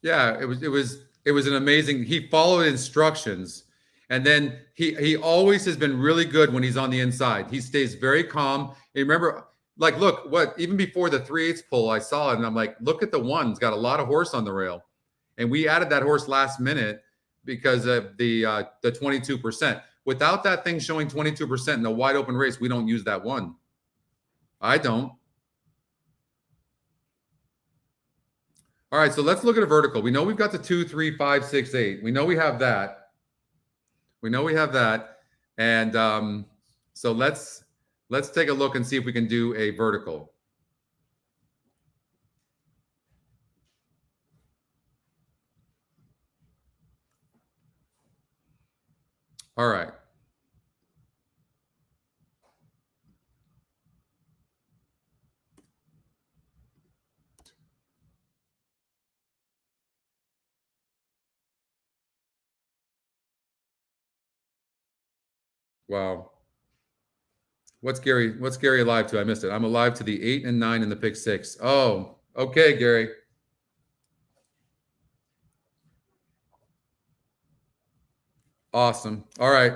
Yeah, it was an amazing. He followed instructions, and then he always has been really good when he's on the inside. He stays very calm. And remember, like, look, what even before the 3/8 pull, I saw it, and I'm like, look at the one. It's got a lot of horse on the rail, and we added that horse last minute because of the 22%. Without that thing showing 22% in a wide open race, we don't use that one. I don't. All right, so let's look at a vertical. We know we've got the 2, 3, 5, 6, 8. We know we have that. We know we have that. And so let's take a look and see if we can do a vertical. All right. Wow. What's Gary alive to? I missed it. I'm alive to the 8 and 9 in the pick 6. Oh, okay, Gary. Awesome. All right.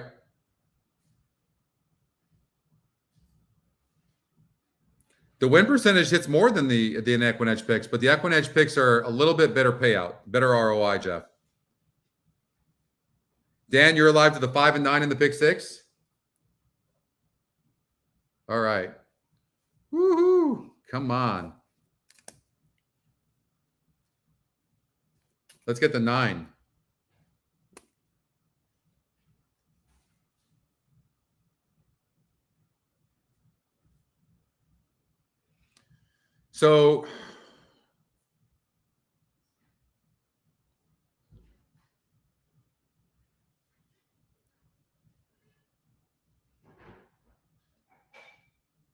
The win percentage hits more than the Equinedge picks, but the Equinedge picks are a little bit better payout, better ROI, Jeff. Dan, you're alive to the 5 and 9 in the pick 6? All right. Woohoo. Come on. Let's get the 9. So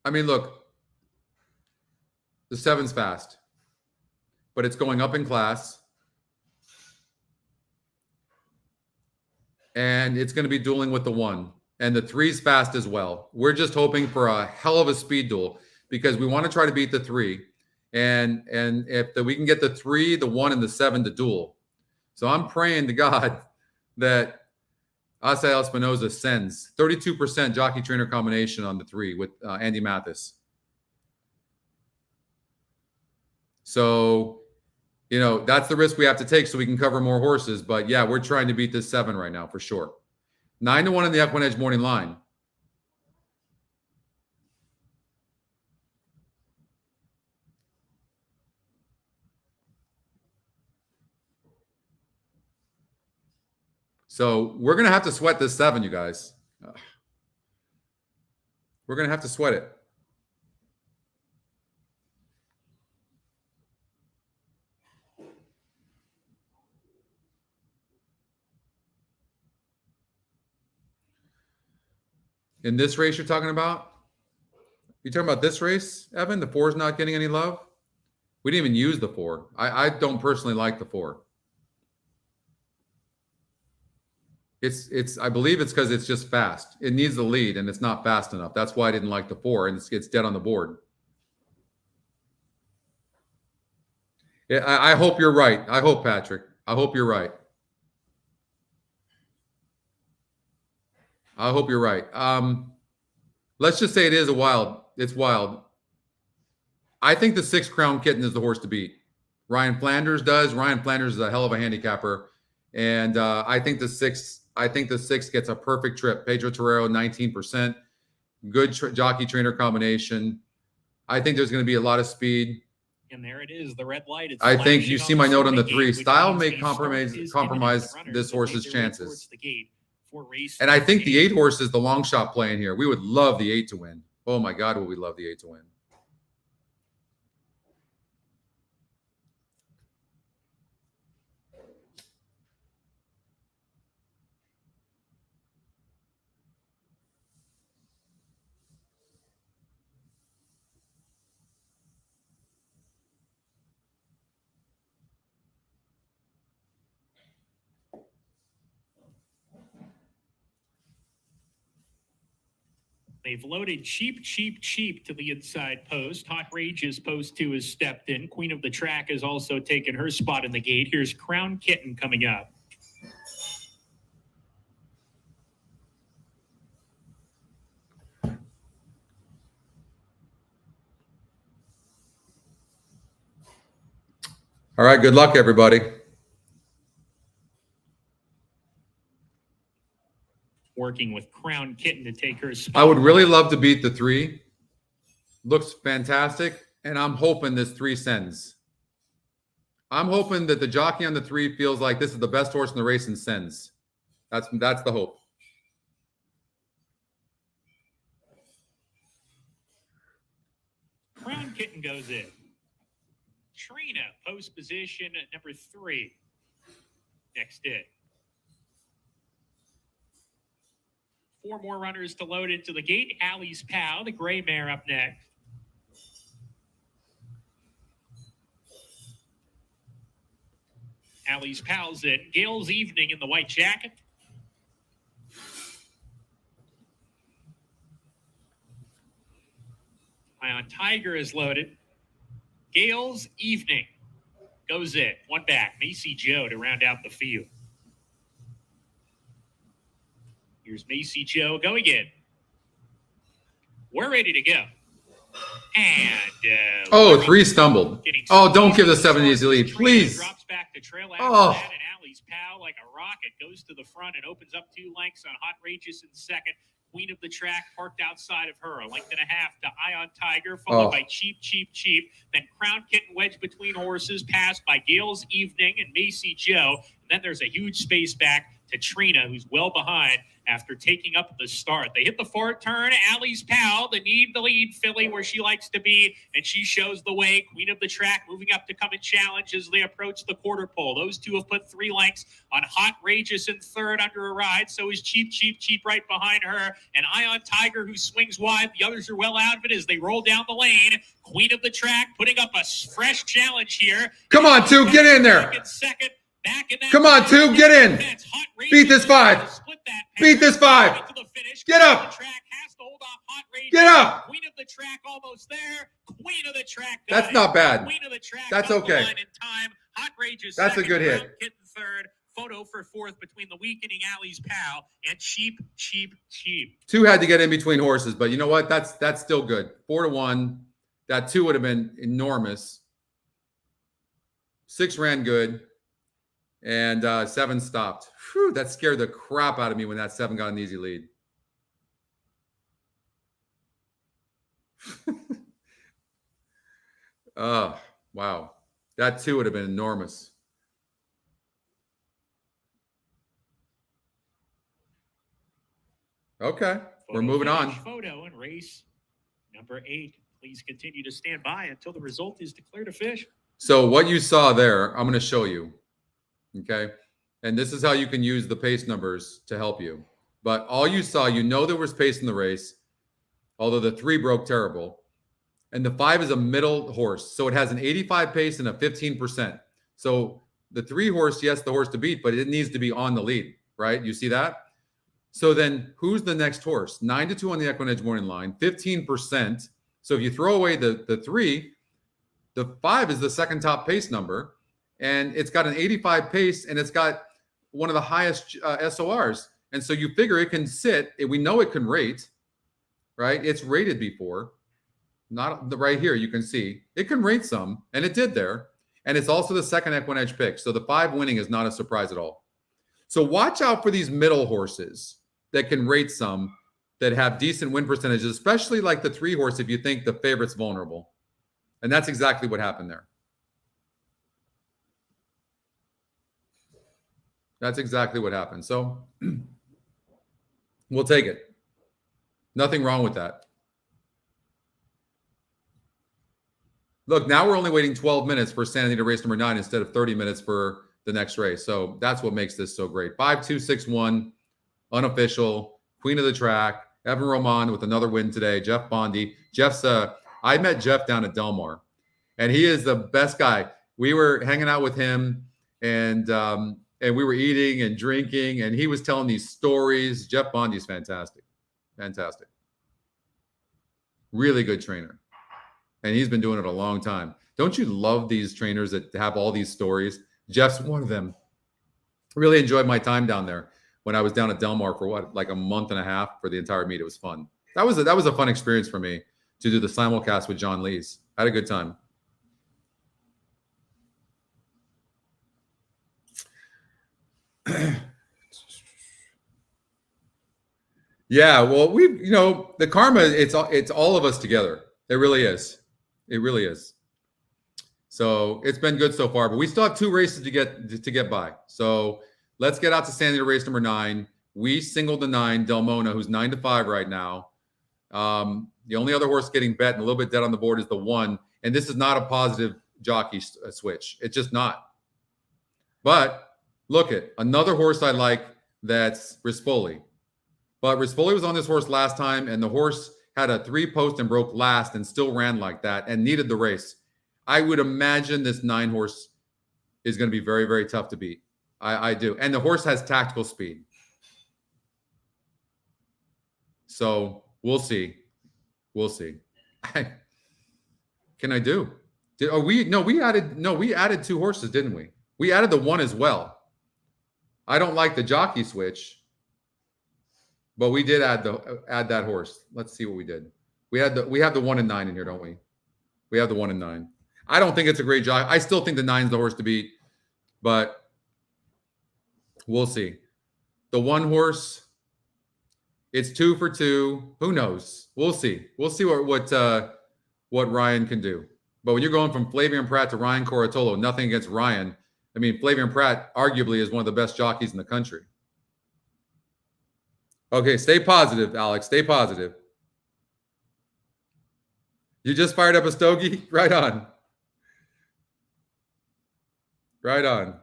I mean, look, the 7's fast, but it's going up in class. And it's going to be dueling with the 1. And the 3's fast as well. We're just hoping for a hell of a speed duel because we want to try to beat the 3. And if we can get the 3, the 1, and the 7 to duel. So I'm praying to God that Asael Espinoza sends 32% jockey trainer combination on the 3 with Andy Mathis. So, you know, that's the risk we have to take so we can cover more horses. But yeah, we're trying to beat this 7 right now for sure. 9 to 1 in the Equinedge morning line. So we're going to have to sweat this 7, you guys. We're going to have to sweat it. In this race you're talking about? You talking about this race, Evan? The 4's not getting any love? We didn't even use the 4. I don't personally like the 4. I believe it's because it's just fast. It needs the lead and it's not fast enough. That's why I didn't like the 4 and it's dead on the board. Yeah, I hope you're right. I hope, Patrick. I hope you're right. I hope you're right. Let's just say it is a wild. It's wild. I think the 6 Crown Kitten is the horse to beat. Ryan Flanders does. Ryan Flanders is a hell of a handicapper, and I think the 6. I think the 6 gets a perfect trip. Pedro Torero, 19%. Good jockey trainer combination. I think there's going to be a lot of speed. And there it is, the red light. I think you see my note on the 3. Style may compromise this horse's chances. And I think the 8 horse is the long shot play in here. We would love the 8 to win. Oh my God, would we love the 8 to win? They've loaded cheap to the inside post. Hot Rage's post 2 has stepped in. Queen of the Track has also taken her spot in the gate. Here's Crown Kitten coming up. All right, good luck, everybody. Working with Crown Kitten to take her spot. I would really love to beat the 3. Looks fantastic, and I'm hoping this 3 sends. I'm hoping that the jockey on the 3 feels like this is the best horse in the race and sends. That's the hope. Crown Kitten goes in. Trina, post position at number 3. Next in. 4 more runners to load into the gate. Allie's Pal, the gray mare, up next. Allie's Pal's in. Gail's Evening in the white jacket. Ion Tiger is loaded. Gail's Evening goes in. 1 back. Macy Joe to round out the field. Here's Macy Joe going in. We're ready to go. And 3 stumbled. Oh, don't give the 7 easy lead, please. Drops back to trail after that, and Allie's Pal, like a rocket, goes to the front and opens up 2 lengths on Hot Rageous in second. Queen of the Track parked outside of her, 1.5 lengths to Ion Tiger, followed by Cheap. Then Crown Kitten wedged between horses, passed by Gail's Evening and Macy Joe. And then there's a huge space back to Trina, who's well behind after taking up the start. They hit the far turn. Allie's Pal, the lead filly where she likes to be, and she shows the way. Queen of the Track moving up to come and challenge as they approach the quarter pole. Those 2 have put 3 lengths on Hot Rageous in third under a ride. So is Cheap right behind her. And Ion Tiger, who swings wide. The others are well out of it as they roll down the lane. Queen of the Track putting up a fresh challenge here. Come on, 2, get in there. Second. Come on, 2, get in. Beat this 5. Beat this 5. Get up. Get up. Queen of the Track almost there. Queen of the Track. That's not bad. Queen of the Track. That's okay. Hot Rageous. That's a good hit. Kitten third. Photo for 4th between the weakening Allie's Pal and Cheap. 2 had to get in between horses, but you know what? That's still good. 4-1. That 2 would have been enormous. 6 ran good. And 7 stopped. Whew, that scared the crap out of me when that 7 got an easy lead. Oh, wow. That 2 would have been enormous. Okay, we're moving on. Photo and race number 8. Please continue to stand by until the result is declared official. So what you saw there, I'm going to show you. Okay. And this is how you can use the pace numbers to help you. But all you saw, you know there was pace in the race, although the 3 broke terrible. And the 5 is a middle horse. So it has an 85 pace and a 15%. So the 3 horse, yes, the horse to beat, but it needs to be on the lead, right? You see that? So then who's the next horse? 9-2 on the Equinedge morning line, 15%. So if you throw away the 3, the 5 is the second top pace number. And it's got an 85 pace, and it's got one of the highest SORs. And so you figure it can sit. We know it can rate, right? It's rated before. Not right here, you can see. It can rate some, and it did there. And it's also the second Equinedge pick. So the 5 winning is not a surprise at all. So watch out for these middle horses that can rate some, that have decent win percentages, especially like the 3 horse if you think the favorite's vulnerable. And that's exactly what happened there. That's exactly what happened. So we'll take it. Nothing wrong with that. Look, now we're only waiting 12 minutes for Santa Anita race number 9 instead of 30 minutes for the next race. So that's what makes this so great. 5-2-6-1, unofficial, Queen of the Track, Evan Roman with another win today, Jeff Bondy. I met Jeff down at Del Mar, and he is the best guy. We were hanging out with him, and we were eating and drinking, and he was telling these stories. Jeff Bondy's fantastic. Fantastic. Really good trainer. And he's been doing it a long time. Don't you love these trainers that have all these stories? Jeff's one of them. Really enjoyed my time down there when I was down at Del Mar for like a month and a half for the entire meet. It was fun. That was a fun experience for me to do the simulcast with John Lees. I had a good time. Yeah, well, the karma, it's all of us together. It really is. It really is. So it's been good so far, but we still have 2 races to get by. So let's get out to San Diego race number 9. We singled the 9, Del Mona, who's 9-5 right now. The only other horse getting bet and a little bit dead on the board is the 1, and this is not a positive jockey switch. It's just not. But look at another horse I like, that's Rispoli. But Rispoli was on this horse last time, and the horse had a 3-post and broke last and still ran like that and needed the race. I would imagine this 9 horse is going to be very, very tough to beat. I do. And the horse has tactical speed. So we'll see. We'll see. Can I do? We added 2 horses, didn't we? We added the 1 as well. I don't like the jockey switch, but we did add that horse. Let's see what we did. We have the 1 and 9 in here, don't we? We have the 1 and 9. I don't think it's a great jockey. I still think the 9's the horse to beat, but we'll see. The 1 horse, it's 2 for 2. Who knows? We'll see. We'll see what Ryan can do. But when you're going from Flavian Pratt to Ryan Coratolo, nothing against Ryan. I mean, Flavian Pratt arguably is one of the best jockeys in the country. Okay, stay positive, Alex. Stay positive. You just fired up a stogie? Right on. Right on.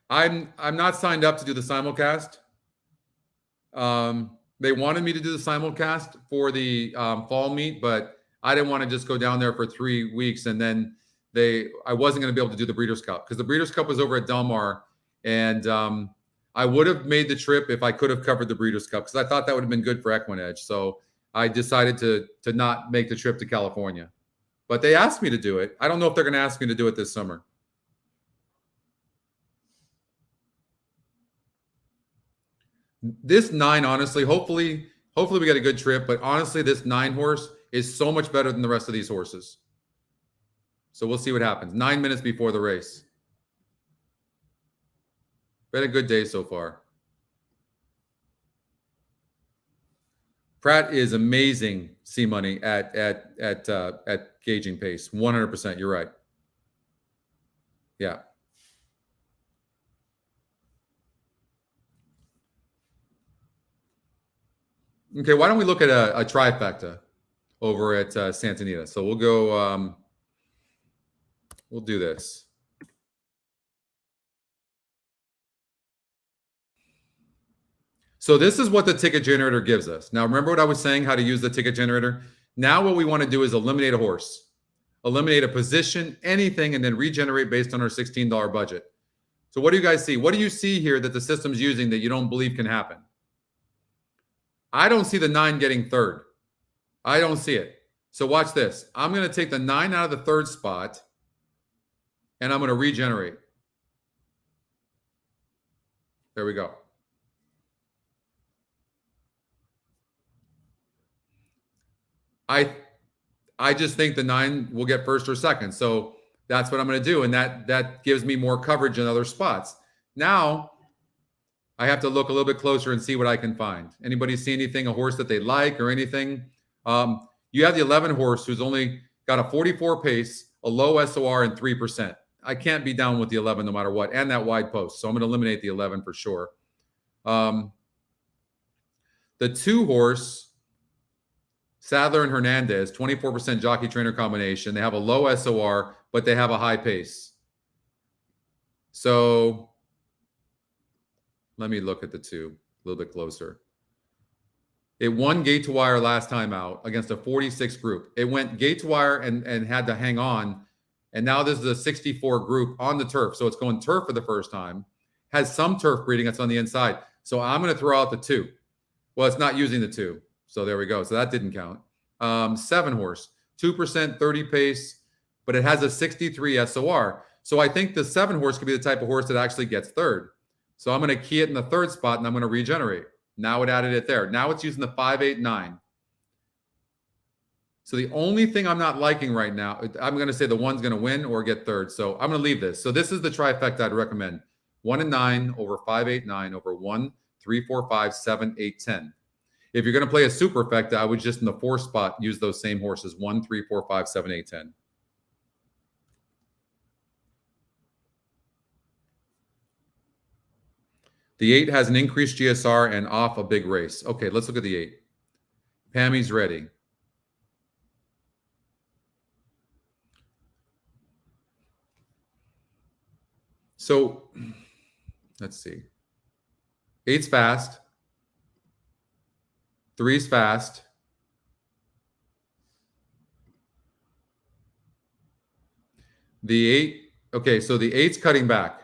I'm not signed up to do the simulcast. They wanted me to do the simulcast for the fall meet, but I didn't want to just go down there for 3 weeks and then I wasn't going to be able to do the Breeders' Cup because the Breeders' Cup was over at Del Mar, and I would have made the trip if I could have covered the Breeders' Cup because I thought that would have been good for Equine Edge. So I decided to not make the trip to California. But they asked me to do it. I don't know if they're going to ask me to do it this summer. This 9, honestly, hopefully we get a good trip. But honestly, this 9 horse is so much better than the rest of these horses. So we'll see what happens. 9 minutes before the race. Been a good day so far. Pratt is amazing, C-Money, at gauging pace. 100%. You're right. Yeah. Okay, why don't we look at a trifecta over at Santa Anita? So we'll go, we'll do this. So this is what the ticket generator gives us. Now, remember what I was saying, how to use the ticket generator? Now what we want to do is eliminate a horse, eliminate a position, anything, and then regenerate based on our $16 budget. So what do you guys see? What do you see here that the system's using that you don't believe can happen? I don't see the 9 getting 3rd. I don't see it. So watch this. I'm going to take the 9 out of the 3rd spot, and I'm going to regenerate. There we go. I just think the 9 will get 1st or 2nd. So that's what I'm going to do. And that gives me more coverage in other spots. Now I have to look a little bit closer and see what I can find. Anybody see anything, a horse that they like or anything? You have the 11 horse who's only got a 44 pace, a low SOR, and 3%. I can't be down with the 11 no matter what, and that wide post. So I'm going to eliminate the 11 for sure. The 2 horse, Sadler and Hernandez, 24% jockey trainer combination. They have a low SOR, but they have a high pace. So let me look at the 2 a little bit closer. It won gate to wire last time out against a 46 group. It went gate to wire and had to hang on. And now this is a 64 group on the turf. So it's going turf for the first time. Has some turf breeding that's on the inside. So I'm going to throw out the 2. Well, it's not using the 2. So there we go. So that didn't count. 7 horse, 2%, 30 pace, but it has a 63 SOR. So I think the 7 horse could be the type of horse that actually gets third. So I'm going to key it in the 3rd spot and I'm going to regenerate. Now it added it there. Now it's using the 5, 8, 9. So the only thing I'm not liking right now, I'm going to say the 1's going to win or get third. So I'm going to leave this. So this is the trifecta I'd recommend. 1 and 9 over 5, 8, 9 over 1, 3, 4, 5, 7, 8, 10. If you're going to play a superfecta, I would just in the 4th spot use those same horses. 1, 3, 4, 5, 7, 8, 10. The 8 has an increased GSR and off a big race. Okay, let's look at the 8. Pammy's ready. So let's see. 8's fast. 3's fast. The 8, okay, so the 8's cutting back.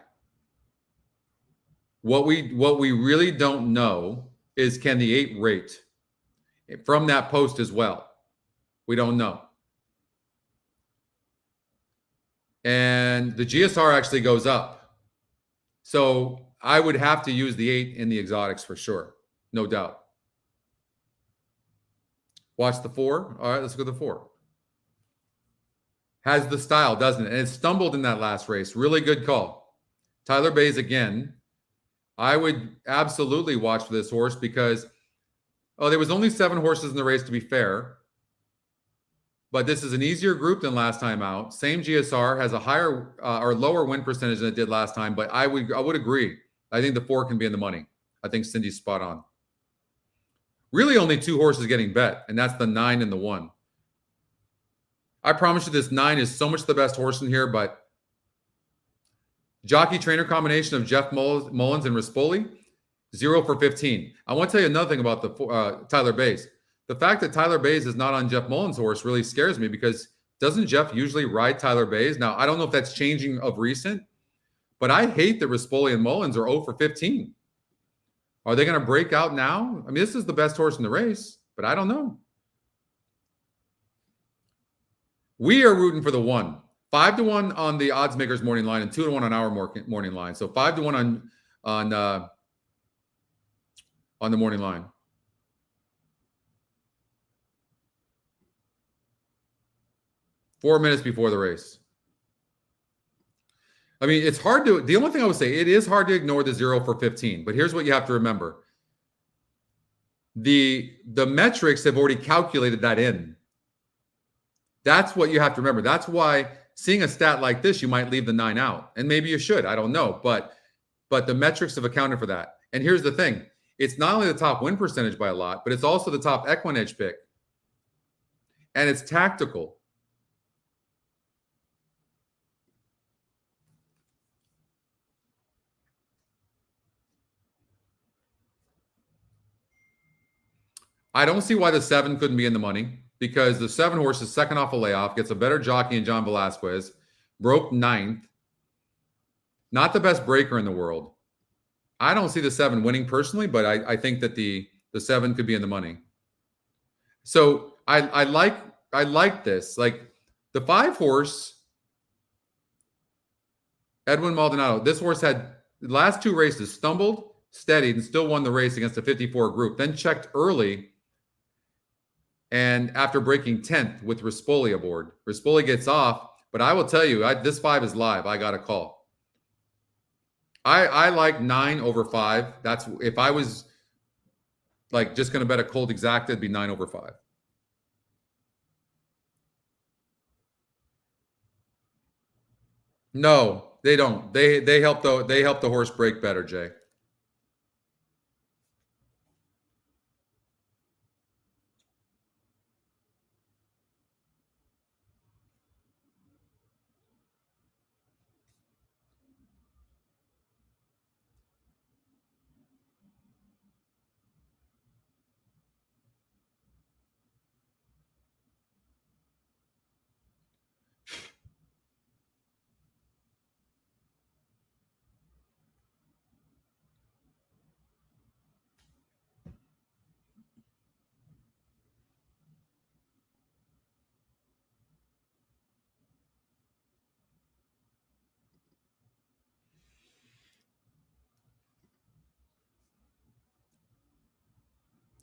What we really don't know is can the 8 rate from that post as well? We don't know. And the GSR actually goes up. So I would have to use the 8 in the exotics for sure. No doubt. Watch the 4. All right, let's go to the 4. Has the style, doesn't it? And it stumbled in that last race. Really good call. Tyler Bays again. I would absolutely watch for this horse because, there was only 7 horses in the race to be fair. But this is an easier group than last time out. Same GSR, has a higher or lower win percentage than it did last time. But I would agree. I think the 4 can be in the money. I think Cindy's spot on. Really only 2 horses getting bet, and that's the 9 and the 1. I promise you this 9 is so much the best horse in here, but jockey trainer combination of Jeff Mullins and Rispoli, 0 for 15. I want to tell you another thing about the Tyler Bays. The fact that Tyler Bays is not on Jeff Mullins' horse really scares me because doesn't Jeff usually ride Tyler Bays? Now, I don't know if that's changing of recent, but I hate that Rispoli and Mullins are 0 for 15. Are they going to break out now? I mean, this is the best horse in the race, but I don't know. We are rooting for the 1. 5-1 on the odds makers morning line and 2-1 on our morning line. So 5-1 on the morning line. Four minutes before the race. I mean, it's hard to, the only thing I would say, it is hard to ignore the 0 for 15, but here's what you have to remember. The metrics have already calculated that in. That's what you have to remember. That's why seeing a stat like this, you might leave the 9 out. And maybe you should. I don't know. But the metrics have accounted for that. And here's the thing. It's not only the top win percentage by a lot, but it's also the top equine edge pick. And it's tactical. I don't see why the 7 couldn't be in the money. Because the 7 horse is second off a layoff, gets a better jockey in John Velasquez, broke 9th. Not the best breaker in the world. I don't see the 7 winning personally, but I think that the 7 could be in the money. So I like this. Like the 5 horse, Edwin Maldonado, this horse had the last 2 races, stumbled, steadied, and still won the race against a 54 group. Then checked early. And after breaking 10th with Rispoli aboard, Rispoli gets off. But I will tell you, this 5 is live. I got a call. I like 9 over 5. That's if I was like just going to bet a cold exact, it'd be 9 over 5. No, they don't. They help the horse break better, Jay.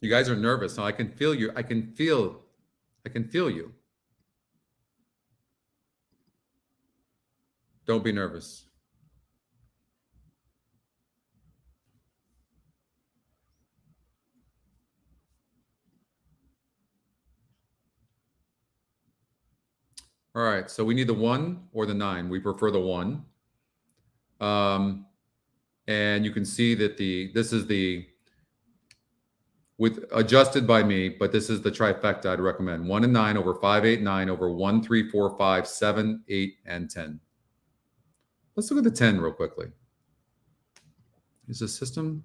You guys are nervous. So I can feel you. I can feel you. Don't be nervous. All right, so we need the 1 or the 9. We prefer the 1. And you can see that this is the with adjusted by me, but this is the trifecta I'd recommend. 1 and 9 over 5, 8, 9 over 1, 3, 4, 5, 7, 8, and 10. Let's look at the 10 real quickly. Is the system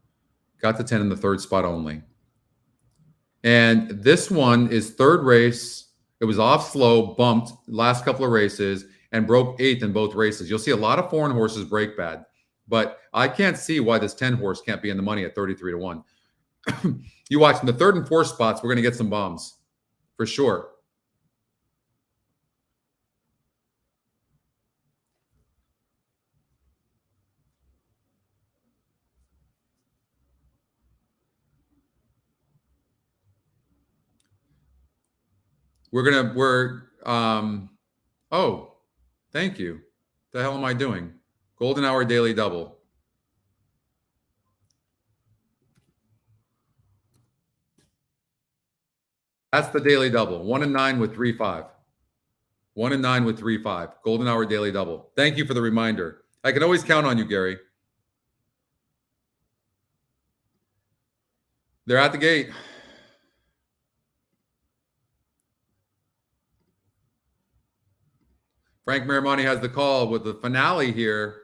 got the 10 in the third spot only? And this one is third race. It was off slow, bumped last couple of races, and broke 8th in both races. You'll see a lot of foreign horses break bad, but I can't see why this 10 horse can't be in the money at 33 to 1. You watch in the 3rd and 4th spots, we're going to get some bombs for sure. Oh, thank you. The hell am I doing? Golden Hour Daily Double. That's the Daily Double. 1 and 9 with 3, 5. 1 and 9 with 3, 5. Golden Hour Daily Double. Thank you for the reminder. I can always count on you, Gary. They're at the gate. Frank Miramonte has the call with the finale here.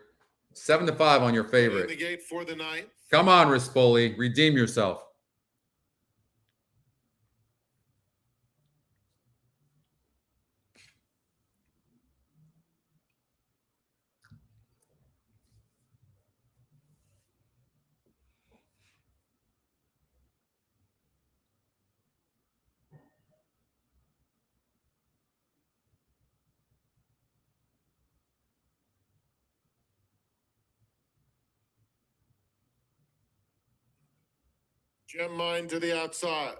7 to 5 on your favorite. The gate for the 9th. Come on, Rispoli. Redeem yourself. Gem Mine to the outside.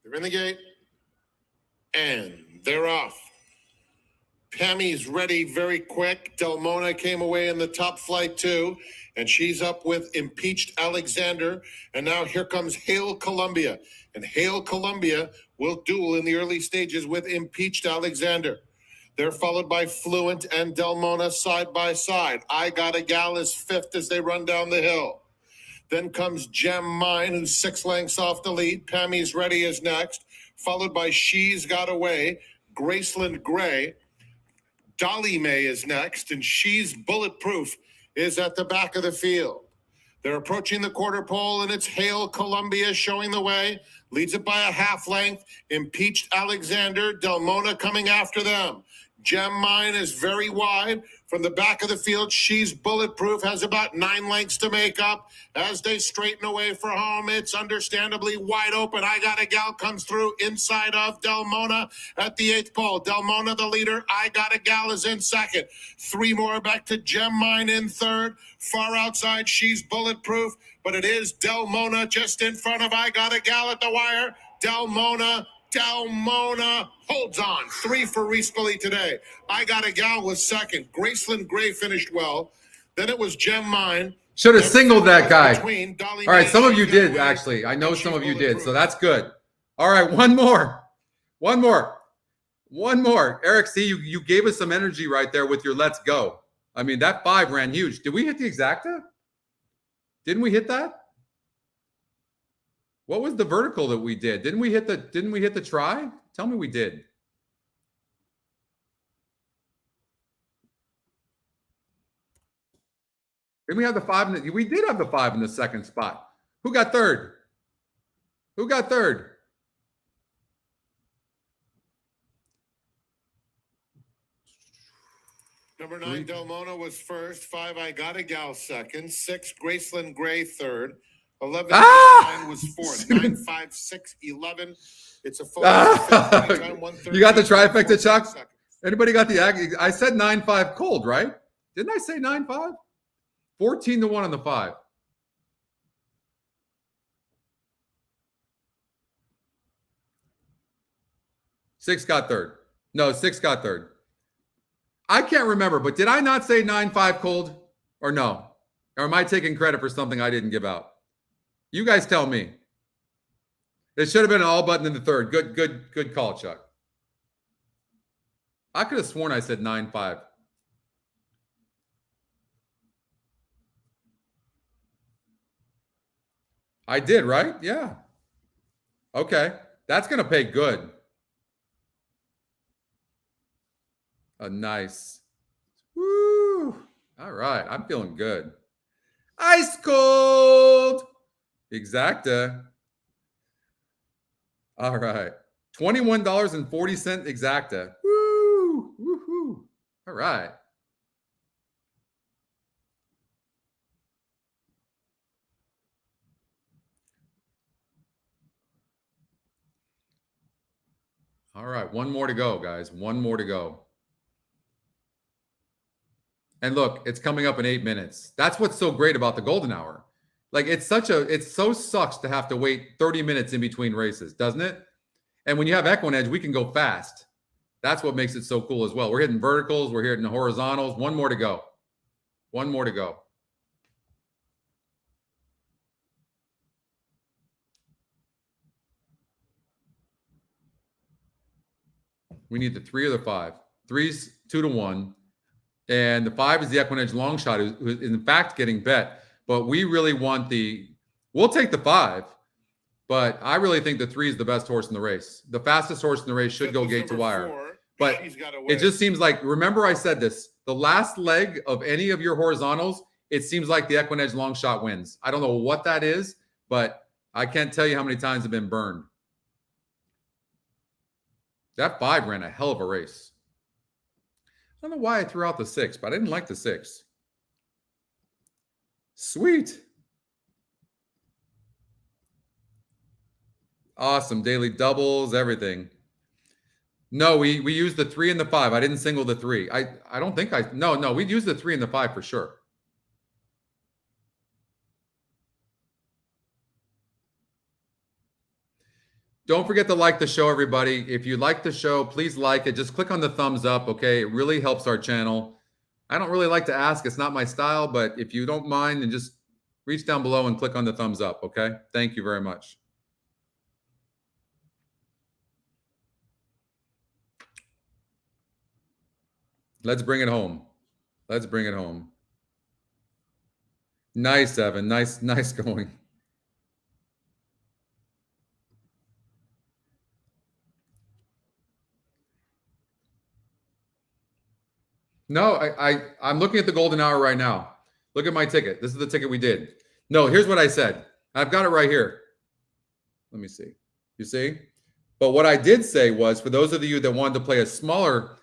They're in the gate. And they're off. Pammy's ready very quick. Delmona came away in the top flight too, and she's up with Impeached Alexander. And now here comes Hail Columbia. And Hail Columbia will duel in the early stages with Impeached Alexander. They're followed by Fluent and Delmona side by side. I Got a Gal is 5th as they run down the hill. Then comes Gem Mine, who's 6 lengths off the lead. Pammy's Ready is next, followed by She's Got Away, Graceland Gray. Dolly May is next, and She's Bulletproof is at the back of the field. They're approaching the quarter pole, and it's Hail Columbia showing the way. Leads it by a half length. Impeached Alexander, Delmona coming after them. Gem Mine is very wide. From the back of the field, She's Bulletproof has about 9 lengths to make up. As they straighten away for home, it's understandably wide open. I Got a Gal comes through inside of Delmona at the 8th pole. Delmona the leader. I Got a Gal is in 2nd. 3 more back to Gem Mine in 3rd. Far outside, She's Bulletproof, but it is Delmona just in front of I Got a Gal at the wire. Delmona holds on. 3 for Rispoli today. I Got a Gal was 2nd. Graceland Gray finished well. Then it was Gem Mine. Should have singled that guy. All right, some of you did, actually. I know some of you did, so that's good. All right, one more. Eric, see, you gave us some energy right there with your let's go. I mean, that 5 ran huge. Did we hit the exacta? Didn't we hit that? What was the vertical that we did? Didn't we hit the try? Tell me we did. Didn't we have the 5 we did have the 5 in the 2nd spot. Who got 3rd? Who got 3rd? Number 9, Del Mona was first. 5, I Got a Gal second. 6, Graceland Gray third. 11, 9 was fourth. 9, 5, 6, 11. It's a full time, You got the trifecta, Chuck? Anybody got the I said 9-5 cold, right? Didn't I say 9-5? 14-1 on the 5. Six got third. No, 6 got third. I can't remember, but did I not say 9-5 cold or no? Or am I taking credit for something I didn't give out? You guys tell me. It should have been an all button in the third. Good call, Chuck. I could have sworn I said 9-5. I did, right? Yeah. Okay. That's going to pay good. Nice. Woo. All right. I'm feeling good. Ice cold. Exacta. All right. $21.40 exacta. Woo. Woohoo. All right. All right. One more to go, guys. One more to go. And look, it's coming up in 8 minutes. That's what's so great about the golden hour. Like it so sucks to have to wait 30 minutes in between races, doesn't it? And when you have Equine Edge, we can go fast. That's what makes it so cool as well. We're hitting verticals, we're hitting horizontals. One more to go. One more to go. We need the 3 or the 5. 3's 2-1. And the 5 is the Equine Edge long shot, who is in fact getting bet. But we really want we'll take the 5. But I really think the 3 is the best horse in the race. The fastest horse in the race should go gate to wire. 4, but it just seems like, remember I said this, the last leg of any of your horizontals, it seems like the Equine Edge long shot wins. I don't know what that is, but I can't tell you how many times have been burned. That 5 ran a hell of a race. I don't know why I threw out the 6, but I didn't like the 6. Sweet. Awesome. Daily doubles, everything. No, we used the 3 and the 5. I didn't single the 3. I don't think no, we'd use the 3 and the 5 for sure. Don't forget to like the show, everybody. If you like the show, please like it. Just click on the thumbs up, okay? It really helps our channel. I don't really like to ask. It's not my style, but if you don't mind, then just reach down below and click on the thumbs up, okay? Thank you very much. Let's bring it home. Let's bring it home. Nice, Evan. Nice going. No, I'm looking at the golden hour right now. Look at my ticket. This is the ticket we did. No, here's what I said. I've got it right here. Let me see. You see? But what I did say was, for those of you that wanted to play a smaller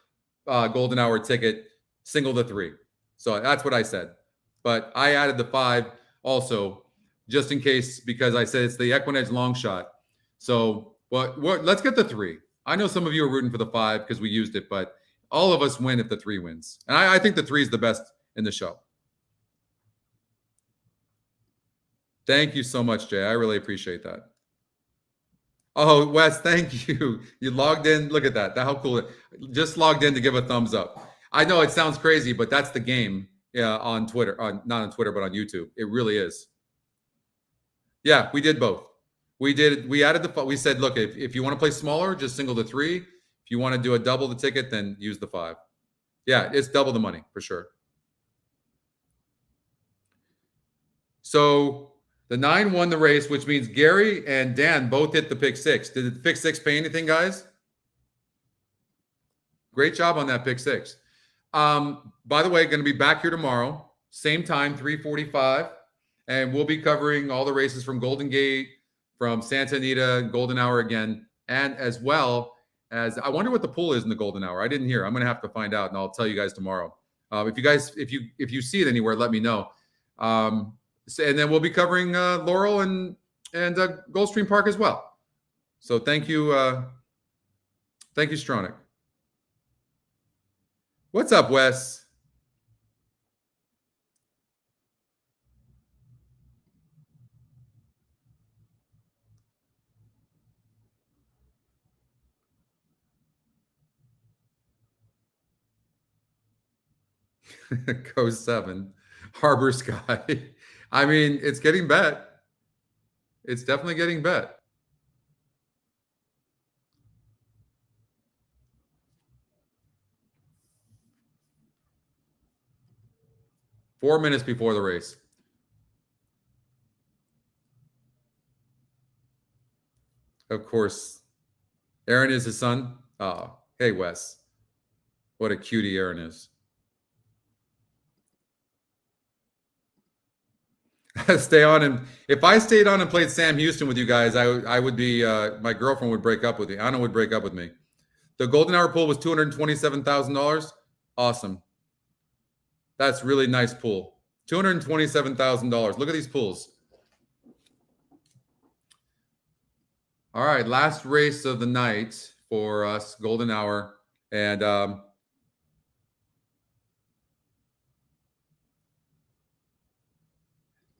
golden hour ticket, single the 3. So that's what I said. But I added the 5 also, just in case, because I said it's the Equine Edge long shot. So let's get the 3. I know some of you are rooting for the 5 because we used it, but all of us win if the 3 wins. And I think the 3 is the best in the show. Thank you so much, Jay. I really appreciate that. Oh, Wes, thank you. You logged in. Look at that. How cool. Just logged in to give a thumbs up. I know it sounds crazy, but that's the game on Twitter. Not on Twitter, but on YouTube. It really is. Yeah, we did both. We added we said, look, if you want to play smaller, just single the 3. If you want to do a double the ticket, then use the 5. Yeah, it's double the money for sure. So the 9 won the race, which means Gary and Dan both hit the pick 6. Did the pick 6 pay anything, guys? Great job on that pick 6. By the way, going to be back here tomorrow, same time, 3:45, and we'll be covering all the races from Golden Gate, from Santa Anita, Golden Hour again, and as well as I wonder what the pool is in the Golden Hour. I didn't hear. I'm going to have to find out, and I'll tell you guys tomorrow. If you see it anywhere, let me know. And then we'll be covering Laurel and Gulfstream Park as well. So thank you, Stronach. What's up, Wes? Go 7. Harbor Sky. I mean, it's getting bet. It's definitely getting bet. Four minutes before the race. Of course, Aaron is his son. Oh, hey, Wes. What a cutie Aaron is. Stay on, and if I stayed on and played Sam Houston with you guys, I would be my girlfriend would break up with me. Anna would break up with me. The golden hour pool was $227,000. Awesome. That's really nice pool. $227,000. Look at these pools. All right, last race of the night for us, golden hour, and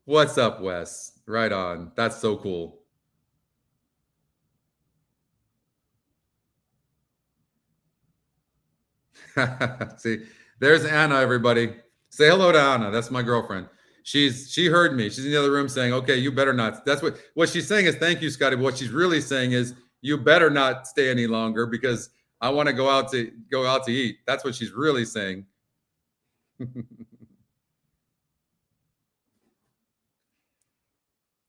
what's up, Wes? Right on. That's so cool. See, there's Anna, everybody. Say hello to Anna. That's my girlfriend. She heard me. She's in the other room saying, okay, you better not. That's what she's saying is thank you, Scotty. But what she's really saying is you better not stay any longer because I want to go out to eat. That's what she's really saying.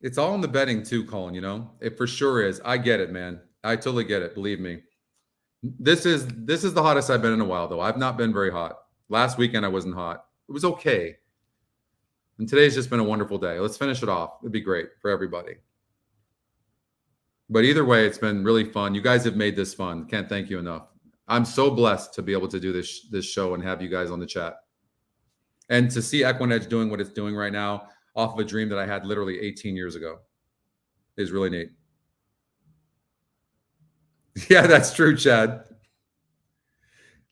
It's all in the betting too, Colin, you know? It for sure is. I get it, man. I totally get it. Believe me. This is the hottest I've been in a while, though. I've not been very hot. Last weekend I wasn't hot. It was okay. And today's just been a wonderful day. Let's finish it off. It'd be great for everybody. But either way, it's been really fun. You guys have made this fun. Can't thank you enough. I'm so blessed to be able to do this show and have you guys on the chat. And to see Equinedge doing what it's doing right now off of a dream that I had literally 18 years ago is really neat. Yeah, that's true, Chad.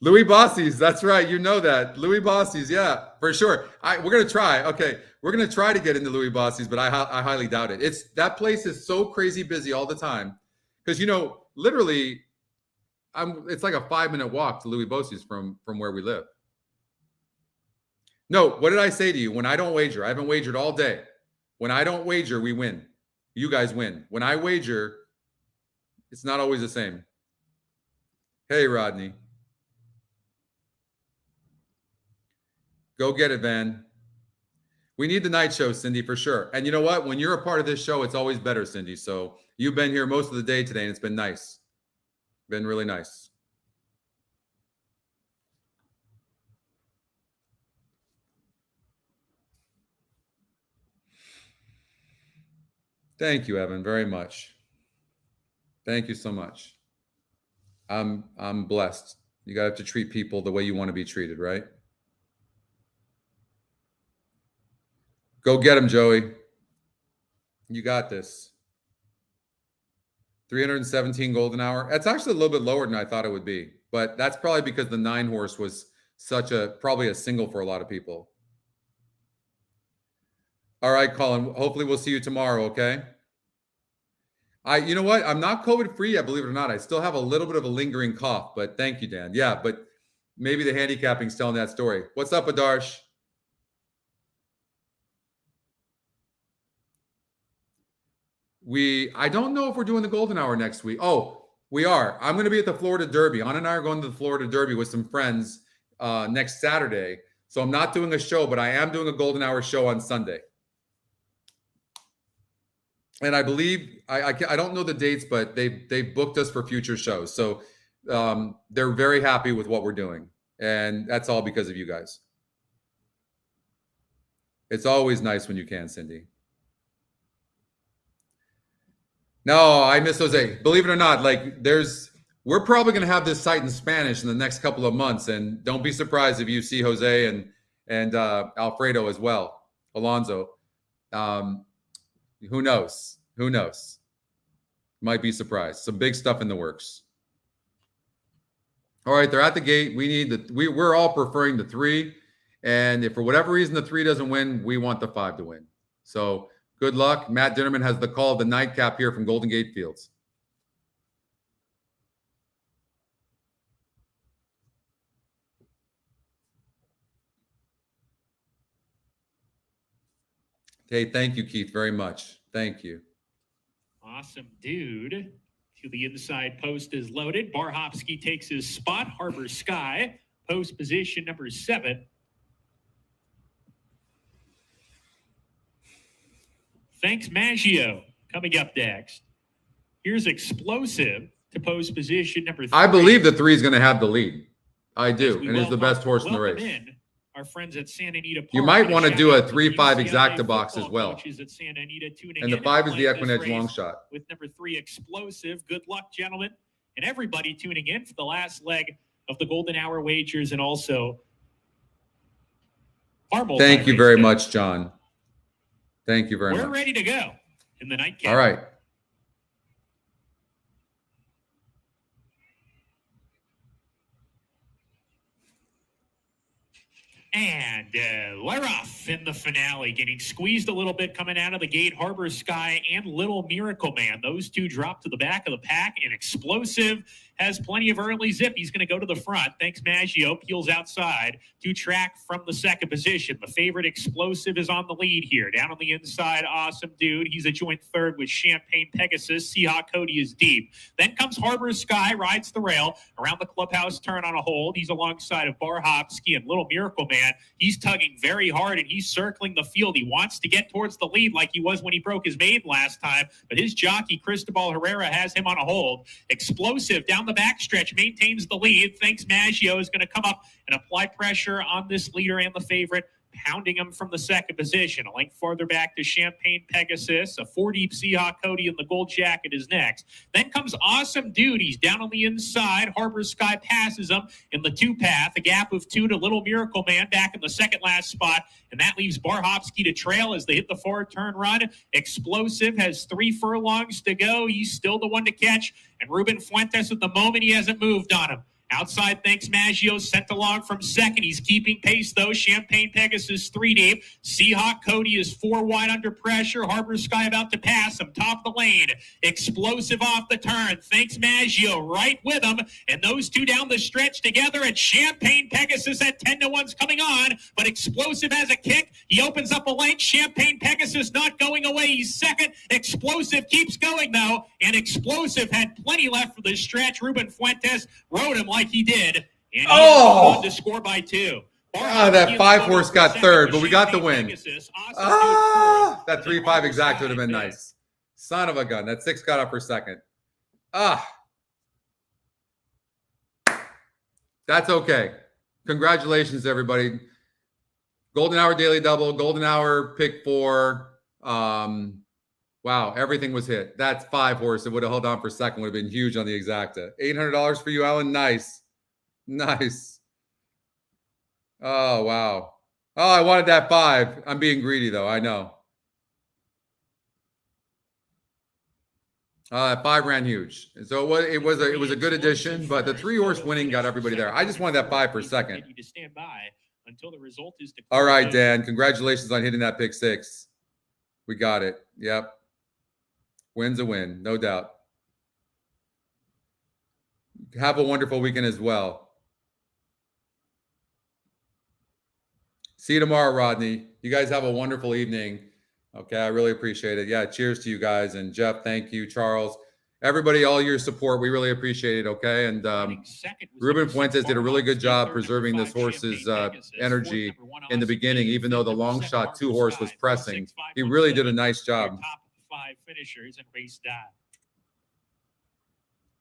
Louis Bossies, that's right. You know that. Louis Bossies, yeah, for sure. We're going to try. Okay, we're going to try to get into Louis Bossies, but I highly doubt it. That place is so crazy busy all the time because, you know, literally, it's like a 5-minute walk to Louis Bossies from where we live. No, what did I say to you? When I don't wager, I haven't wagered all day. When I don't wager, we win. You guys win. When I wager, it's not always the same. Hey, Rodney. Go get it, Van. We need the night show, Cindy, for sure. And you know what? When you're a part of this show, it's always better, Cindy. So you've been here most of the day today, and it's been nice. Been really nice. Thank you, Evan, very much. Thank you so much. I'm blessed. You got to have to treat people the way you want to be treated, right? Go get him, Joey. You got this. 317 golden hour. That's actually a little bit lower than I thought it would be, but that's probably because the 9 horse was probably a single for a lot of people. All right, Colin. Hopefully we'll see you tomorrow, okay? You know what? I'm not COVID free yet, believe it or not. I still have a little bit of a lingering cough, but thank you, Dan. Yeah, but maybe the handicapping's telling that story. What's up, Adarsh? I don't know if we're doing the golden hour next week. Oh, we are. I'm going to be at the Florida Derby. Anna and I are going to the Florida Derby with some friends next Saturday. So I'm not doing a show, but I am doing a golden hour show on Sunday. And I believe I don't know the dates, but they booked us for future shows. So they're very happy with what we're doing, and that's all because of you guys. It's always nice when you can, Cindy. No, I miss Jose. Believe it or not, like we're probably going to have this site in Spanish in the next couple of months, and don't be surprised if you see Jose and Alfredo as well, Alonso. Who knows? Who knows? Might be surprised. Some big stuff in the works. All right, they're at the gate. We're all preferring the 3, and if for whatever reason the 3 doesn't win, we want the 5 to win. So good luck. Matt Dinnerman has the call of the nightcap here from Golden Gate Fields. Hey, thank you, Keith, very much. Thank you. Awesome, dude. To the inside post is loaded. Barhopsky takes his spot. Harbor Sky, post position number 7. Thanks, Maggio. Coming up next. Here's Explosive to post position number 3. I believe the 3 is going to have the lead. I do, and is the best horse in the race. Our friends at Santa Anita Park. You might want to do a 3-5 exacta box as well. And the 5 is the Equinedge long shot. With number 3, Explosive. Good luck, gentlemen, and everybody tuning in for the last leg of the Golden Hour wagers, and also our Thank you very much, John. Thank you very much. We're ready to go in the nightcap. All right. And we're off in the finale, getting squeezed a little bit coming out of the gate. Harbor Sky and Little Miracle Man. Those 2 drop to the back of the pack, and Explosive has plenty of early zip. He's going to go to the front. Thanks, Maggio. Peels outside to track from the second position. The favorite Explosive is on the lead here. Down on the inside, Awesome Dude. He's a joint third with Champagne Pegasus. Seahawk Cody is deep. Then comes Harbor Sky, rides the rail around the clubhouse turn on a hold. He's alongside of Barhopsky and Little Miracle Man. He's tugging very hard, and he's circling the field. He wants to get towards the lead like he was when he broke his maiden last time, but his jockey, Cristobal Herrera, has him on a hold. Explosive down the backstretch maintains the lead. Thanks, Maggio is going to come up and apply pressure on this leader and the favorite, pounding him from the second position. A length farther back to Champagne Pegasus. A 4-deep Seahawk Cody in the gold jacket is next. Then comes Awesome Dude. He's down on the inside. Harbor Sky passes him in the 2 path. A gap of 2 to Little Miracle Man back in the second last spot. And that leaves Barhopsky to trail as they hit the forward turn run. Explosive has 3 furlongs to go. He's still the one to catch. And Ruben Fuentes, at the moment, he hasn't moved on him. Outside, Thanks Maggio sent along from second. He's keeping pace, though. Champagne Pegasus 3 deep. Seahawk Cody is 4 wide under pressure. Harbor Sky about to pass him. Top of the lane. Explosive off the turn. Thanks Maggio right with him. And those 2 down the stretch together. And Champagne Pegasus at 10-1's coming on. But Explosive has a kick. He opens up a length. Champagne Pegasus not going away. He's second. Explosive keeps going, though. And Explosive had plenty left for the stretch. Ruben Fuentes rode him like he did, and he on to score by 2. That 5 horse got third, but we got the win. That 3-5 exact would have been nice. Son of a gun. That 6 got up for second. That's okay. Congratulations, everybody. Golden Hour Daily Double, Golden Hour Pick 4. Wow, everything was hit. That's 5 horse. It would have held on for second. Would have been huge on the exacta. $800 for you, Alan. Nice. Nice. Oh, wow. Oh, I wanted that 5. I'm being greedy, though. I know. That 5 ran huge. So it was a good addition, but the 3 horse winning got everybody there. I just wanted that 5 for second. To stand by until the result is declared. All right, Dan. Congratulations on hitting that pick 6. We got it. Yep. Win's a win, no doubt. Have a wonderful weekend as well. See you tomorrow, Rodney. You guys have a wonderful evening. Okay, I really appreciate it. Yeah, cheers to you guys. And Jeff, thank you. Charles, everybody, all your support. We really appreciate it, okay? And Ruben Fuentes did a really good job preserving this horse's energy in the beginning, even though the long shot 2 horse was pressing. He really did a nice job. 5 finishers and race die.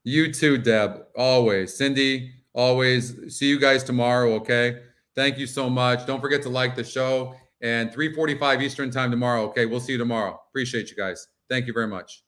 You too, Deb. Always. Cindy, always. See you guys tomorrow, okay? Thank you so much. Don't forget to like the show. And 3:45 Eastern time tomorrow, okay? We'll see you tomorrow. Appreciate you guys. Thank you very much.